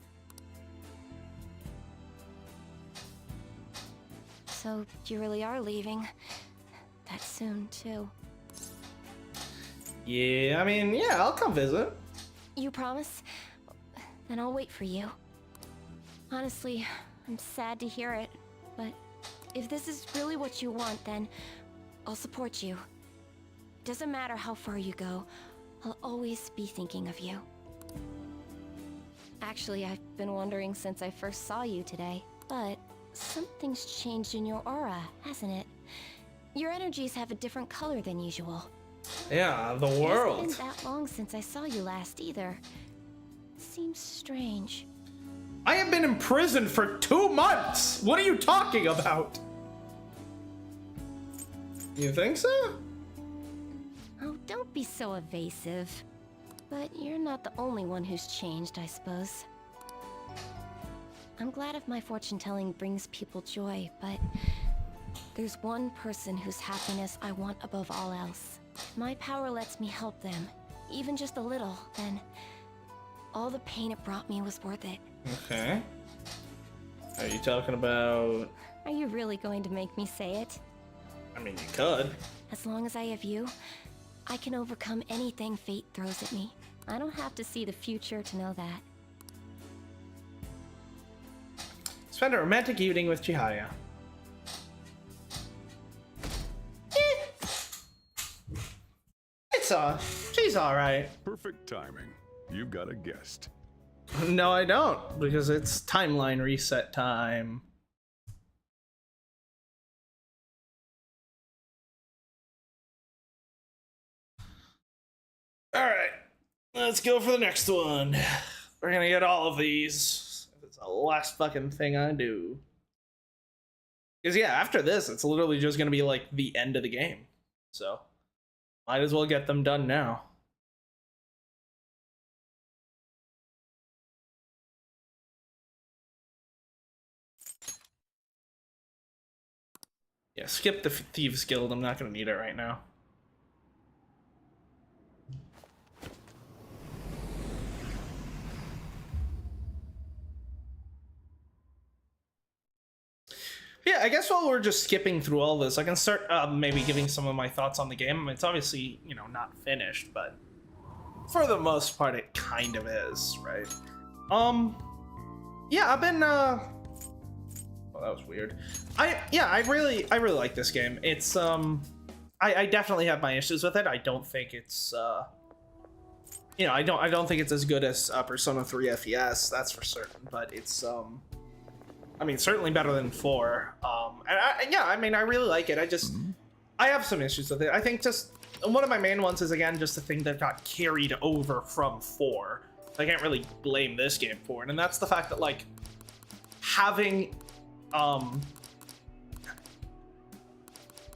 So, you really are leaving. That soon, too. Yeah, I mean, yeah, I'll come visit. You promise? Then I'll wait for you. Honestly, I'm sad to hear it, but if this is really what you want, then I'll support you. Doesn't matter how far you go, I'll always be thinking of you. Actually, I've been wondering since I first saw you today, but something's changed in your aura, hasn't it? Your energies have a different color than usual. Yeah, the world. It hasn't been that long since I saw you last either. Seems strange. I have been in prison for 2 months. What are you talking about? You think so? Oh, don't be so evasive. But you're not the only one who's changed, I suppose. I'm glad if my fortune-telling brings people joy, but there's one person whose happiness I want above all else. If my power lets me help them, even just a little, then all the pain it brought me was worth it. Okay. Are you talking about... Are you really going to make me say it? I mean, you could. As long as I have you, I can overcome anything fate throws at me. I don't have to see the future to know that. Spend a romantic evening with Chihaya. She's alright. Perfect timing. You've got a guest. No, I don't, because it's timeline reset time. Alright, let's go for the next one. We're gonna get all of these. It's the last fucking thing I do. Because yeah, after this, it's literally just gonna be like the end of the game. So, might as well get them done now. Yeah, skip the Thieves Guild. I'm not gonna need it right now. Yeah, I guess while we're just skipping through all this, I can start maybe giving some of my thoughts on the game. I mean, it's obviously, you know, not finished, but for the most part, it kind of is, right? Yeah, I've been, oh, that was weird. I really like this game. It's, I definitely have my issues with it. I don't think it's, you know, I don't think it's as good as Persona 3 FES, that's for certain, but it's, I mean, certainly better than 4. Yeah, I mean, I really like it. I have some issues with it. I think just one of my main ones is, again, just the thing that got carried over from 4. I can't really blame this game for it, and that's the fact that, like, having,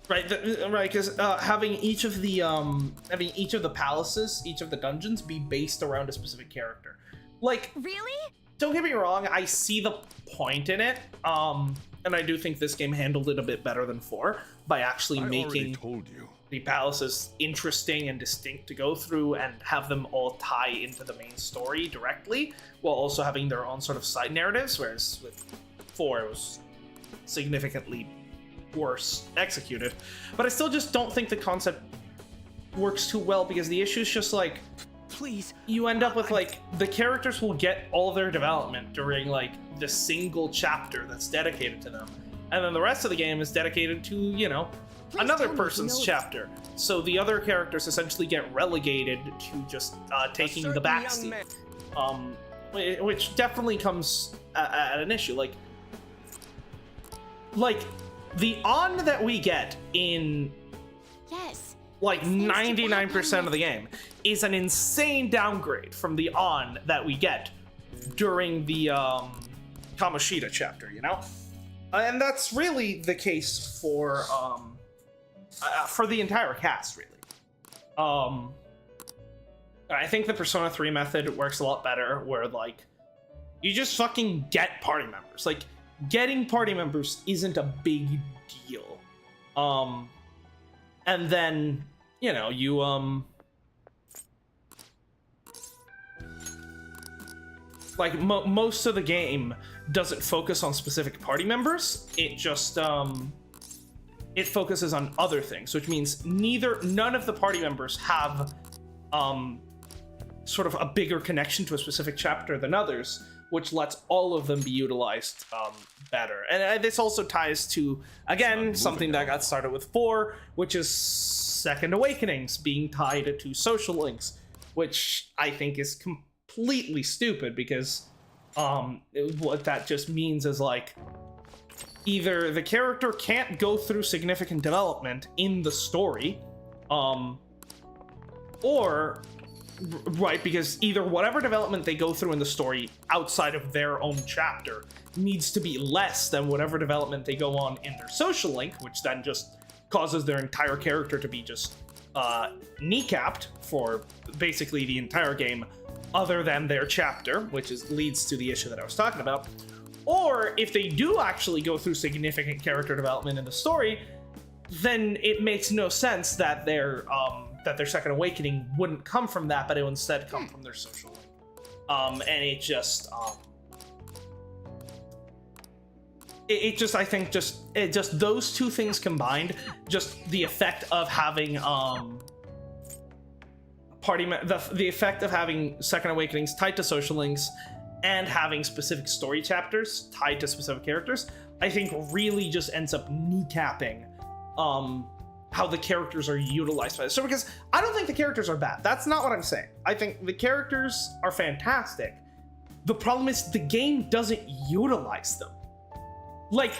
because having each of the palaces, each of the dungeons be based around a specific character. Like, really? Don't get me wrong, I see the point in it, and I do think this game handled it a bit better than 4 by actually making the palaces interesting and distinct to go through and have them all tie into the main story directly, while also having their own sort of side narratives, whereas with 4 it was significantly worse executed. But I still just don't think the concept works too well, because the issue is just like, please, you end up with like the characters will get all their development during like the single chapter that's dedicated to them, and then the rest of the game is dedicated to, you know, another person's chapter. So the other characters essentially get relegated to just taking the backseat, which definitely comes at an issue. Like the on that we get in like 99% of the game is an insane downgrade from the on that we get during the Kamoshida chapter, you know? And that's really the case for the entire cast, really. I think the Persona 3 method works a lot better, where like you just fucking get party members. Like, getting party members isn't a big deal. And then, you know, you like most of the game doesn't focus on specific party members. It just it focuses on other things, which means none of the party members have sort of a bigger connection to a specific chapter than others, which lets all of them be utilized better. And this also ties to, again, something that got started with 4, which is Second Awakenings being tied to social links, which I think is completely stupid, because what that just means is like, either the character can't go through significant development in the story, or Right, because either whatever development they go through in the story outside of their own chapter needs to be less than whatever development they go on in their social link, which then just causes their entire character to be just kneecapped for basically the entire game other than their chapter, which leads to the issue that I was talking about. Or if they do actually go through significant character development in the story, then it makes no sense that their Second Awakening wouldn't come from that, but it would instead come from their social link. And it just I think just those two things combined, just the effect of having the effect of having Second Awakenings tied to social links and having specific story chapters tied to specific characters, I think really just ends up kneecapping how the characters are utilized by this. So because I don't think the characters are bad. That's not what I'm saying. I think the characters are fantastic. The problem is the game doesn't utilize them. Like,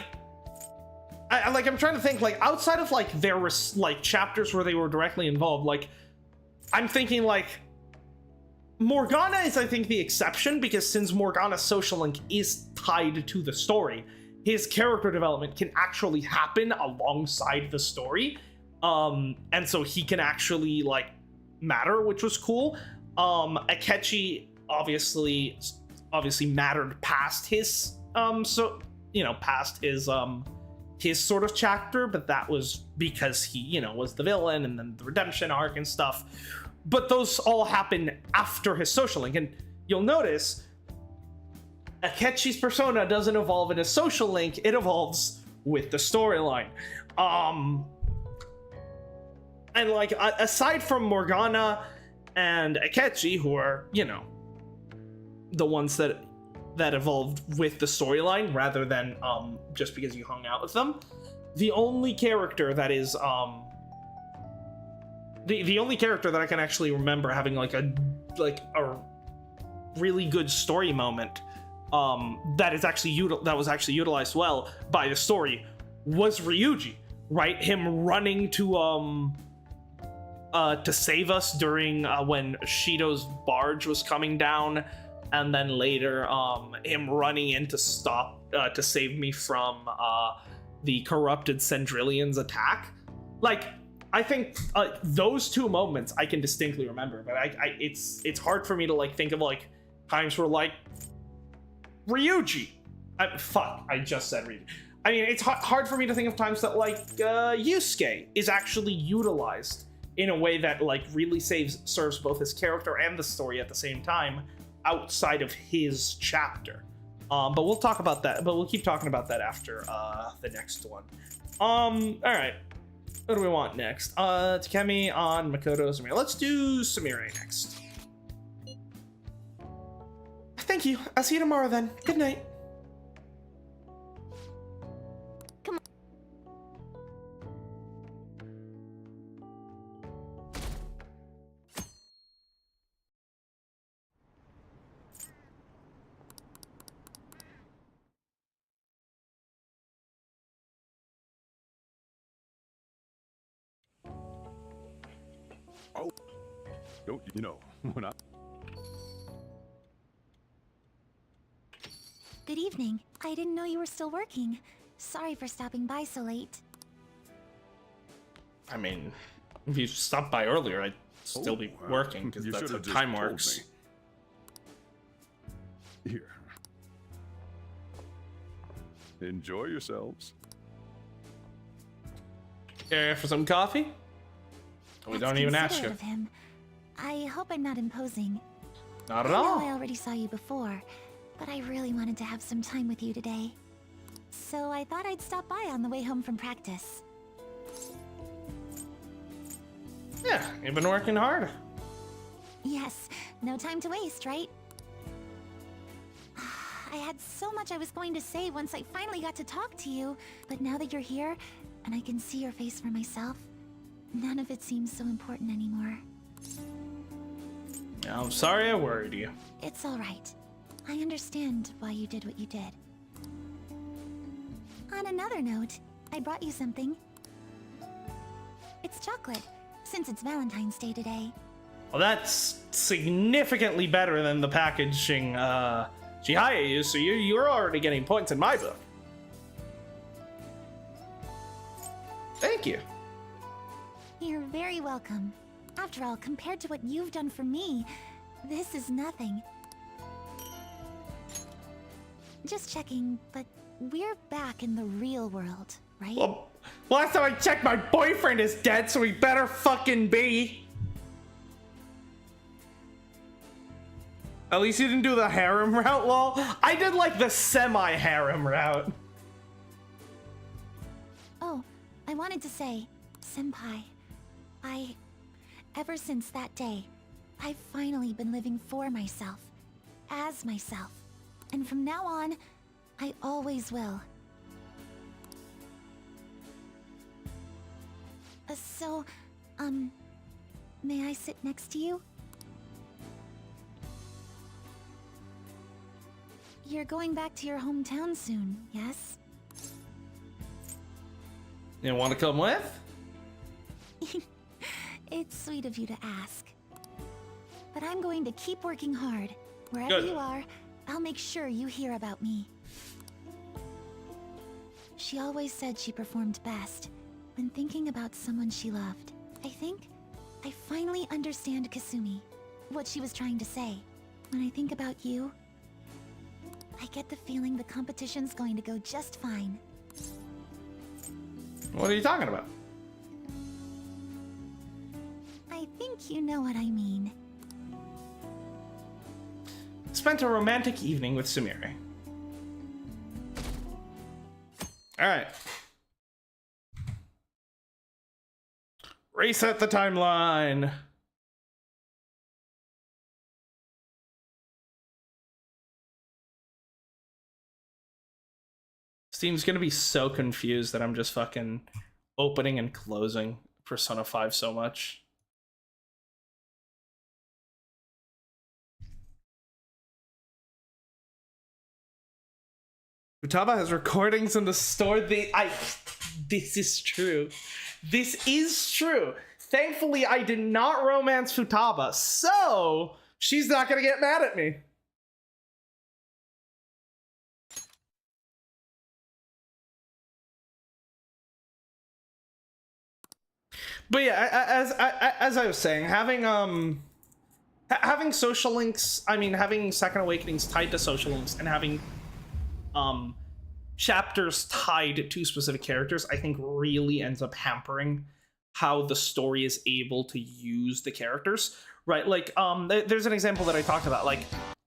I'm trying to think, like, outside of like there were like chapters where they were directly involved, like I'm thinking like Morgana is, I think, the exception, because since Morgana's social link is tied to the story, his character development can actually happen alongside the story. And so he can actually like matter, which was cool. Akechi obviously mattered past his past his sort of chapter, but that was because he, was the villain, and then the redemption arc and stuff. But those all happen after his social link, and you'll notice Akechi's persona doesn't evolve in a social link, it evolves with the storyline. And like, aside from Morgana and Akechi, who are, the ones that evolved with the storyline rather than just because you hung out with them, the only character that is the only character that I can actually remember having like a really good story moment that was actually utilized well by the story was Ryuji, right? Him running to save us during when Shido's barge was coming down, and then later him running in to save me from the corrupted Sendrillian's attack. Like, I think those two moments I can distinctly remember, but it's hard for me to like think of like times where like Ryuji. I just said Ryuji. I mean, it's hard for me to think of times that like Yusuke is actually utilized in a way that like really serves both his character and the story at the same time outside of his chapter. But we'll talk about that. But we'll keep talking about that after the next one. All right. What do we want next? Takemi on Makoto Sumire. Let's do Sumire next. Thank you. I'll see you tomorrow then. Good night. Come on. Oh, don't when I... Good evening. I didn't know you were still working. Sorry for stopping by so late. I mean, if you stopped by earlier, I'd still be working, because that's how time works. Here. Enjoy yourselves. Care for some coffee? We don't even ask you. Of him. I hope I'm not imposing. Not at all. I know I already saw you before, but I really wanted to have some time with you today. So I thought I'd stop by on the way home from practice. Yeah, you've been working hard. Yes, no time to waste, right? I had so much I was going to say once I finally got to talk to you, but now that you're here, and I can see your face for myself, none of it seems so important anymore. I'm sorry I worried you. It's alright. I understand why you did what you did. On another note, I brought you something. It's chocolate, since it's Valentine's Day today. Well, that's significantly better than the packaging Chihaya used, so you're already getting points in my book. Thank you. You're very welcome. After all, compared to what you've done for me, this is nothing. Just checking, but we're back in the real world, right? Well, last time I checked, my boyfriend is dead, so we better fucking be. At least you didn't do the harem route, lol. I did like the semi-harem route. Oh, I wanted to say, Senpai, ever since that day, I've finally been living for myself, as myself. And from now on, I always will. So, may I sit next to you? You're going back to your hometown soon, yes? You want to come with? It's sweet of you to ask. But I'm going to keep working hard. Wherever Good. you are, I'll make sure you hear about me. She always said she performed best when thinking about someone she loved. I think I finally understand Kasumi, what she was trying to say. When I think about you, I get the feeling the competition's going to go just fine. What are you talking about? I think you know what I mean. Spent a romantic evening with Sumire. Alright. Reset the timeline. Steam's gonna be so confused that I'm just fucking opening and closing Persona 5 so much. Futaba has recordings in the store. This is true. This is true. Thankfully, I did not romance Futaba, so she's not gonna get mad at me. But yeah, as I was saying, having social links, I mean, having Second Awakenings tied to social links and having chapters tied to specific characters, I think really ends up hampering how the story is able to use the characters, right? Like, there's an example that I talked about. Like,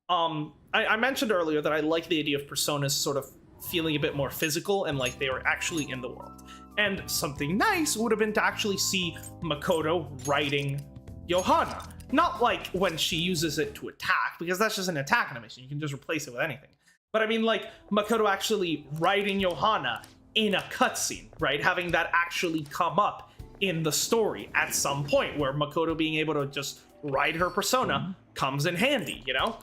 I mentioned earlier that I like the idea of personas sort of feeling a bit more physical and like they were actually in the world. And something nice would have been to actually see Makoto riding Johanna. Not like when she uses it to attack, because that's just an attack animation. You can just replace it with anything. But I mean, like, Makoto actually riding Johanna in a cutscene, right? Having that actually come up in the story at some point, where Makoto being able to just ride her persona comes in handy, you know?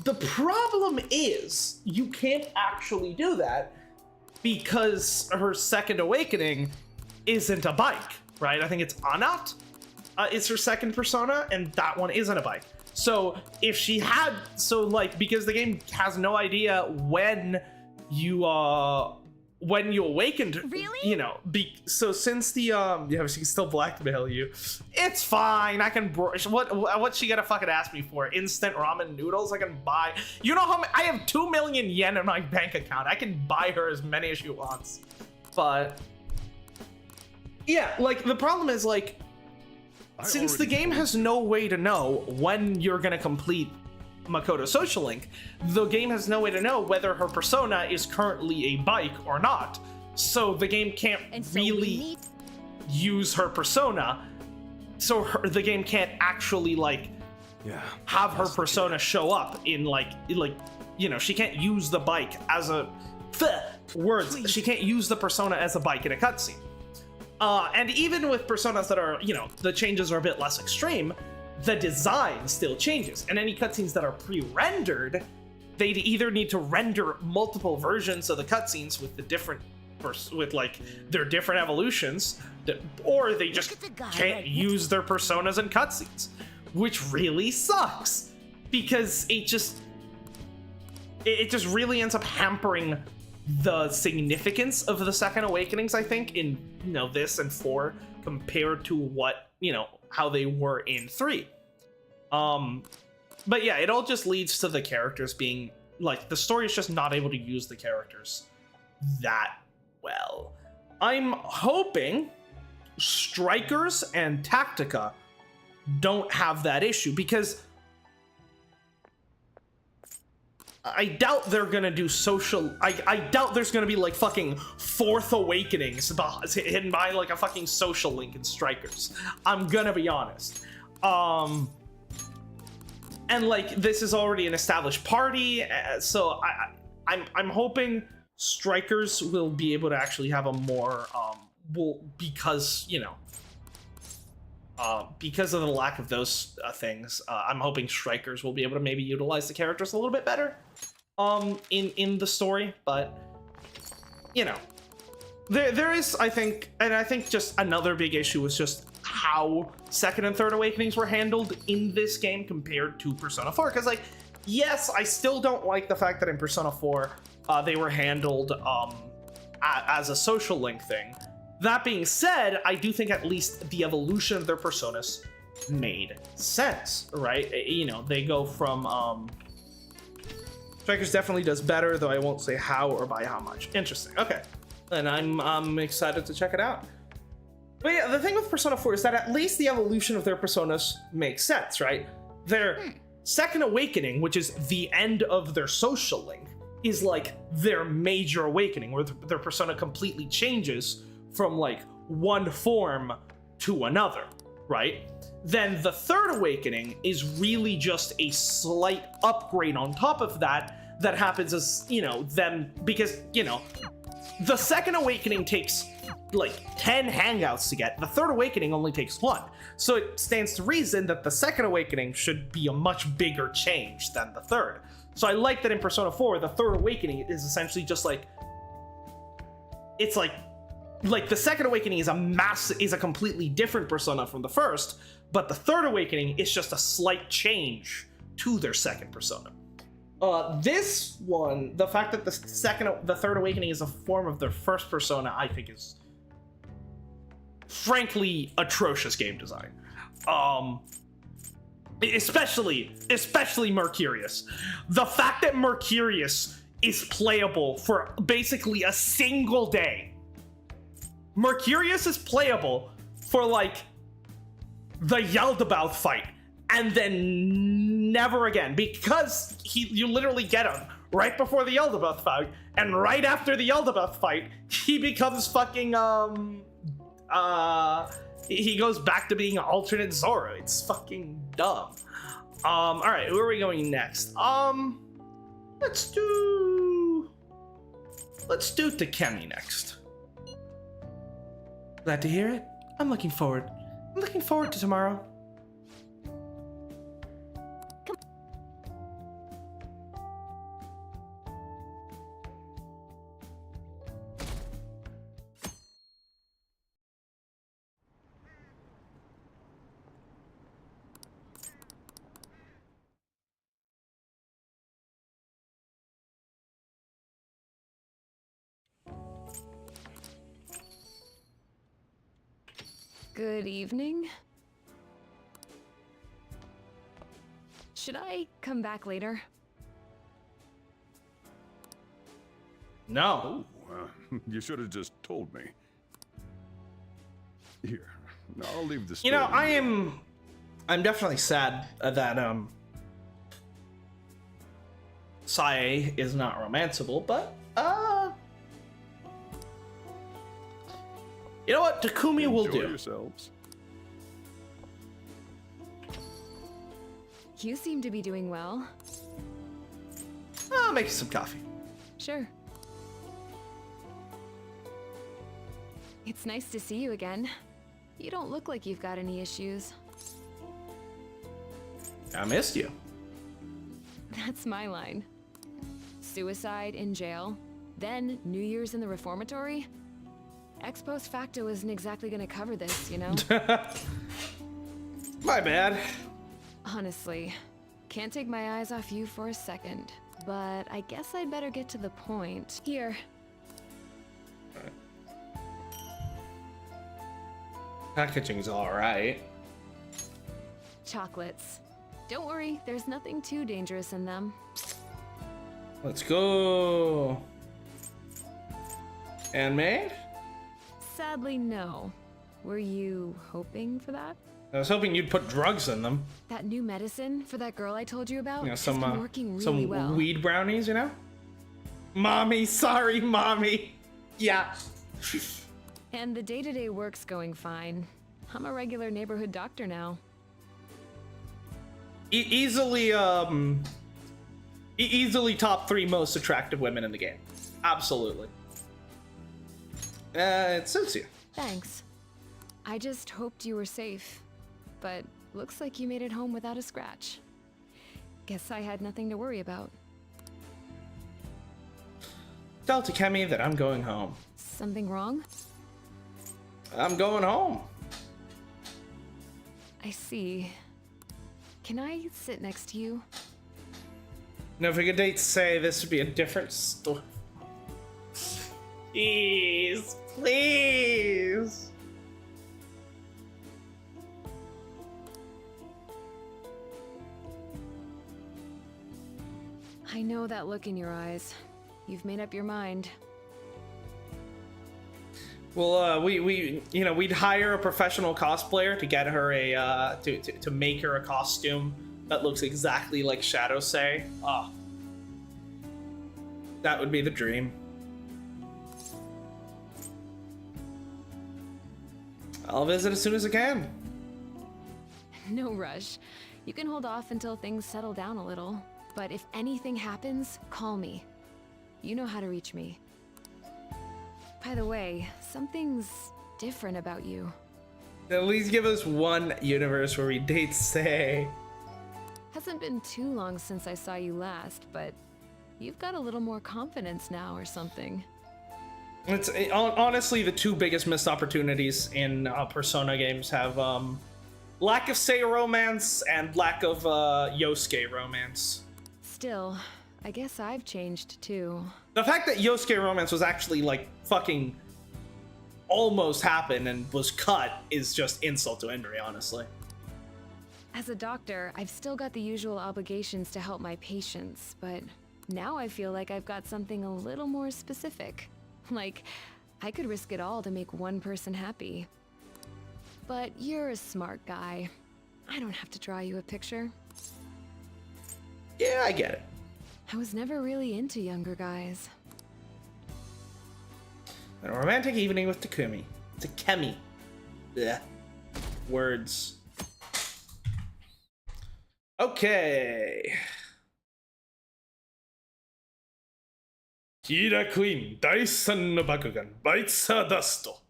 The problem is, you can't actually do that because her second awakening isn't a bike, right? I think it's Anat. It's her second persona, and that one isn't a bike. So if she had, because the game has no idea when you awakened, really? You know, so since the yeah, she can still blackmail you. It's fine. I can what's she gonna fucking ask me for? Instant ramen noodles? I can buy. You know how I have 2 million yen in my bank account. I can buy her as many as she wants. But yeah, like the problem is like, since the game has no way to know when you're gonna complete Makoto's social link, the game has no way to know whether her persona is currently a bike or not. So the game can't really use her persona. So the game can't actually have her persona show up in like you know, she can't use the bike as a she can't use the persona as a bike in a cutscene. And even with personas that are, you know, the changes are a bit less extreme, the design still changes. And any cutscenes that are pre-rendered, they'd either need to render multiple versions of the cutscenes with the different, their different evolutions, or they just can't use their personas in cutscenes. which really sucks because it just really ends up hampering the significance of the Second Awakenings, I think, in, you know, this and 4 compared to what, you know, how they were in 3. But yeah, it all just leads to the characters being, like, the story is just not able to use the characters that well. I'm hoping Strikers and Tactica don't have that issue, because I doubt they're gonna do social. I doubt there's gonna be like fucking Fourth Awakenings hidden behind like a fucking social link in Strikers. I'm gonna be honest. And like this is already an established party, so I'm hoping Strikers will be able to actually have a more because, you know, because of the lack of those things, I'm hoping Strikers will be able to maybe utilize the characters a little bit better in the story. But you know, there is, I think just another big issue was just how Second and Third Awakenings were handled in this game compared to Persona 4. Because like, yes, I still don't like the fact that in Persona 4 they were handled as a social link thing. That being said, I do think at least the evolution of their personas made sense, right? You know, they go from Strikers definitely does better, though I won't say how or by how much. Interesting. Okay, and I'm excited to check it out. But yeah, the thing with Persona 4 is that at least the evolution of their personas makes sense, right? Their Second Awakening, which is the end of their social link, is like their major awakening, where their persona completely changes from like one form to another, right? Then the Third Awakening is really just a slight upgrade on top of that happens as, you know, them, because, you know, the Second Awakening takes like 10 hangouts to get. The Third Awakening only takes 1. So it stands to reason that the Second Awakening should be a much bigger change than the third. So I like that in Persona 4, the Third Awakening is essentially just like, it's like the Second Awakening is a completely different persona from the first, but the Third Awakening is just a slight change to their second persona. This one, the fact that the Third Awakening is a form of their first persona, I think is frankly atrocious game design. Especially Mercurius. The fact that Mercurius is playable for basically a single day. Mercurius is playable for like the Yaldabaoth fight and then never again, because you literally get him right before the Yaldabaoth fight, and right after the Yaldabaoth fight he becomes fucking he goes back to being an alternate Zora. It's fucking dumb. All right, where are we going next? Let's do Takemi next. Glad to hear it. I'm looking forward to tomorrow. Good evening. Should I come back later? No. You should have just told me. Here, I'll leave this. You know, I'm definitely sad that Sae is not romanceable, but you know what? Takumi will do. Yourselves. You seem to be doing well. I'll make you some coffee. Sure. It's nice to see you again. You don't look like you've got any issues. I missed you. That's my line. Suicide in jail, then New Year's in the reformatory. Ex post facto isn't exactly gonna cover this, you know? My bad. Honestly, can't take my eyes off you for a second. But I guess I'd better get to the point. Here. Packaging's alright. Chocolates. Don't worry, there's nothing too dangerous in them. Let's go. Handmade? Sadly, no. Were you hoping for that? I was hoping you'd put drugs in them. That new medicine for that girl I told you about You know, has been working really some well. weed brownies, you know? Mommy, sorry, mommy. Yeah. And the day-to-day work's going fine. I'm a regular neighborhood doctor now. Easily top 3 most attractive women in the game. Absolutely. It suits you. Thanks. I just hoped you were safe. But looks like you made it home without a scratch. Guess I had nothing to worry about. Tell Takemi that I'm going home. Something wrong? I'm going home. I see. Can I sit next to you? No, if we could date say this would be a different story. Please, please. I know that look in your eyes. You've made up your mind. Well, we'd hire a professional cosplayer to get her a to make her a costume that looks exactly like Shadow Say. Ah, that would be the dream. I'll visit as soon as I can. No rush. You can hold off until things settle down a little. But if anything happens, call me. You know how to reach me. By the way, something's different about you. At least give us one universe where we date Say. Hasn't been too long since I saw you last, but you've got a little more confidence now or something. It's honestly the 2 biggest missed opportunities in Persona games have lack of Say romance and lack of Yosuke romance. Still, I guess I've changed too. The fact that Yosuke romance was actually like fucking almost happened and was cut is just insult to injury, honestly. As a doctor, I've still got the usual obligations to help my patients, but now I feel like I've got something a little more specific. Like, I could risk it all to make one person happy. But you're a smart guy. I don't have to draw you a picture. Yeah, I get it. I was never really into younger guys. A romantic evening with Takemi. Blech. Words. Okay. Kira Queen, Daisan no Bakugan, Baitsa Dusto.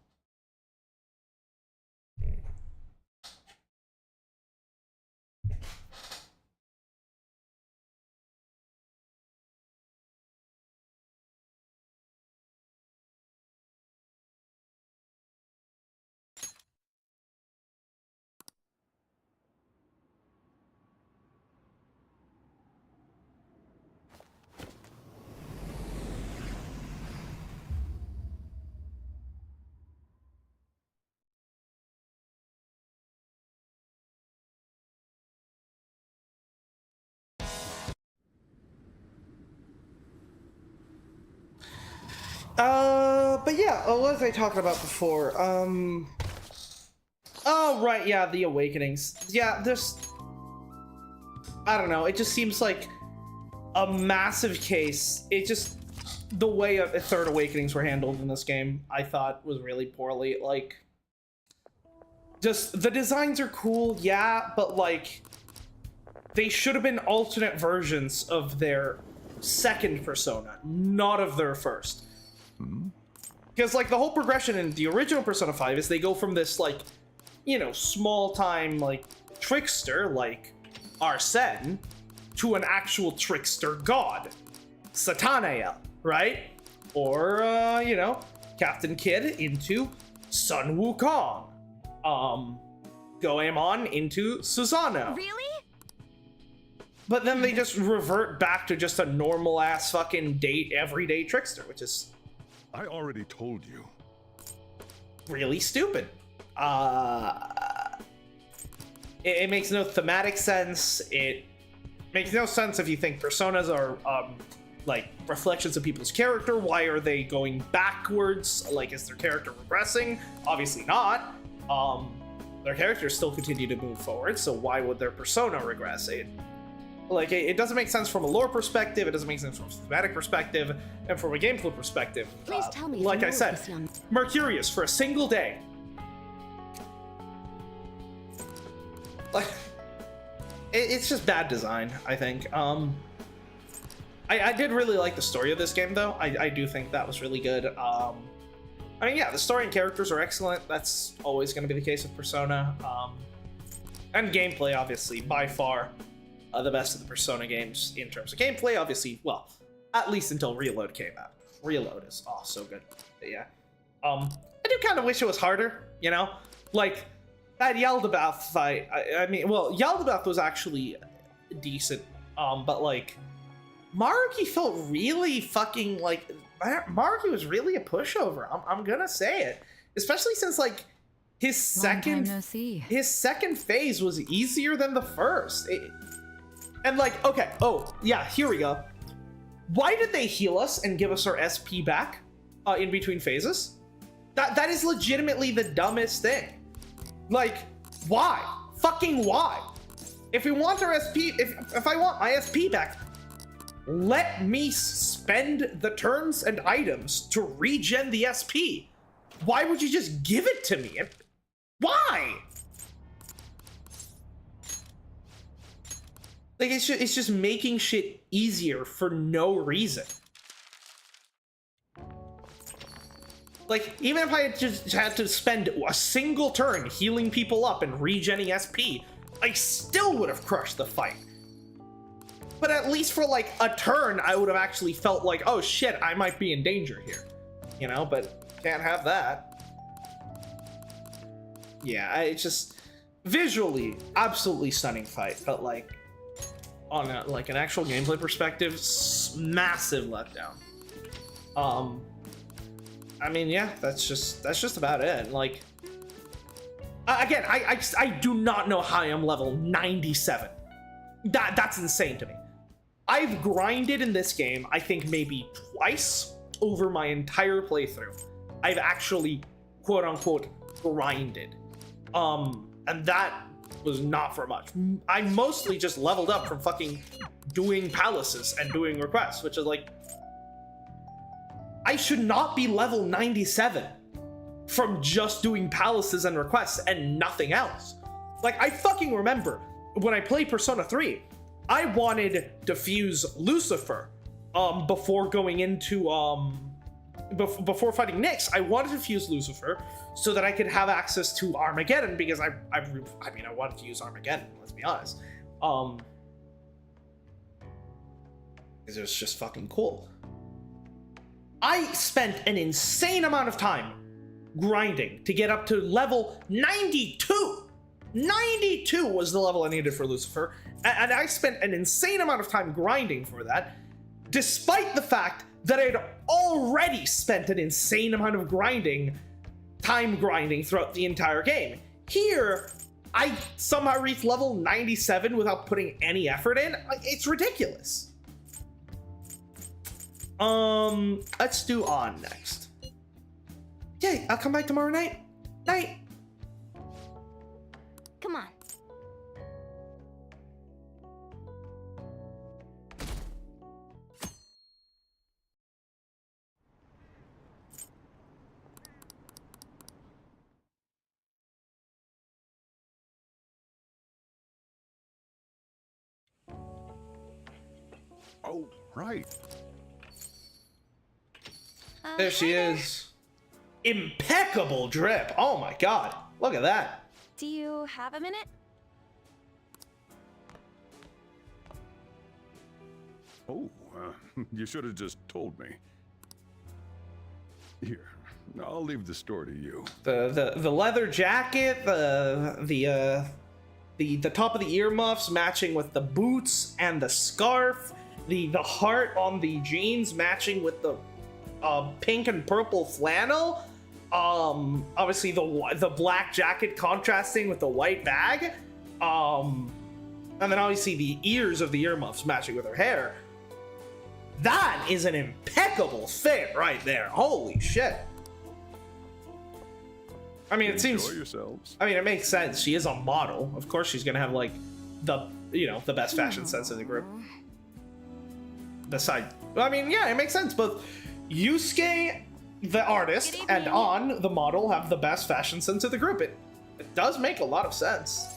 But yeah, what was I talking about before? Oh, right, yeah, the Awakenings. Yeah, there's... I don't know, it just seems like a massive case. It just... The way Third Awakenings were handled in this game, I thought was really poorly. Like, just, the designs are cool, yeah, but like, they should have been alternate versions of their second Persona, not of their first. Because, like, the whole progression in the original Persona 5 is they go from this, like, you know, small-time, like, trickster, like Arsene, to an actual trickster god, Satanael, right? Or, you know, Captain Kidd into Sun Wukong. Goemon into Susanoo. Really? But then they just revert back to just a normal ass fucking everyday trickster, which is I already told you. really stupid. It makes no thematic sense. It makes no sense if you think personas are like reflections of people's character. Why are they going backwards? Like, is their character regressing? Obviously not. Their characters still continue to move forward, so why would their persona regress? It doesn't make sense from a lore perspective, it doesn't make sense from a thematic perspective, and from a gameplay perspective. Please tell me. Like I said, Mercurius for a single day. Like, it's just bad design, I think. I did really like the story of this game, though. I do think that was really good. I mean, yeah, the story and characters are excellent. That's always going to be the case with Persona. And gameplay, obviously, by far the best of the Persona games in terms of gameplay. Obviously, well, at least until Reload came out. Reload is, oh, so good. But yeah. I do kind of wish it was harder, you know? Like, that Yaldabaoth fight, I mean, well, Yaldabaoth was actually decent, but, like, Maruki felt really fucking, like, Maruki was really a pushover. I'm gonna say it. Especially since, like, his second phase was easier than the first. And, like, okay, oh, yeah, here we go. Why did they heal us and give us our SP back in between phases? That is legitimately the dumbest thing. Like, why? Fucking why? If we want our SP, if I want my SP back, let me spend the turns and items to regen the SP. Why would you just give it to me? Why? Like, it's just making shit easier for no reason. Like, even if I had just had to spend a single turn healing people up and regenning SP, I still would have crushed the fight. But at least for, like, a turn, I would have actually felt like, oh shit, I might be in danger here. You know, but can't have that. Yeah, it's just visually absolutely stunning fight, but like on like an actual gameplay perspective, massive letdown. I mean, yeah, that's just about it. Like, again, I do not know how I'm level 97. That's insane to me. I've grinded in this game, I think maybe twice over my entire playthrough. I've actually, quote unquote, grinded. And that was not for much. I mostly just leveled up from fucking doing palaces and doing requests, which is like, I should not be level 97 from just doing palaces and requests and nothing else. Like, I fucking remember when I played Persona 3, I wanted to fuse Lucifer before going into before fighting Nyx. I wanted to fuse Lucifer so that I could have access to Armageddon, because I mean, I wanted to use Armageddon, let's be honest. Because it was just fucking cool. I spent an insane amount of time grinding to get up to level 92. 92 was the level I needed for Lucifer, and I spent an insane amount of time grinding for that, despite the fact that I had already spent an insane amount of time grinding throughout the entire game. Here, I somehow reached level 97 without putting any effort in. It's ridiculous. Let's do On next. Yay, I'll come back tomorrow night. Night. Come on. Oh, right. There she is. Impeccable drip. Oh my god. Look at that. Do you have a minute? Oh, you should have just told me. Here, I'll leave the store to you. The leather jacket, the the top of the earmuffs matching with the boots and the scarf, the heart on the jeans matching with the pink and purple flannel, obviously the black jacket contrasting with the white bag, and then obviously the ears of the earmuffs matching with her hair. That is an impeccable fit right there. Holy shit. I mean, it seems. Enjoy yourselves. I mean, it makes sense. She is a model. Of course, she's gonna have like the best fashion sense in the group. Beside, I mean, yeah, it makes sense. Both Yusuke, the artist, and An, the model, have the best fashion sense of the group. It does make a lot of sense.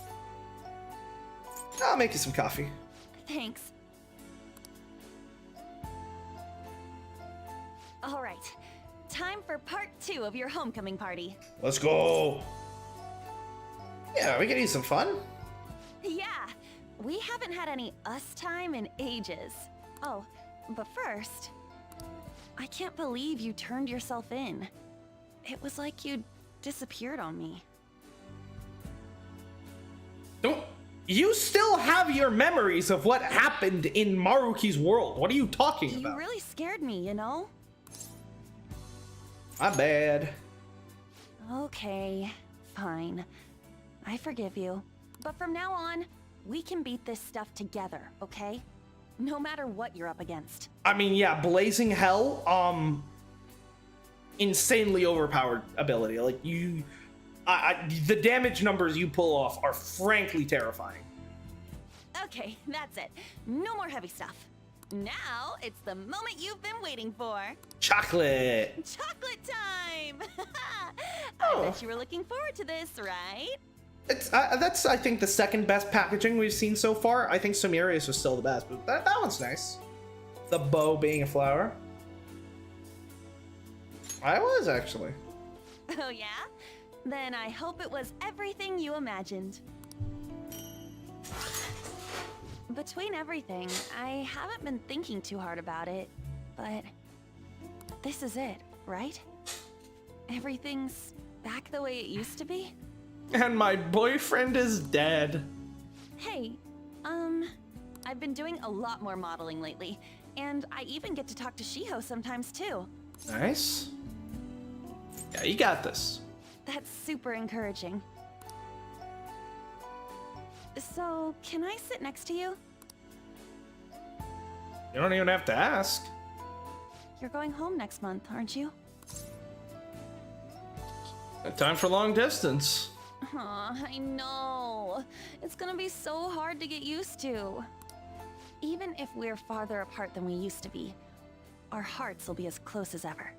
I'll make you some coffee. Thanks. All right, time for part 2 of your homecoming party. Let's go. Yeah, we can eat some fun. Yeah, we haven't had any us time in ages. Oh, but first, I can't believe you turned yourself in. It was like you disappeared on me. Don't. You still have your memories of what happened in Maruki's world. What are you talking about? You really scared me, you know? My bad. Okay, fine. I forgive you. But from now on, we can beat this stuff together, okay? No matter what you're up against. I mean, yeah, Blazing Hell, insanely overpowered ability. Like, the damage numbers you pull off are frankly terrifying. Okay, that's it. No more heavy stuff. Now, it's the moment you've been waiting for. Chocolate! Chocolate time! I bet you were looking forward to this, right? That's, I think, the second best packaging we've seen so far. I think Sumerius was still the best, but that one's nice. The bow being a flower. I was, actually. Oh, yeah? Then I hope it was everything you imagined. Between everything, I haven't been thinking too hard about it, but this is it, right? Everything's back the way it used to be? And my boyfriend is dead. Hey, I've been doing a lot more modeling lately, and I even get to talk to Shiho sometimes too. Nice. Yeah, you got this. That's super encouraging. So, can I sit next to you? You don't even have to ask. You're going home next month, aren't you? Time for long distance. Aw, I know. It's gonna be so hard to get used to. Even if we're farther apart than we used to be, our hearts will be as close as ever.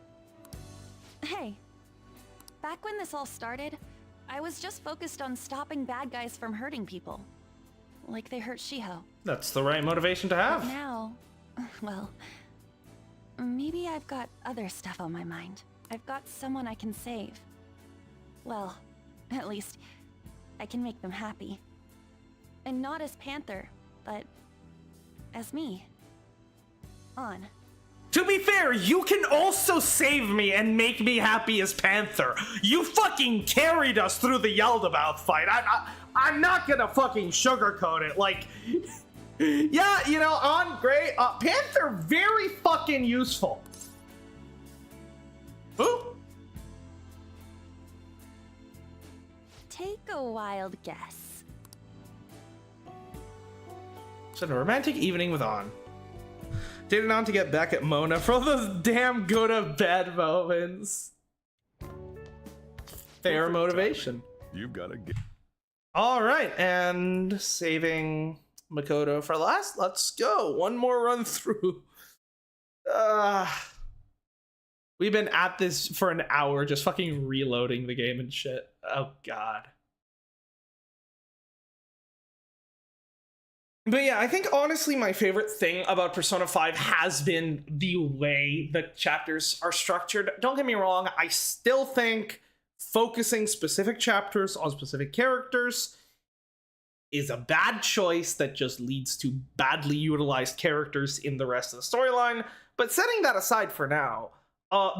Hey, back when this all started, I was just focused on stopping bad guys from hurting people. Like they hurt Shiho. That's the right motivation to have. But now, well, maybe I've got other stuff on my mind. I've got someone I can save. Well, at least, I can make them happy. And not as Panther, but as me. On. To be fair, you can also save me and make me happy as Panther. You fucking carried us through the Yaldabaoth fight. I'm not gonna fucking sugarcoat it. Like, yeah, you know, On, great. Panther, very fucking useful. Ooh. Take a wild guess. It's a romantic evening with On. Dated On to get back at Mona for all those damn go to bed moments. Fair motivation. You've got to get. All right, and saving Makoto for last. Let's go. One more run through. We've been at this for an hour, just fucking reloading the game and shit. Oh god. But yeah, I think honestly my favorite thing about Persona 5 has been the way the chapters are structured. Don't get me wrong, I still think focusing specific chapters on specific characters is a bad choice that just leads to badly utilized characters in the rest of the storyline. But setting that aside for now,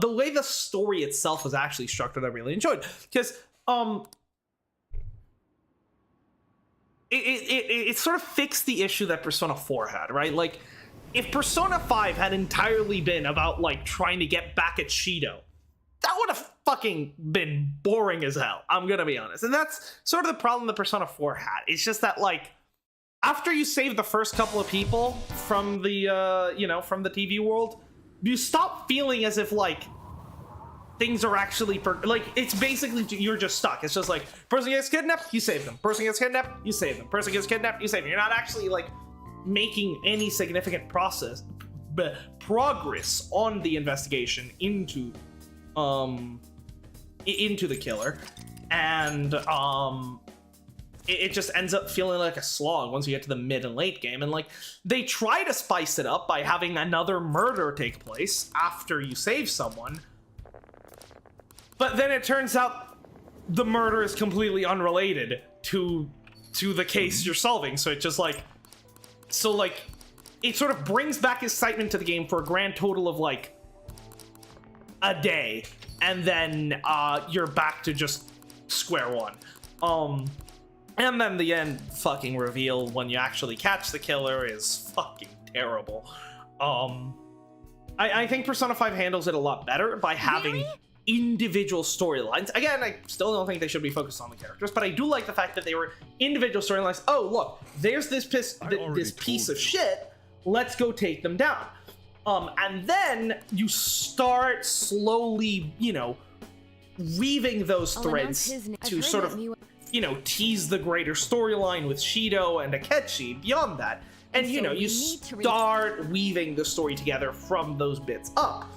the way the story itself was actually structured, I really enjoyed. Because, it sort of fixed the issue that Persona 4 had, right? Like, if Persona 5 had entirely been about, like, trying to get back at Shido, that would have fucking been boring as hell, I'm gonna be honest. And that's sort of the problem that Persona 4 had. It's just that, like, after you save the first couple of people from the, from the TV world, you stop feeling as if, like, things are actually, like, it's basically, you're just stuck. It's just like, person gets kidnapped, you save them. Person gets kidnapped, you save them. Person gets kidnapped, you save them. You're not actually, like, making any significant progress on the investigation into the killer. And, it just ends up feeling like a slog once you get to the mid and late game. And, like, they try to spice it up by having another murder take place after you save someone. But then it turns out the murder is completely unrelated to the case you're solving. So it just, like... So, like, it sort of brings back excitement to the game for a grand total of, like, a day. And then you're back to just square one. And then the end fucking reveal when you actually catch the killer is fucking terrible. I think Persona 5 handles it a lot better by having individual storylines. Again, I still don't think they should be focused on the characters, but I do like the fact that they were individual storylines. Oh, look, there's this piece of shit. Let's go take them down. And then you start slowly, weaving those threads to sort of, tease the greater storyline with Shido and Akechi beyond that. And, you start weaving the story together from those bits up.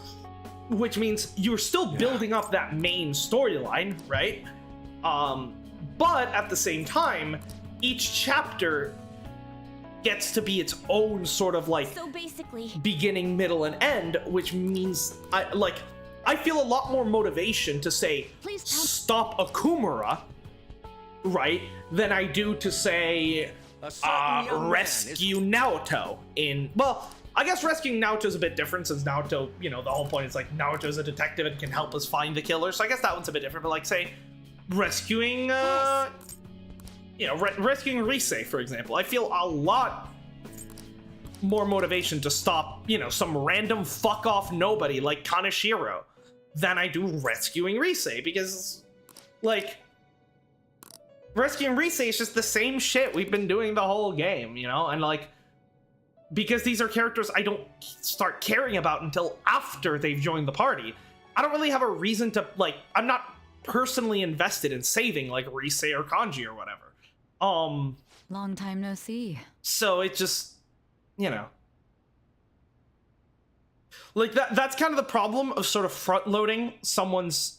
Which means you're still building up that main storyline, right? But at the same time, each chapter gets to be its own sort of like beginning, middle, and end, which means I feel a lot more motivation to say stop Akumura, right, than I do to say rescue Naoto in, well, I guess rescuing Naoto is a bit different since Naoto, the whole point is like Naoto's a detective and can help us find the killer. So I guess that one's a bit different. But like, say, rescuing, rescuing Rise, for example, I feel a lot more motivation to stop, some random fuck off nobody like Kaneshiro than I do rescuing Rise, because, like, rescuing Rise is just the same shit we've been doing the whole game, and like, because these are characters I don't start caring about until after they've joined the party. I don't really have a reason to, like, I'm not personally invested in saving, like, Rise or Kanji or whatever. Long time no see. So it just, like, that's kind of the problem of sort of front-loading someone's,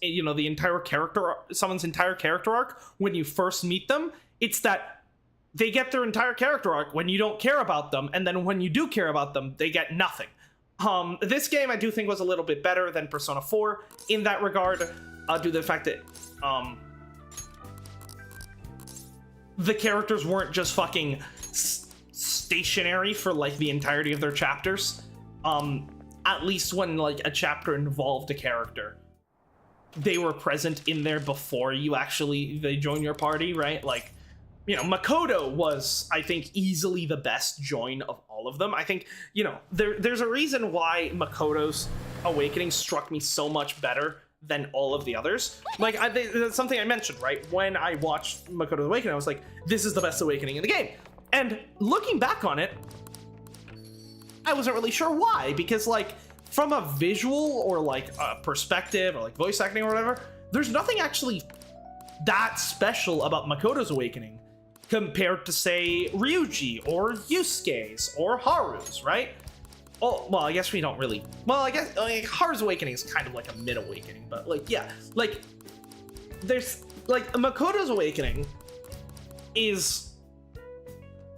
someone's entire character arc when you first meet them. It's that they get their entire character arc when you don't care about them, and then when you do care about them, they get nothing. This game I do think was a little bit better than Persona 4 in that regard, due to the fact that the characters weren't just fucking stationary for like the entirety of their chapters. At least when like a chapter involved a character, they were present in there before they join your party, right? Like, Makoto was, I think, easily the best join of all of them. I think, there's a reason why Makoto's awakening struck me so much better than all of the others. Like, that's something I mentioned, right? When I watched Makoto's awakening, I was like, this is the best awakening in the game. And looking back on it, I wasn't really sure why, because, like, from a visual or, like, a perspective or, like, voice acting or whatever, there's nothing actually that special about Makoto's awakening compared to, say, Ryuji or Yusuke's or Haru's, right? Oh, well, I guess we don't really... Well, I guess Haru's awakening is kind of like a mid-awakening, but, like, yeah. Like, there's... Like, Makoto's awakening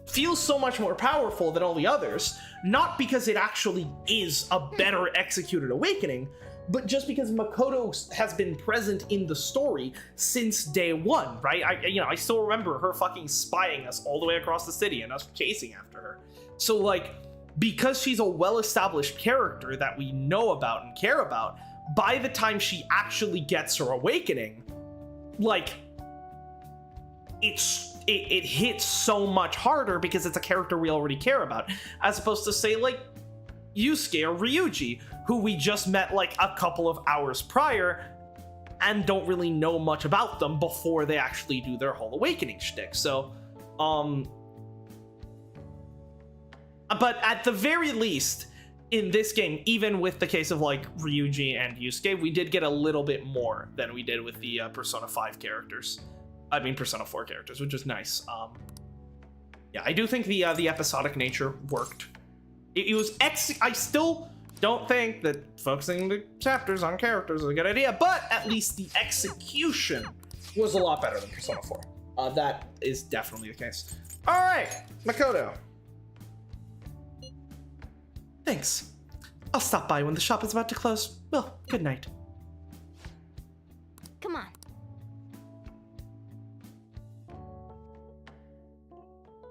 feels so much more powerful than all the others, not because it actually is a better executed awakening, but just because Makoto has been present in the story since day one, right? I still remember her fucking spying us all the way across the city and us chasing after her. So, like, because she's a well-established character that we know about and care about, by the time she actually gets her awakening, like, it hits so much harder because it's a character we already care about, as opposed to say like Yusuke or Ryuji, who we just met like a couple of hours prior and don't really know much about them before they actually do their whole awakening shtick. So, but at the very least, in this game, even with the case of like Ryuji and Yusuke, we did get a little bit more than we did with the Persona 5 characters. I mean, Persona 4 characters, which is nice. Yeah, I do think the episodic nature worked. It was I still don't think that focusing the chapters on characters is a good idea, but at least the execution was a lot better than Persona 4. That is definitely the case. All right, Makoto. Thanks. I'll stop by when the shop is about to close. Well, good night. Come on.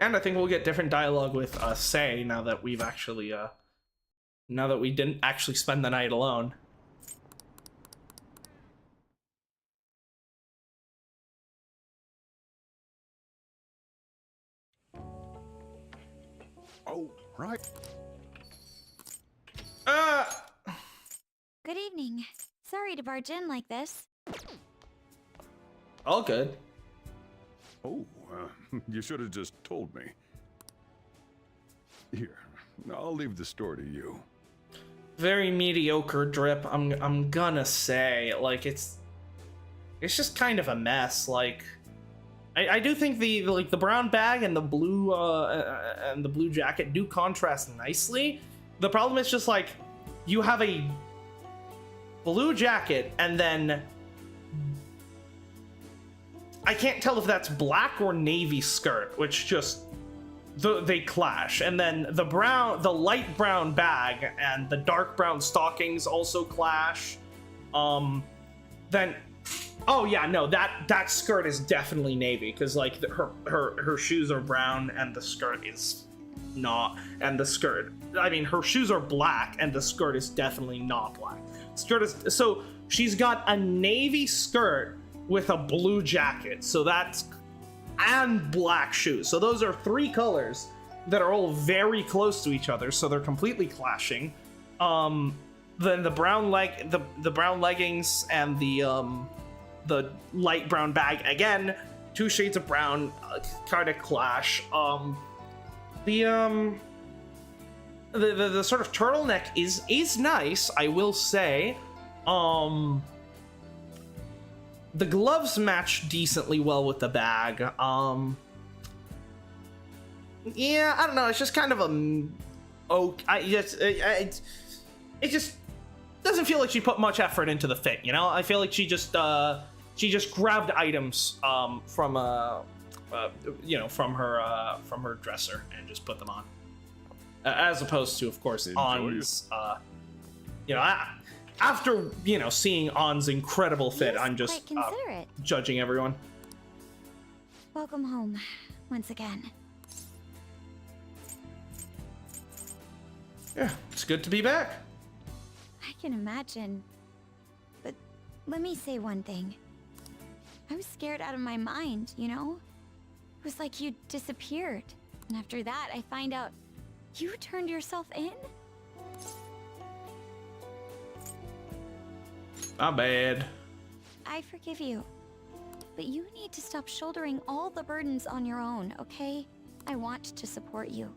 And I think we'll get different dialogue with Sei now that we've actually, now that we didn't actually spend the night alone. Oh, right. Good evening. Sorry to barge in like this. All good. Oh, you should have just told me. Here, I'll leave the store to you. Very mediocre drip. I'm gonna say, like, it's just kind of a mess. Like, I do think the brown bag and the blue jacket do contrast nicely. The problem is just like you have a blue jacket and then I can't tell if that's black or navy skirt, which just they clash. And then the light brown bag and the dark brown stockings also clash. Then, oh yeah, no, that skirt is definitely navy because like her shoes are brown and the skirt is not. And the skirt, I mean, her shoes are black and the skirt is definitely not black. So she's got a navy skirt with a blue jacket, so that's, and black shoes. So those are three colors that are all very close to each other, so they're completely clashing. Then the brown brown leggings and the light brown bag, again, 2 shades of brown, kind of clash. The sort of turtleneck is nice, I will say. The gloves match decently well with the bag. Yeah, I don't know. It's just kind of it just doesn't feel like she put much effort into the fit. You know, I feel like she just grabbed items from her dresser and just put them on, as opposed to, of course, Ann's. After, seeing Ann's incredible fit, I'm just judging everyone. Welcome home, once again. Yeah, it's good to be back. I can imagine. But let me say one thing. I was scared out of my mind, you know? It was like you disappeared. And after that, I find out you turned yourself in? Not bad. I forgive you. But you need to stop shouldering all the burdens on your own, okay? I want to support you.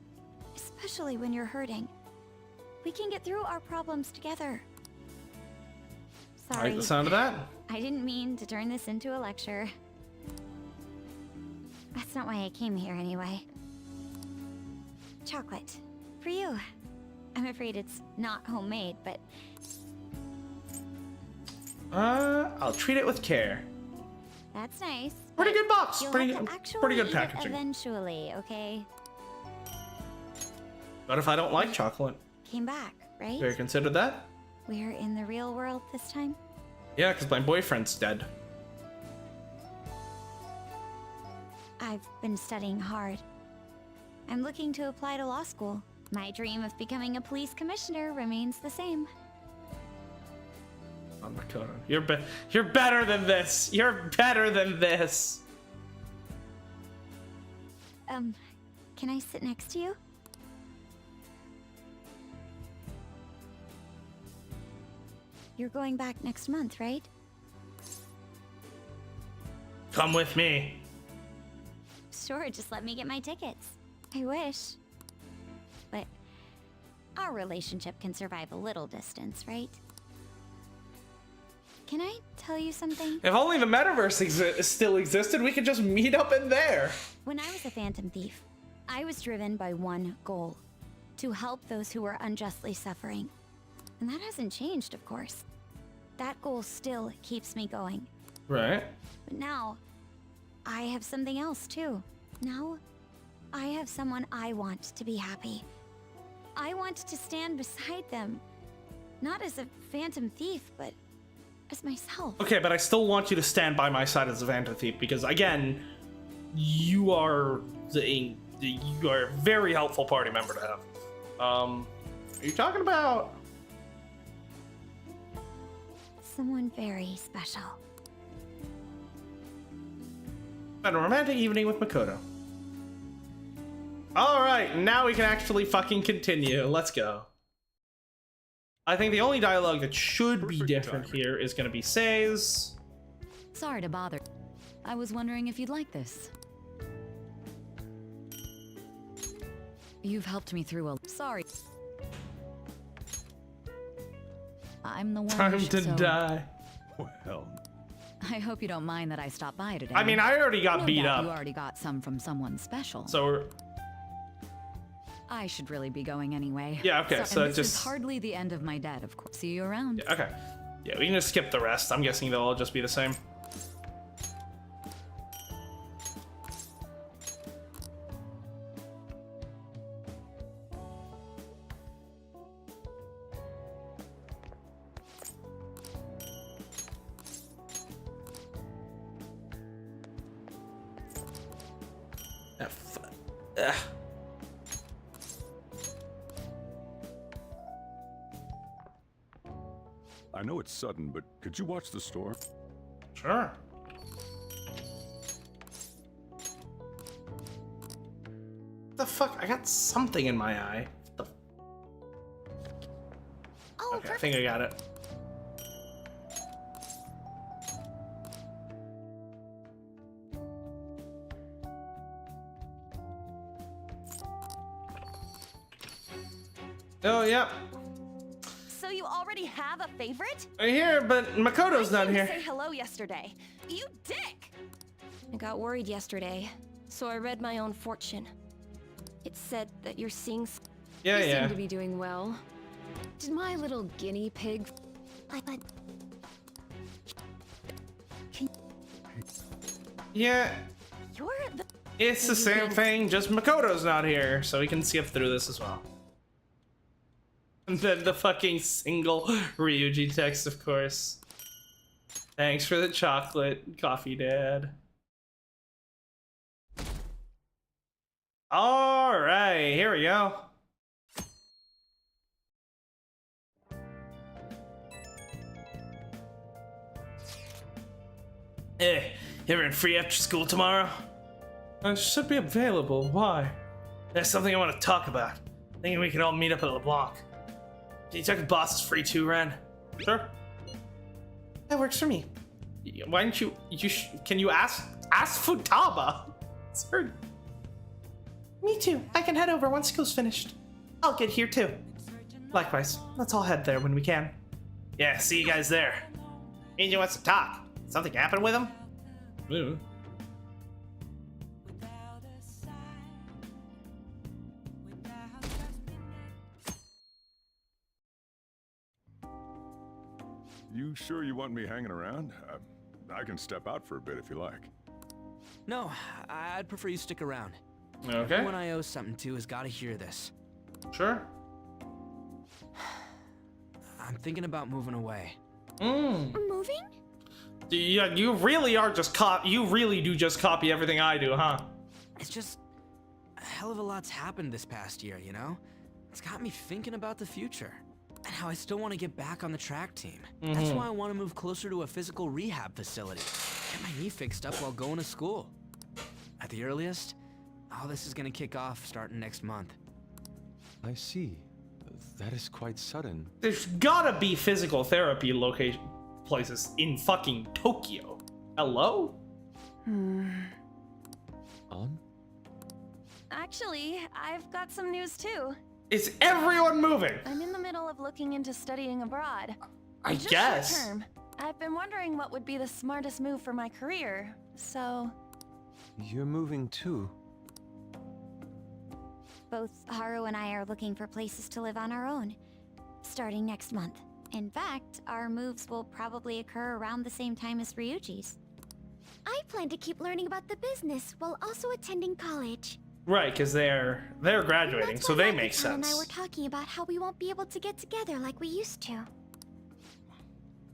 Especially when you're hurting. We can get through our problems together. Sorry. I like the sound of that. I didn't mean to turn this into a lecture. That's not why I came here anyway. Chocolate. For you. I'm afraid it's not homemade, but... I'll treat it with care. That's nice. Pretty good box. Pretty good eat packaging. It eventually, okay? What if I don't like chocolate? Came back, right? Have you ever considered that? We're in the real world this time? Yeah, because my boyfriend's dead. I've been studying hard. I'm looking to apply to law school. My dream of becoming a police commissioner remains the same. Oh my god, you're better than this. You're better than this. Can I sit next to you? You're going back next month, right? Come with me. Sure, just let me get my tickets. I wish. But our relationship can survive a little distance, right? Can I tell you something? If only the metaverse still existed, we could just meet up in there. When I was a Phantom Thief, I was driven by one goal: to help those who were unjustly suffering. And that hasn't changed, of course. That goal still keeps me going. Right. But now, I have something else too. Now, I have someone I want to be happy. I want to stand beside them. Not as a Phantom Thief, but as myself. Okay, but I still want you to stand by my side as a Phantom Thief because, again, you are you are a very helpful party member to have. Are you talking about someone very special? A romantic evening with Makoto. All right, now we can actually fucking continue. Let's go. I think the only dialogue that should be different here is going to be Sei's. Sorry to bother. I was wondering if you'd like this. You've helped me through a... Sorry. I'm the one Time to die. Well... I hope you don't mind that I stopped by today. I mean, I already got No beat doubt up. You already got some from someone special. So I should really be going anyway. Yeah, okay, so and this just... is hardly the end of my debt, of course. See you around. Yeah, okay. Yeah, we can just skip the rest. I'm guessing they'll all just be the same. I know it's sudden, but could you watch the store? Sure. The fuck? I got something in my eye. Okay, I think I got it. Oh, yeah. So you already have a favorite? I'm here, but Makoto's not here. Say hello yesterday. You dick! I got worried yesterday, so I read my own fortune. It said that you're seeing... Yeah, You yeah. seem to be doing well. Did my little guinea pig... Yeah. You're the... It's the same thing, just Makoto's not here, so we can skip through this as well. And then the fucking single Ryuji text, of course. Thanks for the chocolate, Coffee Dad. Alright, here we go. Hey, you ever in free after school tomorrow? I should be available. Why? There's something I want to talk about. Thinking we could all meet up at LeBlanc. Can you check the boss is free too, Ren? Sure. That works for me. Why don't you can you ask Futaba? It's her. Me too. I can head over once school's finished. I'll get here too. Likewise. Let's all head there when we can. Yeah, see you guys there. Angel wants to talk. Something happened with him? Ooh. You sure you want me hanging around? I can step out for a bit if you like. No, I'd prefer you stick around. Okay. Everyone I owe something to has got to hear this. Sure. I'm thinking about moving away. Moving? Yeah, you really are just you really do just copy everything I do, huh? It's just a hell of a lot's happened this past year, you know? It's got me thinking about the future and how I still want to get back on the track team. That's why I want to move closer to a physical rehab facility. Get my knee fixed up while going to school. At the earliest, all this is gonna kick off starting next month. I see. That is quite sudden. There's gotta be physical therapy places in fucking Tokyo. Hello? On? Actually, I've got some news too. Is everyone moving? I'm in the middle of looking into studying abroad. I Just guess. short term. I've been wondering what would be the smartest move for my career, so... You're moving too. Both Haru and I are looking for places to live on our own, starting next month. In fact, our moves will probably occur around the same time as Ryuji's. I plan to keep learning about the business while also attending college. Right, because they're graduating, so they make Akita and I sense. were talking about how we won't be able to get together like we used to.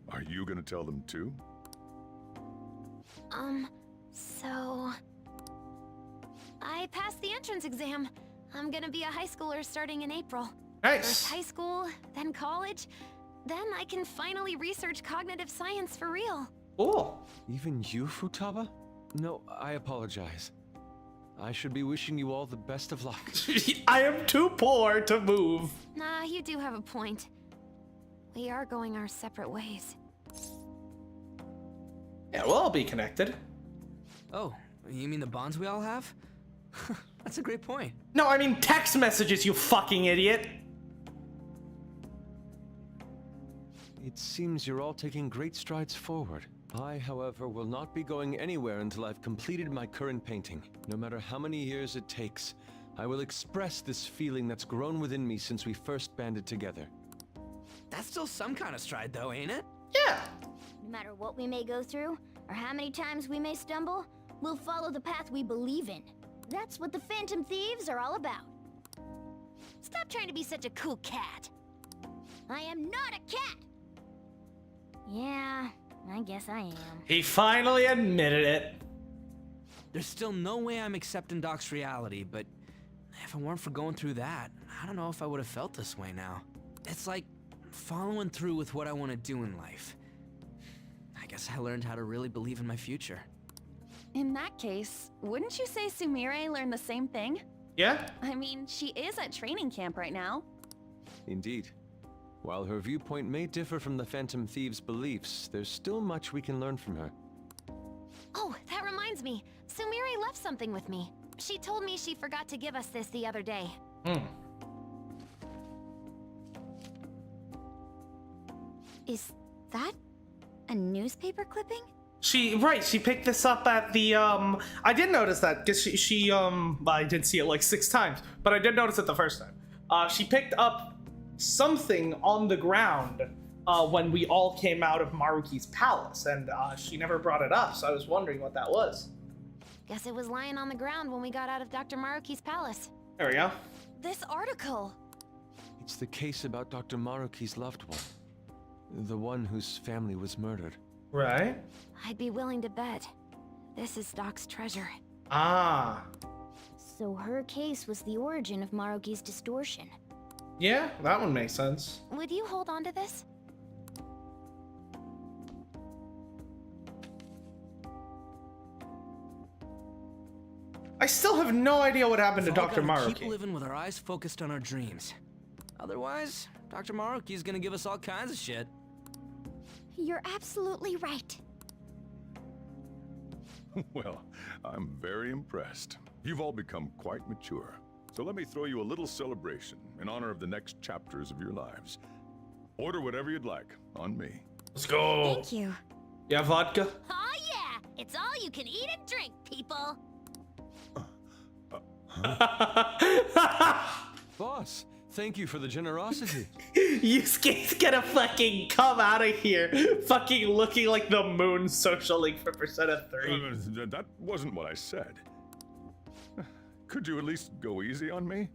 Are you gonna tell them too? So... I passed the entrance exam. I'm gonna be a high schooler starting in April. Nice. First high school, then college, then I can finally research cognitive science for real. Cool. Even you, Futaba? No, I apologize. I should be wishing you all the best of luck. I am too poor to move. Nah, you do have a point. We are going our separate ways. Yeah, we'll all be connected. Oh, you mean the bonds we all have? That's a great point. No, I mean text messages, you fucking idiot. It seems you're all taking great strides forward. I, however, will not be going anywhere until I've completed my current painting. No matter how many years it takes, I will express this feeling that's grown within me since we first banded together. That's still some kind of stride though, ain't it? Yeah. No matter what we may go through, or how many times we may stumble, we'll follow the path we believe in. That's what the Phantom Thieves are all about. Stop trying to be such a cool cat. I am not a cat! Yeah, I guess I am. He finally admitted it. There's still no way I'm accepting Doc's reality, but if it weren't for going through that, I don't know if I would have felt this way now. It's like following through with what I want to do in life. I guess I learned how to really believe in my future. In that case, wouldn't you say Sumire learned the same thing? Yeah? I mean, she is at training camp right now. Indeed. While her viewpoint may differ from the Phantom Thieves' beliefs, there's still much we can learn from her. Oh, that reminds me. Sumire left something with me. She told me she forgot to give us this the other day. Is that a newspaper clipping? She picked this up at the, I did notice that, because I did see it like 6 times, but I did notice it the first time. She picked up something on the ground when we all came out of Maruki's palace, and she never brought it up, so I was wondering what that was. Guess it was lying on the ground when we got out of Dr. Maruki's palace. There we go. This article! It's the case about Dr. Maruki's loved one. The one whose family was murdered. Right. I'd be willing to bet. This is Doc's treasure. Ah. So her case was the origin of Maruki's distortion. Yeah, that one makes sense. Would you hold on to this? I still have no idea what happened to We've all Dr. gotta Maruki. Keep living with our eyes focused on our dreams. Otherwise, Dr. Maruki's gonna give us all kinds of shit. You're absolutely right. Well, I'm very impressed. You've all become quite mature. So let me throw you a little celebration in honor of the next chapters of your lives. Order whatever you'd like, on me. Let's go. Thank you. You have vodka? Oh yeah! It's all you can eat and drink, people! Boss, thank you for the generosity. Yusuke's gonna fucking come out of here fucking looking like the moon social link for Persona 3. That wasn't what I said. Could you at least go easy on me?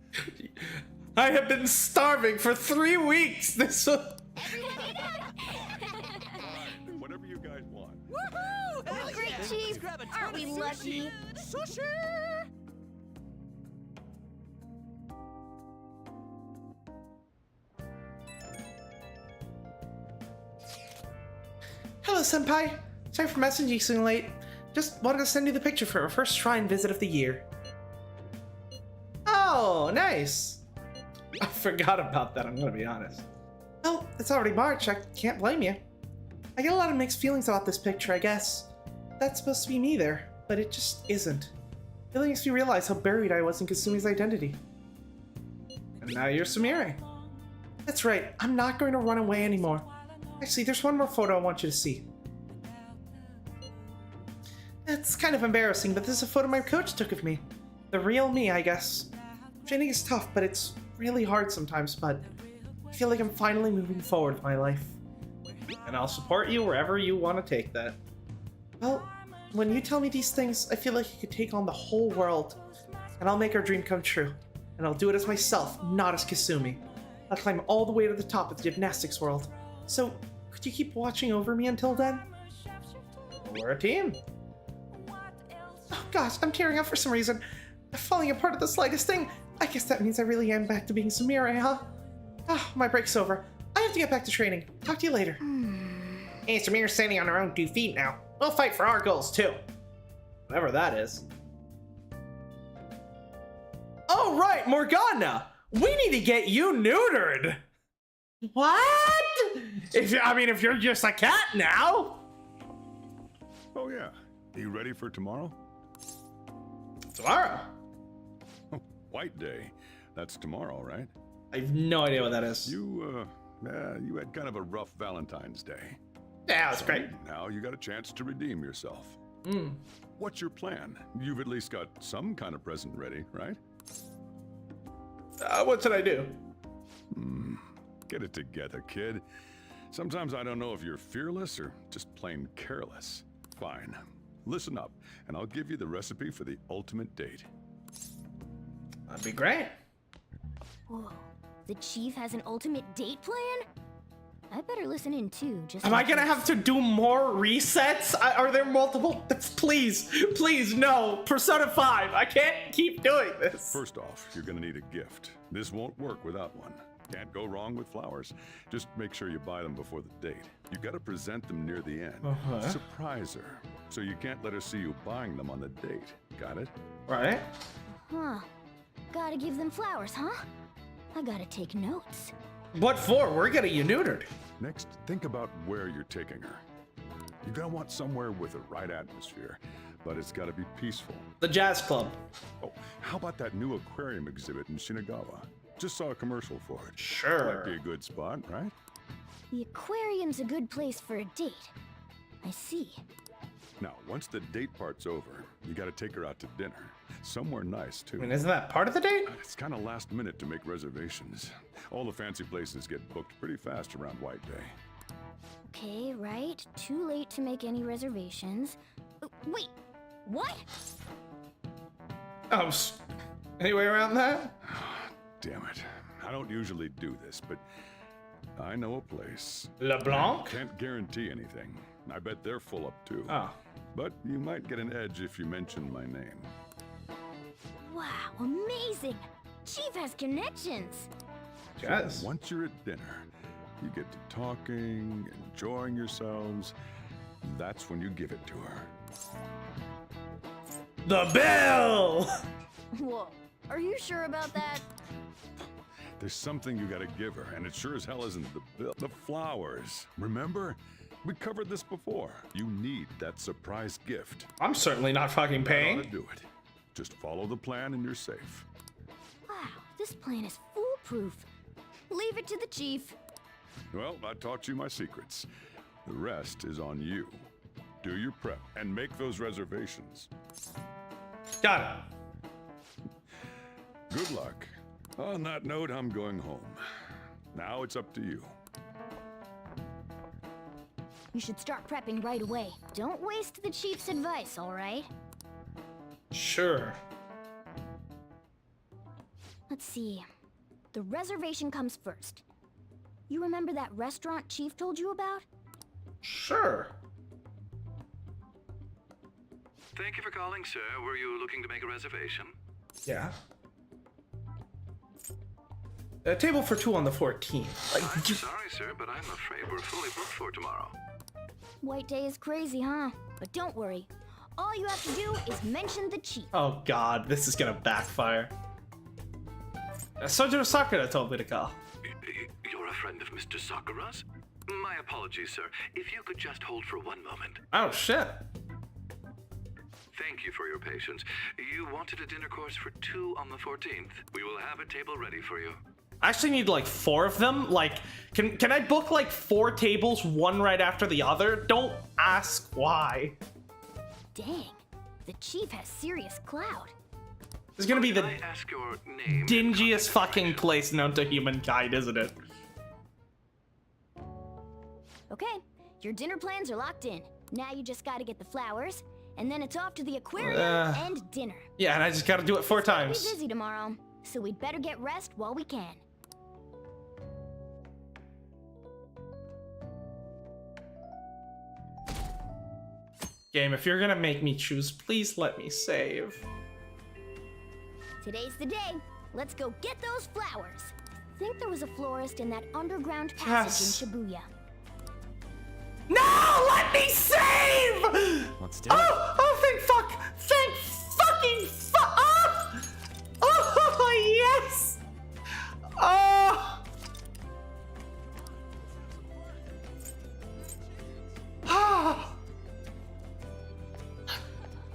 I have been starving for 3 weeks. This was... Whatever you guys want. Woohoo! Great cheese! Aren't we lucky? Sushi! Hello, Senpai. Sorry for messaging you so late. Just wanted to send you the picture for our first shrine visit of the year. Oh, nice. I forgot about that, I'm gonna be honest. Well, it's already March, I can't blame you. I get a lot of mixed feelings about this picture, I guess. That's supposed to be me there, but it just isn't. It really makes me realize how buried I was in Kasumi's identity. And now you're Sumire. That's right, I'm not going to run away anymore. Actually, there's one more photo I want you to see. It's kind of embarrassing, but this is a photo my coach took of me. The real me, I guess. Training is tough, but it's really hard sometimes, but I feel like I'm finally moving forward with my life. And I'll support you wherever you want to take that. Well, when you tell me these things, I feel like I could take on the whole world. And I'll make our dream come true. And I'll do it as myself, not as Kasumi. I'll climb all the way to the top of the gymnastics world. So, could you keep watching over me until then? We're a team. Oh gosh, I'm tearing up for some reason. I'm falling apart at the slightest thing. I guess that means I really am back to being Sumire, huh? Ah, my break's over. I have to get back to training. Talk to you later. Hey, Sumire's standing on her own 2 feet now. We'll fight for our goals, too. Whatever that is. Oh, right, Morgana! We need to get you neutered! What? If you're just a cat now! Oh yeah. Are you ready for tomorrow? Tomorrow? White Day. That's tomorrow, right? I have no idea what that is. You had kind of a rough Valentine's Day. Yeah, that's great. Now you got a chance to redeem yourself. What's your plan? You've at least got some kind of present ready, right? What should I do? Get it together, kid. Sometimes I don't know if you're fearless or just plain careless. Fine. Listen up, and I'll give you the recipe for the ultimate date. That'd be great. Whoa. The chief has an ultimate date plan? I better listen in too, just Am I gonna have to do more resets? Are there multiple? Please, please, no. Persona 5, I can't keep doing this. First off, you're gonna need a gift. This won't work without one. Can't go wrong with flowers. Just make sure you buy them before the date. You gotta present them near the end. Surprise her, so you can't let her see you buying them on the date. Got it? Right. Huh. Gotta give them flowers, huh? I gotta take notes. What for? We're getting you neutered. Next, think about where you're taking her. You're gonna want somewhere with the right atmosphere, but it's gotta be peaceful. The jazz club. Oh, how about that new aquarium exhibit in Shinagawa? Just saw a commercial for it. Sure. Might be a good spot, right? The aquarium's a good place for a date. I see. Now, once the date part's over, you gotta take her out to dinner. Somewhere nice, too. I mean, isn't that part of the date? It's kind of last minute to make reservations. All the fancy places get booked pretty fast around White Day. Okay, right. Too late to make any reservations. Wait, what? Oh, any way around that? Damn it. I don't usually do this, but I know a place. LeBlanc? Can't guarantee anything. I bet they're full up, too. Oh. But you might get an edge if you mention my name. Wow, amazing! Chief has connections! Yes. So once you're at dinner, you get to talking, enjoying yourselves. That's when you give it to her. The bill! Whoa, are you sure about that? There's something you gotta give her, and it sure as hell isn't the bill. The flowers. Remember? We covered this before. You need that surprise gift. I'm certainly not fucking paying. How to do it. Just follow the plan and you're safe. Wow, this plan is foolproof. Leave it to the chief. Well, I taught you my secrets. The rest is on you. Do your prep and make those reservations. Got it. Good luck. On that note, I'm going home. Now it's up to you. You should start prepping right away. Don't waste the chief's advice, all right? Sure. Let's see. The reservation comes first. You remember that restaurant Chief told you about? Sure. Thank you for calling, sir. Were you looking to make a reservation? Yeah. A table for 2 on the 14th. I'm sorry, sir, but I'm afraid we're fully booked for tomorrow. White Day is crazy, huh? But don't worry. All you have to do is mention the chief. Oh god, this is gonna backfire. Sojiro Sakura told me to call. You're a friend of Mr. Sakura's? My apologies, sir. If you could just hold for one moment. Oh, shit. Thank you for your patience. You wanted a dinner course for 2 on the 14th. We will have a table ready for you. I actually need like 4 of them. Like, can I book like 4 tables, one right after the other? Don't ask why. Dang, the chief has serious clout. It's gonna be the Can I ask your name? dingiest fucking place known to humankind, isn't it? Okay, your dinner plans are locked in. Now you just gotta get the flowers, and then it's off to the aquarium and dinner. Yeah, and I just gotta do it 4 We'll times. be busy tomorrow, so we'd better get rest while we can. Game, if you're gonna make me choose, please let me save. Today's the day. Let's go get those flowers. Think there was a florist in that underground passage in Shibuya. No! Let me save! Let's do it. Oh, thank fuck! Thank fucking fuck! Oh, yes! Oh! Ah!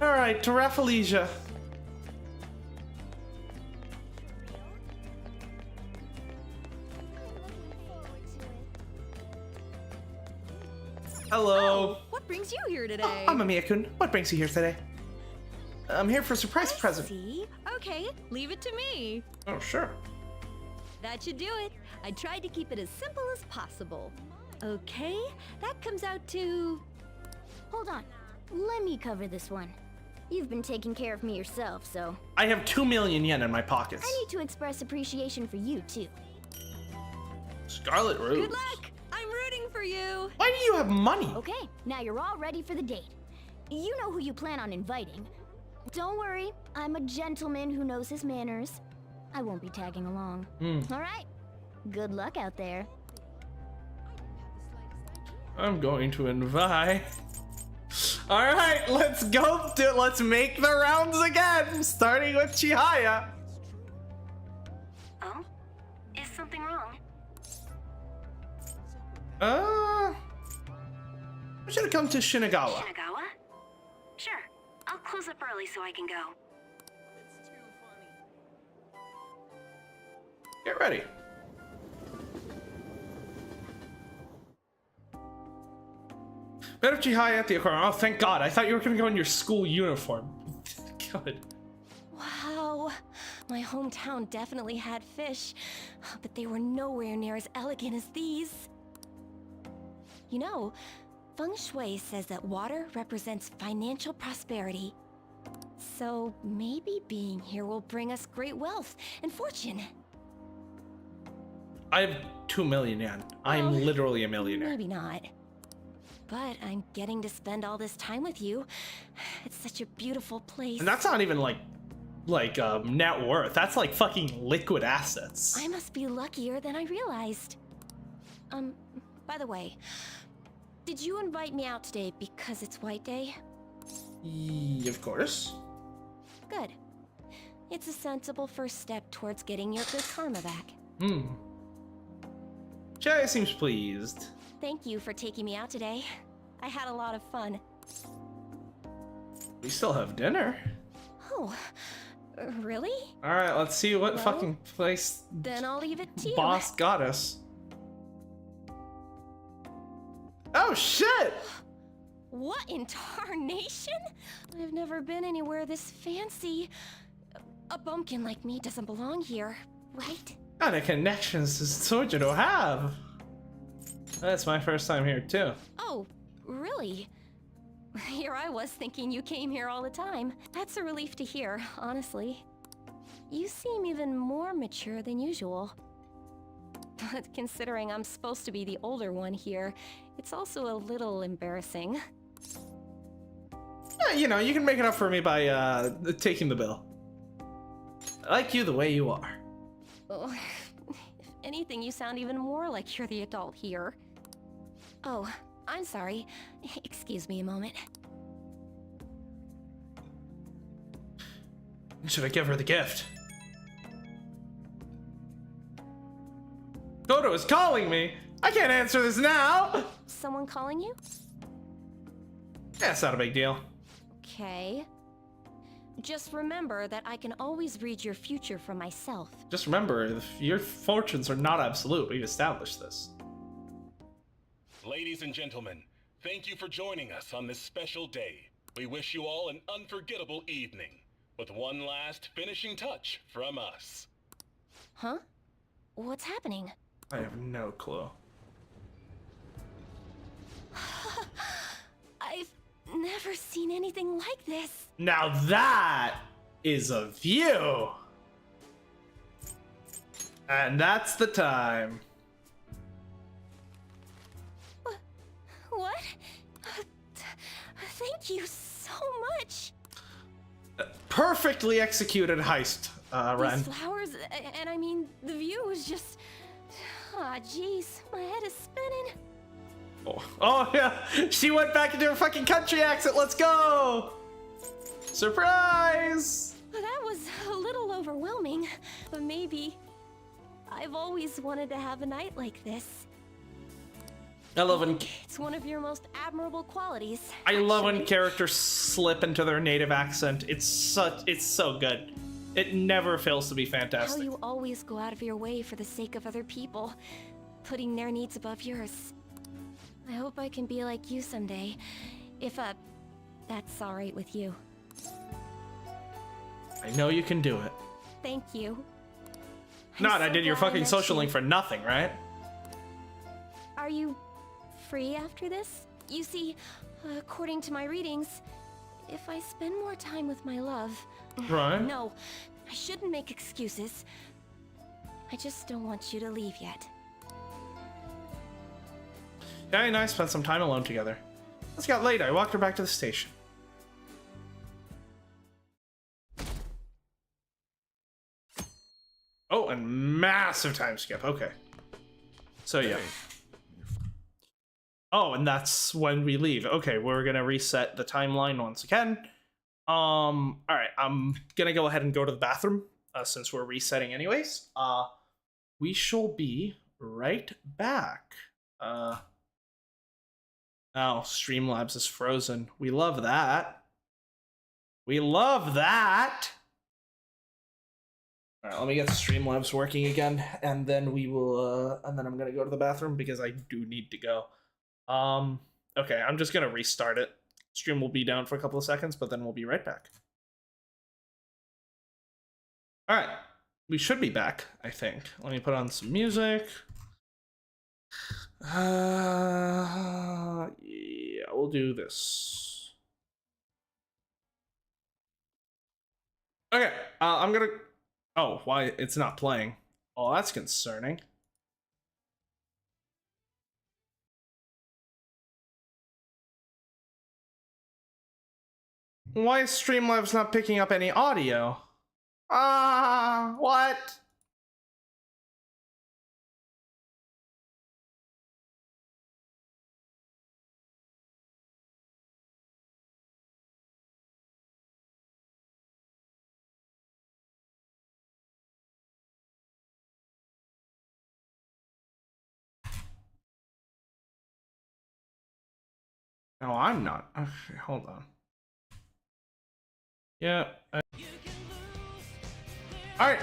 Alright, to Rafflesia. Hello. What brings you here today? I'm Amiya-kun. What brings you here today? I'm here for a surprise present. See? Okay, leave it to me. Oh, sure. That should do it. I tried to keep it as simple as possible. Okay, that comes out to... Hold on. Let me cover this one. You've been taking care of me yourself, so... I have 2 million yen in my pockets. I need to express appreciation for you, too. Scarlet Rose. Good luck! I'm rooting for you! Why do you have money? Okay, now you're all ready for the date. You know who you plan on inviting. Don't worry, I'm a gentleman who knows his manners. I won't be tagging along. All right, good luck out there. I'm going to invite. All right, let's go. Let's make the rounds again, starting with Chihaya. Oh? Is something wrong? I should have come to Shinagawa. Shinagawa? Sure. I'll close up early so I can go. Get ready. Better Chihaya at the aquarium. Oh, thank God. I thought you were going to go in your school uniform. Good. Wow, my hometown definitely had fish, but they were nowhere near as elegant as these. You know, Feng Shui says that water represents financial prosperity. So maybe being here will bring us great wealth and fortune. I have 2 million yen. I'm literally a millionaire. Maybe not. But I'm getting to spend all this time with you. It's such a beautiful place. And that's not even like net worth. That's like fucking liquid assets. I must be luckier than I realized. By the way, did you invite me out today because it's White Day? Of course. Good. It's a sensible first step towards getting your good karma back. Chihaya seems pleased. Thank you for taking me out today. I had a lot of fun. We still have dinner. Oh, really? All right, let's see what Well, fucking place Then I'll leave it to you. boss got us. Oh shit! What in tarnation? I've never been anywhere this fancy. A bumpkin like me doesn't belong here, right? Kind of connections does Sojiro have? That's my first time here too. Oh, really? Here I was thinking you came here all the time. That's a relief to hear, honestly. You seem even more mature than usual. But considering I'm supposed to be the older one here, it's also a little embarrassing. Yeah, you know, you can make it up for me by taking the bill. I like you the way you are. Oh, if anything, you sound even more like you're the adult here. Oh, I'm sorry. Excuse me a moment. Should I give her the gift? is calling me. I can't answer this now. Someone calling you? Yeah, it's not a big deal. Okay. Just remember that I can always read your future for myself. Just remember, your fortunes are not absolute. We've established this. Ladies and gentlemen, thank you for joining us on this special day. We wish you all an unforgettable evening, with one last finishing touch from us. Huh? What's happening? I have no clue. I've never seen anything like this. Now that is a view. And that's the time. What? Thank you so much. Perfectly executed heist, Ren. These flowers, and I mean, the view is just... Ah, jeez, my head is spinning. Oh yeah, she went back into her fucking country accent. Let's go! Surprise! That was a little overwhelming, but maybe... I've always wanted to have a night like this. I love when It's one of your most admirable qualities. I love when characters slip into their native accent. It's so good. It never fails to be How fantastic. you always go out of your way for the sake of other people, putting their needs above yours. I hope I can be like you someday, if that's all right with you. I know you can do it. Thank you. Not I so did your glad I fucking met social you. link for nothing, right? Are you free after this? You see, according to my readings, if I spend more time with my love... Right. No, I shouldn't make excuses. I just don't want you to leave yet. Danny and I spent some time alone together. It got late. I walked her back to the station. Oh, and massive time skip. Okay. So yeah. Oh, and that's when we leave. Okay, we're gonna reset the timeline once again. All right, I'm gonna go ahead and go to the bathroom since we're resetting anyways. We shall be right back. Now Streamlabs is frozen. We love that. We love that. All right, let me get Streamlabs working again, and then we will. And then I'm gonna go to the bathroom because I do need to go. Okay, I'm just gonna restart it. Stream will be down for a couple of seconds, but then we'll be right back. All right, we should be back, I think. Let me put on some music. Yeah, we'll do this. Okay, I'm gonna... Oh, why? It's not playing. Oh, that's concerning. Why is Streamlabs not picking up any audio? What? No, I'm not. Okay, hold on. Yeah. Alright.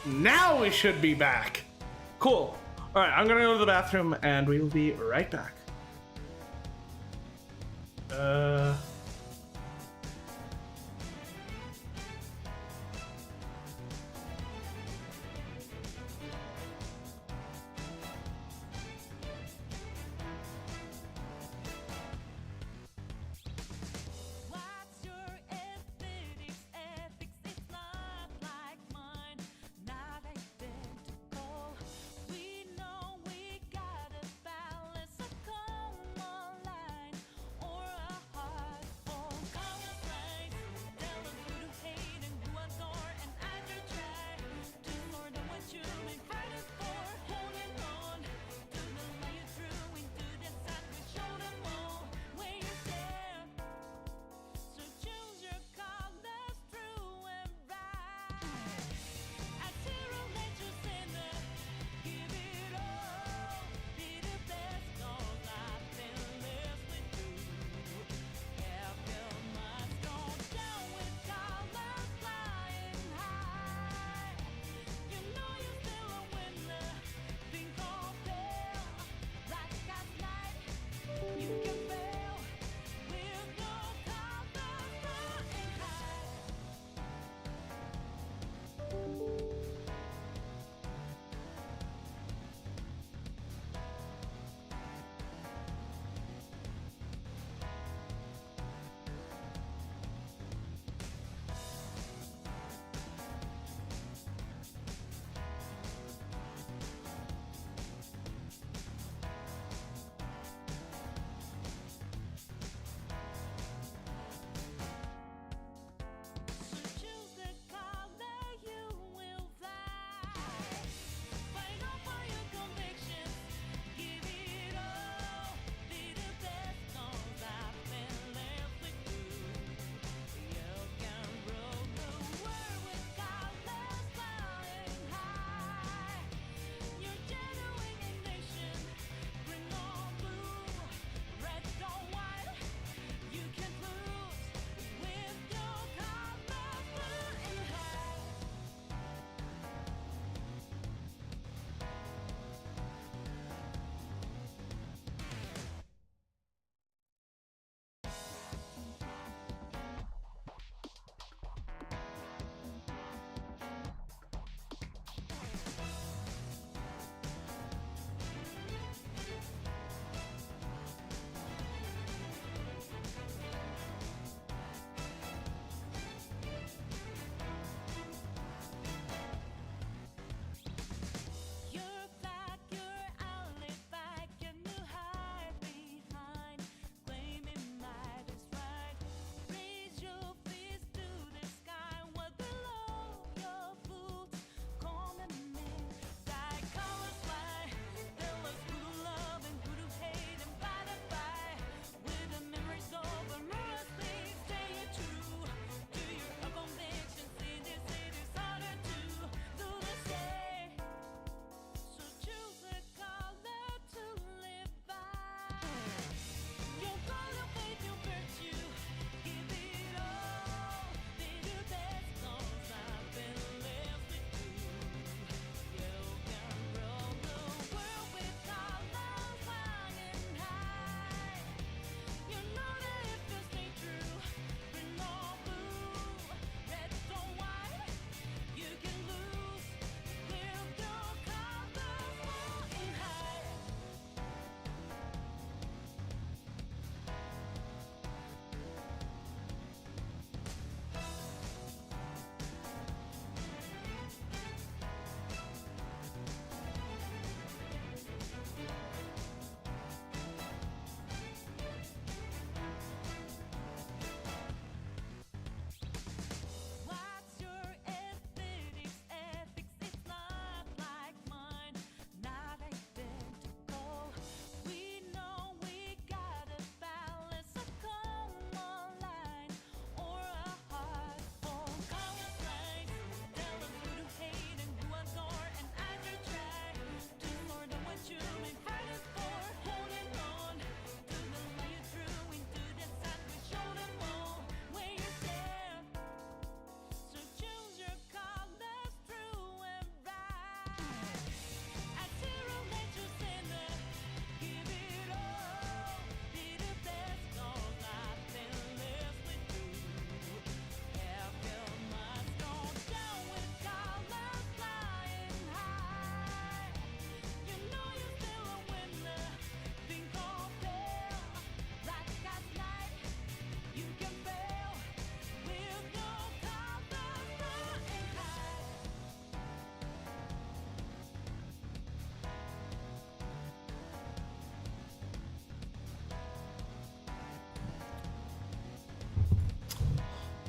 Now we should be back. Cool. Alright, I'm gonna go to the bathroom and we will be right back.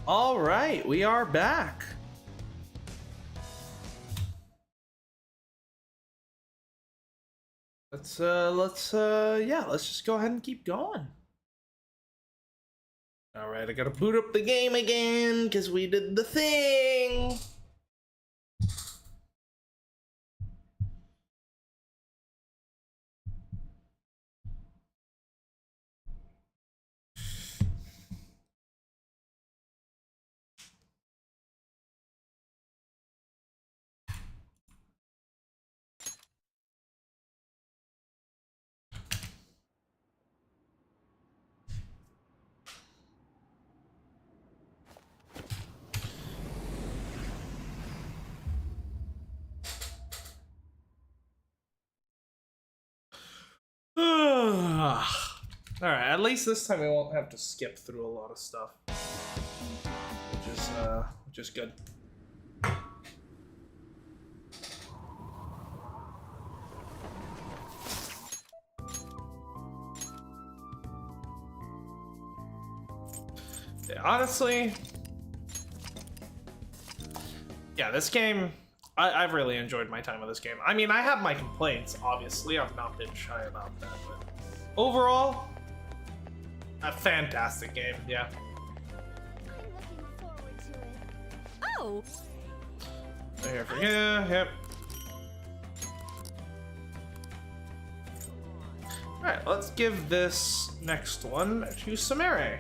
All right, we are back. Let's just go ahead and keep going. All right, I gotta boot up the game again because we did the thing. All right, at least this time we won't have to skip through a lot of stuff, which is good. Yeah, honestly, yeah, this game, I've really enjoyed my time with this game. I mean, I have my complaints, obviously. I've not been shy about that, but overall, a fantastic game, yeah. Oh! Here for you, yep. Alright, let's give this next one to Samere.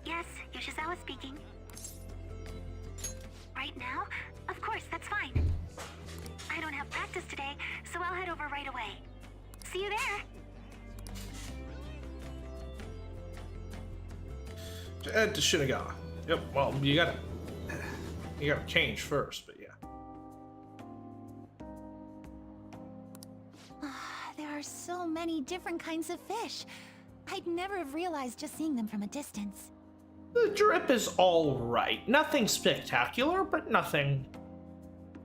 Yes, Yoshizawa speaking. Right now? Of course, that's fine. I don't have practice today, so I'll head over right away. See you there! To Shinagawa. Yep, well, you gotta change first, but yeah. There are so many different kinds of fish. I'd never have realized just seeing them from a distance. The drip is alright. Nothing spectacular, but nothing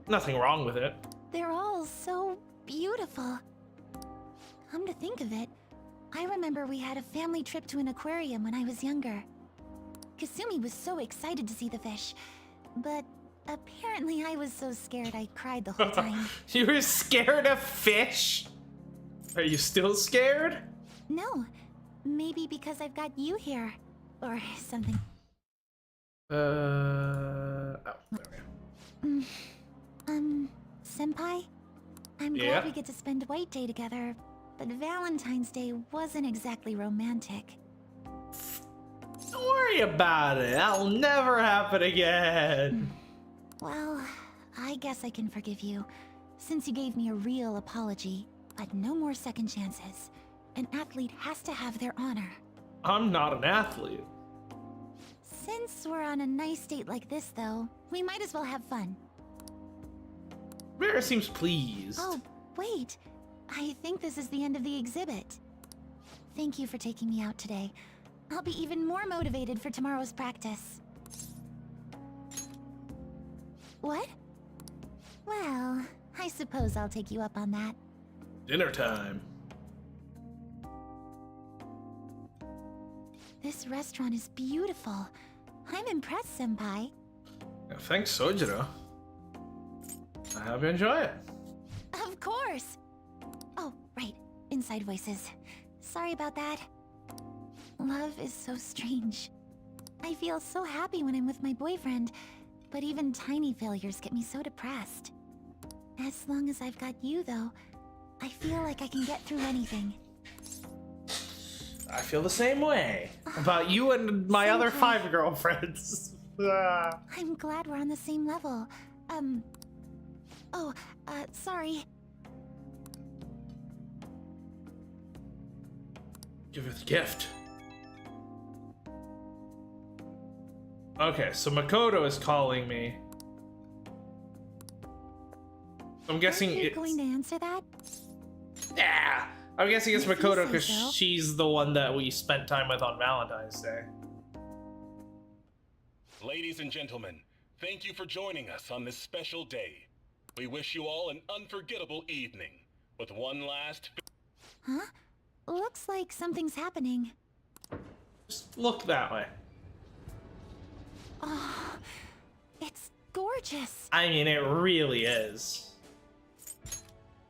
wrong with it. They're all so beautiful. Come to think of it, I remember we had a family trip to an aquarium when I was younger. Kasumi was so excited to see the fish, but apparently I was so scared I cried the whole time. You were scared of fish? Are you still scared? No, maybe because I've got you here, or something. Oh, there we go. Senpai? I'm Yeah? glad we get to spend White Day together, but Valentine's Day wasn't exactly romantic. Don't worry about it. That'll never happen again. Well, I guess I can forgive you, since you gave me a real apology, but no more second chances. An athlete has to have their honor. I'm not an athlete. Since we're on a nice date like this, though, we might as well have fun. Vera seems pleased. Oh, wait. I think this is the end of the exhibit. Thank you for taking me out today. I'll be even more motivated for tomorrow's practice. What? Well, I suppose I'll take you up on that. Dinner time. This restaurant is beautiful. I'm impressed, Senpai. Yeah, thanks, Sojiro. I hope you enjoy it. Of course! Oh, right. Inside voices. Sorry about that. Love is so strange. I feel so happy when I'm with my boyfriend, but even tiny failures get me so depressed. As long as I've got you, though, I feel like I can get through anything. I feel the same way about you and my other 5 girlfriends. I'm glad we're on the same level. Sorry. Give her the gift. Okay, so Makoto is calling me. I'm guessing Are you it's... going to answer that? Yeah! I'm guessing it's If you Makoto say because so. she's the one that we spent time with on Valentine's Day. Ladies and gentlemen, thank you for joining us on this special day. We wish you all an unforgettable evening, with one last... Huh? Looks like something's happening. Just look that way. Oh, it's gorgeous. I mean, it really is.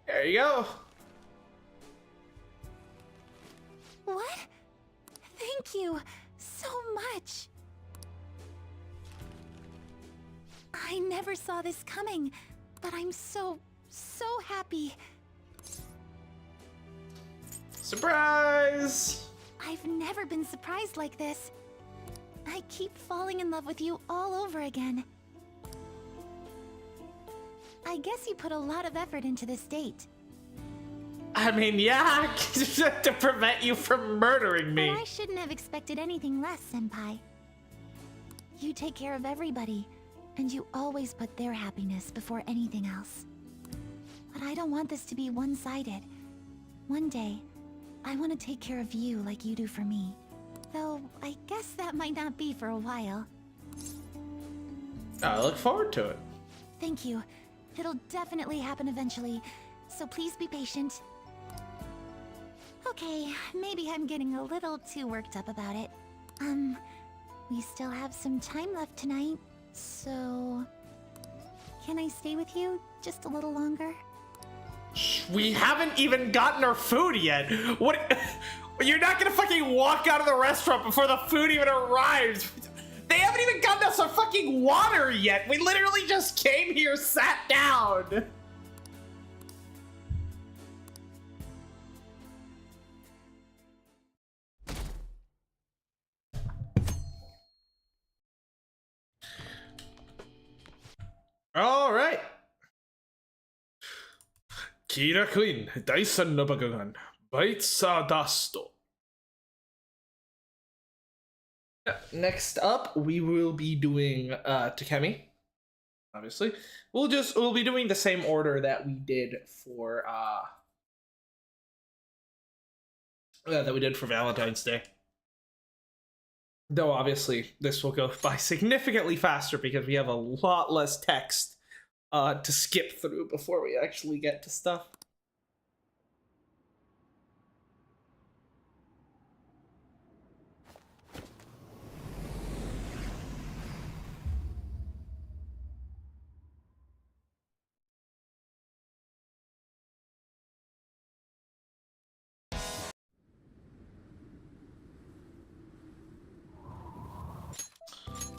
There you go. What? Thank you so much. I never saw this coming, but I'm so happy. Surprise! I've never been surprised like this. I keep falling in love with you all over again. I guess you put a lot of effort into this date. I mean, yeah, to prevent you from murdering me. But I shouldn't have expected anything less, Senpai. You take care of everybody, and you always put their happiness before anything else. But I don't want this to be one-sided. One day, I want to take care of you like you do for me. Though, I guess that might not be for a while. I look forward to it. Thank you. It'll definitely happen eventually, so please be patient. Okay, maybe I'm getting a little too worked up about it. We still have some time left tonight, so... Can I stay with you just a little longer? We haven't even gotten our food yet. What? You're not gonna fucking walk out of the restaurant before the food even arrives. They haven't even gotten us our fucking water yet. We literally just came here, sat down. All right. Kira Queen, Dyson no Bakugan, Baitsa Dasto. Next up, we will be doing Takemi. Obviously, we'll be doing the same order that we did for Valentine's Day. Though obviously this will go by significantly faster because we have a lot less text to skip through before we actually get to stuff.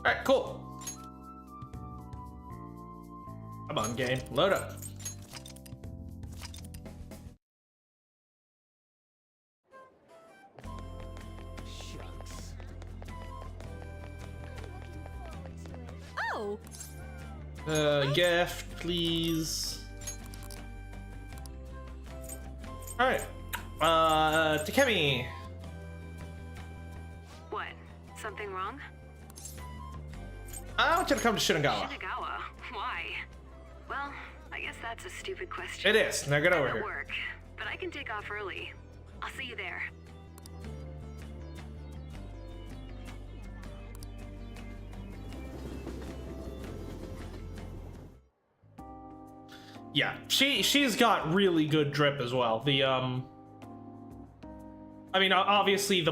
Alright, cool. Come on, game. Load up. Shucks. Oh! Gift, please. Alright. Takemi. What? Something wrong? I want you to come to Shinagawa. Shinagawa? Why? Well, I guess that's a stupid question. It is. Now get over I'm at here. work, but I can take off early. I'll see you there. Yeah, she's got really good drip as well. The I mean, obviously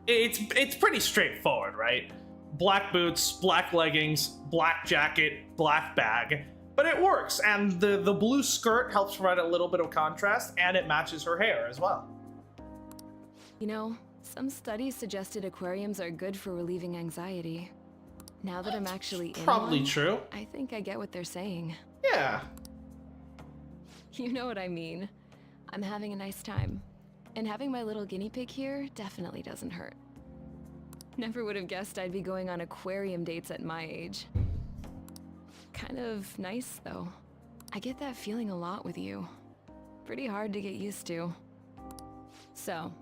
it's pretty straightforward, right? Black boots, black leggings, black jacket, black bag, but it works. And the blue skirt helps provide a little bit of contrast, and it matches her hair as well. You know, some studies suggested aquariums are good for relieving anxiety. Now that I'm actually in Probably one, true. I think I get what they're saying. Yeah. You know what I mean. I'm having a nice time. And having my little guinea pig here definitely doesn't hurt. Never would have guessed I'd be going on aquarium dates at my age. Kind of nice, though. I get that feeling a lot with you. Pretty hard to get used to. So,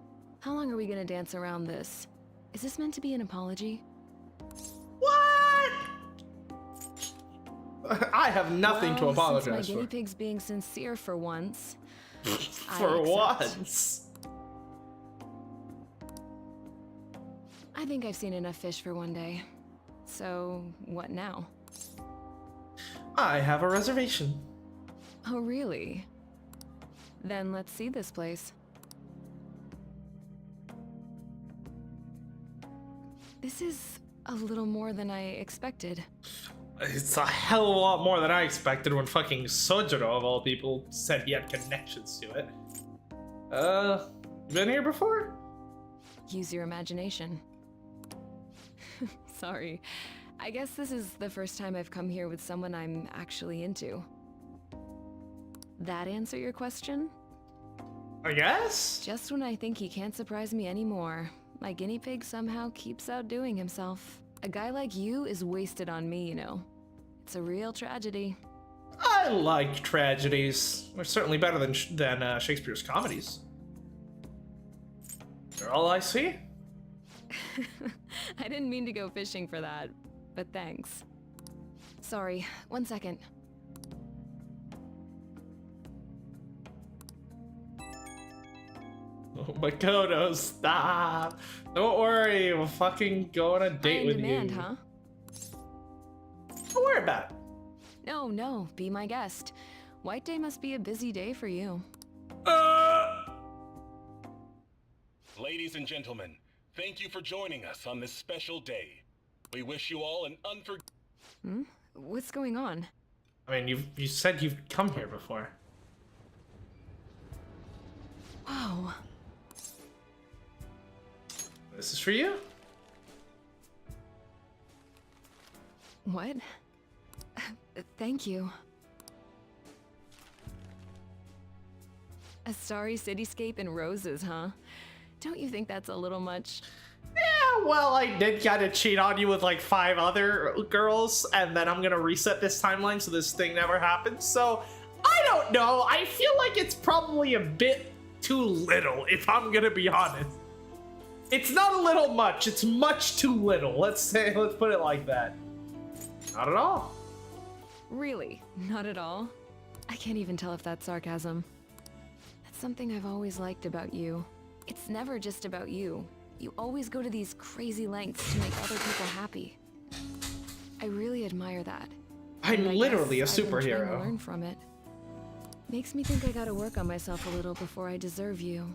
how long are we gonna dance around this? Is this meant to be an apology? What? I have nothing to apologize since my for. guinea pig's being sincere for once. For once. I think I've seen enough fish for one day. So, what now? I have a reservation. Oh, really? Then let's see this place. This is a little more than I expected. It's a hell of a lot more than I expected when fucking Sojiro, of all people, said he had connections to it. You been here before? Use your imagination. Sorry. I guess this is the first time I've come here with someone I'm actually into. That answer your question? I guess? Just when I think he can't surprise me anymore, my guinea pig somehow keeps outdoing himself. A guy like you is wasted on me, you know. It's a real tragedy. I like tragedies. They're certainly better than Shakespeare's comedies. They're all I see. I didn't mean to go fishing for that, but thanks. Sorry, 1 second. Oh, Makoto, stop! Don't worry, we'll fucking go on a date with demand, you. Huh? Don't worry about it. No, be my guest. White Day must be a busy day for you. Ladies and gentlemen, thank you for joining us on this special day. We wish you all an Hmm? What's going on? I mean, you said you've come here before. Wow. This is for you? What? Thank you. A starry cityscape and roses, huh? Don't you think that's a little much? Yeah, well, I did kind of cheat on you with like 5 other girls, and then I'm gonna reset this timeline so this thing never happens. So, I don't know. I feel like it's probably a bit too little, if I'm gonna be honest. It's not a little much, it's much too little. Let's put it like that. Not at all. Really? Not at all? I can't even tell if that's sarcasm. That's something I've always liked about you. It's never just about you. You always go to these crazy lengths to make other people happy. I really admire that. I'm literally a I've been trying to superhero. learn from it. Makes me think I gotta work on myself a little before I deserve you.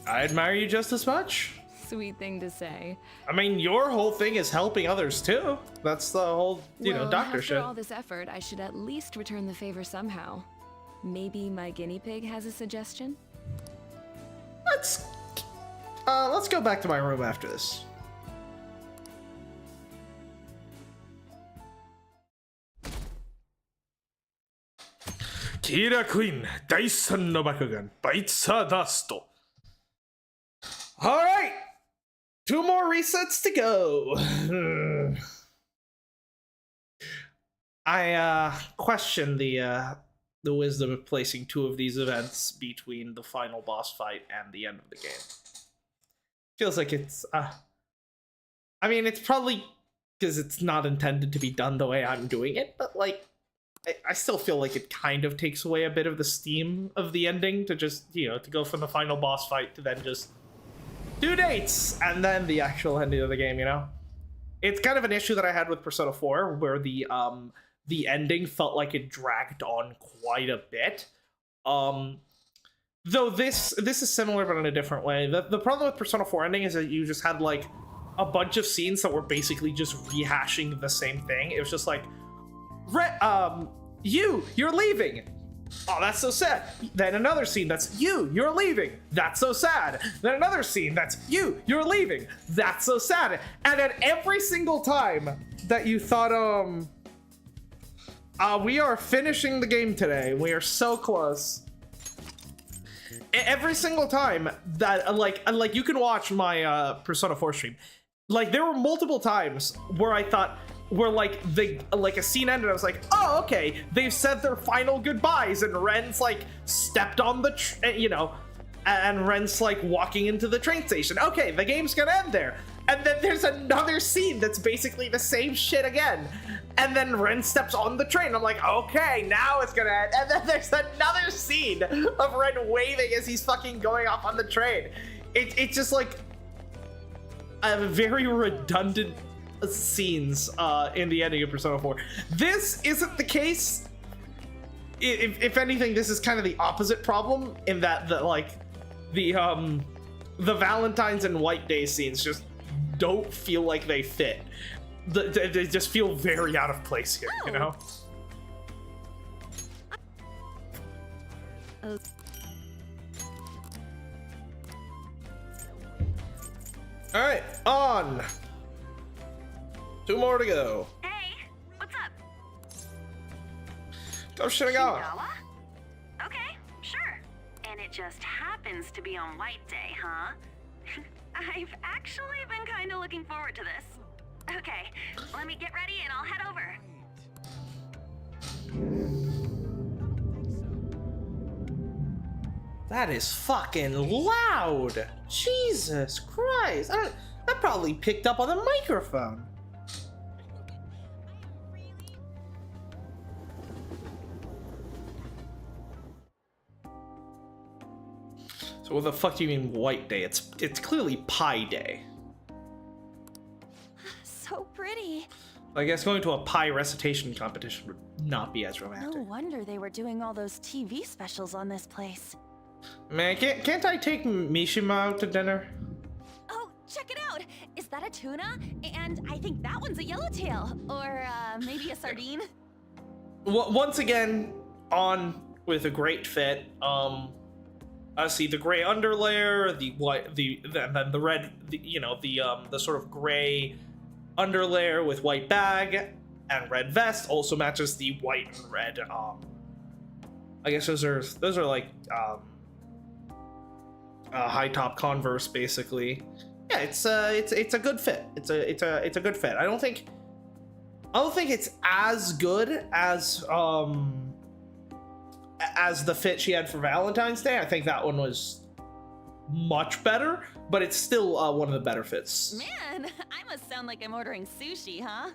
I admire you just as much. Sweet thing to say. I mean, your whole thing is helping others too. That's the whole, Well, doctor after shit. all this effort, I should at least return the favor somehow. Maybe my guinea pig has a suggestion? Let's go back to my room after this. Kira Queen, Dyson no Bakugan, Baitsa Dasto. Alright! 2 more resets to go. I question the wisdom of placing 2 of these events between the final boss fight and the end of the game. Feels like it's I mean, it's probably because it's not intended to be done the way I'm doing it, but like I still feel like it kind of takes away a bit of the steam of the ending to just, to go from the final boss fight to then just 2 dates and then the actual ending of the game, It's kind of an issue that I had with Persona 4 where the ending felt like it dragged on quite a bit. Though this is similar but in a different way. The problem with Persona 4 ending is that you just had like a bunch of scenes that were basically just rehashing the same thing. It was just like, you're leaving. Oh, that's so sad. Then another scene that's you're leaving. That's so sad. Then another scene that's you're leaving. That's so sad. And at every single time that you thought, we are finishing the game today. We are so close. Every single time that, like you can watch my Persona 4 stream. Like, there were multiple times where I thought, where like a scene ended, I was like, oh, okay, they've said their final goodbyes, and Ren's like stepped on the, and Ren's like walking into the train station. Okay, the game's gonna end there. And then there's another scene that's basically the same shit again. And then Ren steps on the train. I'm like, okay, now it's gonna end. And then there's another scene of Ren waving as he's fucking going off on the train. It's just like a very redundant scenes in the ending of Persona 4. This isn't the case. If anything, this is kind of the opposite problem in that the Valentine's and White Day scenes just don't feel like they fit. They just feel very out of place here, you know? Alright, on! 2 more to go. Hey, what's up? Go Shinagawa. Okay, sure. And it just happens to be on White Day, huh? I've actually been kind of looking forward to this. Okay, let me get ready and I'll head over. That is fucking loud! Jesus Christ! That probably picked up on the microphone. So what the fuck do you mean White Day? It's clearly Pie Day. So pretty. I guess going to a pie recitation competition would not be as romantic. No wonder they were doing all those TV specials on this place. Man, can't I take Mishima out to dinner? Oh, check it out! Is that a tuna? And I think that one's a yellowtail. Or maybe a sardine? Once again, on with a great fit. I see the gray underlayer, the white, and then the red, the sort of gray underlayer with white bag and red vest also matches the white and red. I guess those are like high top Converse basically. Yeah, it's a good fit. It's a good fit. I don't think it's as good as the fit she had for Valentine's Day. I think that one was much better, but it's still one of the better fits. Man, I must sound like I'm ordering sushi, huh?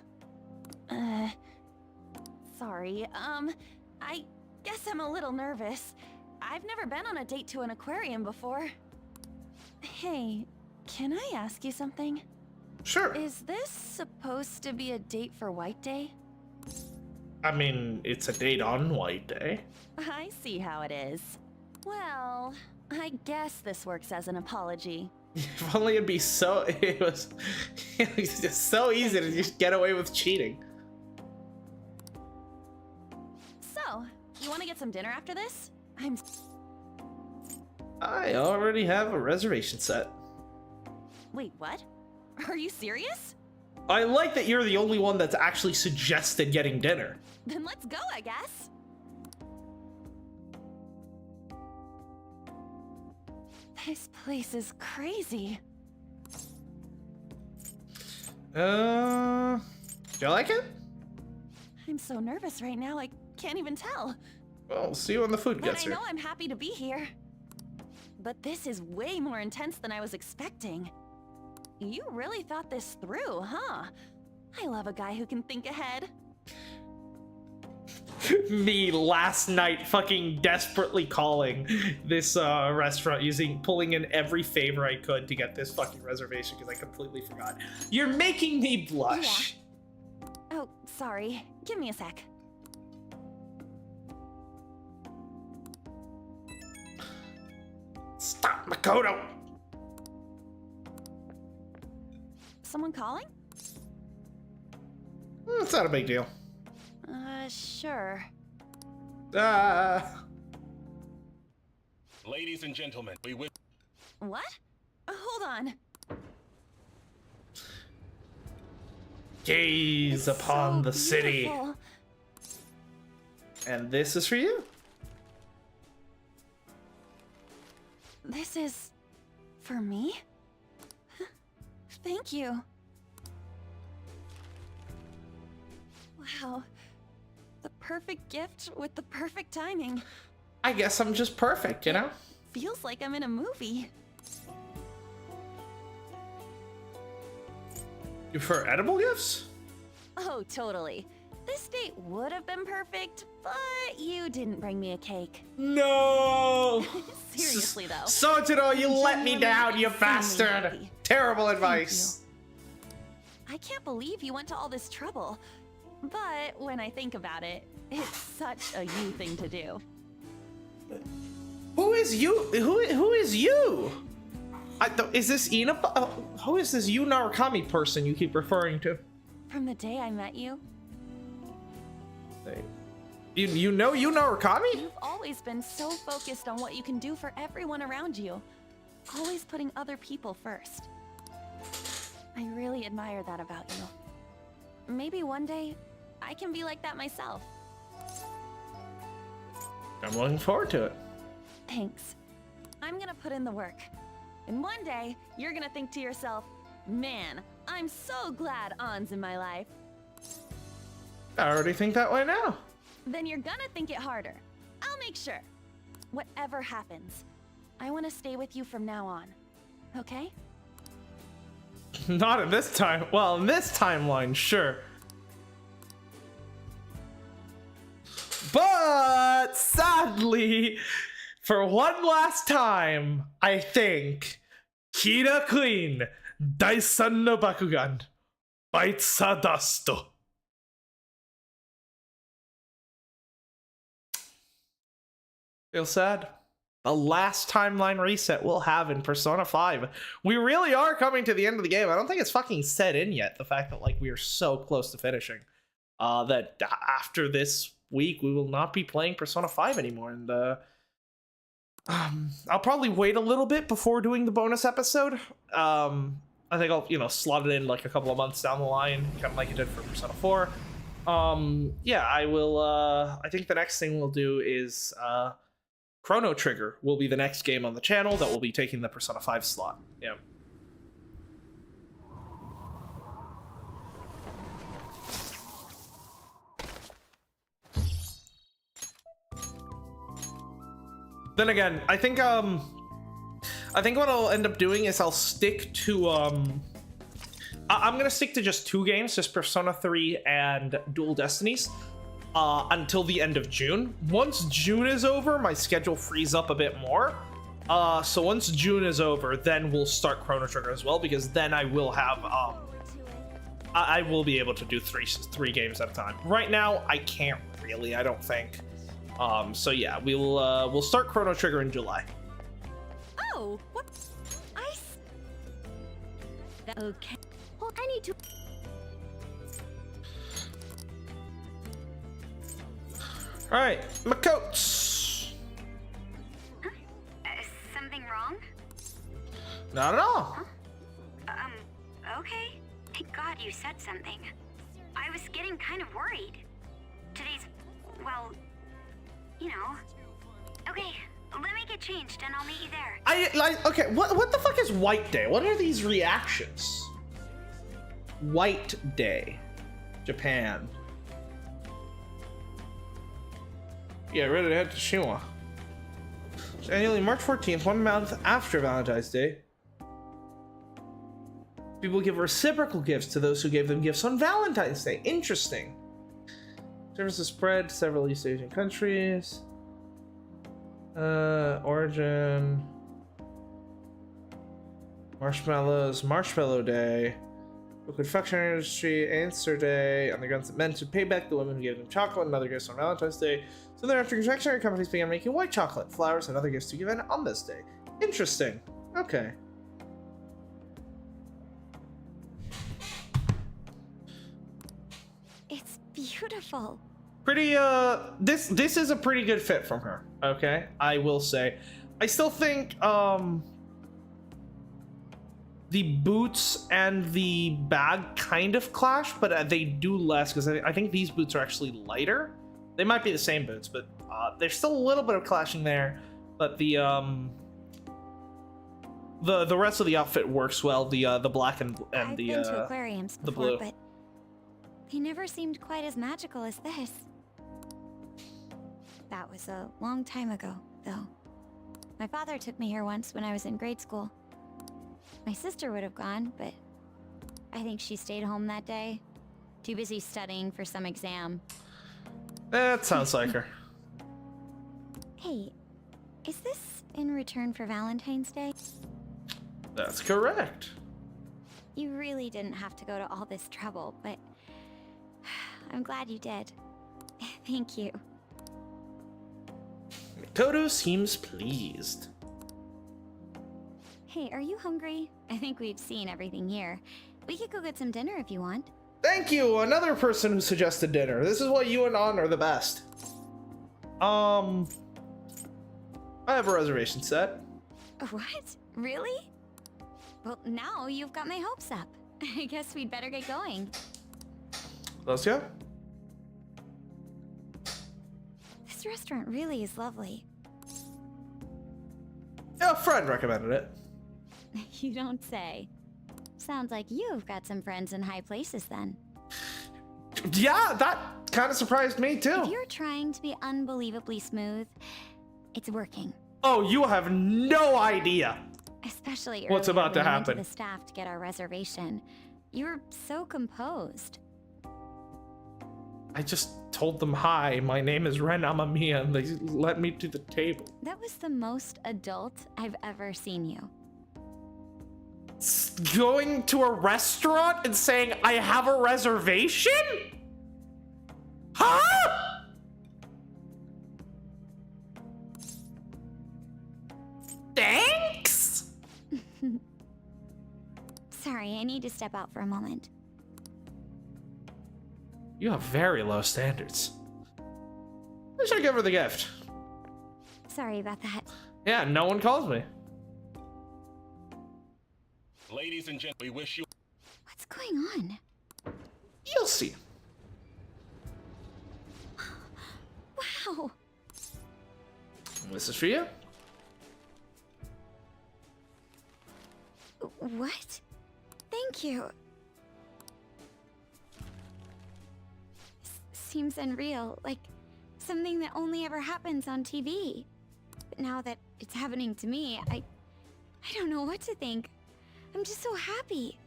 Sorry, I guess I'm a little nervous. I've never been on a date to an aquarium before. Hey, can I ask you something? Sure. Is this supposed to be a date for White Day? I mean, it's a date on White Day. I see how it is. Well, I guess this works as an apology. If only it was just so easy to just get away with cheating. So, you want to get some dinner after this? I already have a reservation set. Wait, what? Are you serious? I like that you're the only one that's actually suggested getting dinner. Then let's go, I guess. This place is crazy. Do you like it? I'm so nervous right now, I can't even tell. Well, we'll see you when the food gets But I here. know I'm happy to be here. But this is way more intense than I was expecting. You really thought this through, huh? I love a guy who can think ahead. Me last night fucking desperately calling this restaurant pulling in every favor I could to get this fucking reservation because I completely forgot. You're making me blush. Yeah. Oh, sorry. Give me a sec. Stop, Makoto! Someone calling? It's not a big deal. Sure. Ladies and gentlemen, we will. What? Hold on. Gaze upon the city. Beautiful. And this is for you. This is for me? Thank you. Wow. The perfect gift with the perfect timing. I guess I'm just perfect, you know? Feels like I'm in a movie. You prefer edible gifts? Oh, totally. This date would have been perfect, but you didn't bring me a cake. No! Seriously, though. Sojiro, you let me down, you bastard! happy. Terrible advice. I can't believe you went to all this trouble. But when I think about it, it's such a you thing to do. Who is you? Who is you? Is this Ina? Who is this Yu Narukami person you keep referring to? From the day I met you, You know Yu Narukami? you've always been so focused on what you can do for everyone around you. Always putting other people first. I really admire that about you. Maybe one day, I can be like that myself. I'm looking forward to it. Thanks. I'm gonna put in the work. And one day, you're gonna think to yourself, man, I'm so glad An's in my life. I already think that way now. Then you're gonna think it harder. I'll make sure. Whatever happens, I want to stay with you from now on. Okay? Not at this time. Well, in this timeline, sure. But sadly, for one last time, I think Kira Queen Daisan no Bakugan bites a dust. Feel sad. The last timeline reset we'll have in Persona 5. We really are coming to the end of the game. I don't think it's fucking set in yet. The fact that like we are so close to finishing. That after this week we will not be playing Persona 5 anymore. And I'll probably wait a little bit before doing the bonus episode. I think I'll slot it in like a couple of months down the line, kind of like I did for Persona 4. Yeah, I will. I think the next thing we'll do is Chrono Trigger will be the next game on the channel that will be taking the Persona 5 slot. Yeah. Then again, I think what I'll end up doing is I'll stick to I'm gonna stick to just 2 games, just Persona 3 and Dual Destinies. Until the end of June. Once June is over, my schedule frees up a bit more. So once June is over, then we'll start Chrono Trigger as well, because then I will have I will be able to do three games at a time. Right now, I can't really, I don't think. So yeah, we'll start Chrono Trigger in July. Oh, what? Okay. Well, I need to. All right, my coats. Huh? Something wrong? Not at all. Huh? Okay. Thank God you said something. I was getting kind of worried. Today's, well, Okay, let me get changed and I'll meet you there. Okay, what the fuck is White Day? What are these reactions? White Day, Japan. Yeah, ready to head to Shiwa. It's annually March 14th, 1 month after Valentine's Day. People give reciprocal gifts to those who gave them gifts on Valentine's Day. Interesting. Services spread to several East Asian countries. Origin. Marshmallows, Marshmallow Day. The confectionery industry, Answer Day. On the grounds that men should pay back the women who gave them chocolate and other gifts on Valentine's Day. So thereafter, confectionery companies began making white chocolate, flowers, and other gifts to be given on this day. Interesting. Okay. It's beautiful. Pretty, this is a pretty good fit from her, okay? I will say. I still think, the boots and the bag kind of clash, but they do less, because I think these boots are actually lighter. They might be the same boots, but there's still a little bit of clashing there. But the rest of the outfit works well. The black and I've the been to aquariums the before, blue. but they never seemed quite as magical as this. That was a long time ago, though. My father took me here once when I was in grade school. My sister would have gone, but I think she stayed home that day. Too busy studying for some exam. That sounds like her. Hey, is this in return for Valentine's Day? That's correct. You really didn't have to go to all this trouble, but I'm glad you did. Thank you. Mikoto seems pleased. Hey, are you hungry? I think we've seen everything here. We could go get some dinner if you want. Thank you, another person who suggested dinner. This is why you and On are the best. I have a reservation set. What? Really? Well, now you've got my hopes up. I guess we'd better get going. Let's go. This restaurant really is lovely. A friend recommended it. You don't say. Sounds like you've got some friends in high places then. Yeah, that kind of surprised me too. If you're trying to be unbelievably smooth, it's working. Oh, you have no idea. Especially what's about to when we went happen. to the staff to get our reservation. You were so composed. I just told them hi, my name is Ren Amamiya, and they led me to the table. That was the most adult I've ever seen you. Going to a restaurant and saying I have a reservation? Huh? Thanks? Sorry, I need to step out for a moment. You have very low standards. I should give her the gift. Sorry about that. Yeah, no one calls me. Ladies and gentlemen, we wish you... What's going on? You'll see. Wow. This is for you. What? Thank you. Seems unreal, like something that only ever happens on TV. But now that it's happening to me, I don't know what to think. I'm just so happy.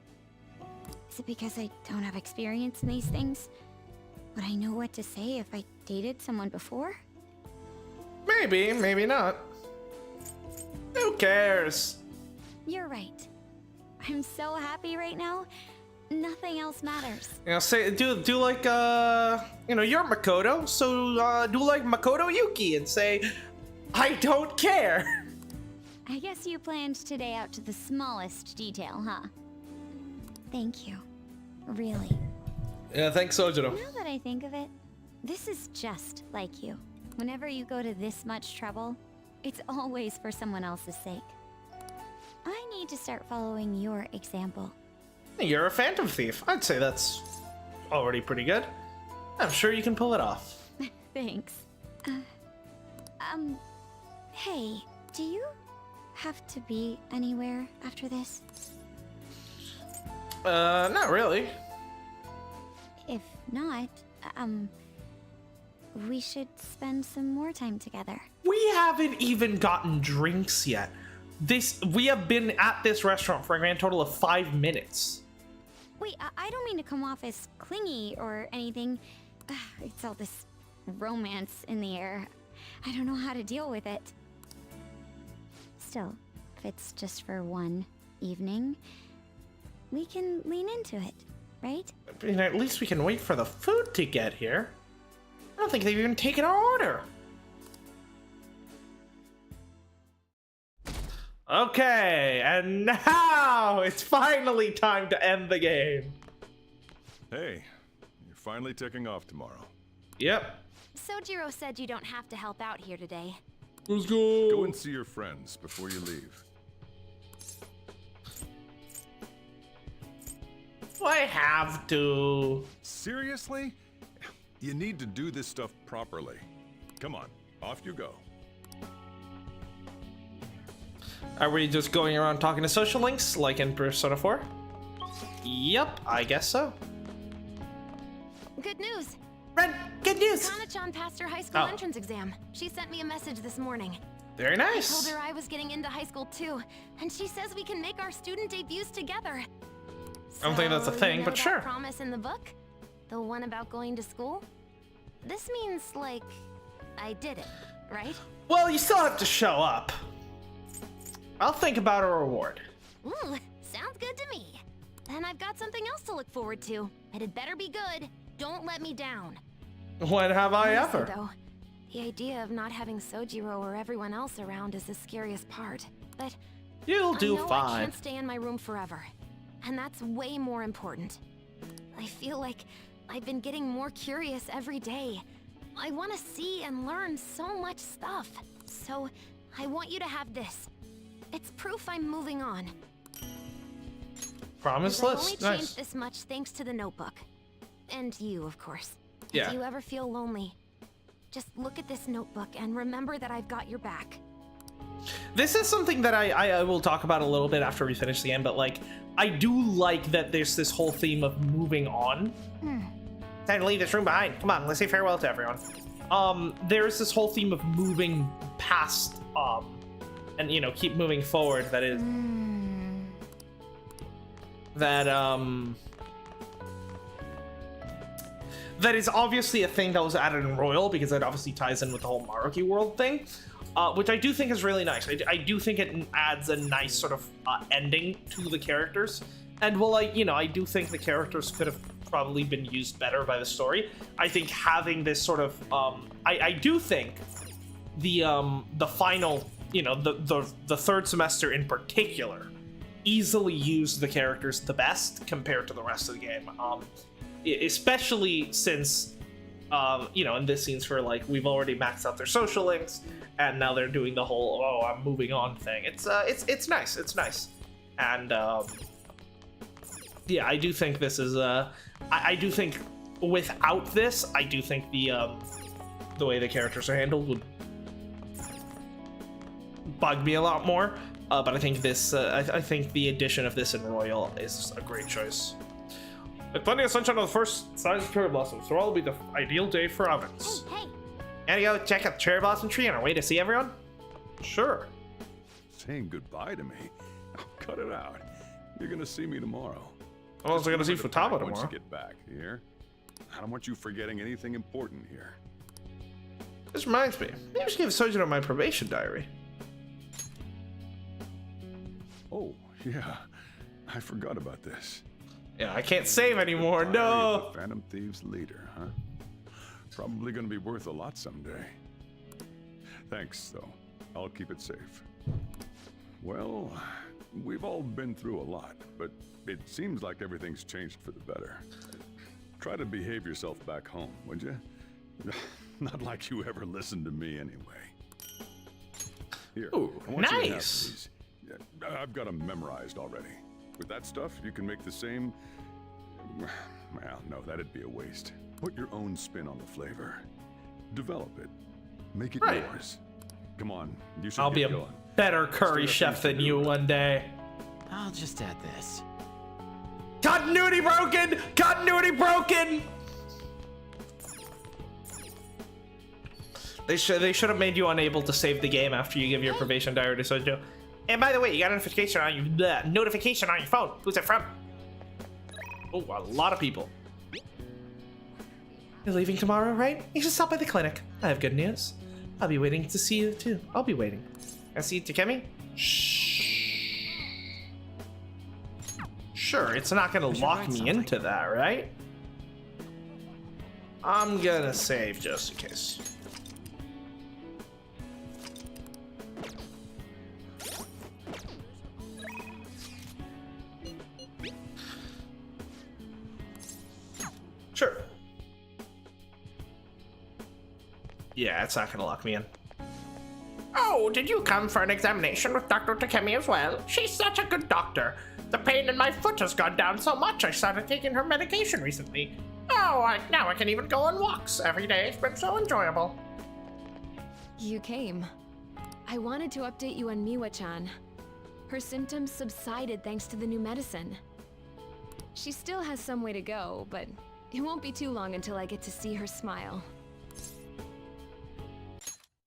Is it because I don't have experience in these things? Would I know what to say if I dated someone before? Maybe, maybe not. Who cares? You're right. I'm so happy right now. Nothing else matters. You know, say do like you know, you're Makoto, so do like Makoto Yuki and say, I don't care. I guess you planned today out to the smallest detail, huh? Thank you. Really. Yeah, thanks, Sojiro. Now that I think of it, this is just like you. Whenever you go to this much trouble, it's always for someone else's sake. I need to start following your example. You're a phantom thief. I'd say that's already pretty good. I'm sure you can pull it off. Thanks. Hey, do you have to be anywhere after this? Not really. If not, we should spend some more time together. We haven't even gotten drinks yet. We have been at this restaurant for a grand total of 5 minutes. Wait, I don't mean to come off as clingy or anything. It's all this romance in the air. I don't know how to deal with it. Still, if it's just for one evening, we can lean into it, right? I mean, at least we can wait for the food to get here. I don't think they've even taken our order. Okay, and now it's finally time to end the game. Hey, you're finally taking off tomorrow. Yep. Sojiro said you don't have to help out here today. Let's go. Go and see your friends before you leave. I have to. Seriously? You need to do this stuff properly. Come on, off you go. Are we just going around talking to social links like in Persona 4? Yep, I guess so. Good news. Ren, good news. Kana-chan passed her high school entrance exam. She sent me a message this morning. Very nice. I told her I was getting into high school too, and she says we can make our student debuts together. I don't think that's a thing, you know but that sure. Promise in the book? The one about going to school? This means, like, I did it, right? Well, you still have to show up. I'll think about a reward. Ooh, sounds good to me. Then I've got something else to look forward to. And it better be good. Don't let me down. When have I Honestly, ever? though, the idea of not having Sojiro or everyone else around is the scariest part. But You'll do I know fine. I can't stay in my room forever, and that's way more important. I feel like I've been getting more curious every day. I want to see and learn so much stuff. So, I want you to have this. It's proof I'm moving on. Promise I've only list. changed Nice. this much thanks to the notebook. And you, of course. Yeah. If you ever feel lonely, just look at this notebook and remember that I've got your back. This is something that I will talk about a little bit after we finish the game, but like, I do like that there's this whole theme of moving on. Time to leave this room behind. Come on, let's say farewell to everyone. There's this whole theme of moving past, and you know, keep moving forward. That is that is obviously a thing that was added in Royal because it obviously ties in with the whole Maruki world thing, which I do think is really nice. I do think it adds a nice sort of ending to the characters, and well, I do think the characters could have probably been used better by the story. I think having this sort of I do think the final, the third semester in particular easily used the characters the best compared to the rest of the game, especially since in this scene's for like we've already maxed out their social links and now they're doing the whole I'm moving on thing. It's nice, and yeah, I do think this is I do think without this, I do think the way the characters are handled would bug me a lot more. But I think this, I think the addition of this in Royal is a great choice. With plenty of sunshine on the first signs of cherry blossoms, so will be the ideal day for ovens. Hey! Gotta go check out the cherry blossom tree on our way to see everyone? Sure. Saying goodbye to me? Oh, cut it out. You're gonna see me tomorrow. I'm also gonna see Futaba Once tomorrow. you get back, you hear? I don't want you forgetting anything important here. This reminds me, maybe I should give Sojiro my probation diary. Oh, yeah. I forgot about this. Yeah, I can't save anymore, Diary of no! the Phantom Thieves leader, huh? Probably gonna be worth a lot someday. Thanks, though. I'll keep it safe. Well, we've all been through a lot, but it seems like everything's changed for the better. Try to behave yourself back home, would you? Not like you ever listened to me anyway. Here, Ooh, I want you to have nice. these. Yeah, I've got them memorized already. With that stuff, you can make the same... Well, no, that'd be a waste. Put your own spin on the flavor. Develop it. Make it Right. yours. Come on, you should I'll be get a going. better Still curry got chef things to than do. you one day. I'll just add this. Continuity broken! Continuity broken! They should have made you unable to save the game after you give your probation diary to Sojo. And by the way, you got a notification on your phone. Who's it from? Oh, a lot of people. You're leaving tomorrow, right? You should stop by the clinic. I have good news. I'll be waiting to see you too. I'll be waiting. I see Takemi? Shh. Sure, it's not gonna lock me into that, right? I'm gonna save just in case. Sure. Yeah, it's not gonna lock me in. Oh, did you come for an examination with Dr. Takemi as well? She's such a good doctor. The pain in my foot has gone down so much I started taking her medication recently. Oh, now I can even go on walks every day. It's been so enjoyable. You came. I wanted to update you on Miwa-chan. Her symptoms subsided thanks to the new medicine. She still has some way to go, but it won't be too long until I get to see her smile.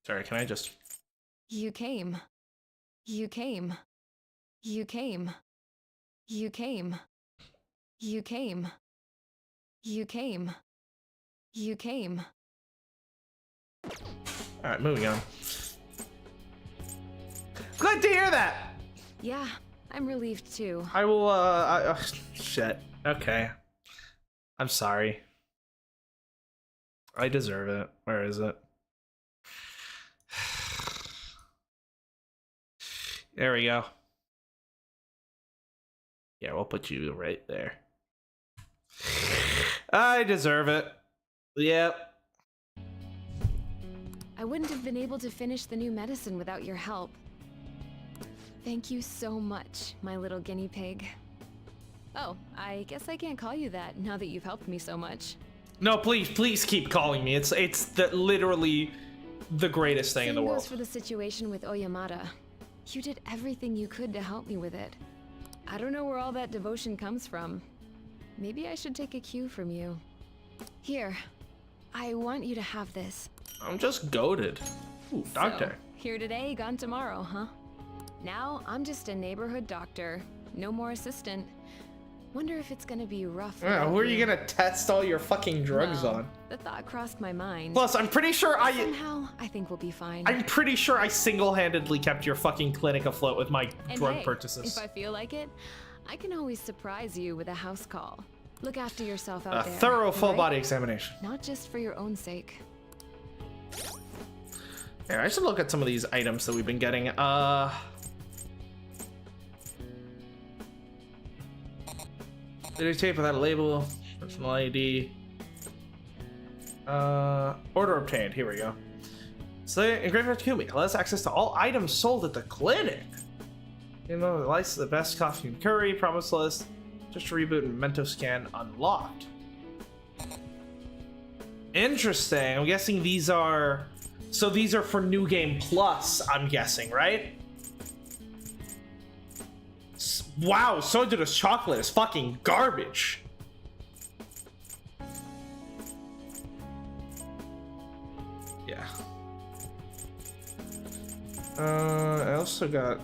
Sorry, can I just... You came. You came. You came. You came. You came. You came. You came. Alright, moving on. Glad to hear that! Yeah, I'm relieved too. I will, shit. Okay. I'm sorry. I deserve it. Where is it? There we go. Yeah, we'll put you right there. I deserve it. Yep. I wouldn't have been able to finish the new medicine without your help. Thank you so much, my little guinea pig. Oh, I guess I can't call you that now that you've helped me so much. No, please keep calling me. It's literally the greatest thing in the Same world. goes for the situation with Oyamata. You did everything you could to help me with it. I don't know where all that devotion comes from. Maybe I should take a cue from you. Here, I want you to have this. I'm just goated. Ooh, doctor. So, here today, gone tomorrow, huh? Now, I'm just a neighborhood doctor. No more assistant. Wonder if it's gonna be rough. Yeah, who are you gonna test all your fucking drugs Well, on? The thought crossed my mind. Plus, I'm pretty sure Somehow, I think we'll be fine. I'm pretty sure I single-handedly kept your fucking clinic afloat with my And drug hey, purchases. if I feel like it, I can always surprise you with a house call. Look after yourself out A there. thorough full right? body examination. Not just for your own sake. Yeah, I should look at some of these items that we've been getting. Video tape without a label, personal ID. Order obtained. Here we go. So, engraved Takumi allows access to all items sold at the clinic. You know, the lights, the best coffee and curry, promise list, just to reboot and Memento scan unlocked. Interesting. I'm guessing these are. So these are for New Game Plus, I'm guessing, right? Wow, Sojuda's chocolate is fucking garbage. Yeah. I also got...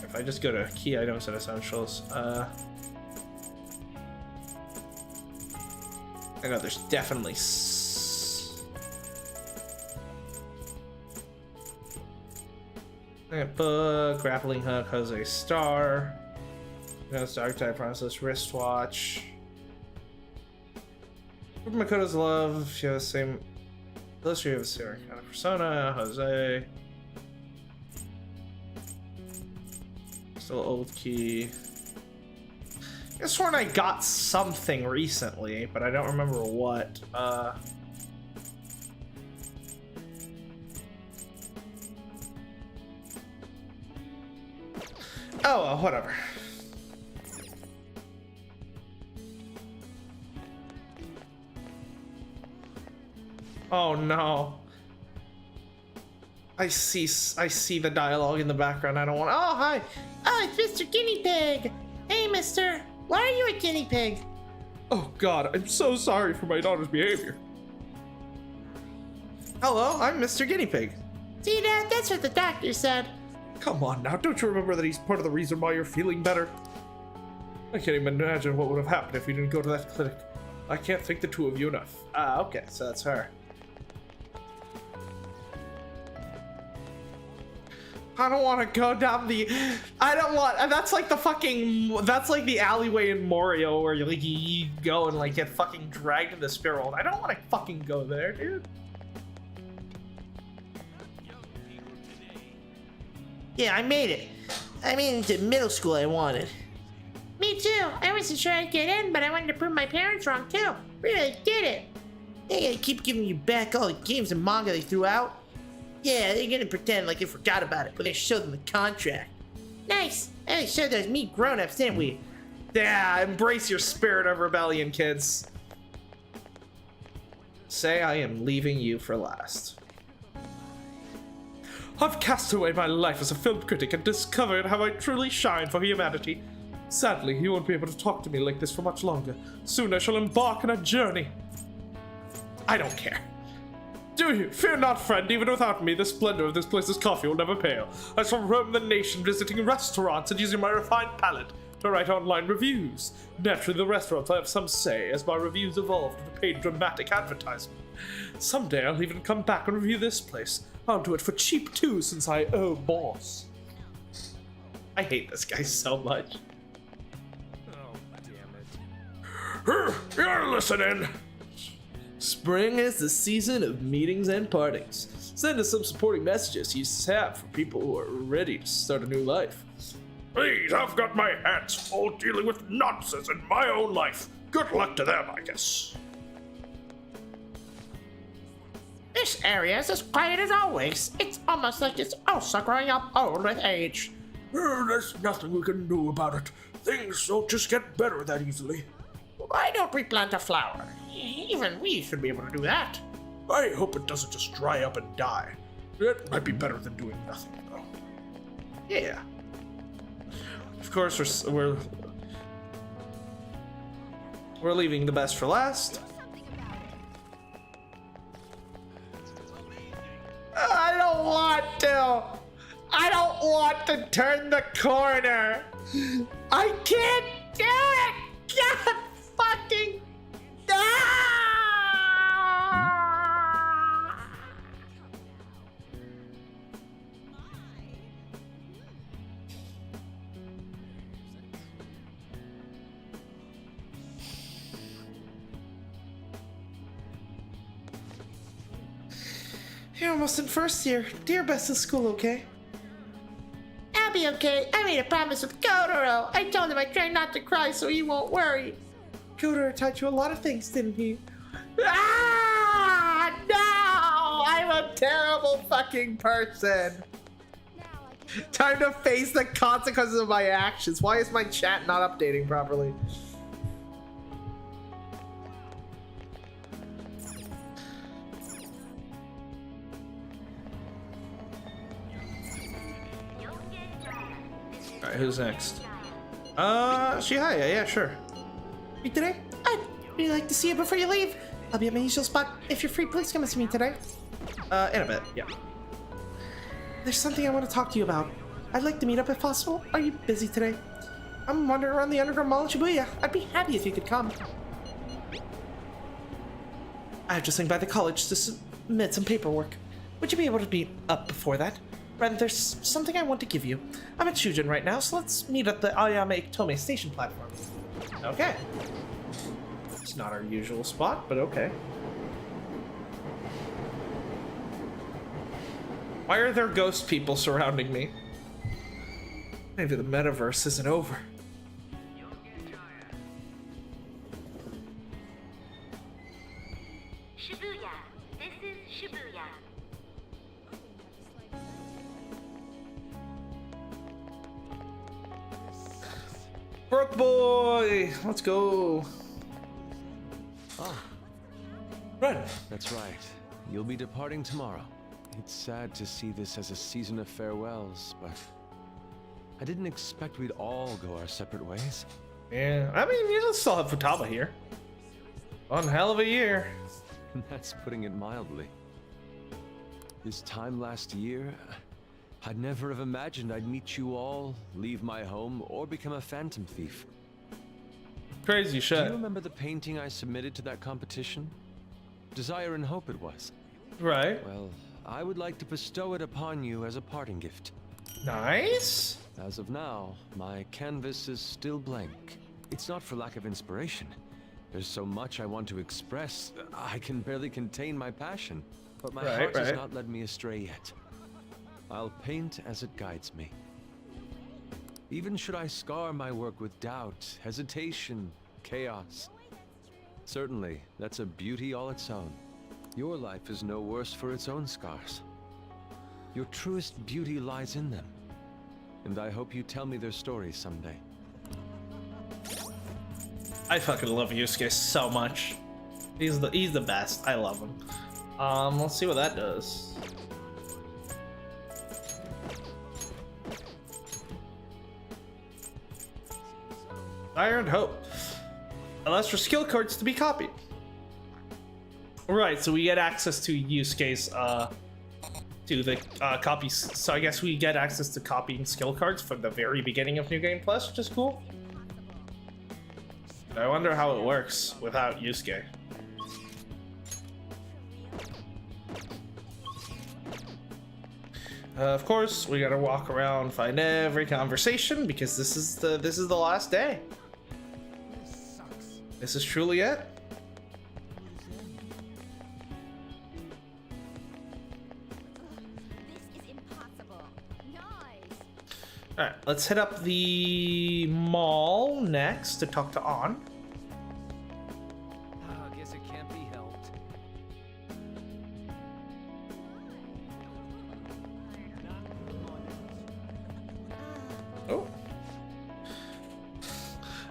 If I just go to key items and essentials, I know there's definitely book, grappling hook, Jose Star, dark type process, wristwatch. Makoto's love, she has the same illustrator of the same kind of persona, Jose. Still old key. I guess sworn I got something recently, but I don't remember what. Oh, well, whatever. Oh no. I see the dialogue in the background. I don't want. Oh, hi. Oh, it's Mr. Guinea Pig. Hey, mister. Why are you a guinea pig? Oh god, I'm so sorry for my daughter's behavior. Hello, I'm Mr. Guinea Pig. See, Dad, that's what the doctor said. Come on now, don't you remember that he's part of the reason why you're feeling better? I can't even imagine what would have happened if you didn't go to that clinic. I can't thank the two of you enough. Ah, okay, so that's her. I don't want to go down the... I don't want... That's like the fucking... That's like the alleyway in Mario where you go and like get fucking dragged in the spiral. I don't want to fucking go there, dude. Yeah, I made it. I made it into middle school I wanted. Me too. I wasn't sure I'd get in, but I wanted to prove my parents wrong too. Really did it. They're gonna keep giving you back all the games and manga they threw out. Yeah, they're gonna pretend like they forgot about it, but they showed them the contract. Nice. And they showed those meat grown-ups, didn't we? Yeah, embrace your spirit of rebellion, kids. Say I am leaving you for last. I've cast away my life as a film critic and discovered how I truly shine for humanity. Sadly, you won't be able to talk to me like this for much longer. Soon I shall embark on a journey. I don't care. Do you? Fear not, friend. Even without me, the splendor of this place's coffee will never pale. I shall roam the nation visiting restaurants and using my refined palate to write online reviews. Naturally, the restaurants will have some say as my reviews evolve into paid dramatic advertisement. Someday I'll even come back and review this place. I'll do it for cheap too, since I owe boss. I hate this guy so much. Oh, damn it. You're listening! Spring is the season of meetings and partings. Send us some supporting messages you have for people who are ready to start a new life. Please, I've got my hands full dealing with nonsense in my own life. Good luck to them, I guess. This area is as quiet as always. It's almost like it's also growing up old with age. There's nothing we can do about it. Things don't just get better that easily. Why don't we plant a flower? Even we should be able to do that. I hope it doesn't just dry up and die. It might be better than doing nothing, though. Yeah. Of course, we're leaving the best for last. I don't want to turn the corner. I can't do it. God fucking. You're almost in first year. Do your best in school, okay? I'll be okay. I made a promise with Kotaro. I told him I try not to cry so he won't worry. Kotaro taught you a lot of things, didn't he? Ah! No! I'm a terrible fucking person. Time to face the consequences of my actions. Why is my chat not updating properly? Alright, who's next? Shihaya, yeah, sure. Me today? I'd really like to see you before you leave. I'll be at my usual spot. If you're free, please come and see me today. In a bit, yeah. There's something I want to talk to you about. I'd like to meet up if possible. Are you busy today? I'm wandering around the underground mall in Shibuya. I'd be happy if you could come. I have to swing by the college to submit some paperwork. Would you be able to meet up before that? Ren, there's something I want to give you. I'm at Shujin right now, so let's meet at the Ayame Tome station platform. Okay. It's not our usual spot, but okay. Why are there ghost people surrounding me? Maybe the metaverse isn't over. Shibuya. This is Shibuya. Brook boy, let's go. Oh, Ren. that's right. You'll be departing tomorrow. It's sad to see this as a season of farewells, but I didn't expect we'd all go our separate ways. Yeah, I mean, you still have Futaba here. One hell of a year. That's putting it mildly. This time last year, I'd never have imagined I'd meet you all, leave my home, or become a phantom thief. Crazy shit. Do you remember the painting I submitted to that competition? Desire and Hope it was. Right. Well, I would like to bestow it upon you as a parting gift. Nice. As of now, my canvas is still blank. It's not for lack of inspiration. There's so much I want to express, I can barely contain my passion. But my heart has not led me astray yet. I'll paint as it guides me. Even should I scar my work with doubt, hesitation, chaos. Certainly, that's a beauty all its own. Your life is no worse for its own scars. Your truest beauty lies in them. And I hope you tell me their stories someday. I fucking love Yusuke so much. He's the best. I love him. Let's see what that does. Iron Hope. Allows for skill cards to be copied. Right, so we get access to Yusuke's to the copies. So I guess we get access to copying skill cards from the very beginning of New Game Plus, which is cool. I wonder how it works without Yusuke. Of course, we gotta walk around, find every conversation because this is the last day. This is truly it. Alright, let's hit up the mall next to talk to An. I guess it can't be helped. Oh.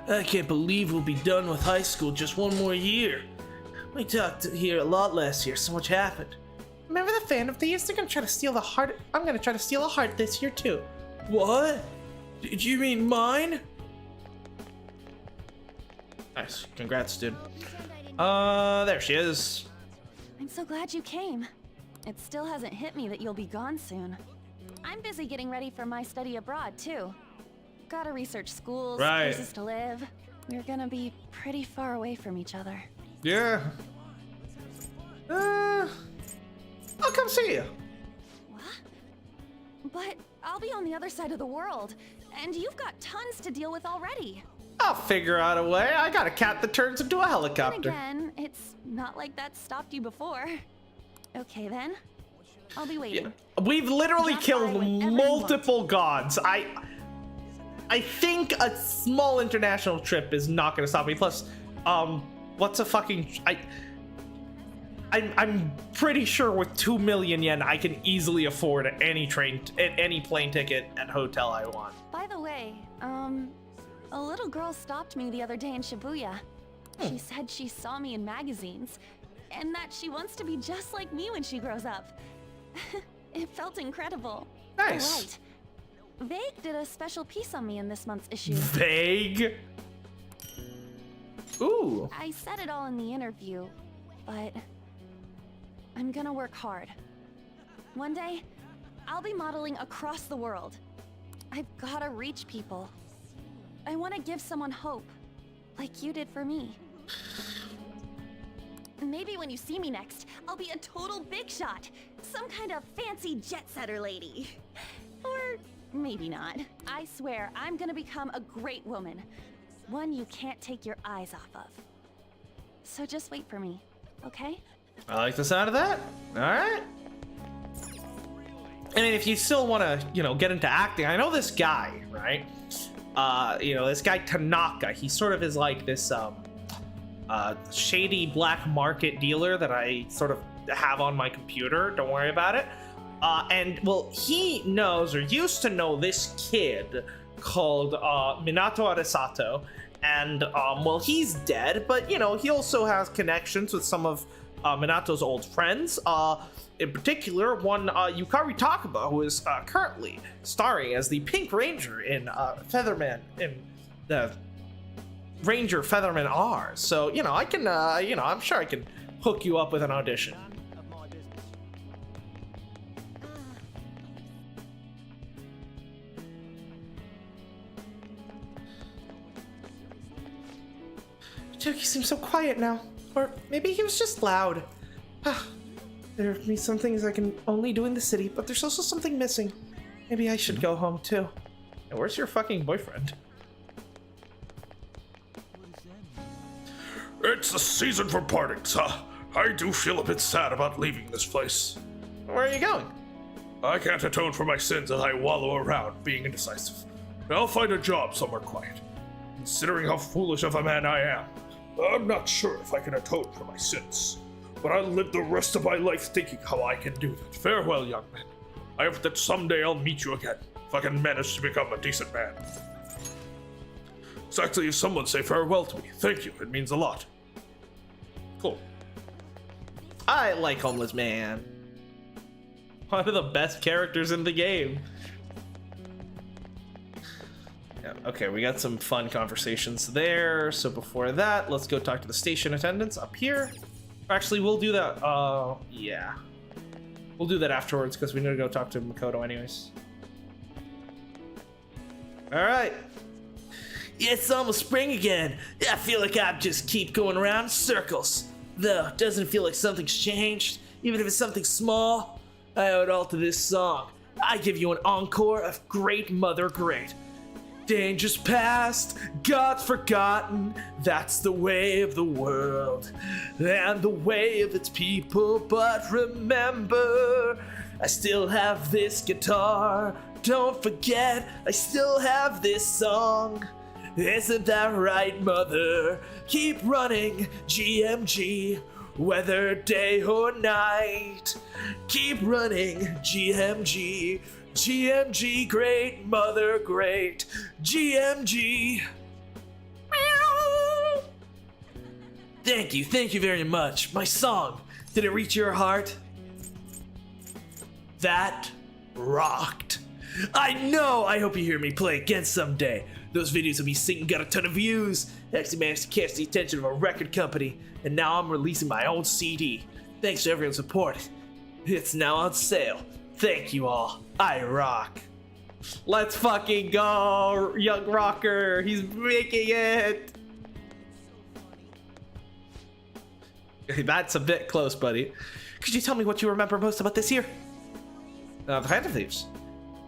I can't believe we'll be done with high school just one more year. We talked here a lot last year, so much happened. Remember the Phantom Thieves? They're gonna try to steal the heart. I'm gonna try to steal a heart this year too. What? Did you mean mine? Nice. Congrats, dude. There she is. I'm so glad you came. It still hasn't hit me that you'll be gone soon. I'm busy getting ready for my study abroad, too. Gotta research schools, Right. places to live. We're gonna be pretty far away from each other. Yeah. I'll come see you. But I'll be on the other side of the world, and you've got tons to deal with already. I'll figure out a way. I got a cat that turns into a helicopter. Then again, it's not like that stopped you before. Okay then. I'll be waiting. We've literally killed multiple gods. I think a small international trip is not gonna stop me. Plus, what's a fucking I'm pretty sure with 2 million yen I can easily afford any plane ticket and hotel I want. By the way, a little girl stopped me the other day in Shibuya. She said she saw me in magazines, and that she wants to be just like me when she grows up. It felt incredible. Nice. Right. Vague did a special piece on me in this month's issue. Vague? Ooh. I said it all in the interview, but I'm gonna work hard. One day, I'll be modeling across the world. I've gotta reach people. I want to give someone hope, like you did for me. Maybe when you see me next, I'll be a total big shot. Some kind of fancy jet-setter lady. Or maybe not. I swear, I'm gonna become a great woman. One you can't take your eyes off of. So just wait for me, okay? I like the sound of that. All right. I mean, if you still want to, get into acting, I know this guy, right? This guy Tanaka. He sort of is like this shady black market dealer that I sort of have on my computer. Don't worry about it. He knows or used to know this kid called Minato Arisato. And, he's dead, but, he also has connections with some of Minato's old friends. In particular, one Yukari Takaba, who is currently starring as the Pink Ranger in Featherman, in the Ranger Featherman R. So, I can, I'm sure I can hook you up with an audition. Toki seems so quiet now. Or maybe he was just loud. There are some things I can only do in the city, but there's also something missing. Maybe I should go home too. And where's your fucking boyfriend? It's the season for partings, huh? I do feel a bit sad about leaving this place. Where are you going? I can't atone for my sins as I wallow around being indecisive. I'll find a job somewhere quiet. Considering how foolish of a man I am, I'm not sure if I can atone for my sins. But I'll live the rest of my life thinking how I can do that. Farewell, young man. I hope that someday I'll meet you again, if I can manage to become a decent man. Exactly as someone say farewell to me. Thank you, it means a lot. Cool. I like Homeless Man. One of the best characters in the game. Yeah, okay, we got some fun conversations there. So before that, let's go talk to the station attendants up here. Actually, we'll do that. Yeah. We'll do that afterwards because we need to go talk to Makoto anyways. Alright. Yeah, it's almost spring again. I feel like I just keep going around in circles. Though, it doesn't feel like something's changed. Even if it's something small, I owe it all to this song. I give you an encore of Great Mother Great. Dangers past, God's forgotten, that's the way of the world, and the way of its people, but remember, I still have this guitar, don't forget, I still have this song. Isn't that right, mother? Keep running, GMG, whether day or night. Keep running, GMG. GMG, great mother, great. GMG. Meow. Thank you very much. My song, did it reach your heart? That rocked. I know, I hope you hear me play again someday. Those videos of me singing got a ton of views. I actually managed to catch the attention of a record company, and now I'm releasing my own CD. Thanks to everyone's support. It's now on sale. Thank you all. I rock. Let's fucking go, young rocker. He's making it. That's a bit close, buddy. Could you tell me what you remember most about this year? The Phantom Thieves.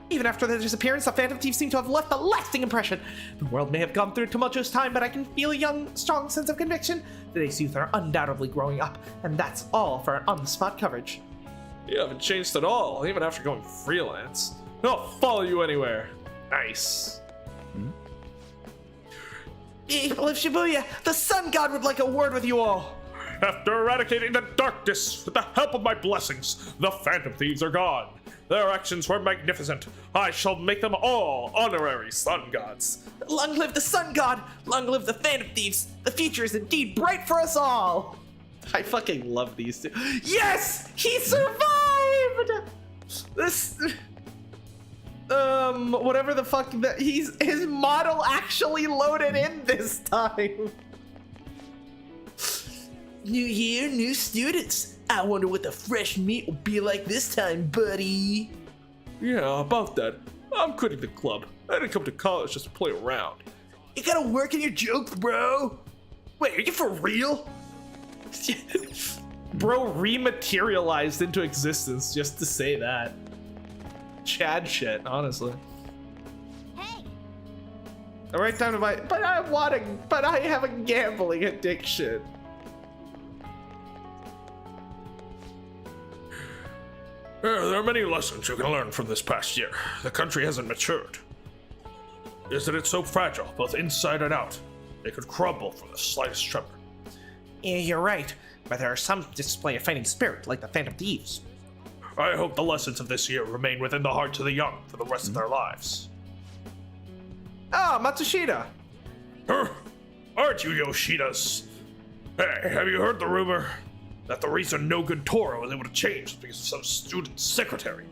Even after their disappearance, the Phantom Thieves seem to have left a lasting impression. The world may have gone through a tumultuous time, but I can feel a young, strong sense of conviction. Today's youth are undoubtedly growing up, and that's all for on-the-spot coverage. You haven't changed at all, even after going freelance. I'll follow you anywhere. Nice. People of Shibuya, the Sun God would like a word with you all. After eradicating the darkness with the help of my blessings, the Phantom Thieves are gone. Their actions were magnificent. I shall make them all honorary Sun Gods. Long live the Sun God! Long live the Phantom Thieves! The future is indeed bright for us all! I fucking love these two. Yes! He survived! This... whatever the fuck that his model actually loaded in this time. New year, new students. I wonder what the fresh meat will be like this time, buddy. Yeah, about that. I'm quitting the club. I didn't come to college just to play around. You gotta work in your jokes, bro. Wait, are you for real? Bro rematerialized into existence just to say that. Chad shit, honestly. Hey. The right time to buy, but I have a gambling addiction. There are many lessons you can learn from this past year. The country hasn't matured. Isn't it so fragile, both inside and out? It could crumble from the slightest tremor. Yeah, you're right, but there are some display a fighting spirit, like the Phantom Thieves. I hope the lessons of this year remain within the hearts of the young for the rest of their lives. Ah, Matsushita! Aren't you Yoshidas? Hey, have you heard the rumor that the reason No Good Tora was able to change was because of some student secretary?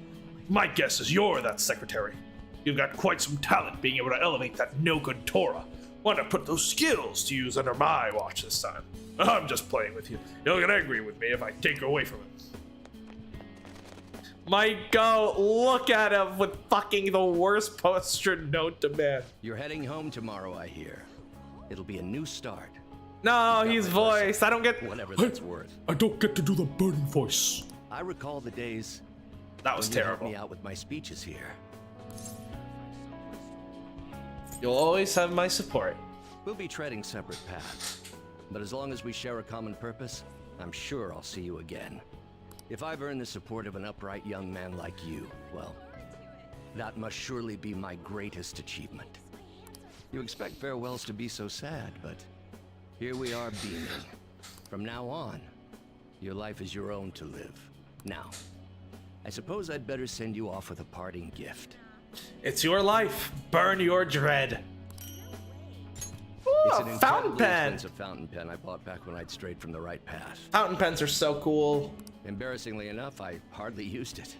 My guess is you're that secretary. You've got quite some talent being able to elevate that No Good Tora. Want to put those skills to use under my watch this time. I'm just playing with you. You'll get angry with me if I take her away from him. Might go look at him with fucking the worst posture known to man. You're heading home tomorrow, I hear. It'll be a new start. No, he's voiced. I don't get whatever that's worth. I don't get to do the burning voice. I recall the days that was when you terrible. helped me out with my speeches here. You'll always have my support. We'll be treading separate paths, but as long as we share a common purpose, I'm sure I'll see you again. If I've earned the support of an upright young man like you, well, that must surely be my greatest achievement. You expect farewells to be so sad, but here we are beaming. From now on, your life is your own to live. Now, I suppose I'd better send you off with a parting gift. It's your life. Burn your dread. Ooh, It's an a fountain incredibly pen. expensive fountain pen I bought back when I'd strayed from the right path. Fountain pens are so cool. Embarrassingly enough, I hardly used it.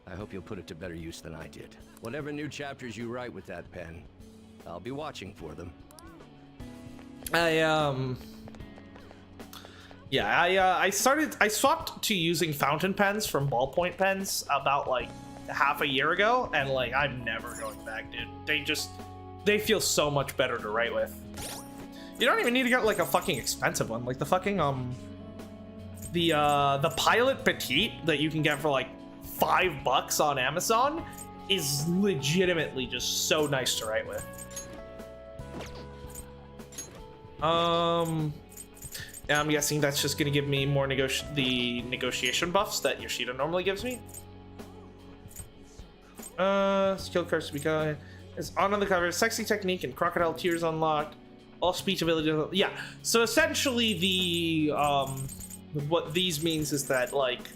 I hope you'll put it to better use than I did. Whatever new chapters you write with that pen, I'll be watching for them. I swapped to using fountain pens from ballpoint pens about like half a year ago, and like I'm never going back, dude. They feel so much better to write with. You don't even need to get like a fucking expensive one, like the fucking the Pilot Petite that you can get for like $5 on Amazon is legitimately just so nice to write with. Yeah, I'm guessing that's just gonna give me more the negotiation buffs that Yoshida normally gives me. Skill cards to be got. It's on the cover. Sexy technique and crocodile tears unlocked. All speech ability. Yeah. So essentially, the what these means is that like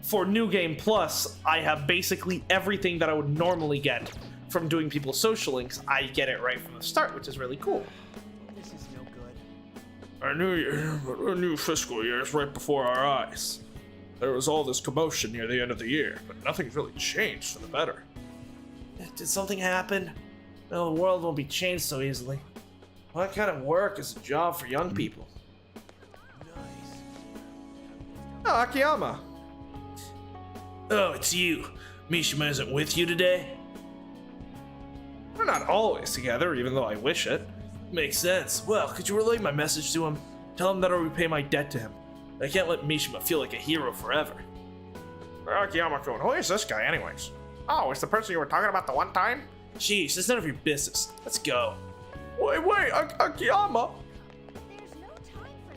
for New Game Plus, I have basically everything that I would normally get from doing people's social links. I get it right from the start, which is really cool. This is no good. Our new fiscal year is right before our eyes. There was all this commotion near the end of the year, but nothing's really changed for the better. Did something happen? No, the world won't be changed so easily. What kind of work is a job for young people? Oh, Akiyama. Oh, it's you. Mishima isn't with you today? We're not always together, even though I wish it. Makes sense. Well, could you relay my message to him? Tell him that I'll repay my debt to him. I can't let Mishima feel like a hero forever. Akiyama-kun, who is this guy anyways? Oh, it's the person you were talking about the one time? Jeez, it's none of your business. Let's go. Wait, Akiyama! There's no time for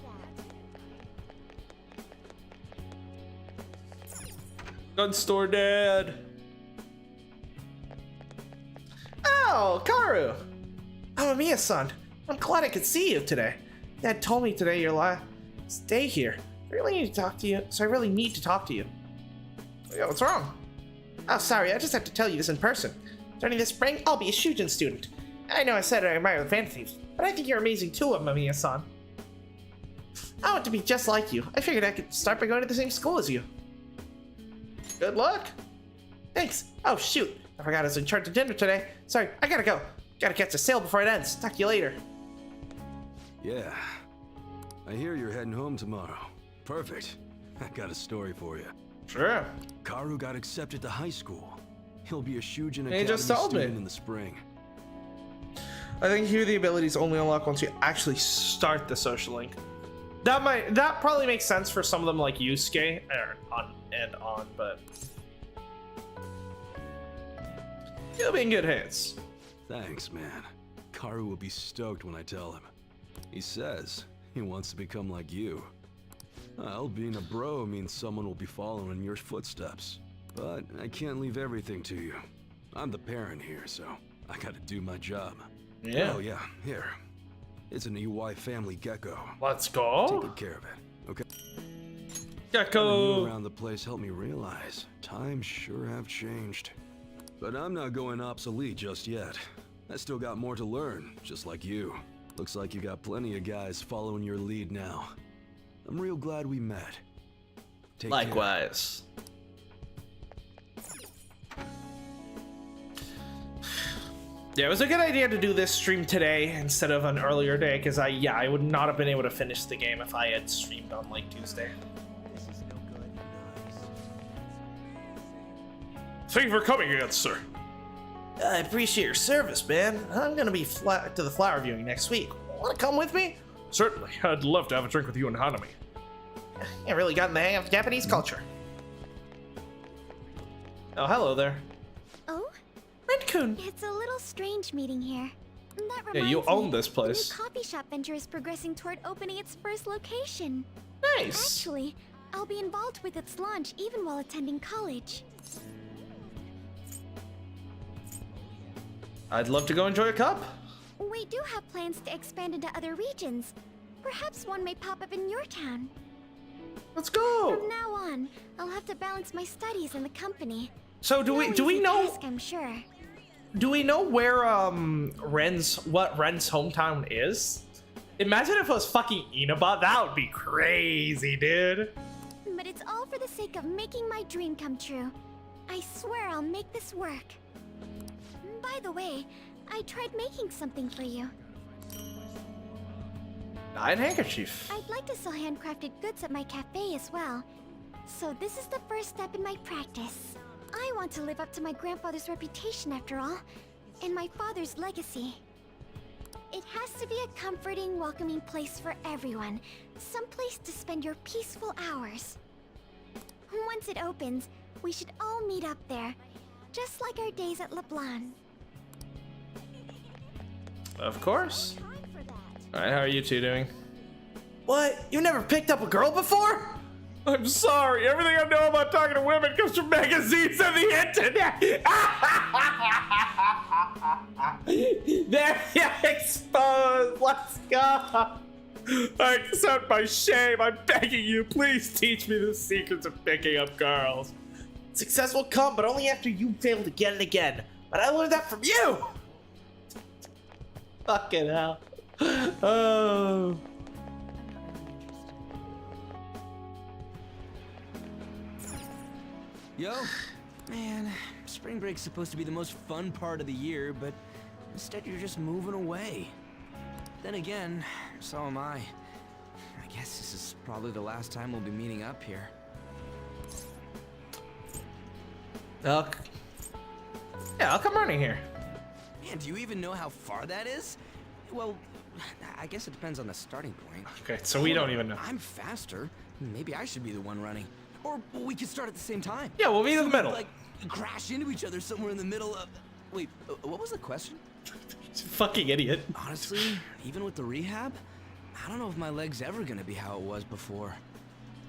that. Gun store dad. Oh, Karu! Amamiya-san, I'm glad I could see you today. Dad told me today your last day here. I really need to talk to you, so I really need to talk to you. Yeah, what's wrong? Oh, sorry, I just have to tell you this in person. During this spring, I'll be a Shujin student. I know I said I admire the fantasies, but I think you're amazing too, Amamiya-san. I want to be just like you. I figured I could start by going to the same school as you. Good luck. Thanks. Oh, shoot. I forgot I was in charge of dinner today. Sorry, I gotta go. Gotta catch the sale before it ends. Talk to you later. Yeah. I hear you're heading home tomorrow. Perfect. I got a story for you. Sure. Karu got accepted to high school. He'll be a Shujin He Academy just told me. student in the spring. I think here the abilities only unlock once you actually start the social link. That probably makes sense for some of them like Yusuke but you'll be in good hands. Thanks, man. Karu will be stoked when I tell him. He says he wants to become like you. Well, being a bro means someone will be following in your footsteps. But I can't leave everything to you. I'm the parent here, so I gotta do my job. Yeah. Oh yeah, here. It's an EY family gecko. Let's go. Take good care of it, okay? Gecko. Around the place helped me realize times sure have changed. But I'm not going obsolete just yet. I still got more to learn, just like you. Looks like you got plenty of guys following your lead now. I'm real glad we met. Take Likewise. Yeah, it was a good idea to do this stream today instead of an earlier day, because I would not have been able to finish the game if I had streamed on like Tuesday. This is no good. Thank you for coming again, sir. I appreciate your service, man. I'm gonna be to the flower viewing next week. Wanna come with me? Certainly. I'd love to have a drink with you and Hanami. I really gotten the hang of Japanese culture. Oh, hello there. Oh? Red-kun. It's a little strange meeting here. That Yeah, you reminds own me, this place. The new coffee shop venture is progressing toward opening its first location. Nice. Actually, I'll be involved with its launch even while attending college. I'd love to go enjoy a cup. We do have plans to expand into other regions. Perhaps one may pop up in your town. Let's go. From now on, I'll have to balance my studies and the company. So do we know? Task, I'm sure. Do we know where Ren's hometown is? Imagine if it was fucking Inaba. That would be crazy, dude. But it's all for the sake of making my dream come true. I swear I'll make this work. By the way, I tried making something for you. Dyed handkerchief. I'd like to sell handcrafted goods at my cafe as well. So this is the first step in my practice. I want to live up to my grandfather's reputation after all, and my father's legacy. It has to be a comforting, welcoming place for everyone. Some place to spend your peaceful hours. Once it opens, we should all meet up there. Just like our days at LeBlanc. Of course. Alright, how are you two doing? What? You never picked up a girl before? I'm sorry. Everything I know about talking to women comes from magazines and the internet. There you exposed. Let's go. I accept my shame. I'm begging you. Please teach me the secrets of picking up girls. Success will come, but only after you fail again and again. But I learned that from you. Fucking hell. Oh. Yo, man, spring break's supposed to be the most fun part of the year, but instead you're just moving away. Then again, so am I. I guess this is probably the last time we'll be meeting up here. Yeah, I'll come running here. Man, do you even know how far that is? Well, I guess it depends on the starting point. Okay, so we don't even know. I'm faster. Maybe I should be the one running. Or we could start at the same time. Yeah, we'll meet in the middle. Like, crash into each other somewhere in the middle of... Wait, what was the question? Fucking idiot. Honestly, even with the rehab, I don't know if my leg's ever gonna be how it was before.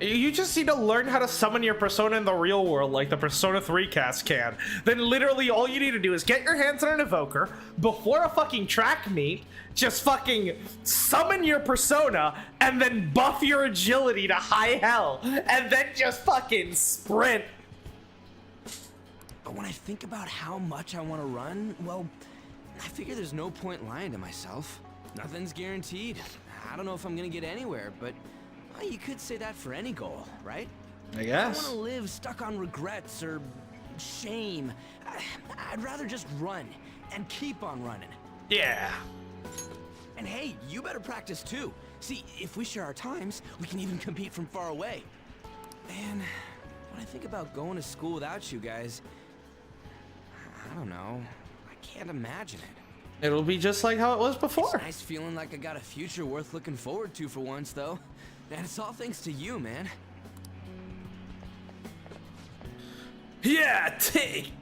You just need to learn how to summon your persona in the real world like the Persona 3 cast can. Then literally all you need to do is get your hands on an evoker before a fucking track meet, just fucking summon your persona and then buff your agility to high hell and then just fucking sprint. But when I think about how much I want to run, well, I figure there's no point lying to myself. Nothing's guaranteed. I don't know if I'm gonna get anywhere, but well, you could say that for any goal, right? I guess. I don't want to live stuck on regrets or shame. I'd rather just run and keep on running. Yeah. And hey, you better practice too. See, if we share our times, we can even compete from far away. Man, when I think about going to school without you guys, I don't know. I can't imagine it. It'll be just like how it was before. It's nice feeling like I got a future worth looking forward to for once, though. And it's all thanks to you, man. Yeah,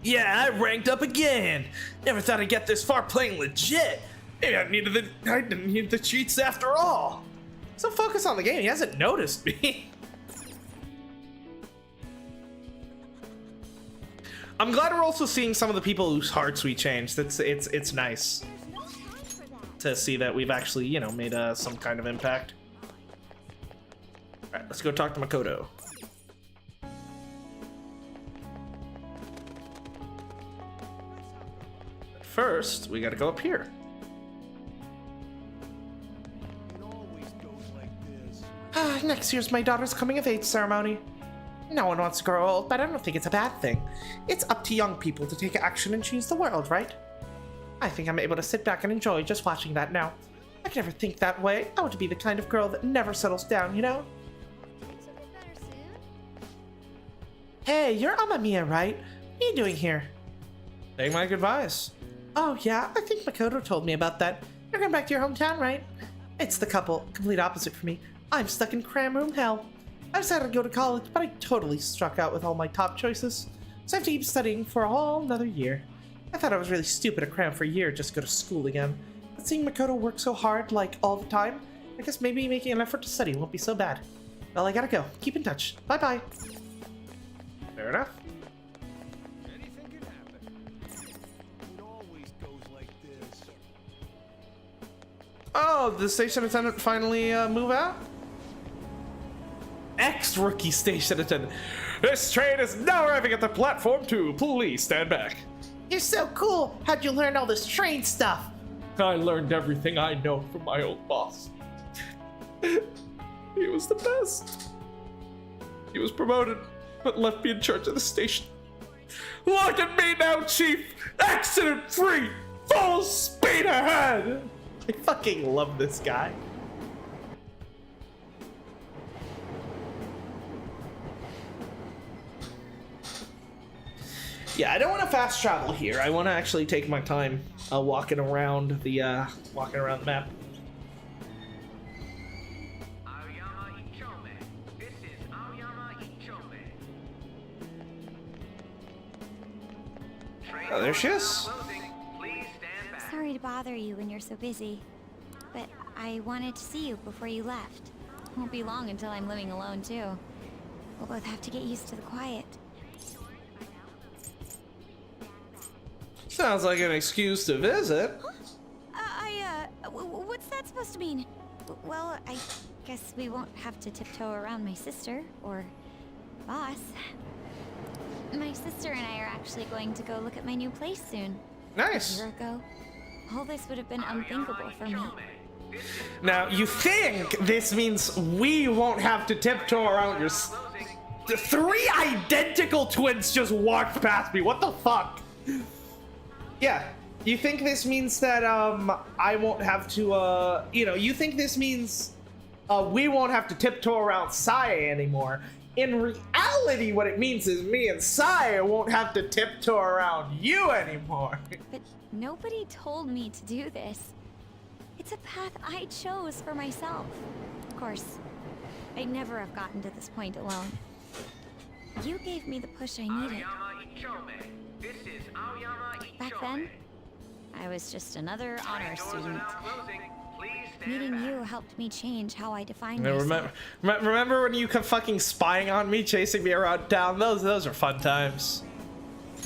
I ranked up again. Never thought I'd get this far playing legit. Maybe I didn't need the cheats after all. So focus on the game. He hasn't noticed me. I'm glad we're also seeing some of the people whose hearts we changed. It's nice to see that we've actually, you know, made some kind of impact. All right, let's go talk to Makoto. First, we gotta go up here. Next year's my daughter's coming of age ceremony. No one wants to grow old, but I don't think it's a bad thing. It's up to young people to take action and change the world, right? I think I'm able to sit back and enjoy just watching that now. I could never think that way. I want to be the kind of girl that never settles down, you know? Hey, you're Amamiya, right? What are you doing here? Saying my goodbyes. Oh yeah, I think Makoto told me about that. You're going back to your hometown, right? It's the complete opposite for me. I'm stuck in cram room hell. I decided to go to college, but I totally struck out with all my top choices. So I have to keep studying for a whole another year. I thought I was really stupid to cram for a year just to go to school again. But seeing Makoto work so hard, like, all the time, I guess maybe making an effort to study won't be so bad. Well, I gotta go. Keep in touch. Bye-bye. Fair enough. Anything can happen. It always goes like this. Oh, the station attendant finally move out? Ex-rookie station attendant. This train is now arriving at the platform 2. Please stand back. You're so cool. How'd you learn all this train stuff? I learned everything I know from my old boss. He was the best. He was promoted, but left me in charge of the station. Look at me now, Chief! Accident-free! Full speed ahead! I fucking love this guy. Yeah, I don't want to fast travel here. I want to actually take my time walking around the map. Oh, there she is. Sorry to bother you when you're so busy, but I wanted to see you before you left. Won't be long until I'm living alone too. We'll both have to get used to the quiet. Sounds like an excuse to visit. What's that supposed to mean? Well, I guess we won't have to tiptoe around my sister, or boss. My sister and I are actually going to go look at my new place soon. Nice. A year ago, all this would have been unthinkable for me. Now, you think this means we won't have to tiptoe around your... The 3 identical twins just walked past me. What the fuck? Yeah. You think this means that, I won't have to, you think this means, we won't have to tiptoe around Saya anymore. In reality, what it means is me and Saya won't have to tiptoe around you anymore. But nobody told me to do this. It's a path I chose for myself. Of course, I'd never have gotten to this point alone. You gave me the push I needed. Back then, I was just another honor student. Meeting you helped me change how I define myself. Remember when you kept fucking spying on me, chasing me around town? Those are fun times.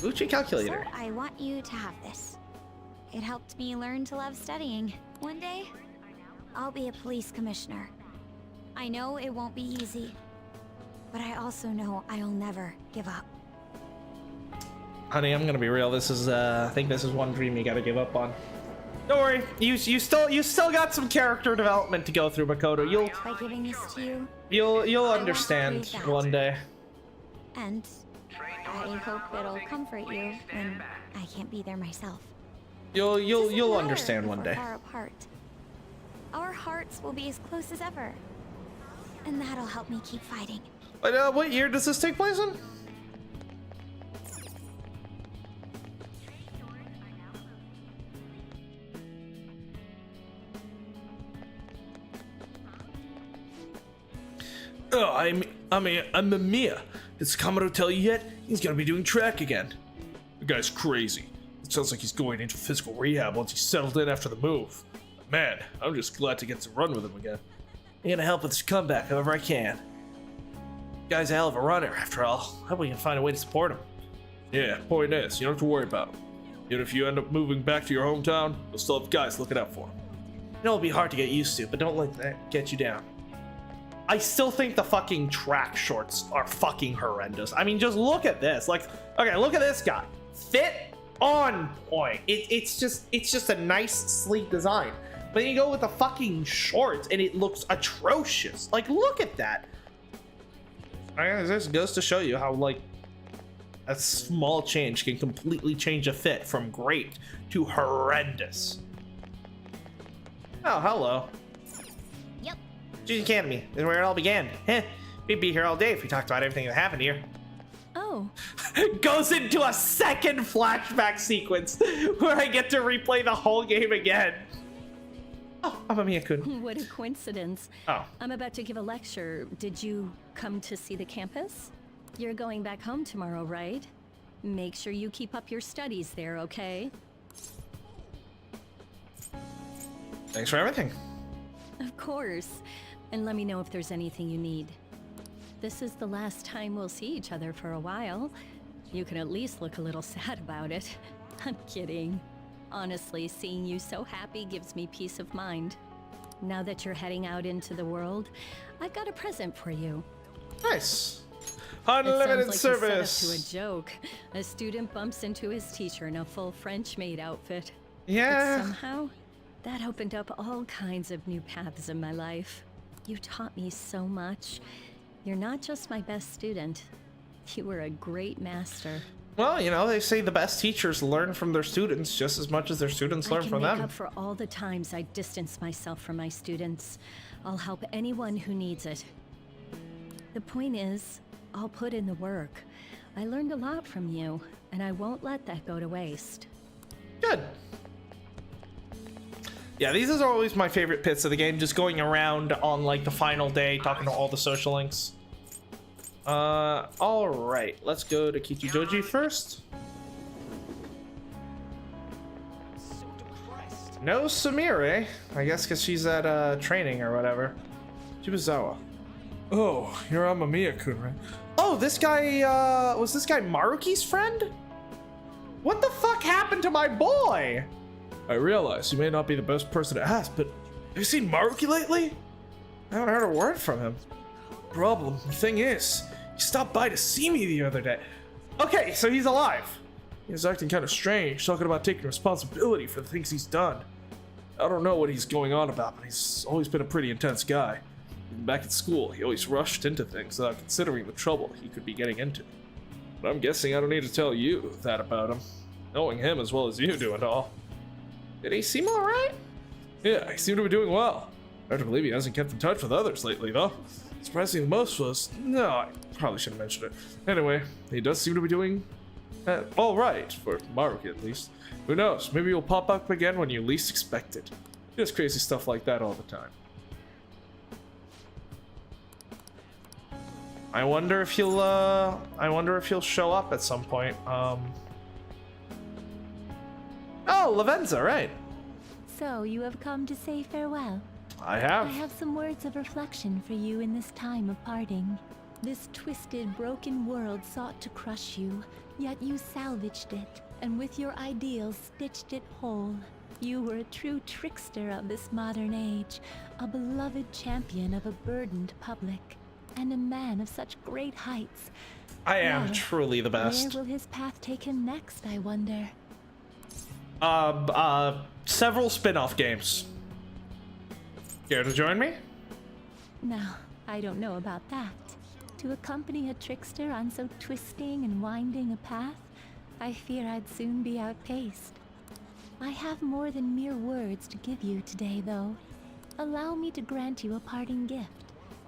Uchi calculator. So I want you to have this. It helped me learn to love studying. One day, I'll be a police commissioner. I know it won't be easy, but I also know I'll never give up. Honey, I'm gonna be real. This is, I think this is one dream you gotta give up on. Don't worry, you still got some character development to go through, Makoto. By giving this to You'll understand one day. And I hope it'll comfort you when I can't be there myself. You'll understand one We're day. far apart. Our hearts will be as close as ever, and that'll help me keep fighting. But what year does this take place in? Oh, I'm Mamiya. Did Sakamoto tell you yet? He's gonna be doing track again. The guy's crazy. It sounds like he's going into physical rehab once he's settled in after the move. Man, I'm just glad to get to run with him again. I'm gonna help with his comeback however I can. Guy's a hell of a runner, after all. Hope we can find a way to support him. Yeah, point is, you don't have to worry about him. Yet if you end up moving back to your hometown, you'll still have guys looking out for him. I know it'll be hard to get used to, but don't let that get you down. I still think the fucking track shorts are fucking horrendous. I mean, just look at this. Like, okay, look at this guy. Fit on point. It's just a nice, sleek design. But then you go with the fucking shorts, and it looks atrocious. Like, look at that. This goes to show you how, like, a small change can completely change a fit from great to horrendous. Oh, hello. Yep. Student Academy is where it all began. Heh, we'd be here all day if we talked about everything that happened here. Oh. Goes into a second flashback sequence where I get to replay the whole game again. Oh, I'm Mamiya-kun. What a coincidence. Oh. I'm about to give a lecture. Did you come to see the campus? You're going back home tomorrow, right? Make sure you keep up your studies there, okay? Thanks for everything. Of course. And let me know if there's anything you need. This is the last time we'll see each other for a while. You can at least look a little sad about it. I'm kidding. Honestly, seeing you so happy gives me peace of mind. Now that you're heading out into the world, I've got a present for you. Nice. Unlimited service. Set up to a joke. A student bumps into his teacher in a full French maid outfit. Yeah. But somehow, that opened up all kinds of new paths in my life. You taught me so much. You're not just my best student. You were a great master. Well, you know, they say the best teachers learn from their students just as much as their students learn from I can them. make up for all the times I distanced myself from my students. I'll help anyone who needs it. The point is, I'll put in the work. I learned a lot from you, and I won't let that go to waste. Good. Yeah, these are always my favorite bits of the game, just going around on, like, the final day, talking to all the social links. Alright, let's go to Kichijoji first. No Sumire, I guess because she's at, training or whatever. Shibuzawa. Oh, you're Mamiya-kun, right? Oh, this guy, was this guy Maruki's friend? What the fuck happened to my boy? I realize you may not be the best person to ask, but have you seen Maruki lately? I haven't heard a word from him. The thing is, he stopped by to see me the other day. Okay, so he's alive. He was acting kind of strange, talking about taking responsibility for the things he's done. I don't know what he's going on about, but he's always been a pretty intense guy. Even back at school, he always rushed into things without considering the trouble he could be getting into. But I'm guessing I don't need to tell you that about him, knowing him as well as you do and all. Did he seem alright? Yeah, he seemed to be doing well. Hard to believe he hasn't kept in touch with others lately, though. Surprising the most was... No, I probably shouldn't mention it. Anyway, he does seem to be doing... all right, for Maruki at least. Who knows, maybe he'll pop up again when you least expect it. He does crazy stuff like that all the time. I wonder if he'll show up at some point. Oh, Lavenza, right. So, you have come to say farewell. I have. I have some words of reflection for you in this time of parting. This twisted, broken world sought to crush you, yet you salvaged it, and with your ideals stitched it whole. You were a true trickster of this modern age, a beloved champion of a burdened public, and a man of such great heights. I am truly the best. Where will his path take him next, I wonder? Several spin-off games. Care to join me? No, I don't know about that. To accompany a trickster on so twisting and winding a path, I fear I'd soon be outpaced. I have more than mere words to give you today, though. Allow me to grant you a parting gift.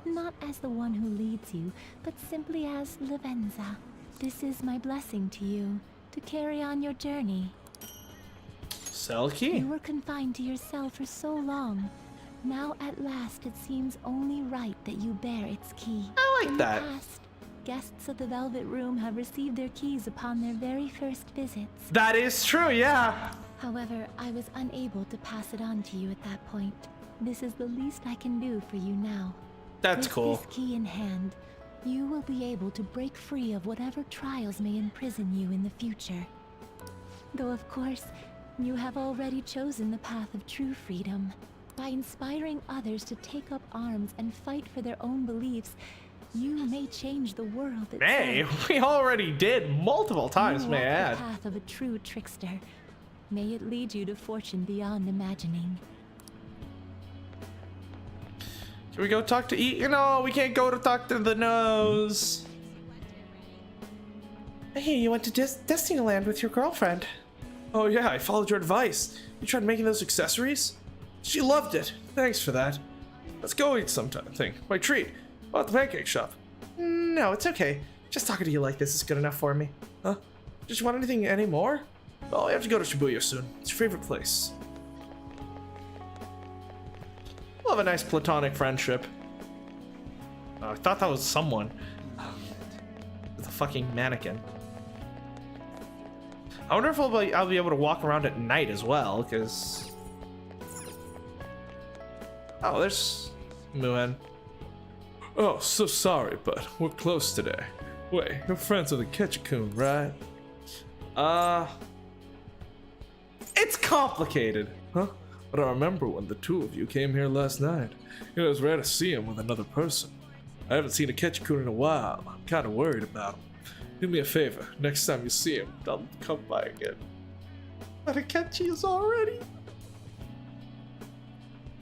Not as the one who leads you, but simply as Lavenza. This is my blessing to you, to carry on your journey. Cell key? You were confined to your cell for so long. Now at last it seems only right that you bear its key. I like In that. the past, guests of the Velvet Room have received their keys upon their very first visits. That is true, yeah. However, I was unable to pass it on to you at that point. This is the least I can do for you now. That's With cool. this key in hand, you will be able to break free of whatever trials may imprison you in the future. Though of course, you have already chosen the path of true freedom. By inspiring others to take up arms and fight for their own beliefs, you may change the world itself. Hey, we already did multiple times, You may I walk add. the path of a true trickster. May it lead you to fortune beyond imagining. Can we go talk to No, we can't go to talk to the nose. I hear you went to Destiny Land with your girlfriend. Oh yeah, I followed your advice. You tried making those accessories? She loved it. Thanks for that. Let's go eat sometime. My treat. Oh, at the pancake shop. No, it's okay. Just talking to you like this is good enough for me. Huh? Did you want anything anymore? Well, we have to go to Shibuya soon. It's your favorite place. We'll have a nice platonic friendship. Oh, I thought that was someone. With a fucking mannequin. I wonder if I'll be able to walk around at night as well, because... Oh, there's Muhen. Oh, so sorry, but we're close today. Wait, you're friends with the Ketchikun, right? It's complicated. Huh? But I remember when the two of you came here last night. It was rare to see him with another person. I haven't seen a Ketchikun in a while. I'm kind of worried about him. Do me a favor. Next time you see him, don't come by again. But Akechi is already...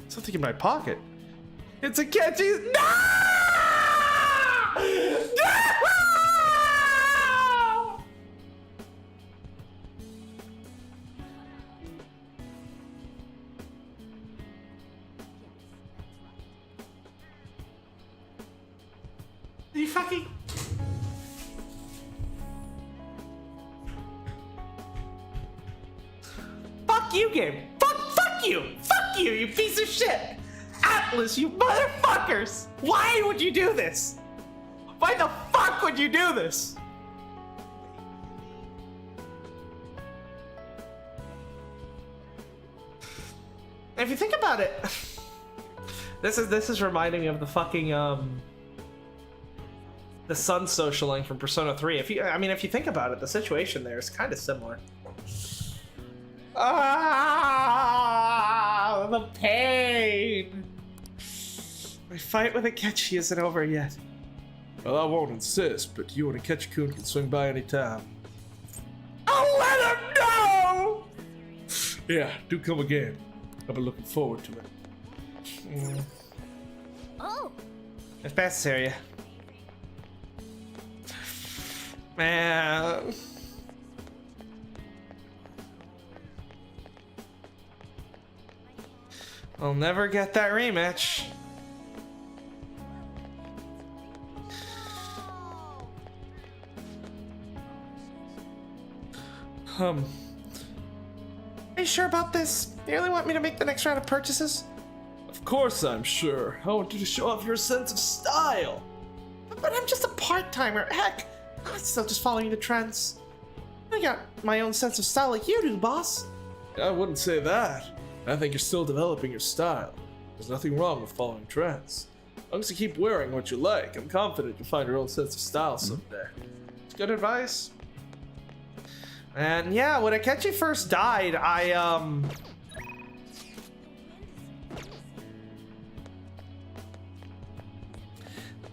Something in my pocket. It's Akechi's... No! No! You fucking... Fuck you, game. Fuck you. Fuck you, you piece of shit. Atlas, you motherfuckers. Why would you do this? Why the fuck would you do this? If you think about it, this is reminding me of the fucking the sun socialing from Persona 3. If you think about it, the situation there is kind of similar. Ah, the pain. My fight with Akechi isn't over yet. Well, I won't insist, but you and Akechi-kun can swing by any time. I'll let him know! Yeah, do come again. I've been looking forward to it. Oh! It's past this area. Man. I'll never get that rematch. Are you sure about this? You really want me to make the next round of purchases? Of course I'm sure. I want you to show off your sense of style. But I'm just a part-timer. Heck, I'm still just following the trends. I got my own sense of style like you do, boss. I wouldn't say that. I think you're still developing your style. There's nothing wrong with following trends. As long as you keep wearing what you like, I'm confident you'll find your own sense of style someday. It's good advice. And yeah, when Akechi first died,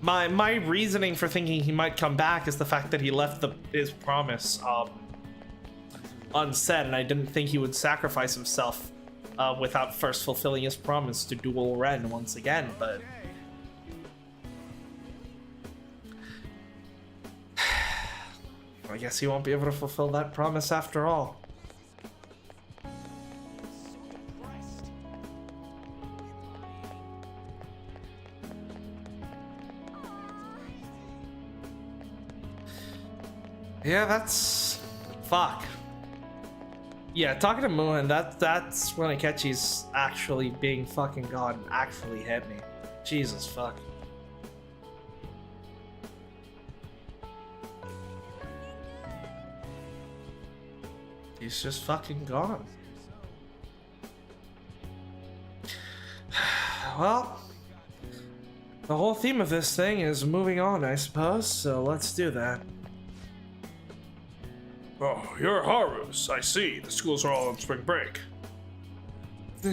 My reasoning for thinking he might come back is the fact that he left his promise unsaid, and I didn't think he would sacrifice himself without first fulfilling his promise to duel Ren once again, but... I guess he won't be able to fulfill that promise after all. Yeah, that's... fuck. Yeah, talking to Moon, that's when Akechi's actually being fucking god and actually hit me. Jesus fuck. He's just fucking gone. Well, the whole theme of this thing is moving on, I suppose, so let's do that. Oh, you're Haru's. I see. The schools are all on spring break.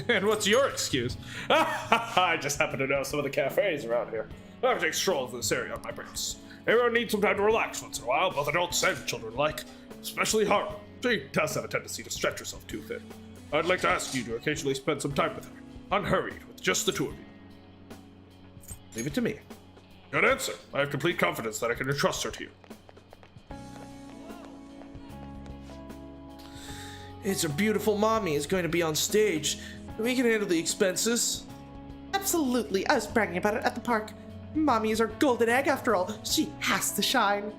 And what's your excuse? I just happen to know some of the cafes around here. I take strolls in this area on my breaks. Everyone needs some time to relax once in a while, both adults and children alike. Especially Haru. She does have a tendency to stretch herself too thin. I'd like to ask you to occasionally spend some time with her, unhurried, with just the two of you. Leave it to me. Good answer. I have complete confidence that I can entrust her to you. It's a beautiful mommy is going to be on stage. We can handle the expenses. Absolutely. I was bragging about it at the park. Mommy is our golden egg after all. She has to shine.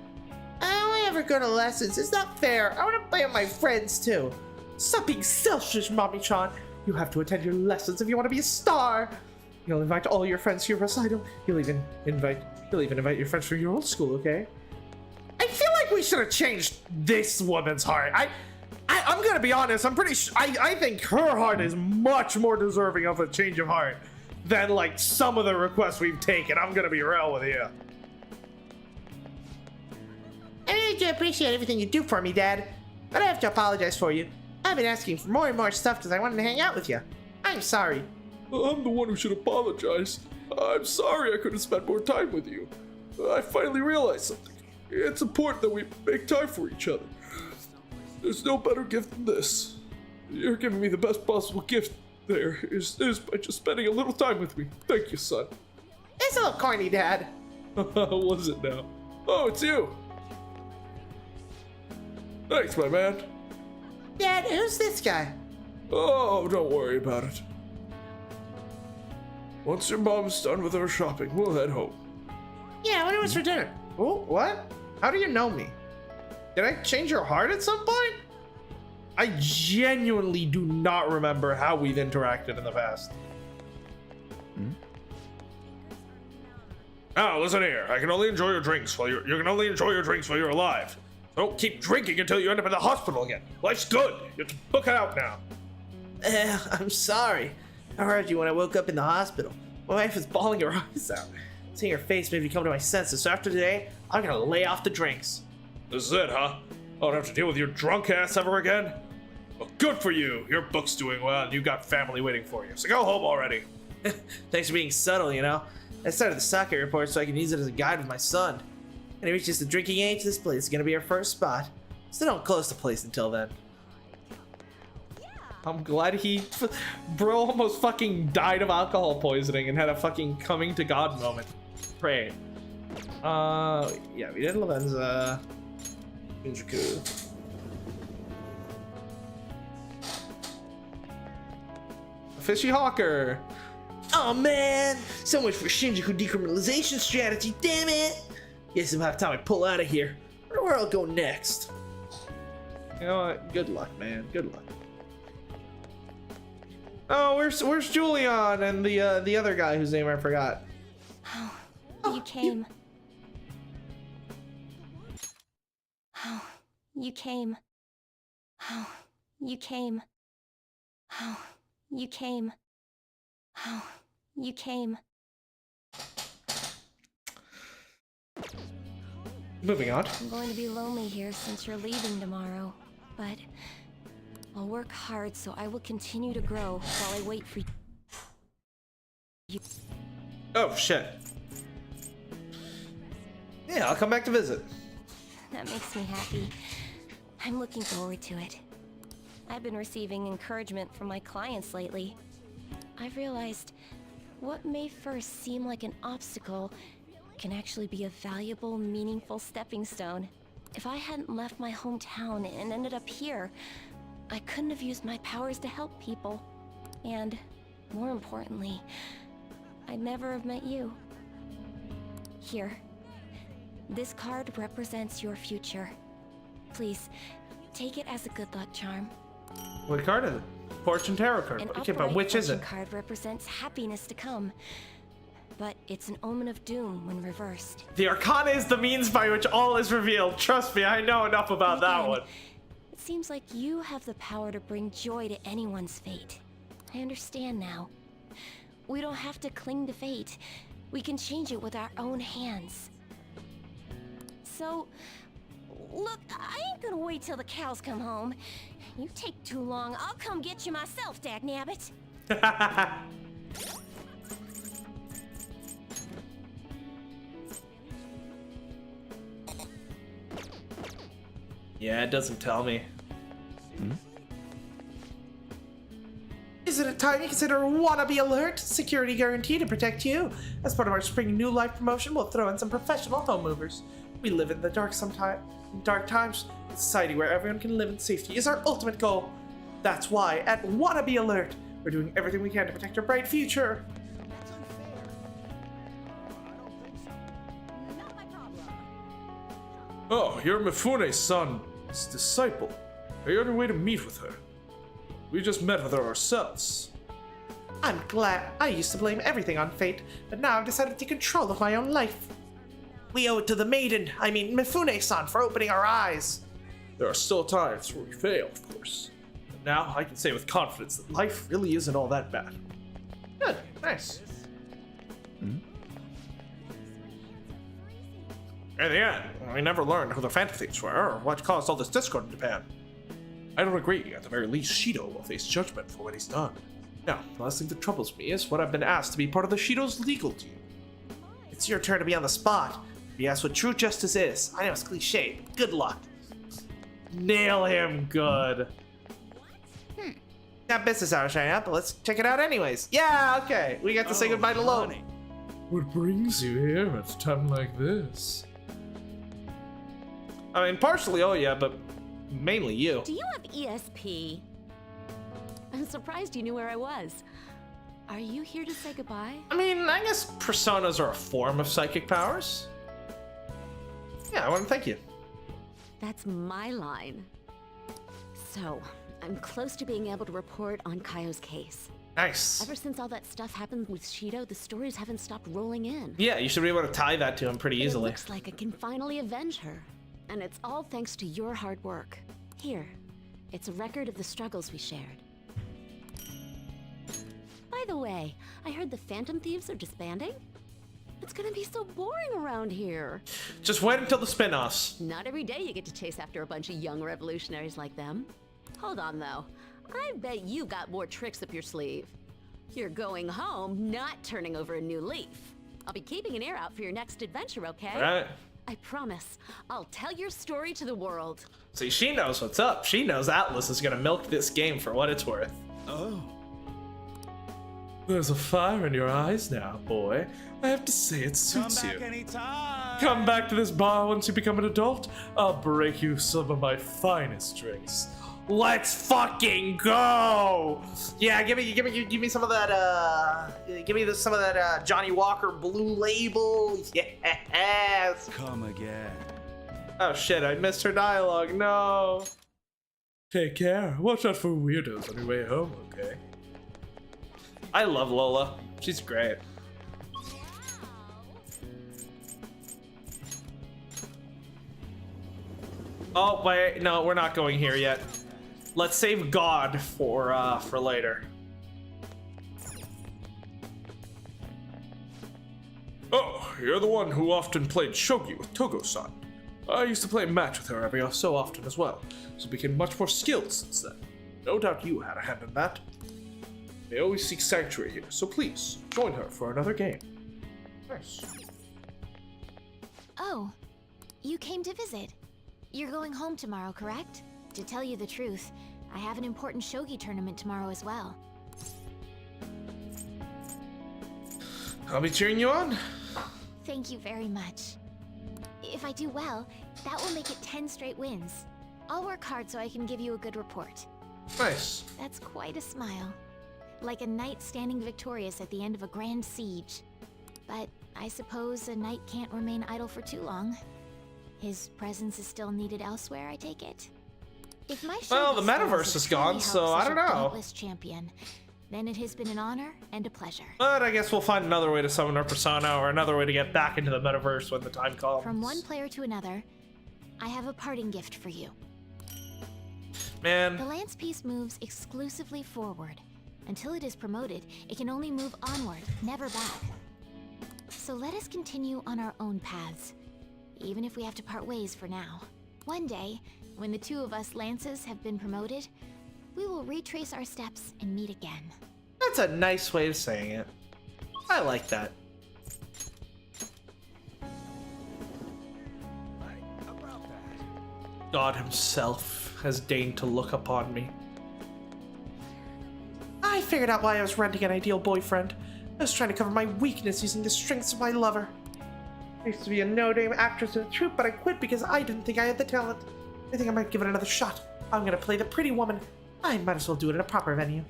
I only ever go to lessons. It's not fair. I want to play with my friends too. Stop being selfish, Mommy-chan. You have to attend your lessons if you want to be a star. You'll invite all your friends to your recital. You'll even invite your friends from your old school, okay? I feel like we should have changed this woman's heart. I'm gonna be honest. I'm pretty sure. I think her heart is much more deserving of a change of heart than like some of the requests we've taken. I'm gonna be real with you. I really do appreciate everything you do for me, Dad, but I have to apologize for you. I've been asking for more and more stuff because I wanted to hang out with you. I'm sorry. I'm the one who should apologize. I'm sorry I couldn't spend more time with you. I finally realized something. It's important that we make time for each other. There's no better gift than this. You're giving me the best possible gift there is by just spending a little time with me. Thank you, son. It's a little corny, Dad. What is it now? Oh, it's you. Thanks, my man. Dad, who's this guy? Oh, don't worry about it. Once your mom's done with her shopping, we'll head home. Yeah, I wonder what's for dinner. Oh, what? How do you know me? Did I change your heart at some point? I genuinely do not remember how we've interacted in the past. Now, listen here. I can only enjoy your drinks while you can only enjoy your drinks while you're alive. Don't keep drinking until you end up in the hospital again. Life's good. You have to book it out now. I'm sorry. I heard you when I woke up in the hospital. My wife was bawling her eyes out. Seeing your face made me come to my senses, so after today, I'm gonna lay off the drinks. This is it, huh? I don't have to deal with your drunk ass ever again? Well, good for you. Your book's doing well, and you got family waiting for you. So go home already. Thanks for being subtle, you know? I started the sake report so I can use it as a guide with my son. When he reaches the drinking age, this place is gonna be our first spot. So don't close the place until then. I'm glad bro almost fucking died of alcohol poisoning and had a fucking coming to God moment. Great. Yeah, we did Lavenza. Shinjuku. Fishy Hawker. Oh man, so much for Shinjuku decriminalization strategy, damn it! Guess about time I pull out of here. Where I'll go next? You know what? Good luck, man. Good luck. Oh, where's Julian and the other guy whose name I forgot? Oh, you came. Oh, you came. Oh, you came. Oh, you came. Oh, you came. Moving on. I'm going to be lonely here since you're leaving tomorrow, but I'll work hard so I will continue to grow while I wait for you. Oh, shit. Yeah, I'll come back to visit. That makes me happy. I'm looking forward to it. I've been receiving encouragement from my clients lately. I've realized what may first seem like an obstacle can actually be a valuable, meaningful stepping stone. If I hadn't left my hometown and ended up here, I couldn't have used my powers to help people. And, more importantly, I'd never have met you. Here. This card represents your future. Please, take it as a good luck charm. What card is it? Fortune Tarot card. An Okay, but which is fortune it? card represents happiness to come. But it's an omen of doom when reversed. The Arcana is the means by which all is revealed. Trust me, I know enough about that one. It seems like you have the power to bring joy to anyone's fate. I understand now. We don't have to cling to fate. We can change it with our own hands. So, look, I ain't gonna wait till the cows come home. You take too long, I'll come get you myself, dagnabbit. Yeah, it doesn't tell me. Is it a time you consider wannabe alert? Security guarantee to protect you. As part of our spring new life promotion, we'll throw in some professional home movers. We live in the dark dark times. A society where everyone can live in safety is our ultimate goal. That's why, at Wannabe Alert, we're doing everything we can to protect your bright future. Oh, you're Mifune's son's disciple. Are you on your way to meet with her? We just met with her ourselves. I'm glad. I used to blame everything on fate, but now I've decided to take control of my own life. We owe it to the maiden, I mean Mifune-san, for opening our eyes. There are still times where we fail, of course. But now I can say with confidence that life really isn't all that bad. Good, nice. In the end, we never learned who the Phantom Thieves were or what caused all this discord in Japan. I don't agree. At the very least, Shido will face judgment for what he's done. Now, the last thing that troubles me is what I've been asked to be part of the Shido's legal team. It's your turn to be on the spot. Be asked what true justice is. I know it's cliche, but good luck. Nail him good. Got business hours right now, but let's check it out anyways. Yeah, okay. We got to say goodbye to Lone. What brings you here at a time like this? I mean, partially, oh yeah, but mainly you. Do you have ESP? I'm surprised you knew where I was. Are you here to say goodbye? I mean, I guess personas are a form of psychic powers. Yeah, I want to thank you. That's my line. So, I'm close to being able to report on Kaio's case. Nice. Ever since all that stuff happened with Shido, the stories haven't stopped rolling in. Yeah, you should be able to tie that to him pretty easily. It looks like I can finally avenge her. And it's all thanks to your hard work. Here, it's a record of the struggles we shared. By the way, I heard the Phantom Thieves are disbanding? It's gonna be so boring around here. Just wait until the spin-offs. Not every day you get to chase after a bunch of young revolutionaries like them. Hold on, though. I bet you got more tricks up your sleeve. You're going home, not turning over a new leaf. I'll be keeping an ear out for your next adventure, okay? All right. I promise. I'll tell your story to the world. See, she knows what's up. She knows Atlas is gonna milk this game for what it's worth. Oh. There's a fire in your eyes now, boy. I have to say it suits you. Anytime. Come back to this bar once you become an adult. I'll break you some of my finest drinks. Let's fucking go! Yeah, give me some of that. Some of that Johnny Walker Blue Label. Yes. Come again. Oh shit! I missed her dialogue. No. Take care. Watch out for weirdos on your way home, okay? I love Lola. She's great. Oh wait, no, we're not going here yet. Let's save God for later. Oh, you're the one who often played shogi with Togo-san. I used to play match with her every so often as well, so became much more skilled since then. No doubt you had a hand in that. They always seek sanctuary here, so please, join her for another game. Nice. Oh, you came to visit. You're going home tomorrow, correct? To tell you the truth, I have an important shogi tournament tomorrow as well. I'll be cheering you on. Thank you very much. If I do well, that will make it 10 straight wins. I'll work hard so I can give you a good report. Nice. That's quite a smile. Like a knight standing victorious at the end of a grand siege. But I suppose a knight can't remain idle for too long. His presence is still needed elsewhere, I take it? If my well, the shogi metaverse skills is have gone, truly so helped I such don't a know. dauntless champion, then it has been an honor and a pleasure. But I guess we'll find another way to summon our persona or another way to get back into the metaverse when the time comes. From one player to another, I have a parting gift for you. Man. The lance piece moves exclusively forward. Until it is promoted, it can only move onward, never back. So let us continue on our own paths, even if we have to part ways for now. One day, when the two of us lances have been promoted, we will retrace our steps and meet again. That's a nice way of saying it. I like that. God himself has deigned to look upon me. I figured out why I was renting an ideal boyfriend. I was trying to cover my weakness using the strengths of my lover. I used to be a no-name actress in the troupe, but I quit because I didn't think I had the talent. I think I might give it another shot. I'm gonna play the pretty woman. I might as well do it in a proper venue.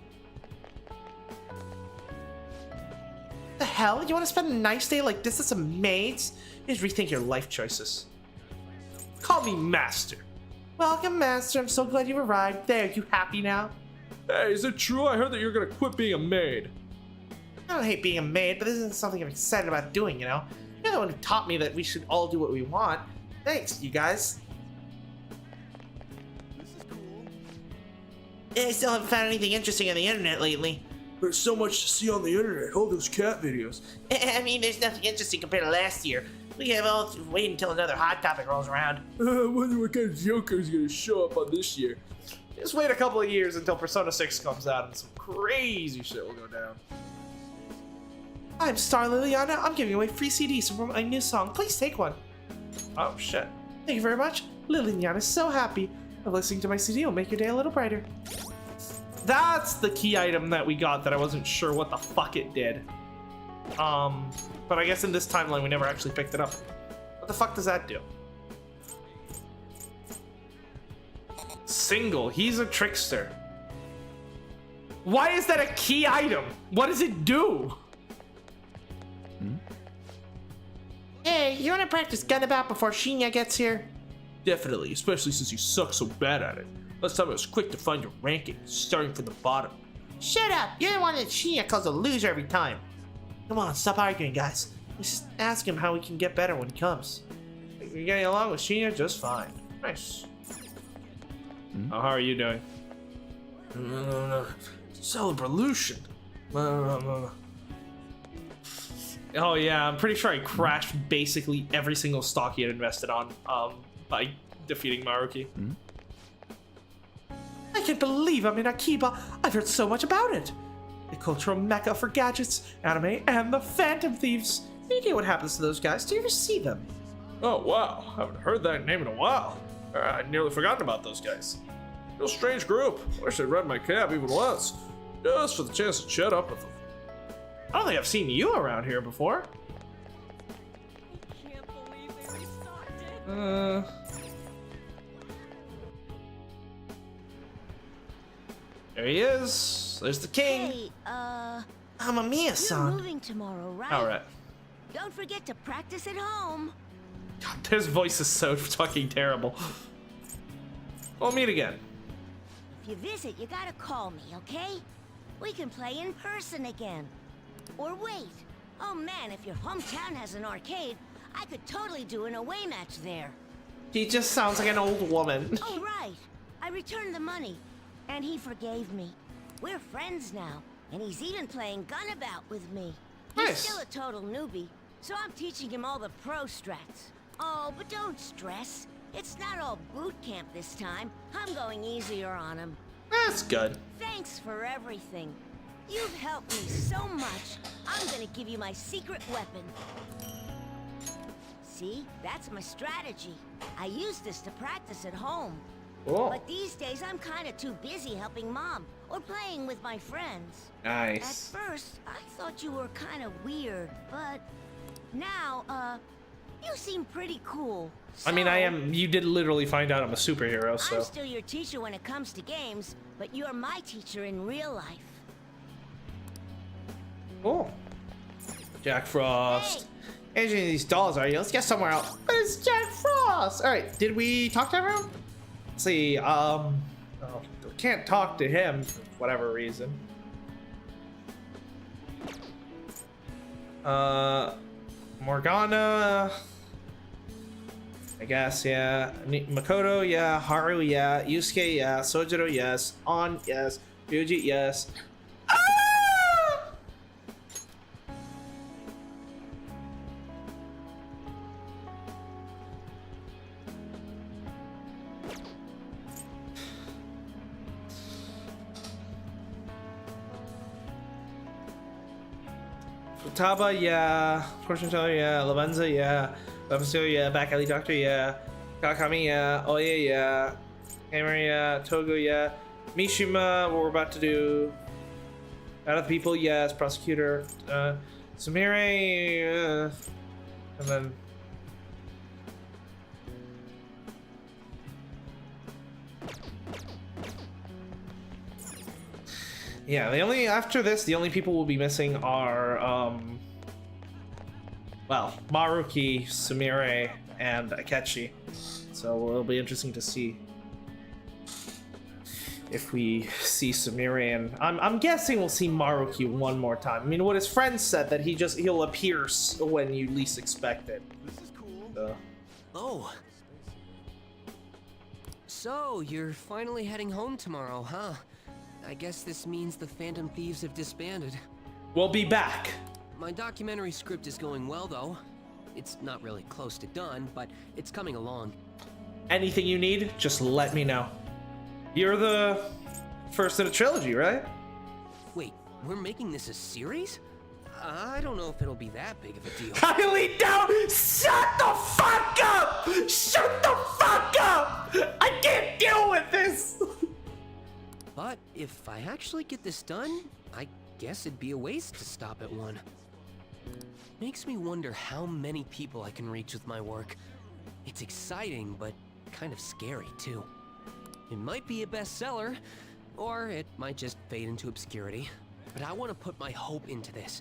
The hell? You want to spend a nice day like this with some maids? You just rethink your life choices. Call me Master. Welcome, Master. I'm so glad you arrived. There, you happy now? Hey, is it true? I heard that you're gonna quit being a maid. I don't hate being a maid, but this isn't something I'm excited about doing, you know? You're the one who taught me that we should all do what we want. Thanks, you guys. I still haven't found anything interesting on the internet lately. There's so much to see on the internet. All those cat videos. I mean, there's nothing interesting compared to last year. We have all to wait until another Hot Topic rolls around. I wonder what kind of Joker is gonna show up on this year. Just wait a couple of years until Persona 6 comes out and some crazy shit will go down. I'm Star Liliana. I'm giving away free CDs from my new song. Please take one. Oh shit. Thank you very much. Liliana is so happy. Listening to my CD will make your day a little brighter. That's the key item that we got that I wasn't sure what the fuck it did. But I guess in this timeline we never actually picked it up. What the fuck does that do? Single. He's a trickster. Why is that a key item? What does it do? Hey, you wanna practice Gunabout before Shinya gets here? Definitely, especially since you suck so bad at it. Last time I was quick to find your ranking, starting from the bottom. Shut up! You're the one that Shinya calls a loser every time. Come on, stop arguing, guys. Let's just ask him how we can get better when he comes. You're getting along with Shinya just fine. Nice. Oh, how are you doing? Celebration. Oh yeah, I'm pretty sure I crashed basically every single stock he had invested on by defeating Maruki. I can't believe I'm in Akiba. I've heard so much about it. The cultural mecca for gadgets, anime, and the Phantom Thieves. Any idea what happens to those guys? Do you ever see them? Oh wow, haven't heard that name in a while. I'd nearly forgotten about those guys. Real strange group. Wish I'd read my cab even once, just for the chance to chat up with them. I don't think I've seen you around here before. There he is. There's the king. Hey, Mamma mia, you're son. moving tomorrow, right? All right. Don't forget to practice at home. God, his voice is so fucking terrible. We'll meet again. If you visit, you gotta call me, okay? We can play in person again. Or wait. Oh man, if your hometown has an arcade, I could totally do an away match there. He just sounds like an old woman. Oh right. I returned the money, and he forgave me. We're friends now, and he's even playing Gunabout with me. He's Nice. still a total newbie, so I'm teaching him all the pro strats. Oh, but don't stress. It's not all boot camp this time. I'm going easier on him. That's good. Thanks for everything. You've helped me so much. I'm gonna give you my secret weapon. See, that's my strategy. I use this to practice at home. Cool. But these days I'm kinda too busy helping Mom or playing with my friends. Nice. At first, I thought you were kinda weird, but now, you seem pretty cool. I mean, I So- am. You did literally find out I'm a superhero, so. I'm still your teacher when it comes to games, but you're my teacher in real life. Cool. Jack Frost. Any of these dolls are you? Let's get somewhere else. But it's Jack Frost. All right. Did we talk to everyone? Let's see. Oh, we can't talk to him for whatever reason. Morgana. I guess, yeah. Makoto, yeah. Haru, yeah. Yusuke, yeah. Sojiro, yes. On, yes. Ryuji, yes. Futaba, yeah. Fortune teller, yeah. Lavenza, yeah. Levenzo, yeah. Back alley doctor, yeah. Kakami, yeah. Oya, yeah. Hammer, yeah. Togo, yeah. Mishima, what we're about to do. Out of the people, yes. Prosecutor. Sumire, and then. Yeah, after this, the only people we'll be missing are, well, Maruki, Sumire, and Akechi. So it'll be interesting to see if we see Sumire, and I'm guessing we'll see Maruki one more time. I mean, what his friends said, that he'll appear when you least expect it. This is cool. So. Oh. So, you're finally heading home tomorrow, huh? I guess this means the Phantom Thieves have disbanded. We'll be back. My documentary script is going well, though. It's not really close to done, but it's coming along. Anything you need, just let me know. You're the first in a trilogy, right? Wait, we're making this a series? I don't know if it'll be that big of a deal. Kylie, down! Shut the fuck up! Shut the fuck up! I can't deal with this! But if I actually get this done, I guess it'd be a waste to stop at one. Makes me wonder how many people I can reach with my work. It's exciting, but kind of scary too. It might be a bestseller, or it might just fade into obscurity. But I want to put my hope into this.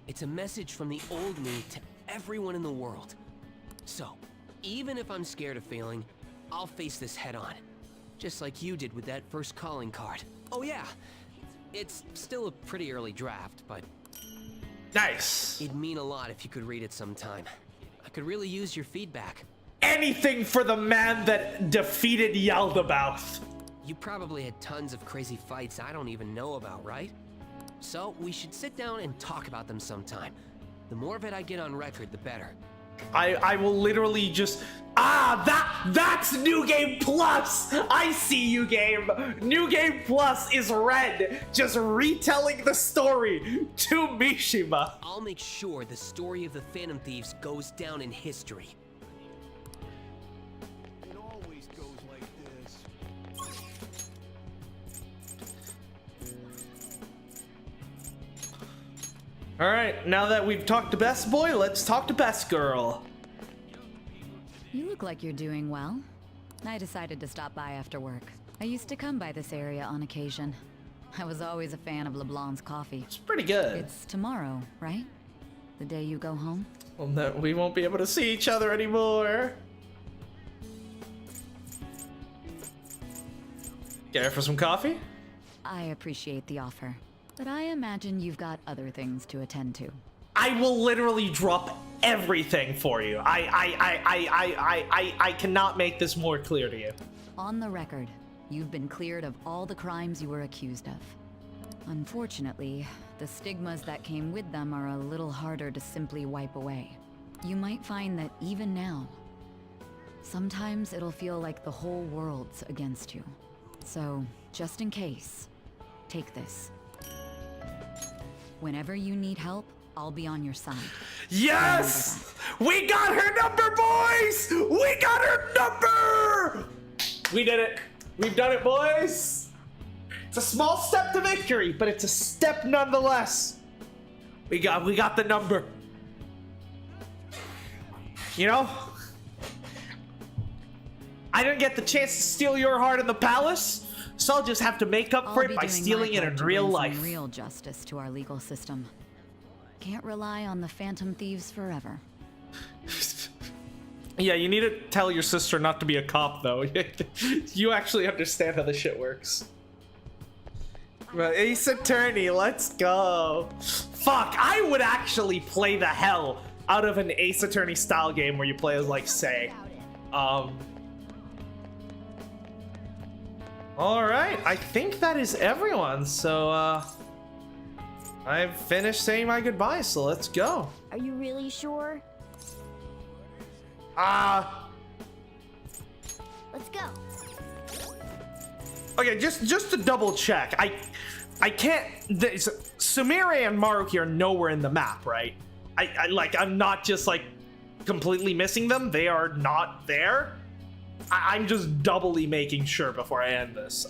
It's a message from the old me to everyone in the world. So, even if I'm scared of failing, I'll face this head on. Just like you did with that first calling card. Oh yeah, it's still a pretty early draft, but... Nice! It'd mean a lot if you could read it sometime. I could really use your feedback. Anything for the man that defeated Yaldabaoth. You probably had tons of crazy fights I don't even know about, right? So we should sit down and talk about them sometime. The more of it I get on record, the better. I will literally just that's New Game Plus. I see you, game. New Game Plus is Red just retelling the story to Mishima. I'll make sure the story of the Phantom Thieves goes down in history. It always goes like this. All right, now that we've talked to Best Boy, let's talk to Best Girl. You look like you're doing well. I decided to stop by after work. I used to come by this area on occasion. I was always a fan of LeBlanc's coffee. It's pretty good. It's tomorrow, right? The day you go home? Well, no, we won't be able to see each other anymore. Care for some coffee? I appreciate the offer, but I imagine you've got other things to attend to. I will literally drop everything for you. I cannot make this more clear to you. On the record, you've been cleared of all the crimes you were accused of. Unfortunately, the stigmas that came with them are a little harder to simply wipe away. You might find that even now, sometimes it'll feel like the whole world's against you. So, just in case, take this. Whenever you need help, I'll be on your side. Yes! We got her number, boys! We got her number! We did it. We've done it, boys. It's a small step to victory, but it's a step nonetheless. We got the number. You know? I didn't get the chance to steal your heart in the palace, so I'll just have to make up for it by stealing it in real life. Real justice to our legal system. Can't rely on the Phantom Thieves forever. Yeah, you need to tell your sister not to be a cop, though. You actually understand how this shit works. Well, Ace Attorney, let's go. Fuck, I would actually play the hell out of an Ace Attorney style game where you play as, like, Sei. Alright, I think that is everyone, so, I've finished saying my goodbyes, so let's go. Are you really sure? Let's go. Okay, just to double check, I can't. Sumire and Maruki are nowhere in the map, right? I'm not just like completely missing them. They are not there. I'm just doubly making sure before I end this.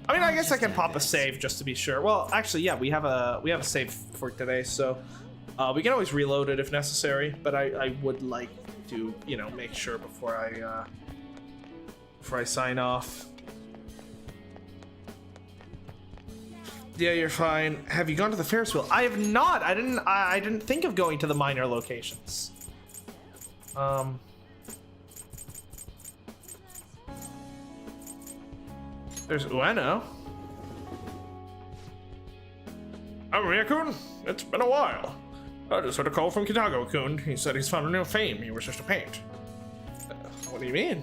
I mean, I guess I can pop a save just to be sure. Well, actually, yeah, we have a save for today, so we can always reload it if necessary. But I would like to, you know, make sure before I sign off. Yeah, you're fine. Have you gone to the Ferris wheel? I have not. I didn't think of going to the minor locations. There's Ueno. Ria-kun, it's been a while. I just heard a call from Kitago-kun. He said he's found a new fame he wishes to paint. What do you mean?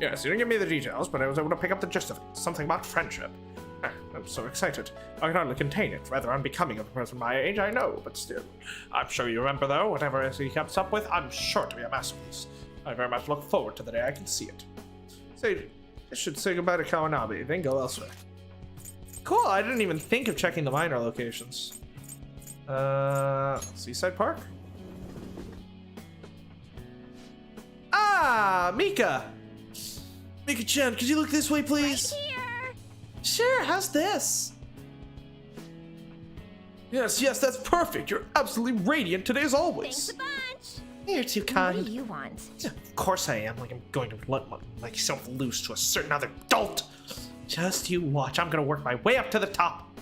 Yes, he didn't give me the details, but I was able to pick up the gist of it. Something about friendship. I'm so excited. I can hardly contain it. Rather unbecoming of a person my age, I know, but still. I'm sure you remember, though, whatever he comes up with, I'm sure to be a masterpiece. I very much look forward to the day I can see it. I should say goodbye to Kawanabe, then go elsewhere. Cool, I didn't even think of checking the minor locations. Seaside Park? Ah, Mika! Mika-chan, could you look this way, please? Right here. Sure, how's this? Yes, that's perfect. You're absolutely radiant today as always. Thanks a bunch. You're too kind. What do you want? Of course I am. Like I'm going to let myself loose to a certain other adult. Just you watch. I'm gonna work my way up to the top.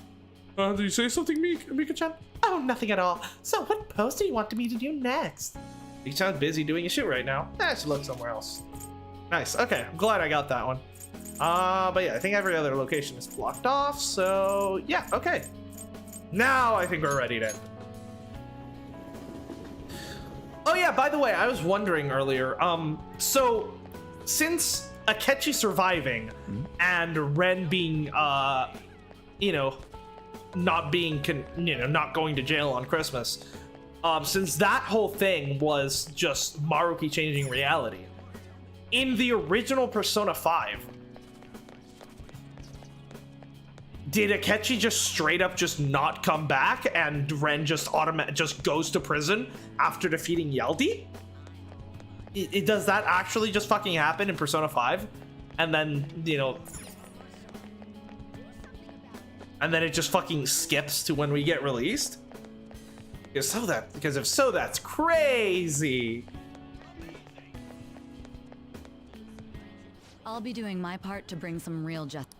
Did you say something, Mika-chan? Oh, nothing at all. So what pose do you want me to do next? Mika-chan's busy doing a shoot right now. I should look somewhere else. Nice. Okay, I'm glad I got that one. But yeah, I think every other location is blocked off. So yeah, okay. Now I think we're ready to end. Oh yeah, by the way, I was wondering earlier, so since Akechi surviving and Ren being, you know, not being, not going to jail on Christmas, since that whole thing was just Maruki changing reality. In the original Persona 5, did Akechi just straight up just not come back and Ren just just goes to prison after defeating Yaldi? Does that actually just fucking happen in Persona 5? And then, you know, and then it just fucking skips to when we get released? Because if so, that's crazy. I'll be doing my part to bring some real justice.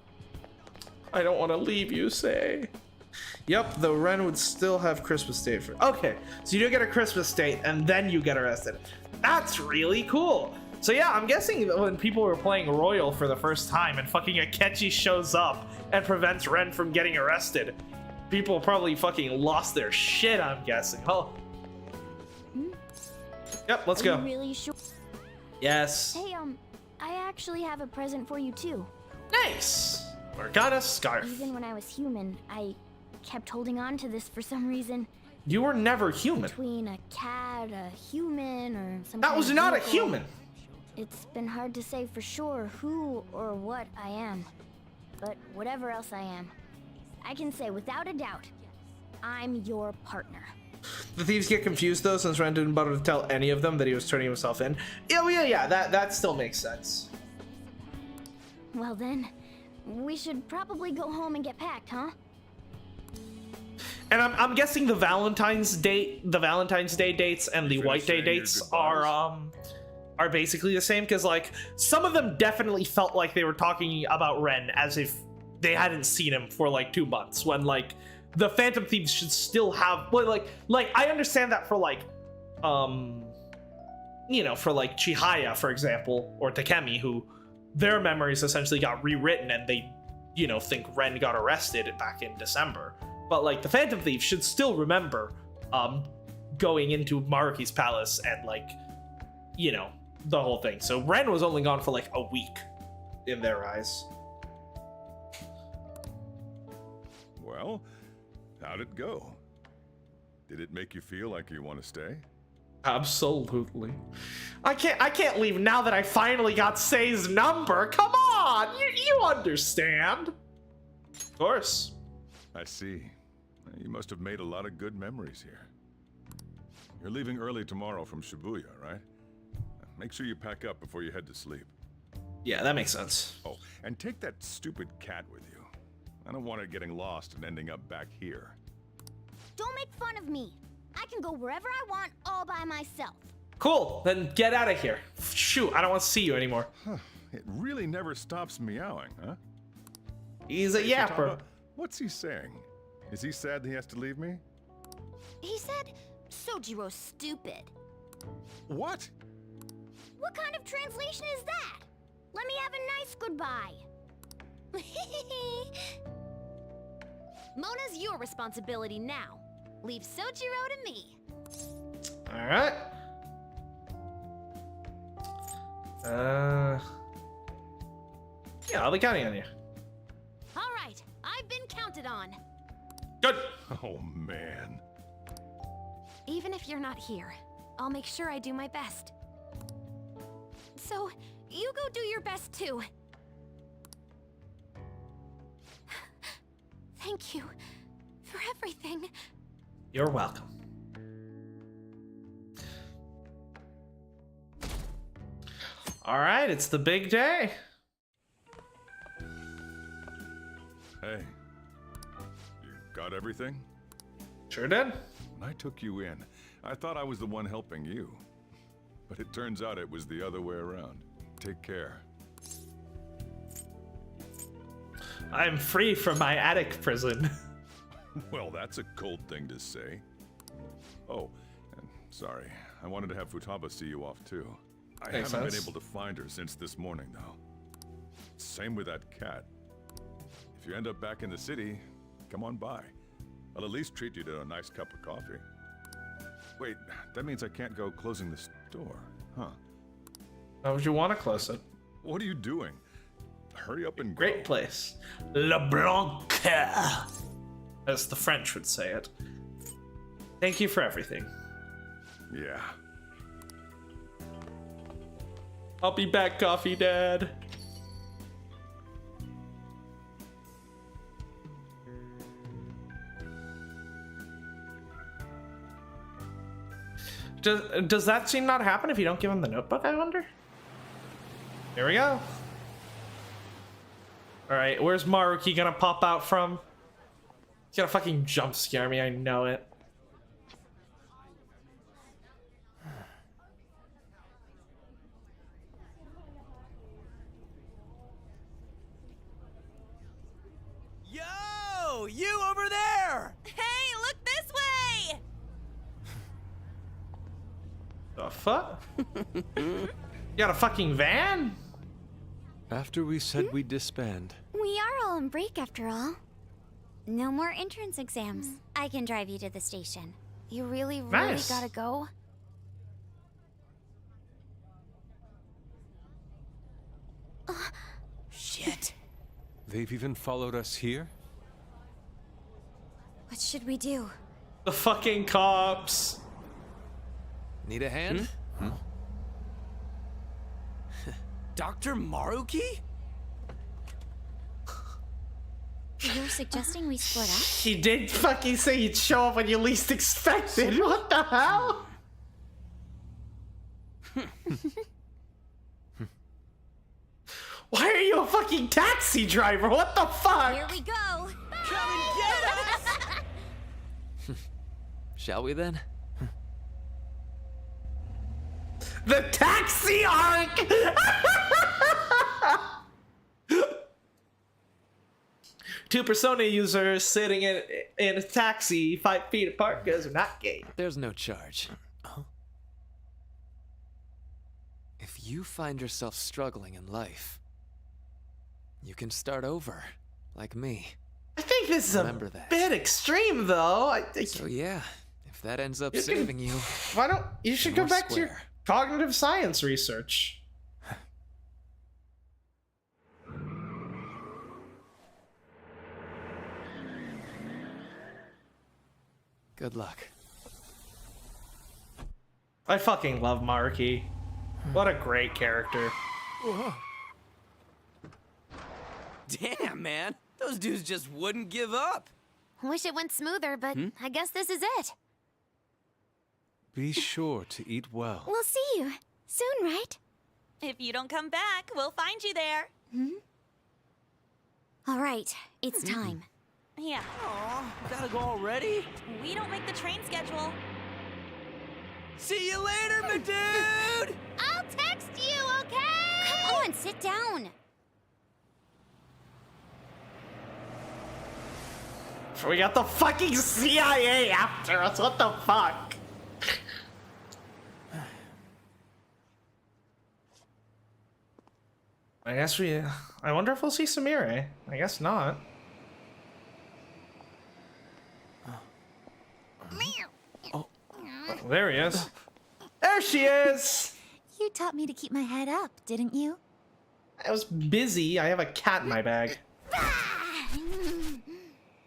I don't want to leave you, Say. Yep, the Ren would still have Christmas date for. Okay, so you do get a Christmas date and then you get arrested. That's really cool. So yeah, I'm guessing that when people were playing Royal for the first time and fucking Akechi shows up and prevents Ren from getting arrested, people probably fucking lost their shit, I'm guessing. Oh. Yep, let's go. Are you really sure? Yes. Hey, I actually have a present for you too. Nice. Morgana scarf. Even when I was human, I kept holding on to this for some reason. You were never human. Between a cat, a human, or some That kind was of not a vehicle, human. It's been hard to say for sure who or what I am. But whatever else I am, I can say without a doubt, I'm your partner. The thieves get confused though, since Ren didn't bother to tell any of them that he was turning himself in. Yeah, that still makes sense. Well then, we should probably go home and get packed, huh? And I'm guessing the Valentine's Day dates and the White Day dates are basically the same, because like some of them definitely felt like they were talking about Ren as if they hadn't seen him for like 2 months, when like the Phantom Thieves should still have, well, like I understand that for like you know, for like Chihaya, for example, or Takemi, who their memories essentially got rewritten and they, you know, think Ren got arrested back in December. But like the Phantom Thieves should still remember going into Maruki's palace and like, you know, the whole thing. So Ren was only gone for like a week in their eyes. Well, how'd it go? Did it make you feel like you want to stay? Absolutely. I can't leave now that I finally got Say's number. Come on, you understand. Of course. I see. You must have made a lot of good memories here. You're leaving early tomorrow from Shibuya, right? Make sure you pack up before you head to sleep. Yeah, that makes sense. Oh, and take that stupid cat with you. I don't want it getting lost and ending up back here. Don't make fun of me. I can go wherever I want all by myself. Cool, then get out of here. Shoot, I don't want to see you anymore. It really never stops meowing, huh? He's a yapper. Futaba, what's he saying? Is he sad he has to leave me? He said, Sojiro's stupid. What? What kind of translation is that? Let me have a nice goodbye. Mona's your responsibility now. Leave Sojiro to me. All right. Yeah, I'll be counting on you. All right, I've been counted on. Good. Oh, man. Even if you're not here, I'll make sure I do my best. So, you go do your best too. Thank you for everything. You're welcome. All right, it's the big day. Hey, you got everything? Sure did. When I took you in, I thought I was the one helping you. But it turns out it was the other way around. Take care. I'm free from my attic prison. Well, that's a cold thing to say. Oh, and sorry. I wanted to have Futaba see you off too. I Makes haven't sense. been able to find her since this morning, though. Same with that cat. If you end up back in the city, come on by. I'll at least treat you to a nice cup of coffee. Wait, that means I can't go closing the store, huh? How would you want to close it? What are you doing? Hurry up and go. Great place. Le Blanc, as the French would say it. Thank you for everything. Yeah. I'll be back, Coffee Dad. Does that scene not happen if you don't give him the notebook, I wonder? Here we go. Alright, where's Maruki gonna pop out from? He's gonna fucking jump scare me, I know it. Yo! You over there! Hey, look this way! The fuck? You got a fucking van? After we said we'd disband. We are all on break after all. No more entrance exams. I can drive you to the station. You really Nice. gotta go? Shit. They've even followed us here? What should we do? The fucking cops. Need a hand? Dr. Maruki? You're suggesting we split up? He did fucking say he'd show up when you least expected. What the hell? Why are you a fucking taxi driver? What the fuck? Here we go! Come and get us! Shall we then? The taxi arc! Two Persona users sitting in a taxi 5 feet apart because they're not gay. There's no charge. If you find yourself struggling in life, you can start over, like me. I think this is Remember a that. bit extreme, though. So yeah, if that ends up You can- saving you, Why don't you should go We're back to your square. cognitive science research? good luck. I fucking love Maruki. What a great character. Damn, man. Those dudes just wouldn't give up. Wish it went smoother, but I guess this is it. Be sure to eat well. We'll see you soon, right? If you don't come back, we'll find you there. All right, it's time. Yeah. Aw, gotta go already? We don't make the train schedule. See you later, my dude! I'll text you, okay? Come on, sit down. We got the fucking CIA after us. What the fuck? I guess I wonder if we'll see Samire. I guess not. Oh, there he is. There she is! You taught me to keep my head up, didn't you? I was busy. I have a cat in my bag.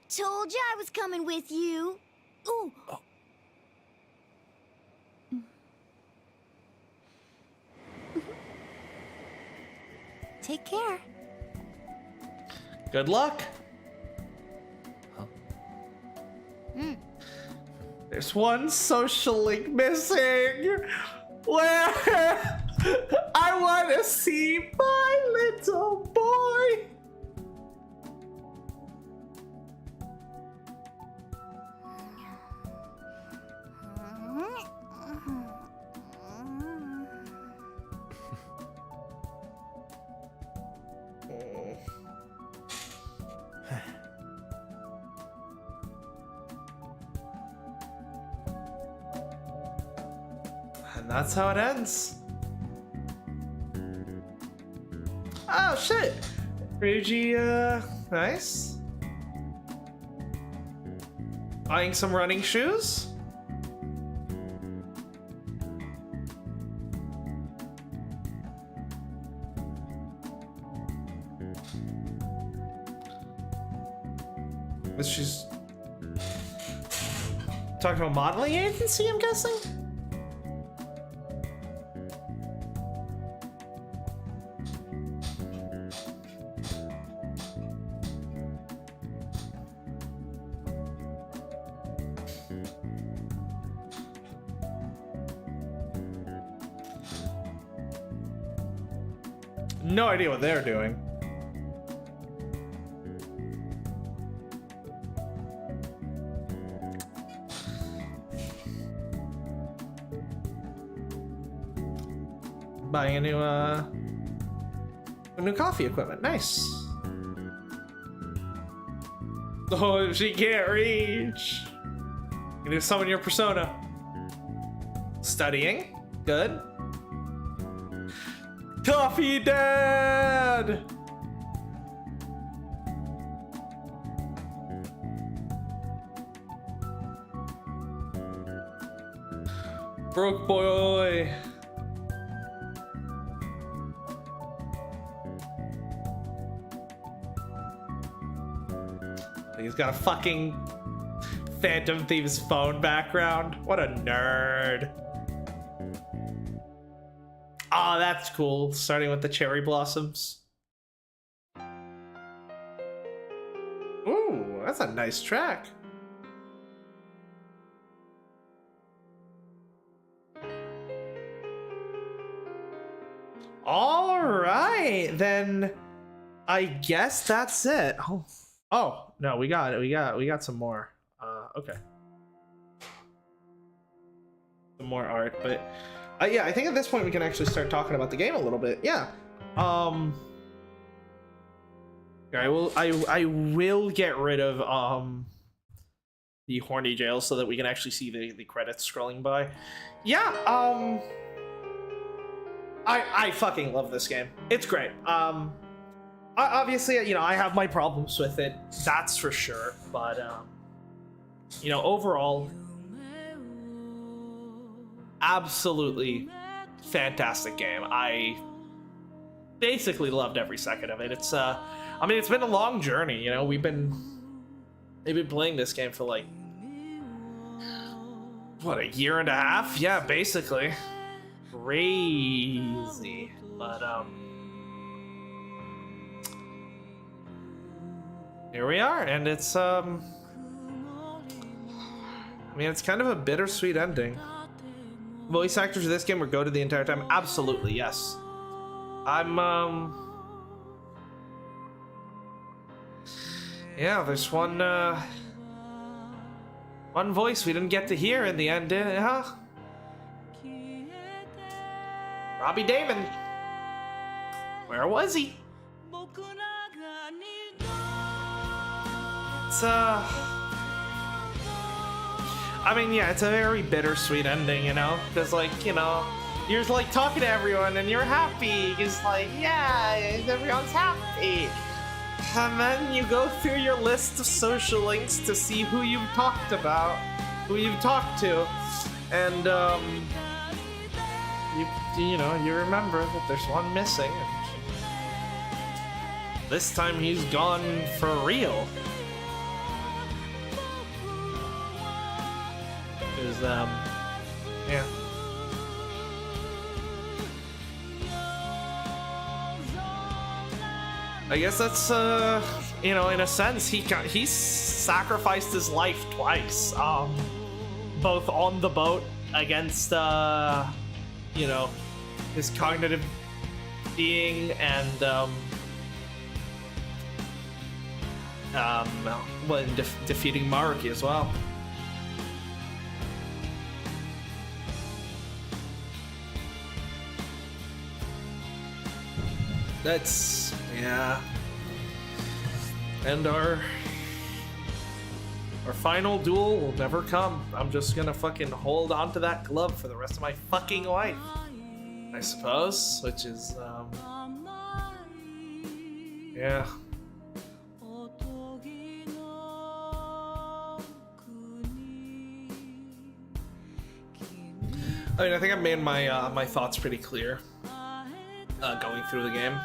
Told you I was coming with you. Ooh. Take care. Good luck. There's one social link missing. Where I want to see my little boy. And that's how it ends. Oh shit! Ryuji, nice. Buying some running shoes? She's talking to a modeling agency, I'm guessing? No idea what they're doing. Buying a new coffee equipment. Nice. Oh, she can't reach. You need to summon your persona. Studying. Good. Coffee Dad! Broke boy. He's got a fucking Phantom Thieves phone background. What a nerd. Oh, that's cool. Starting with the cherry blossoms. Ooh, that's a nice track. All right, then I guess that's it. Oh no, we got it. We got some more. Okay. Some more art, but yeah, I think at this point we can actually start talking about the game a little bit. Yeah. I will get rid of the horny jail so that we can actually see the credits scrolling by. Yeah. I fucking love this game. It's great. Obviously, you know, I have my problems with it. That's for sure. But you know, overall, absolutely fantastic game. I basically loved every second of it. It's I mean, it's been a long journey, you know. They've been playing this game for like what, a year and a half? Yeah, basically. Crazy. But here we are, and it's I mean, it's kind of a bittersweet ending. Voice actors of this game were goated the entire time. Absolutely, yes. Yeah, there's one voice we didn't get to hear in the end, huh? Robbie Damon. Where was he? It's I mean, yeah, it's a very bittersweet ending, you know? Because, like, you know, you're, like, talking to everyone and you're happy. It's like, yeah, everyone's happy. And then you go through your list of social links to see who you've talked about, who you've talked to. And, you know, you remember that there's one missing. And this time he's gone for real. Is yeah. I guess that's you know, in a sense he sacrificed his life twice, both on the boat against you know, his cognitive being, and well, defeating Maruki as well. That's, yeah. And our final duel will never come. I'm just gonna fucking hold on to that glove for the rest of my fucking life, I suppose, which is, yeah. I mean, I think I've made my my thoughts pretty clear going through the game,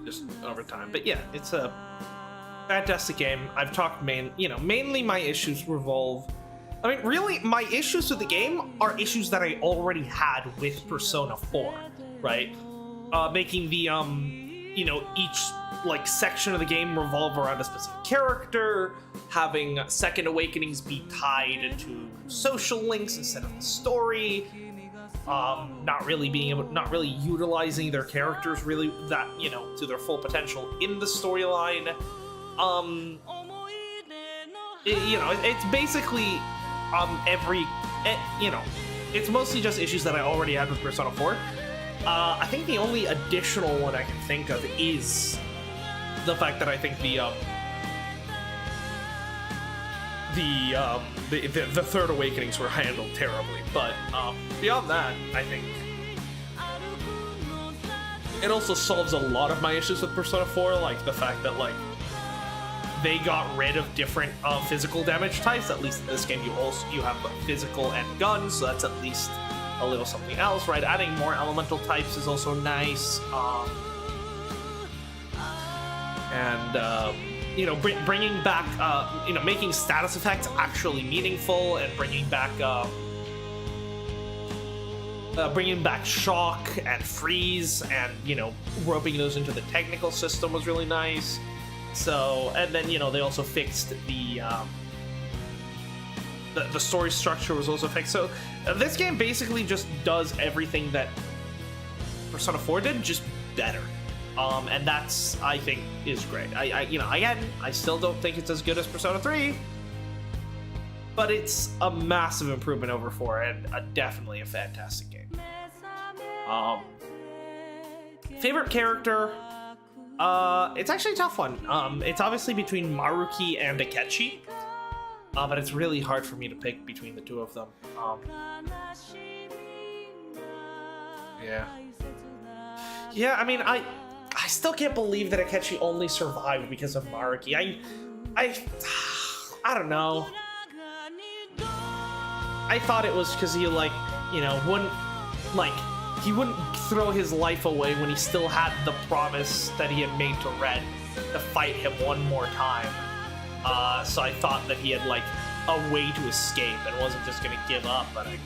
just over time. But yeah, it's a fantastic game. I've talked mainly my issues revolve. I mean, really, my issues with the game are issues that I already had with Persona 4, right? Making the you know, each like section of the game revolve around a specific character, having Second Awakenings be tied to social links instead of the story, not really utilizing their characters really that, you know, to their full potential in the storyline. It's basically it's mostly just issues that I already had with Persona 4. I think the only additional one I can think of is the fact that I think the Third Awakenings were handled terribly, but beyond that, I think it also solves a lot of my issues with Persona 4, like the fact that like they got rid of different physical damage types. At least in this game, you have physical and guns, so that's at least a little something else, right? Adding more elemental types is also nice, bringing back, making status effects actually meaningful, and bringing back shock and freeze, and roping those into the technical system was really nice. So, and then they also fixed the story structure was also fixed. So this game basically just does everything that Persona 4 did, just better. And that's, I think, is great. I still don't think it's as good as Persona 3, but it's a massive improvement over 4 and definitely a fantastic game. Favorite character? It's actually a tough one. It's obviously between Maruki and Akechi, but it's really hard for me to pick between the two of them. Yeah, I mean, I still can't believe that Akechi only survived because of Maruki. I don't know. I thought it was because he wouldn't throw his life away when he still had the promise that he had made to Red to fight him one more time. So I thought that he had a way to escape and wasn't just gonna give up, but I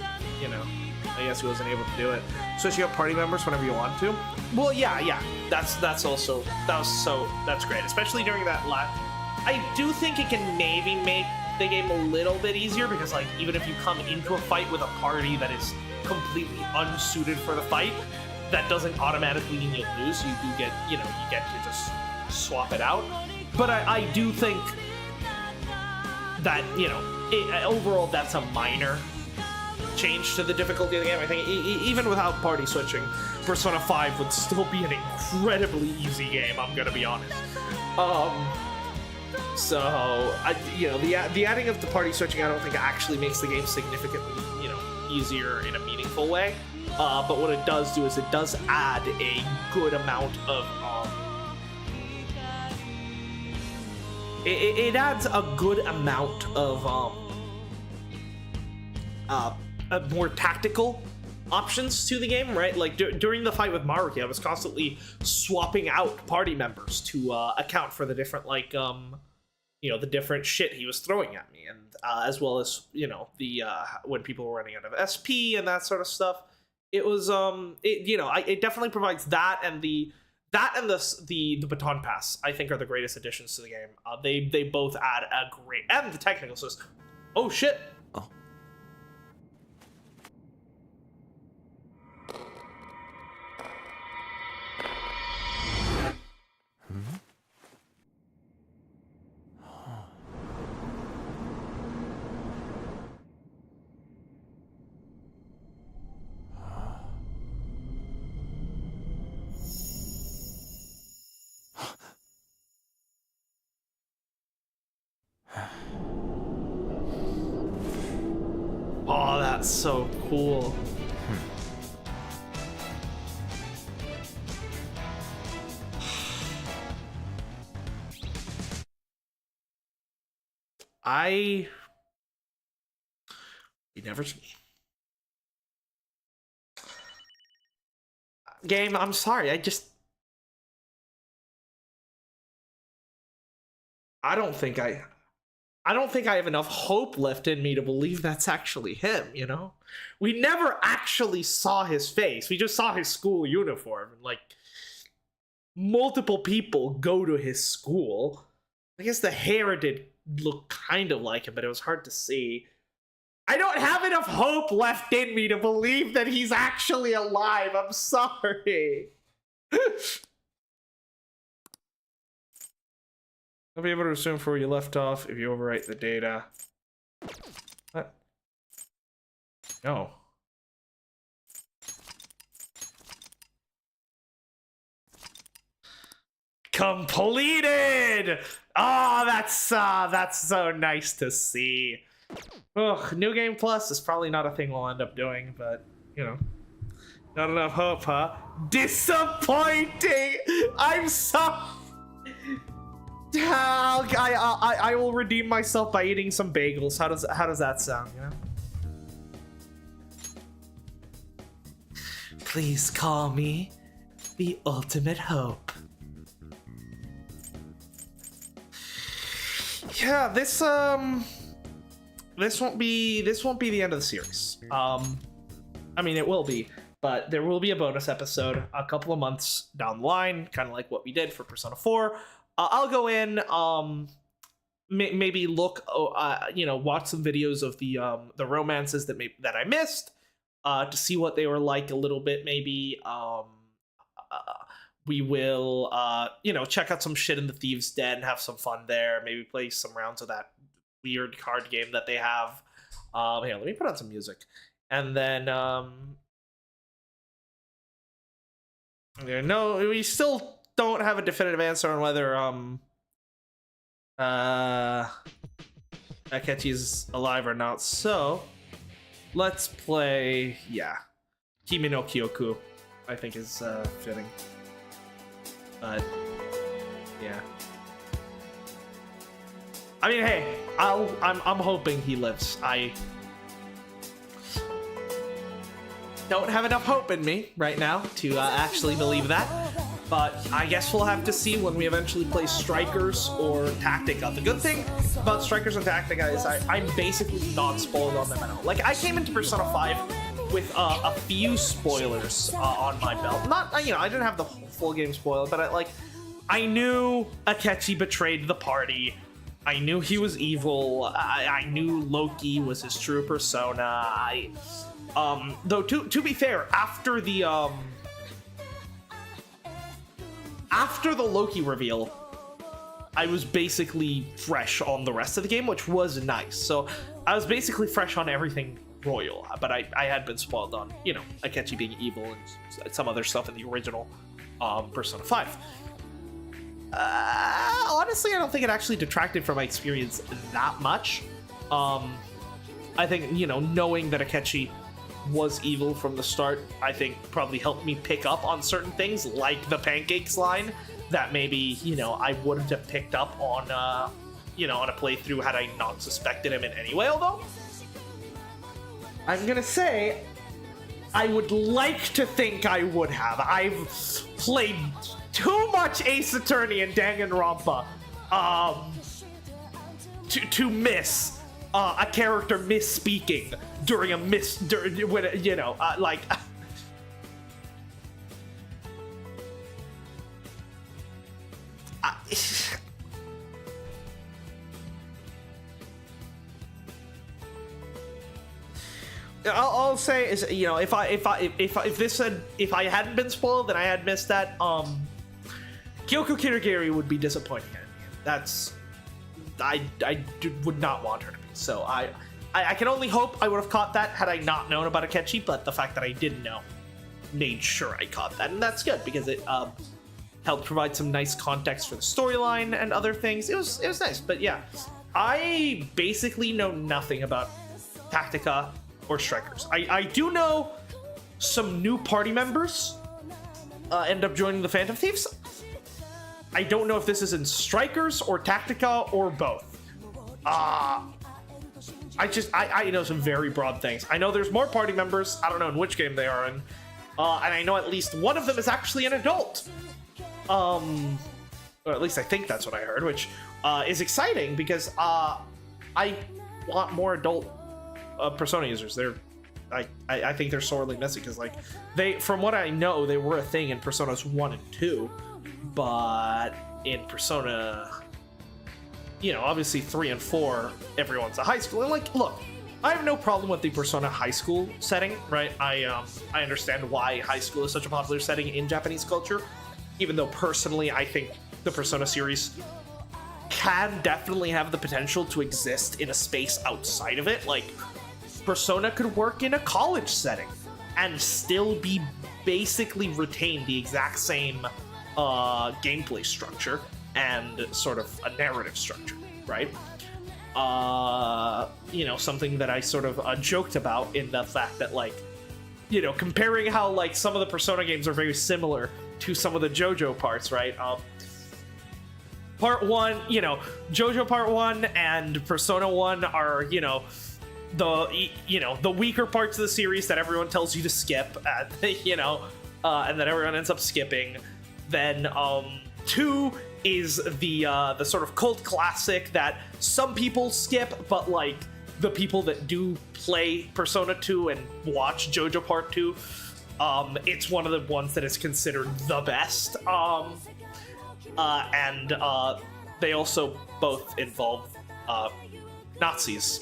guess he wasn't able to do it. Switching up party members whenever you want to. Well, yeah, that's great, especially during that last. I do think it can maybe make the game a little bit easier, because even if you come into a fight with a party that is completely unsuited for the fight, that doesn't automatically mean you lose. You do get, you get to just swap it out. But I do think that, overall that's a minor change to the difficulty of the game. I think even without party switching, Persona 5 would still be an incredibly easy game, I'm gonna be honest. So, the adding of the party switching I don't think actually makes the game significantly, easier in a meaningful way. But what it does do is it does add a good amount of it adds a good amount of more tactical options to the game, right? Like during the fight with Maruki, I was constantly swapping out party members to account for the different the different shit he was throwing at me, and as well as when people were running out of SP and that sort of stuff. It was it definitely provides that, and the baton pass I think are the greatest additions to the game. They both add a great, and the technical system. Oh shit. Oh. Oh, that's so cool. Game, I'm sorry, I don't think I have enough hope left in me to believe that's actually him, We never actually saw his face. We just saw his school uniform. Multiple people go to his school. I guess the hair did look kind of like him, but it was hard to see. I don't have enough hope left in me to believe that he's actually alive. I'm sorry. I'll be able to resume from where you left off if you overwrite the data. What? No. Completed! Oh, that's so nice to see. Ugh, New Game Plus is probably not a thing we'll end up doing, but, you know. Not enough hope, huh? Disappointing! I'm so... I will redeem myself by eating some bagels. How does that sound, you know? Please call me the ultimate hope. Yeah, this won't be the end of the series. I mean, it will be, but there will be a bonus episode a couple of months down the line, kind of like what we did for Persona 4. I'll go in, maybe look, watch some videos of the romances that I missed, to see what they were like a little bit. Maybe we will, check out some shit in the Thieves' Den, have some fun there. Maybe play some rounds of that weird card game that they have. Here, let me put on some music, and then no, we still don't have a definitive answer on whether Akechi's alive or not. So let's play, Kimi no Kyoku, I think is fitting. But yeah, I mean, hey, I'm hoping he lives. I don't have enough hope in me right now to actually believe that, but I guess we'll have to see when we eventually play Strikers or Tactica. The good thing about Strikers and Tactica is I'm basically not spoiled on them at all. Like, I came into Persona 5 with a few spoilers on my belt. Not, I didn't have the full game spoiled, but I knew Akechi betrayed the party. I knew he was evil. I knew Loki was his true persona. Though to be fair, after the Loki reveal, I was basically fresh on the rest of the game, which was nice. So I was basically fresh on everything royal, but I had been spoiled on, Akechi being evil and some other stuff in the original Persona 5. Honestly, I don't think it actually detracted from my experience that much. I think, knowing that Akechi was evil from the start, I think probably helped me pick up on certain things, like the pancakes line, that maybe, I wouldn't have picked up on, on a playthrough had I not suspected him in any way. Although, I'm gonna say, I would like to think I would have. I've played too much Ace Attorney and Danganronpa to miss a character misspeaking during a I'll say is, if I hadn't been spoiled and I had missed that, Kyoko Kirigiri would be disappointing. I would not want her to be. So I can only hope I would have caught that had I not known about Akechi, but the fact that I didn't know made sure I caught that, and that's good because it helped provide some nice context for the storyline and other things. It was nice, but yeah, I basically know nothing about Tactica or Strikers. I do know some new party members end up joining the Phantom Thieves. I don't know if this is in Strikers or Tactica or both. I know some very broad things. I know there's more party members. I don't know in which game they are in. And I know at least one of them is actually an adult. Or at least I think that's what I heard, which is exciting because I want more adult Persona users. I think they're sorely missing because from what I know, they were a thing in Personas 1 and 2, but in Persona, obviously 3 and 4, everyone's a high school. And look, I have no problem with the Persona high school setting, right? I understand why high school is such a popular setting in Japanese culture, even though personally I think the Persona series can definitely have the potential to exist in a space outside of it. Like, Persona could work in a college setting and still be basically retain the exact same gameplay structure and sort of a narrative structure, right? You know, something that I sort of joked about in the fact that, like, you know, comparing how, like, some of the Persona games are very similar to some of the JoJo parts, right? Part 1, you know, JoJo Part 1 and Persona 1 are, you know, the weaker parts of the series that everyone tells you to skip, you know, and that everyone ends up skipping. Then 2 is the sort of cult classic that some people skip, but like the people that do play Persona 2 and watch JoJo Part 2, it's one of the ones that is considered the best. And they also both involve Nazis.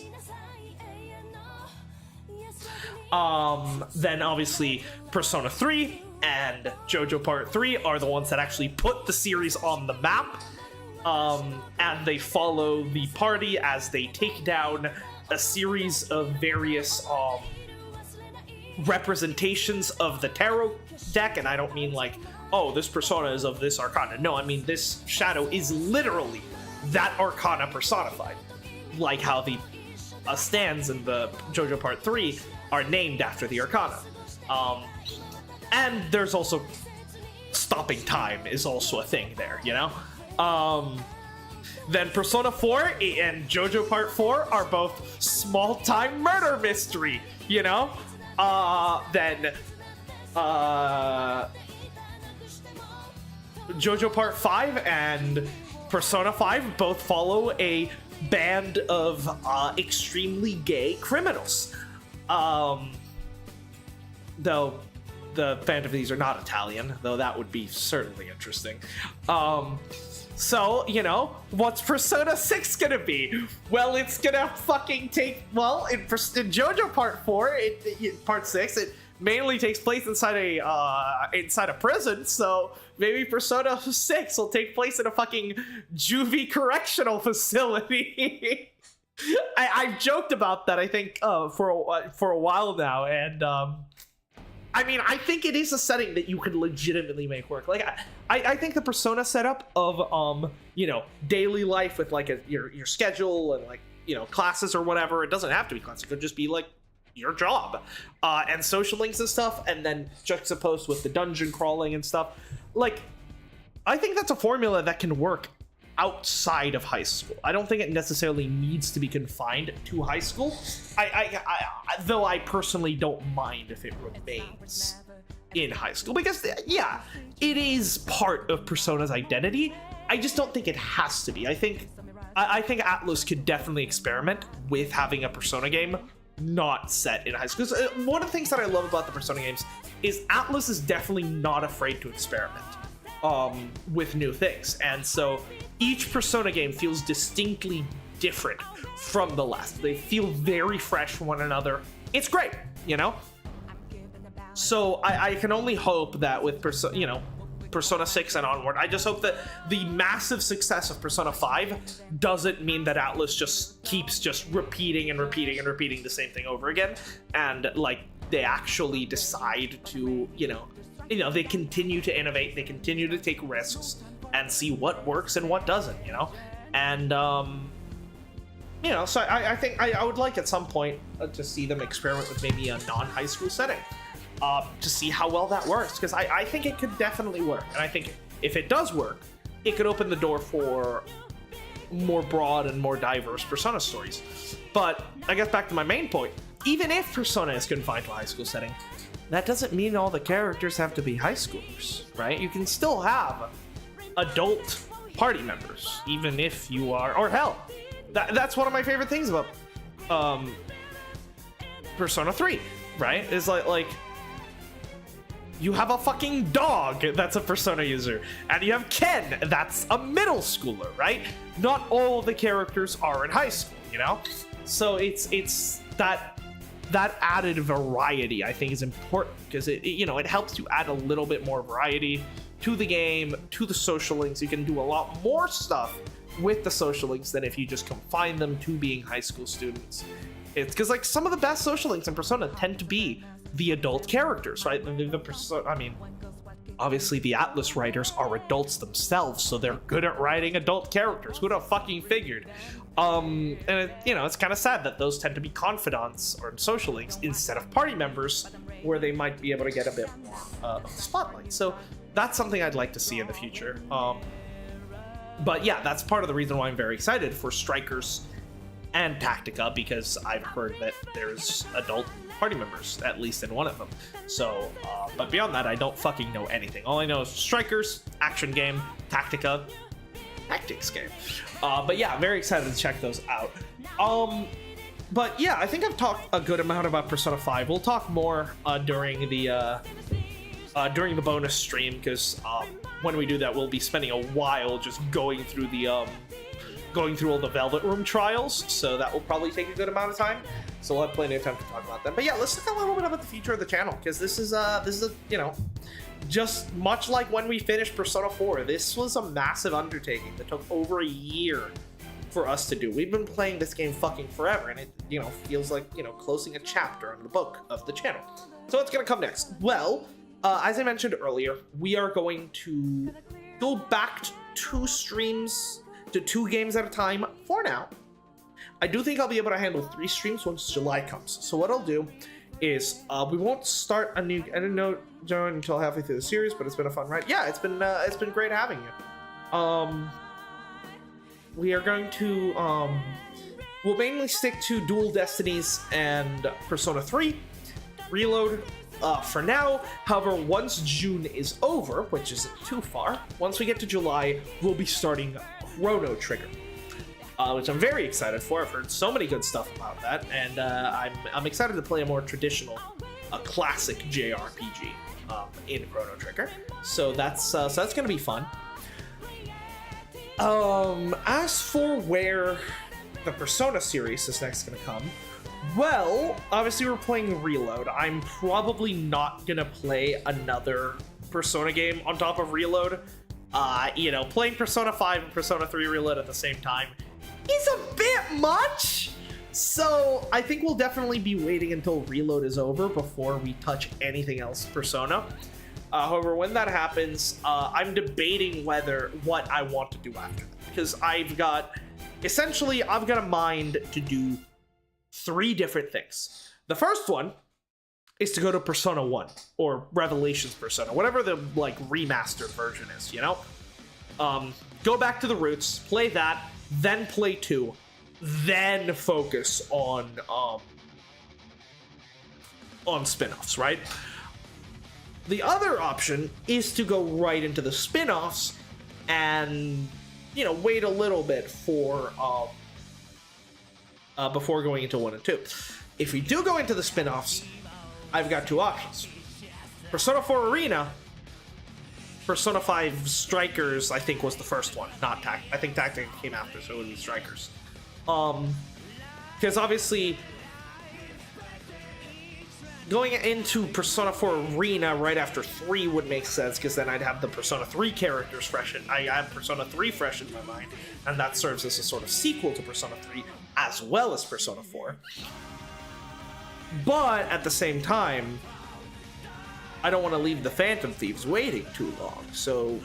Then obviously Persona 3 and JoJo Part 3 are the ones that actually put the series on the map. And they follow the party as they take down a series of various representations of the tarot deck. And I don't mean like, oh, this persona is of this arcana. No, I mean this shadow is literally that arcana personified. Like how the stands in the JoJo Part 3 are named after the arcana. And there's also stopping time is also a thing there, you know? Then Persona 4 and JoJo Part 4 are both small-time murder mystery, you know? Then JoJo Part 5 and Persona 5 both follow a band of extremely gay criminals. Though the band of these are not Italian, though that would be certainly interesting. So, you know, what's Persona 6 gonna be? Well, it's gonna fucking take, well, in JoJo Part 4, Part 6, it mainly takes place inside a prison, so maybe Persona 6 will take place in a fucking juvie correctional facility. I've joked about that, I think, for a while now, and I mean, I think it is a setting that you could legitimately make work. Like, I think the Persona setup of, you know, daily life with, like, your schedule and, like, you know, classes or whatever. It doesn't have to be classes. It could just be, like, your job. And social links and stuff, and then juxtaposed with the dungeon crawling and stuff. Like, I think that's a formula that can work outside of high school. I don't think it necessarily needs to be confined to high school. Though I personally don't mind if it remains in high school, because yeah, it is part of Persona's identity. I just don't think it has to be. I think Atlus could definitely experiment with having a Persona game not set in high school. So, one of the things that I love about the Persona games is Atlus is definitely not afraid to experiment with new things, and so each Persona game feels distinctly different from the last. They feel very fresh from one another. It's great, you know? So I can only hope that with Persona 6 and onward, I just hope that the massive success of Persona 5 doesn't mean that Atlus just keeps just repeating and repeating and repeating the same thing over again, and like they actually decide to, you know, they continue to innovate, they continue to take risks and see what works and what doesn't, you know? And, you know, so I think I would like at some point to see them experiment with maybe a non-high school setting to see how well that works, because I think it could definitely work. And I think if it does work, it could open the door for more broad and more diverse Persona stories. But I guess back to my main point, even if Persona is confined to a high school setting, that doesn't mean all the characters have to be high schoolers, right? You can still have adult party members, even if you are, or hell, that's one of my favorite things about Persona 3, right? Is like you have a fucking dog that's a Persona user, and you have Ken that's a middle schooler, right? Not all the characters are in high school, you know? So it's that added variety, I think, is important because it helps you add a little bit more variety to the game, to the social links. You can do a lot more stuff with the social links than if you just confine them to being high school students. It's because like some of the best social links in Persona tend to be the adult characters, right? I mean, obviously the Atlas writers are adults themselves, so they're good at writing adult characters. Who'd have fucking figured? And it's kind of sad that those tend to be confidants or social links instead of party members, where they might be able to get a bit more of the spotlight. So that's something I'd like to see in the future. But yeah, that's part of the reason why I'm very excited for Strikers and Tactica, because I've heard that there's adult party members, at least in one of them. So, but beyond that, I don't fucking know anything. All I know is Strikers, action game, Tactica, tactics game. But yeah, very excited to check those out. But yeah, I think I've talked a good amount about Persona 5. We'll talk more during the bonus stream, because when we do that, we'll be spending a while just going through all the Velvet Room trials, so that will probably take a good amount of time. So we'll have plenty of time to talk about them. But yeah, let's talk a little bit about the future of the channel, because this is just much like when we finished Persona 4, this was a massive undertaking that took over a year for us to do. We've been playing this game fucking forever, and it feels like closing a chapter in the book of the channel. So what's gonna come next? Well, as I mentioned earlier, we are going to go back to 2 streams to 2 games at a time for now. I do think I'll be able to handle 3 streams once July comes. So what I'll do is we won't start a new. I didn't know Joan until halfway through the series, but it's been a fun ride. Yeah, it's been great having you. We are going to we'll mainly stick to Dual Destinies and Persona 3 Reload for now. However, once June is over, which isn't too far, once we get to July, we'll be starting Chrono Trigger, which I'm very excited for. I've heard so many good stuff about that, and I'm excited to play a more traditional, classic JRPG in Chrono Trigger. So that's gonna be fun. As for where the Persona series is next gonna come, well, obviously we're playing Reload. I'm probably not gonna play another Persona game on top of Reload. Playing Persona 5 and Persona 3 Reload at the same time is a bit much. So I think we'll definitely be waiting until Reload is over before we touch anything else Persona. However, when that happens, I'm debating what I want to do after that, because I've got a mind to do 3 different things. The first one is to go to Persona 1 or Revelations Persona, whatever the remastered version is, go back to the roots, play that, then play 2, then focus on spin-offs, right? The other option is to go right into the spin-offs and wait a little bit for before going into 1 and 2. If we do go into the spin-offs, I've got 2 options. Persona 4 Arena, Persona 5 Strikers, I think was the first one, not Tactica. I think Tactica came after, so it would be Strikers. Because obviously, going into Persona 4 Arena right after 3 would make sense, because then I'd have the Persona 3 characters fresh I have Persona 3 fresh in my mind, and that serves as a sort of sequel to Persona 3, as well as Persona 4. But at the same time, I don't want to leave the Phantom Thieves waiting too long. So,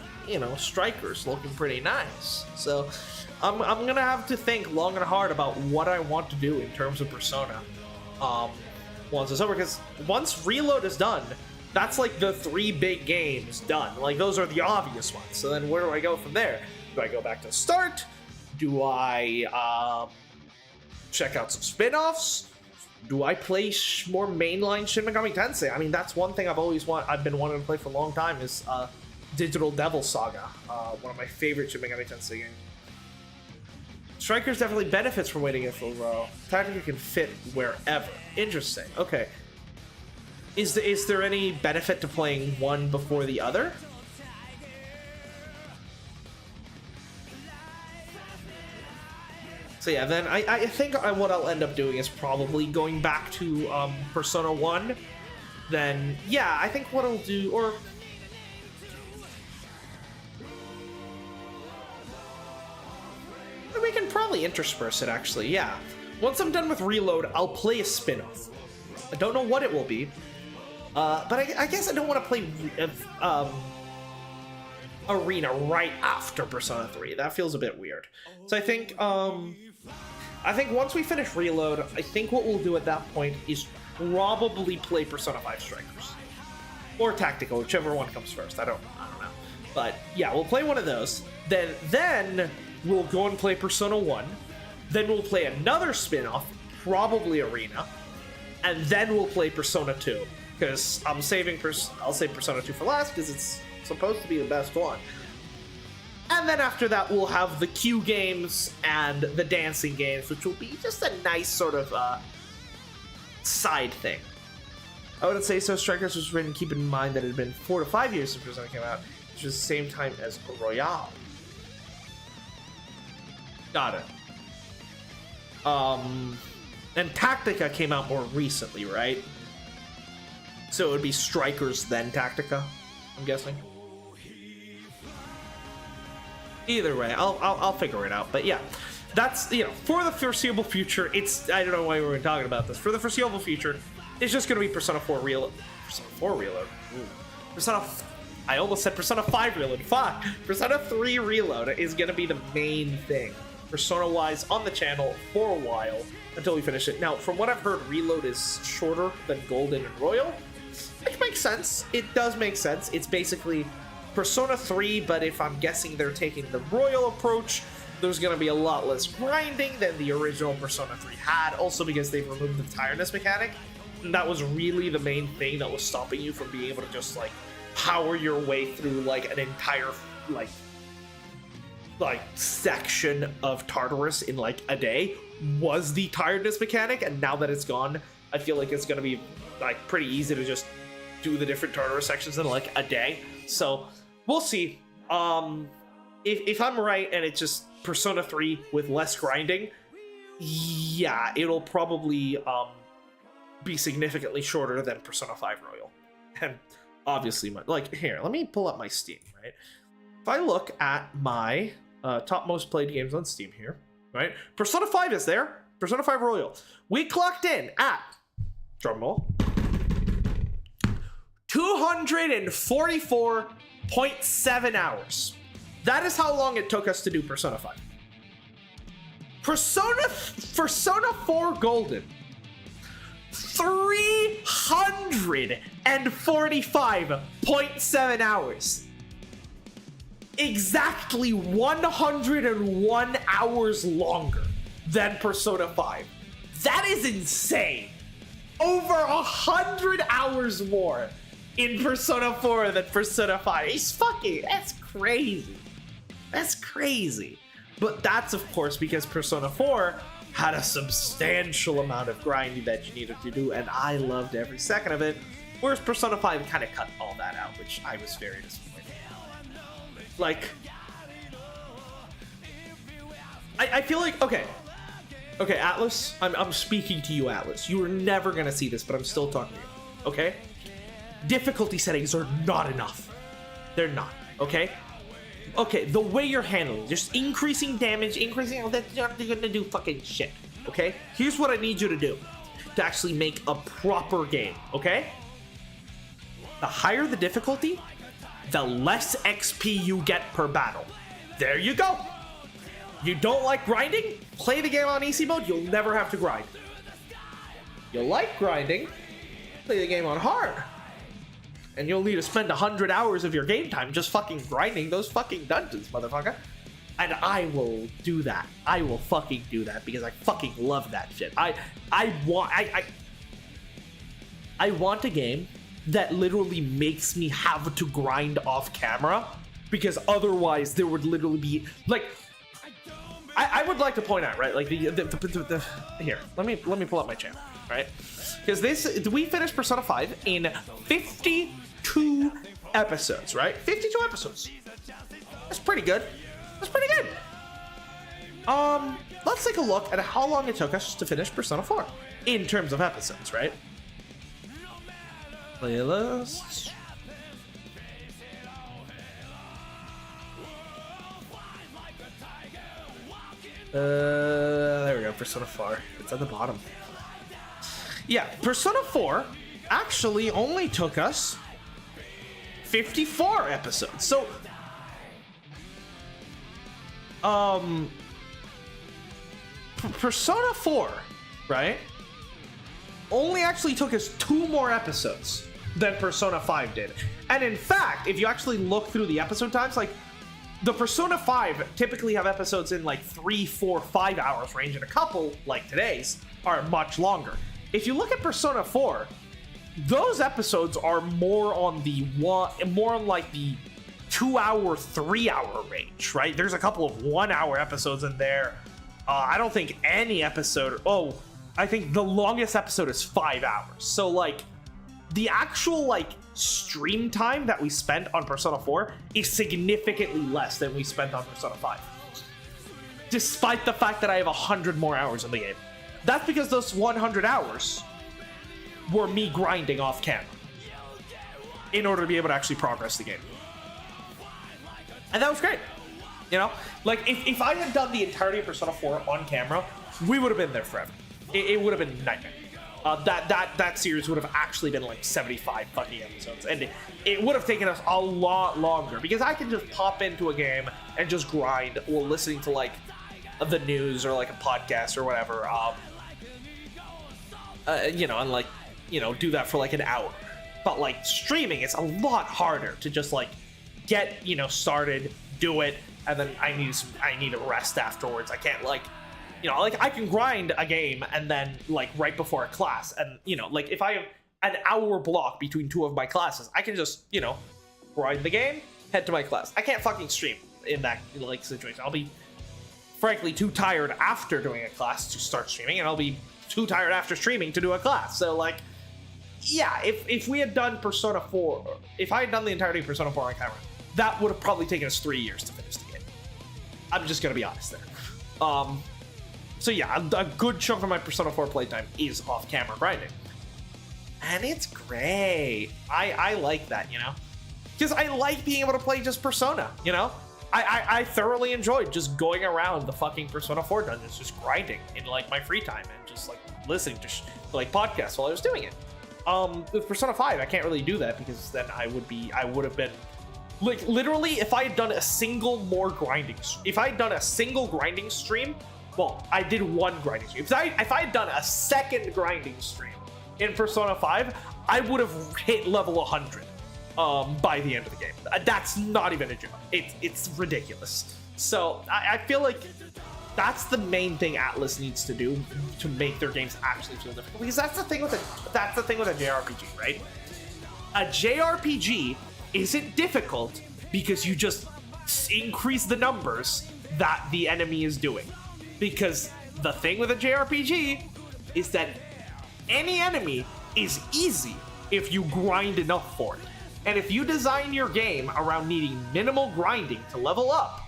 Strikers looking pretty nice. So, I'm gonna have to think long and hard about what I want to do in terms of Persona once it's over. Because once Reload is done, that's like the 3 big games done. Like, those are the obvious ones. So then where do I go from there? Do I go back to start? Do I check out some spin-offs? Do I play more mainline Shin Megami Tensei? I mean, that's one thing I've been wanting to play for a long time is Digital Devil Saga, one of my favorite Shin Megami Tensei games. Strikers definitely benefits from waiting in full row. Tactica can fit wherever. Interesting. Okay. Is there any benefit to playing one before the other? So yeah, then I think what I'll end up doing is probably going back to Persona 1. Then, yeah, I think what I'll do, or... we can probably intersperse it, actually, yeah. Once I'm done with Reload, I'll play a spin-off. I don't know what it will be, but I guess I don't want to play Arena right after Persona 3. That feels a bit weird. So I think once we finish Reload, I think what we'll do at that point is probably play Persona 5 Strikers. Or Tactical, whichever one comes first. I don't know. But yeah, we'll play one of those. Then we'll go and play Persona 1. Then we'll play another spin-off, probably Arena. And then we'll play Persona 2. Because I'll save Persona 2 for last, because it's supposed to be the best one. And then after that, we'll have the Q games and the dancing games, which will be just a nice sort of side thing. I wouldn't say so. Strikers was written, keep in mind that it had been 4 to 5 years since Persona came out, which was the same time as Royale. Got it. And Tactica came out more recently, right? So it would be Strikers then Tactica, I'm guessing. Either way, I'll figure it out. But yeah, that's, for the foreseeable future, I don't know why we were talking about this. For the foreseeable future, it's just going to be Persona 4 Reload. I almost said Persona 5 Reload. Fuck! Persona 3 Reload is going to be the main thing, Persona-wise, on the channel for a while, until we finish it. Now, from what I've heard, Reload is shorter than Golden and Royal, which makes sense. It does make sense. It's basically Persona 3, but if I'm guessing they're taking the Royal approach, there's going to be a lot less grinding than the original Persona 3 had, also because they've removed the tiredness mechanic. And that was really the main thing that was stopping you from being able to just, power your way through, an entire, section of Tartarus in, a day, was the tiredness mechanic. And now that it's gone, I feel like it's going to be, pretty easy to just do the different Tartarus sections in, a day. So, we'll see. If I'm right and it's just Persona 3 with less grinding, yeah, it'll probably be significantly shorter than Persona 5 Royal. And obviously, here, let me pull up my Steam, right? If I look at my top most played games on Steam here, right? Persona 5 is there. Persona 5 Royal. We clocked in at, drumroll, 244.7 hours. That is how long it took us to do Persona 5. Persona 4 Golden, 345.7 hours. Exactly 101 hours longer than Persona 5. That is insane. Over 100 hours more in Persona 4 than Persona 5. That's crazy. That's crazy. But that's, of course, because Persona 4 had a substantial amount of grinding that you needed to do, and I loved every second of it. Whereas Persona 5 kind of cut all that out, which I was very disappointed. I feel like, okay, Atlas, I'm speaking to you, Atlas. You were never gonna see this, but I'm still talking to you, okay? Difficulty settings are not enough. They're not, okay? Okay, the way you're handling, just increasing damage, that's not gonna do fucking shit, okay? Here's what I need you to do to actually make a proper game, okay? The higher the difficulty, the less XP you get per battle. There you go. You don't like grinding? Play the game on easy mode, you'll never have to grind. You like grinding? Play the game on hard. And you'll need to spend 100 hours of your game time just fucking grinding those fucking dungeons, motherfucker. And I will do that. I will fucking do that because I fucking love that shit. I want a game that literally makes me have to grind off camera, because otherwise there would literally be I would like to point out, right, here, let me pull up my channel, right, because we finished Persona 5 in 52 episodes, right? 52 episodes. That's pretty good. let's take a look at how long it took us to finish Persona 4 in terms of episodes, right? Playlists. There we go, Persona 4. It's at the bottom. Yeah, Persona 4 actually only took us 54 episodes. So, Persona 4, right, only actually took us 2 more episodes than Persona 5 did. And in fact, if you actually look through the episode times, like, the Persona 5 typically have episodes in like 3, 4, 5 hours range, and a couple, like today's, are much longer. If you look at Persona 4, those episodes are more on like the 2 hour, 3 hour range, right? There's a couple of 1 hour episodes in there. I don't think any episode, I think the longest episode is 5 hours. So like the actual like stream time that we spent on Persona 4 is significantly less than we spent on Persona 5. Despite the fact that I have 100 more hours in the game. That's because those 100 hours were me grinding off camera in order to be able to actually progress the game. And that was great. You know, like if I had done the entirety of Persona 4 on camera, we would have been there forever. It would have been a nightmare. That series would have actually been like 75 fucking episodes, and it would have taken us a lot longer because I can just pop into a game and just grind while listening to like the news or like a podcast or whatever, you know, and like, you know, do that for like an hour. But like streaming, it's a lot harder to just like get, you know, started, do it, and then I need a rest afterwards. I can't like, you know, like I can grind a game and then like right before a class, and you know, like if I have an hour block between 2 of my classes, I can just, you know, grind the game, head to my class. I can't fucking stream in that like situation. I'll be frankly too tired after doing a class to start streaming, and I'll be too tired after streaming to do a class. So like, yeah, if we had done Persona 4, if I had done the entirety of Persona 4 on camera, that would have probably taken us 3 years to finish the game. I'm just gonna be honest there. So yeah, a good chunk of my Persona 4 playtime is off-camera grinding. And it's great. I like that, you know? Because I like being able to play just Persona, you know? I thoroughly enjoyed just going around the fucking Persona 4 dungeons, just grinding in like my free time and just like listening to like podcasts while I was doing it. With Persona 5, I can't really do that because then I would have been like literally if I had done a single more grinding, if I had done a single grinding stream, well, I did one grinding stream. If I had done a second grinding stream in Persona 5, I would have hit level 100 by the end of the game. That's not even a joke. It's ridiculous. So I feel like that's the main thing Atlas needs to do to make their games actually feel difficult. Because that's the thing with a JRPG, right? A JRPG isn't difficult because you just increase the numbers that the enemy is doing. Because the thing with a JRPG is that any enemy is easy if you grind enough for it. And if you design your game around needing minimal grinding to level up,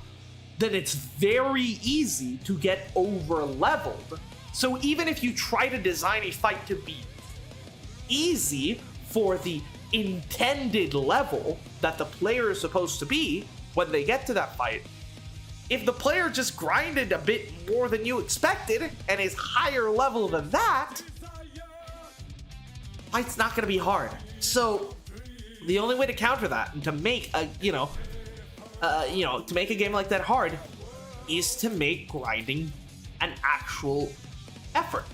then it's very easy to get over leveled. So even if you try to design a fight to be easy for the intended level that the player is supposed to be when they get to that fight, if the player just grinded a bit more than you expected and is higher level than that, fight's not going to be hard. So the only way to counter that and to make a to make a game like that hard is to make grinding an actual effort.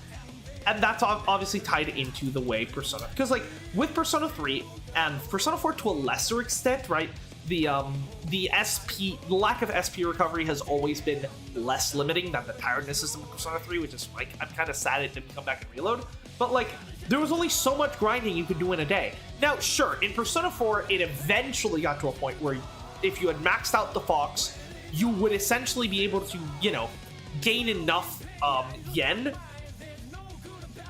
And that's obviously tied into the way Persona, because like with Persona 3 and Persona 4 to a lesser extent, right? The lack of SP recovery has always been less limiting than the tiredness system of Persona 3, which is like, I'm kind of sad it didn't come back and reload. But like, there was only so much grinding you could do in a day. Now, sure, in Persona 4, it eventually got to a point where if you had maxed out the Fox, you would essentially be able to, you know, gain enough yen.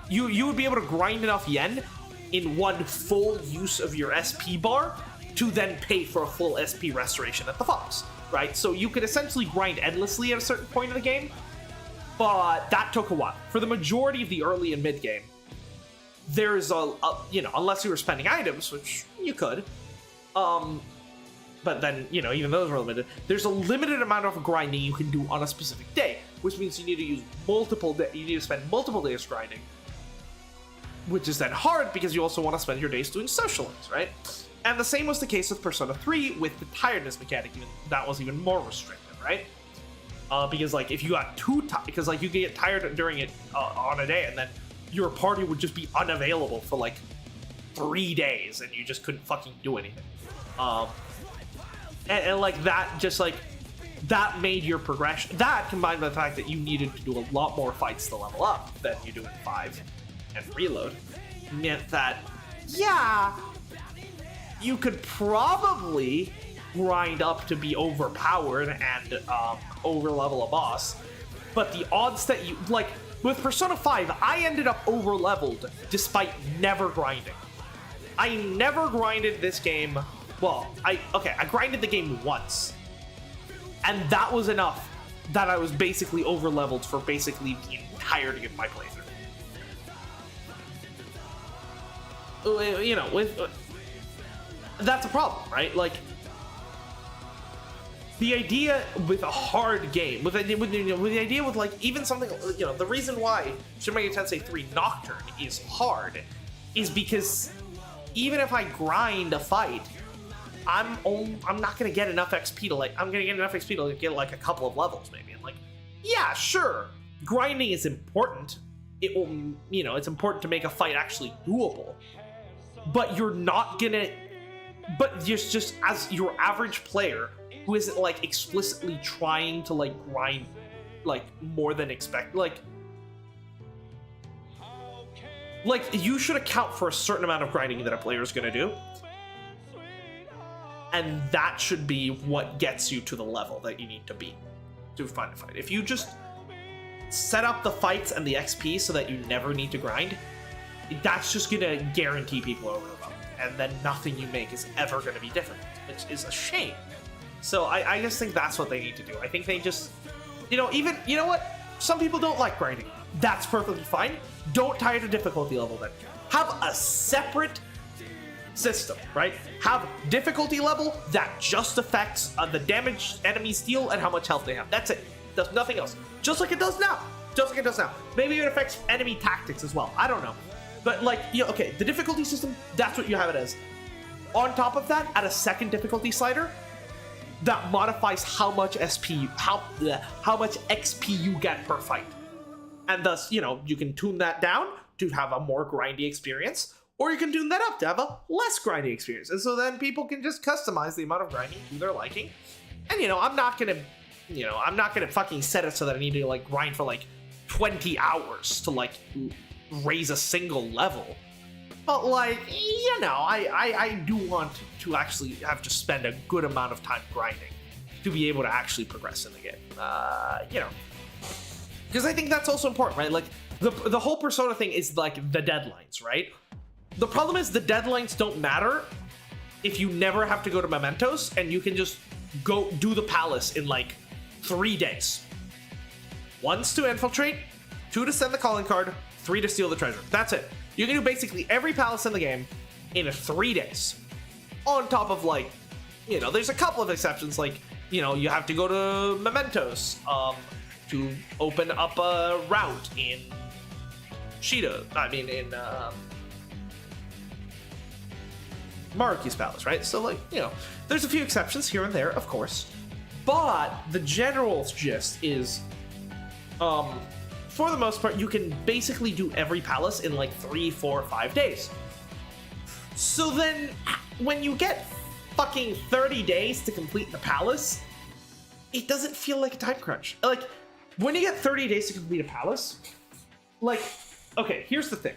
You would be able to grind enough yen in one full use of your SP bar to then pay for a full SP restoration at the Fox, right? So you could essentially grind endlessly at a certain point in the game, but that took a while. For the majority of the early and mid game, there's unless you were spending items, which you could, but then, even those were limited. There's a limited amount of grinding you can do on a specific day, which means you need to use you need to spend multiple days grinding, which is then hard because you also want to spend your days doing social links, right? And the same was the case with Persona 3 with the tiredness mechanic. That was even more restrictive, right? Because like if you got too tired, because like you could get tired during it on a day, and then your party would just be unavailable for like 3 days, and you just couldn't fucking do anything. And like that, just like that made your progression. That combined with the fact that you needed to do a lot more fights to level up than you do in 5 and Reload, meant that you could probably grind up to be overpowered and overlevel a boss, but the odds that you like with Persona 5, I ended up overleveled despite never grinding. I never grinded this game. Well, I grinded the game once, and that was enough that I was basically overleveled for basically the entirety of my playthrough. That's a problem, right? Like, the idea with a hard game, with the idea with like even something, the reason why Shin Megami Tensei 3 Nocturne is hard is because even if I grind a fight, I'm not gonna get enough XP to I'm gonna get enough XP to get like a couple of levels maybe. And like, yeah, sure, grinding is important. It will, it's important to make a fight actually doable. But you're not gonna. But just as your average player who isn't like explicitly trying to like grind like more than expect, like you should account for a certain amount of grinding that a player is gonna do, and that should be what gets you to the level that you need to be to find a fight. If you just set up the fights and the XP so that you never need to grind, that's just gonna guarantee people over the level, and then nothing you make is ever gonna be different, which is a shame. So I just think that's what they need to do. I think they just, what? Some people don't like grinding. That's perfectly fine. Don't tie it to difficulty level then. Have a separate system, right? Have difficulty level that just affects the damage enemies deal and how much health they have. That's it. Does nothing else. Just like it does now. Maybe it affects enemy tactics as well. I don't know. But the difficulty system, that's what you have it as. On top of that, add a second difficulty slider that modifies how much how much XP you get per fight. And thus, you can tune that down to have a more grindy experience, or you can tune that up to have a less grindy experience. And so then people can just customize the amount of grinding to their liking. And I'm not gonna fucking set it so that I need to grind for 20 hours to raise a single level. But I do want to actually have to spend a good amount of time grinding to be able to actually progress in the game. Because I think that's also important, right? The whole Persona thing is the deadlines, right? The problem is the deadlines don't matter if you never have to go to Mementos and you can just go do the palace in 3 days. Once to infiltrate, 2 to send the calling card, 3 to steal the treasure. That's it. You can do basically every palace in the game in 3 days. On top of there's a couple of exceptions, you have to go to Mementos to open up a route in Maruki's palace, right? So there's a few exceptions here and there, of course. But the general gist is, for the most part, you can basically do every palace in 3, 4, 5 days. So then, when you get fucking 30 days to complete the palace, it doesn't feel like a time crunch. When you get 30 days to complete a palace, okay, here's the thing.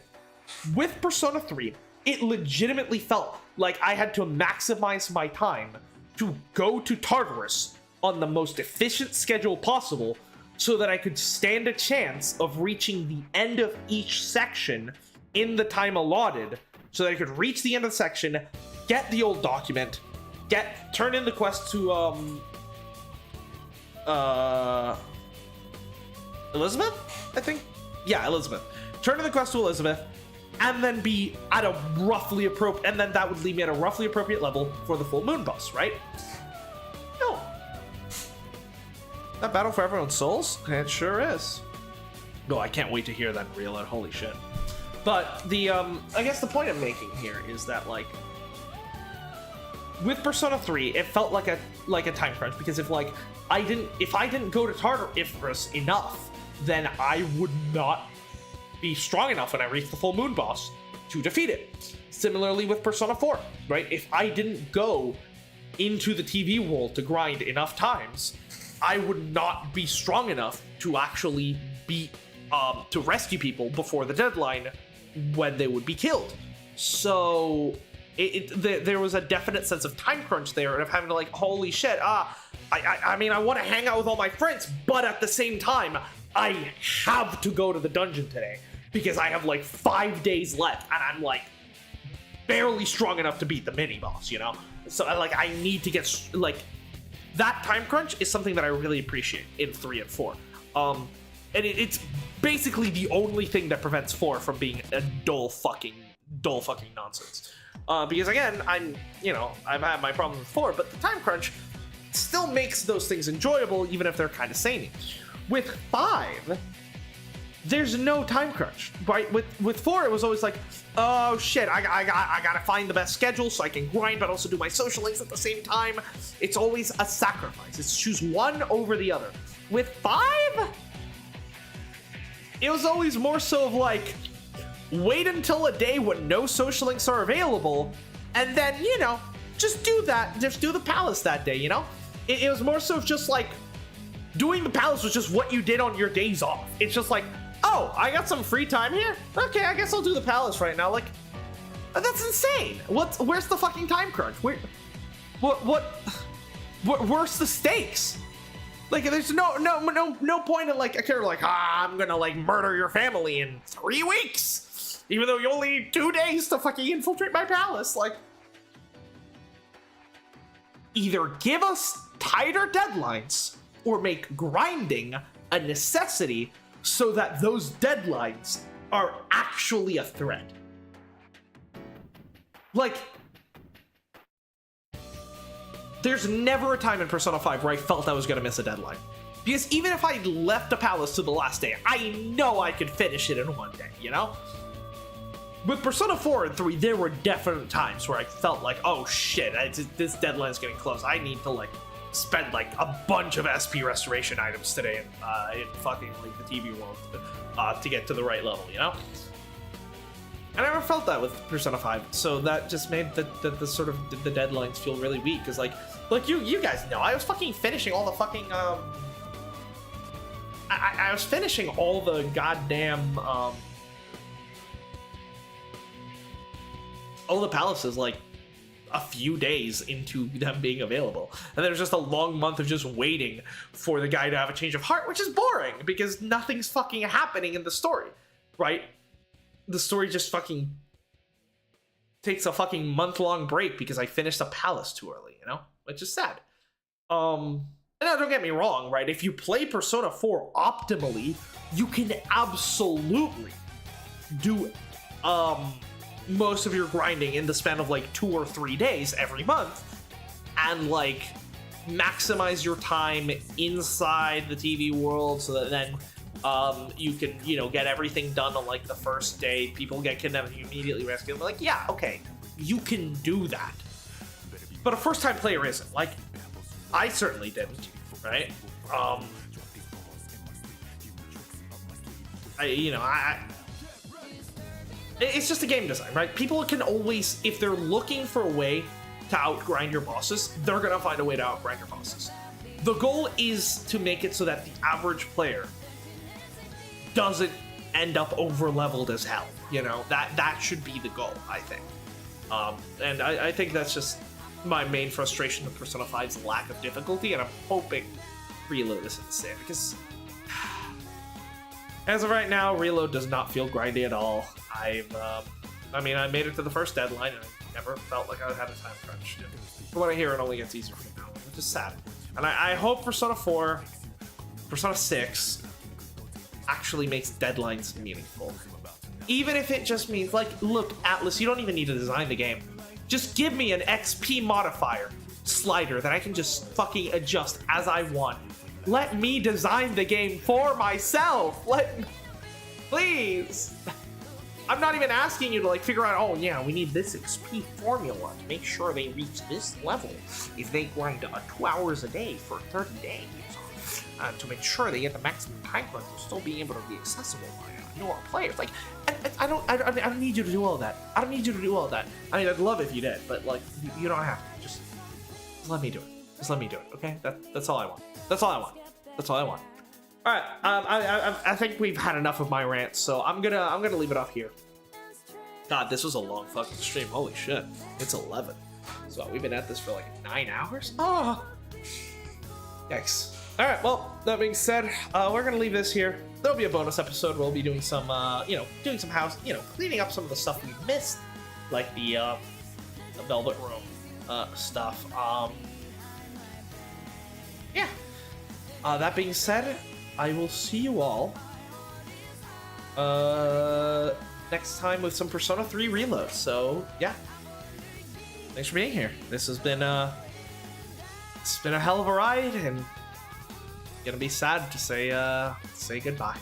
With Persona 3, it legitimately felt like I had to maximize my time to go to Tartarus on the most efficient schedule possible so that I could stand a chance of reaching the end of each section in the time allotted, so that I could reach the end of the section, get the old document, turn in the quest to Elizabeth, I think. Yeah, Elizabeth. Turn in the quest to Elizabeth, and then be at a roughly appropriate, and then that would leave me at a roughly appropriate level for the full moon boss, right? No. That battle for everyone's souls? It sure is. No, I can't wait to hear that real. Holy shit. But the I guess the point I'm making here is that, like, with Persona 3, it felt like a time crunch, because if I didn't go to Tartarus enough, then I would not be strong enough when I reach the full moon boss to defeat it. Similarly with Persona 4, right? If I didn't go into the TV world to grind enough times, I would not be strong enough to actually beat to rescue people before the deadline when they would be killed. So there was a definite sense of time crunch there, and of having to, like, holy shit, I mean, I want to hang out with all my friends, but at the same time, I have to go to the dungeon today because I have like 5 days left, and I'm like barely strong enough to beat the mini boss, you know? So I need to get, like, that time crunch is something that I really appreciate in 3 and 4. And it's basically the only thing that prevents 4 from being a dull fucking nonsense. Because again, I've had my problems with 4, but the time crunch still makes those things enjoyable, even if they're kind of samey. With 5, there's no time crunch, right? With 4, it was always like, oh shit, I gotta find the best schedule so I can grind, but also do my social links at the same time. It's always a sacrifice. It's choose one over the other. With 5, it was always more so of like, wait until a day when no social links are available, and then, just do that. Just do the palace that day, It was more so just like, doing the palace was just what you did on your days off. It's just like, oh, I got some free time here? Okay, I guess I'll do the palace right now. Like, that's insane. Where's the fucking time crunch? Where's the stakes? Like, there's no point in, like, a character like, I'm gonna, like, murder your family in 3 weeks, even though you only need 2 days to fucking infiltrate my palace. Like, either give us tighter deadlines or make grinding a necessity so that those deadlines are actually a threat. Like, there's never a time in Persona 5 where I felt I was gonna miss a deadline. Because even if I left the palace to the last day, I know I could finish it in 1 day, With Persona 4 and 3, there were definite times where I felt like, oh shit, this deadline's getting close. I need to, like, spend, like, a bunch of SP restoration items today in fucking, like, the TV world to get to the right level, I never felt that with Persona 5, so that just made the sort of the deadlines feel really weak, because, like you guys know, I was fucking finishing all the fucking, I was finishing all the goddamn, all the palaces, like, a few days into them being available. And there's just a long month of just waiting for the guy to have a change of heart, which is boring, because nothing's fucking happening in the story, right? The story just fucking takes a fucking month-long break because I finished a palace too early, Which is sad. And now don't get me wrong, right? If you play Persona 4 optimally, you can absolutely do, most of your grinding in the span of like 2 or 3 days every month, and like maximize your time inside the TV world so that then you can, get everything done on like the first day. People get kidnapped and you immediately rescue them. Like, yeah, okay, you can do that. But a first time player isn't. Like, I certainly didn't, right? It's just a game design, right? People can always, if they're looking for a way to outgrind your bosses, they're gonna find a way to outgrind your bosses. The goal is to make it so that the average player doesn't end up over-leveled as hell, That should be the goal, I think. And I think that's just my main frustration with Persona 5's lack of difficulty, and I'm hoping Reload isn't the same, because as of right now, Reload does not feel grindy at all. I made it to the first deadline, and I never felt like I had a time crunch. From what I hear, it only gets easier from now on, which is sad. And I hope Persona 4, Persona 6, actually makes deadlines meaningful. Even if it just means, like, look, Atlas, you don't even need to design the game. Just give me an XP modifier slider that I can just fucking adjust as I want. Let me design the game for myself. Please. I'm not even asking you to like figure out, oh yeah, we need this XP formula to make sure they reach this level if they grind 2 hours a day for 30 days. To make sure they get the maximum time crunch will still be able to be accessible by newer players. Like, I don't need you to do all that. I don't need you to do all that. I mean, I'd love if you did, but like, you don't have to. Just let me do it. Just let me do it, okay? That's all I want. That's all I want. That's all I want. All right, I think we've had enough of my rant, so I'm gonna leave it off here. God, this was a long fucking stream. Holy shit, it's 11. So we've been at this for like 9 hours. Oh, yikes. All right, well, that being said, we're gonna leave this here. There'll be a bonus episode. We'll be doing some, doing some house, cleaning up some of the stuff we missed, like the Velvet Room stuff. Yeah. That being said, I will see you all next time with some Persona 3 Reload. So yeah, thanks for being here. This has been it's been a hell of a ride, and gonna be sad to say goodbye.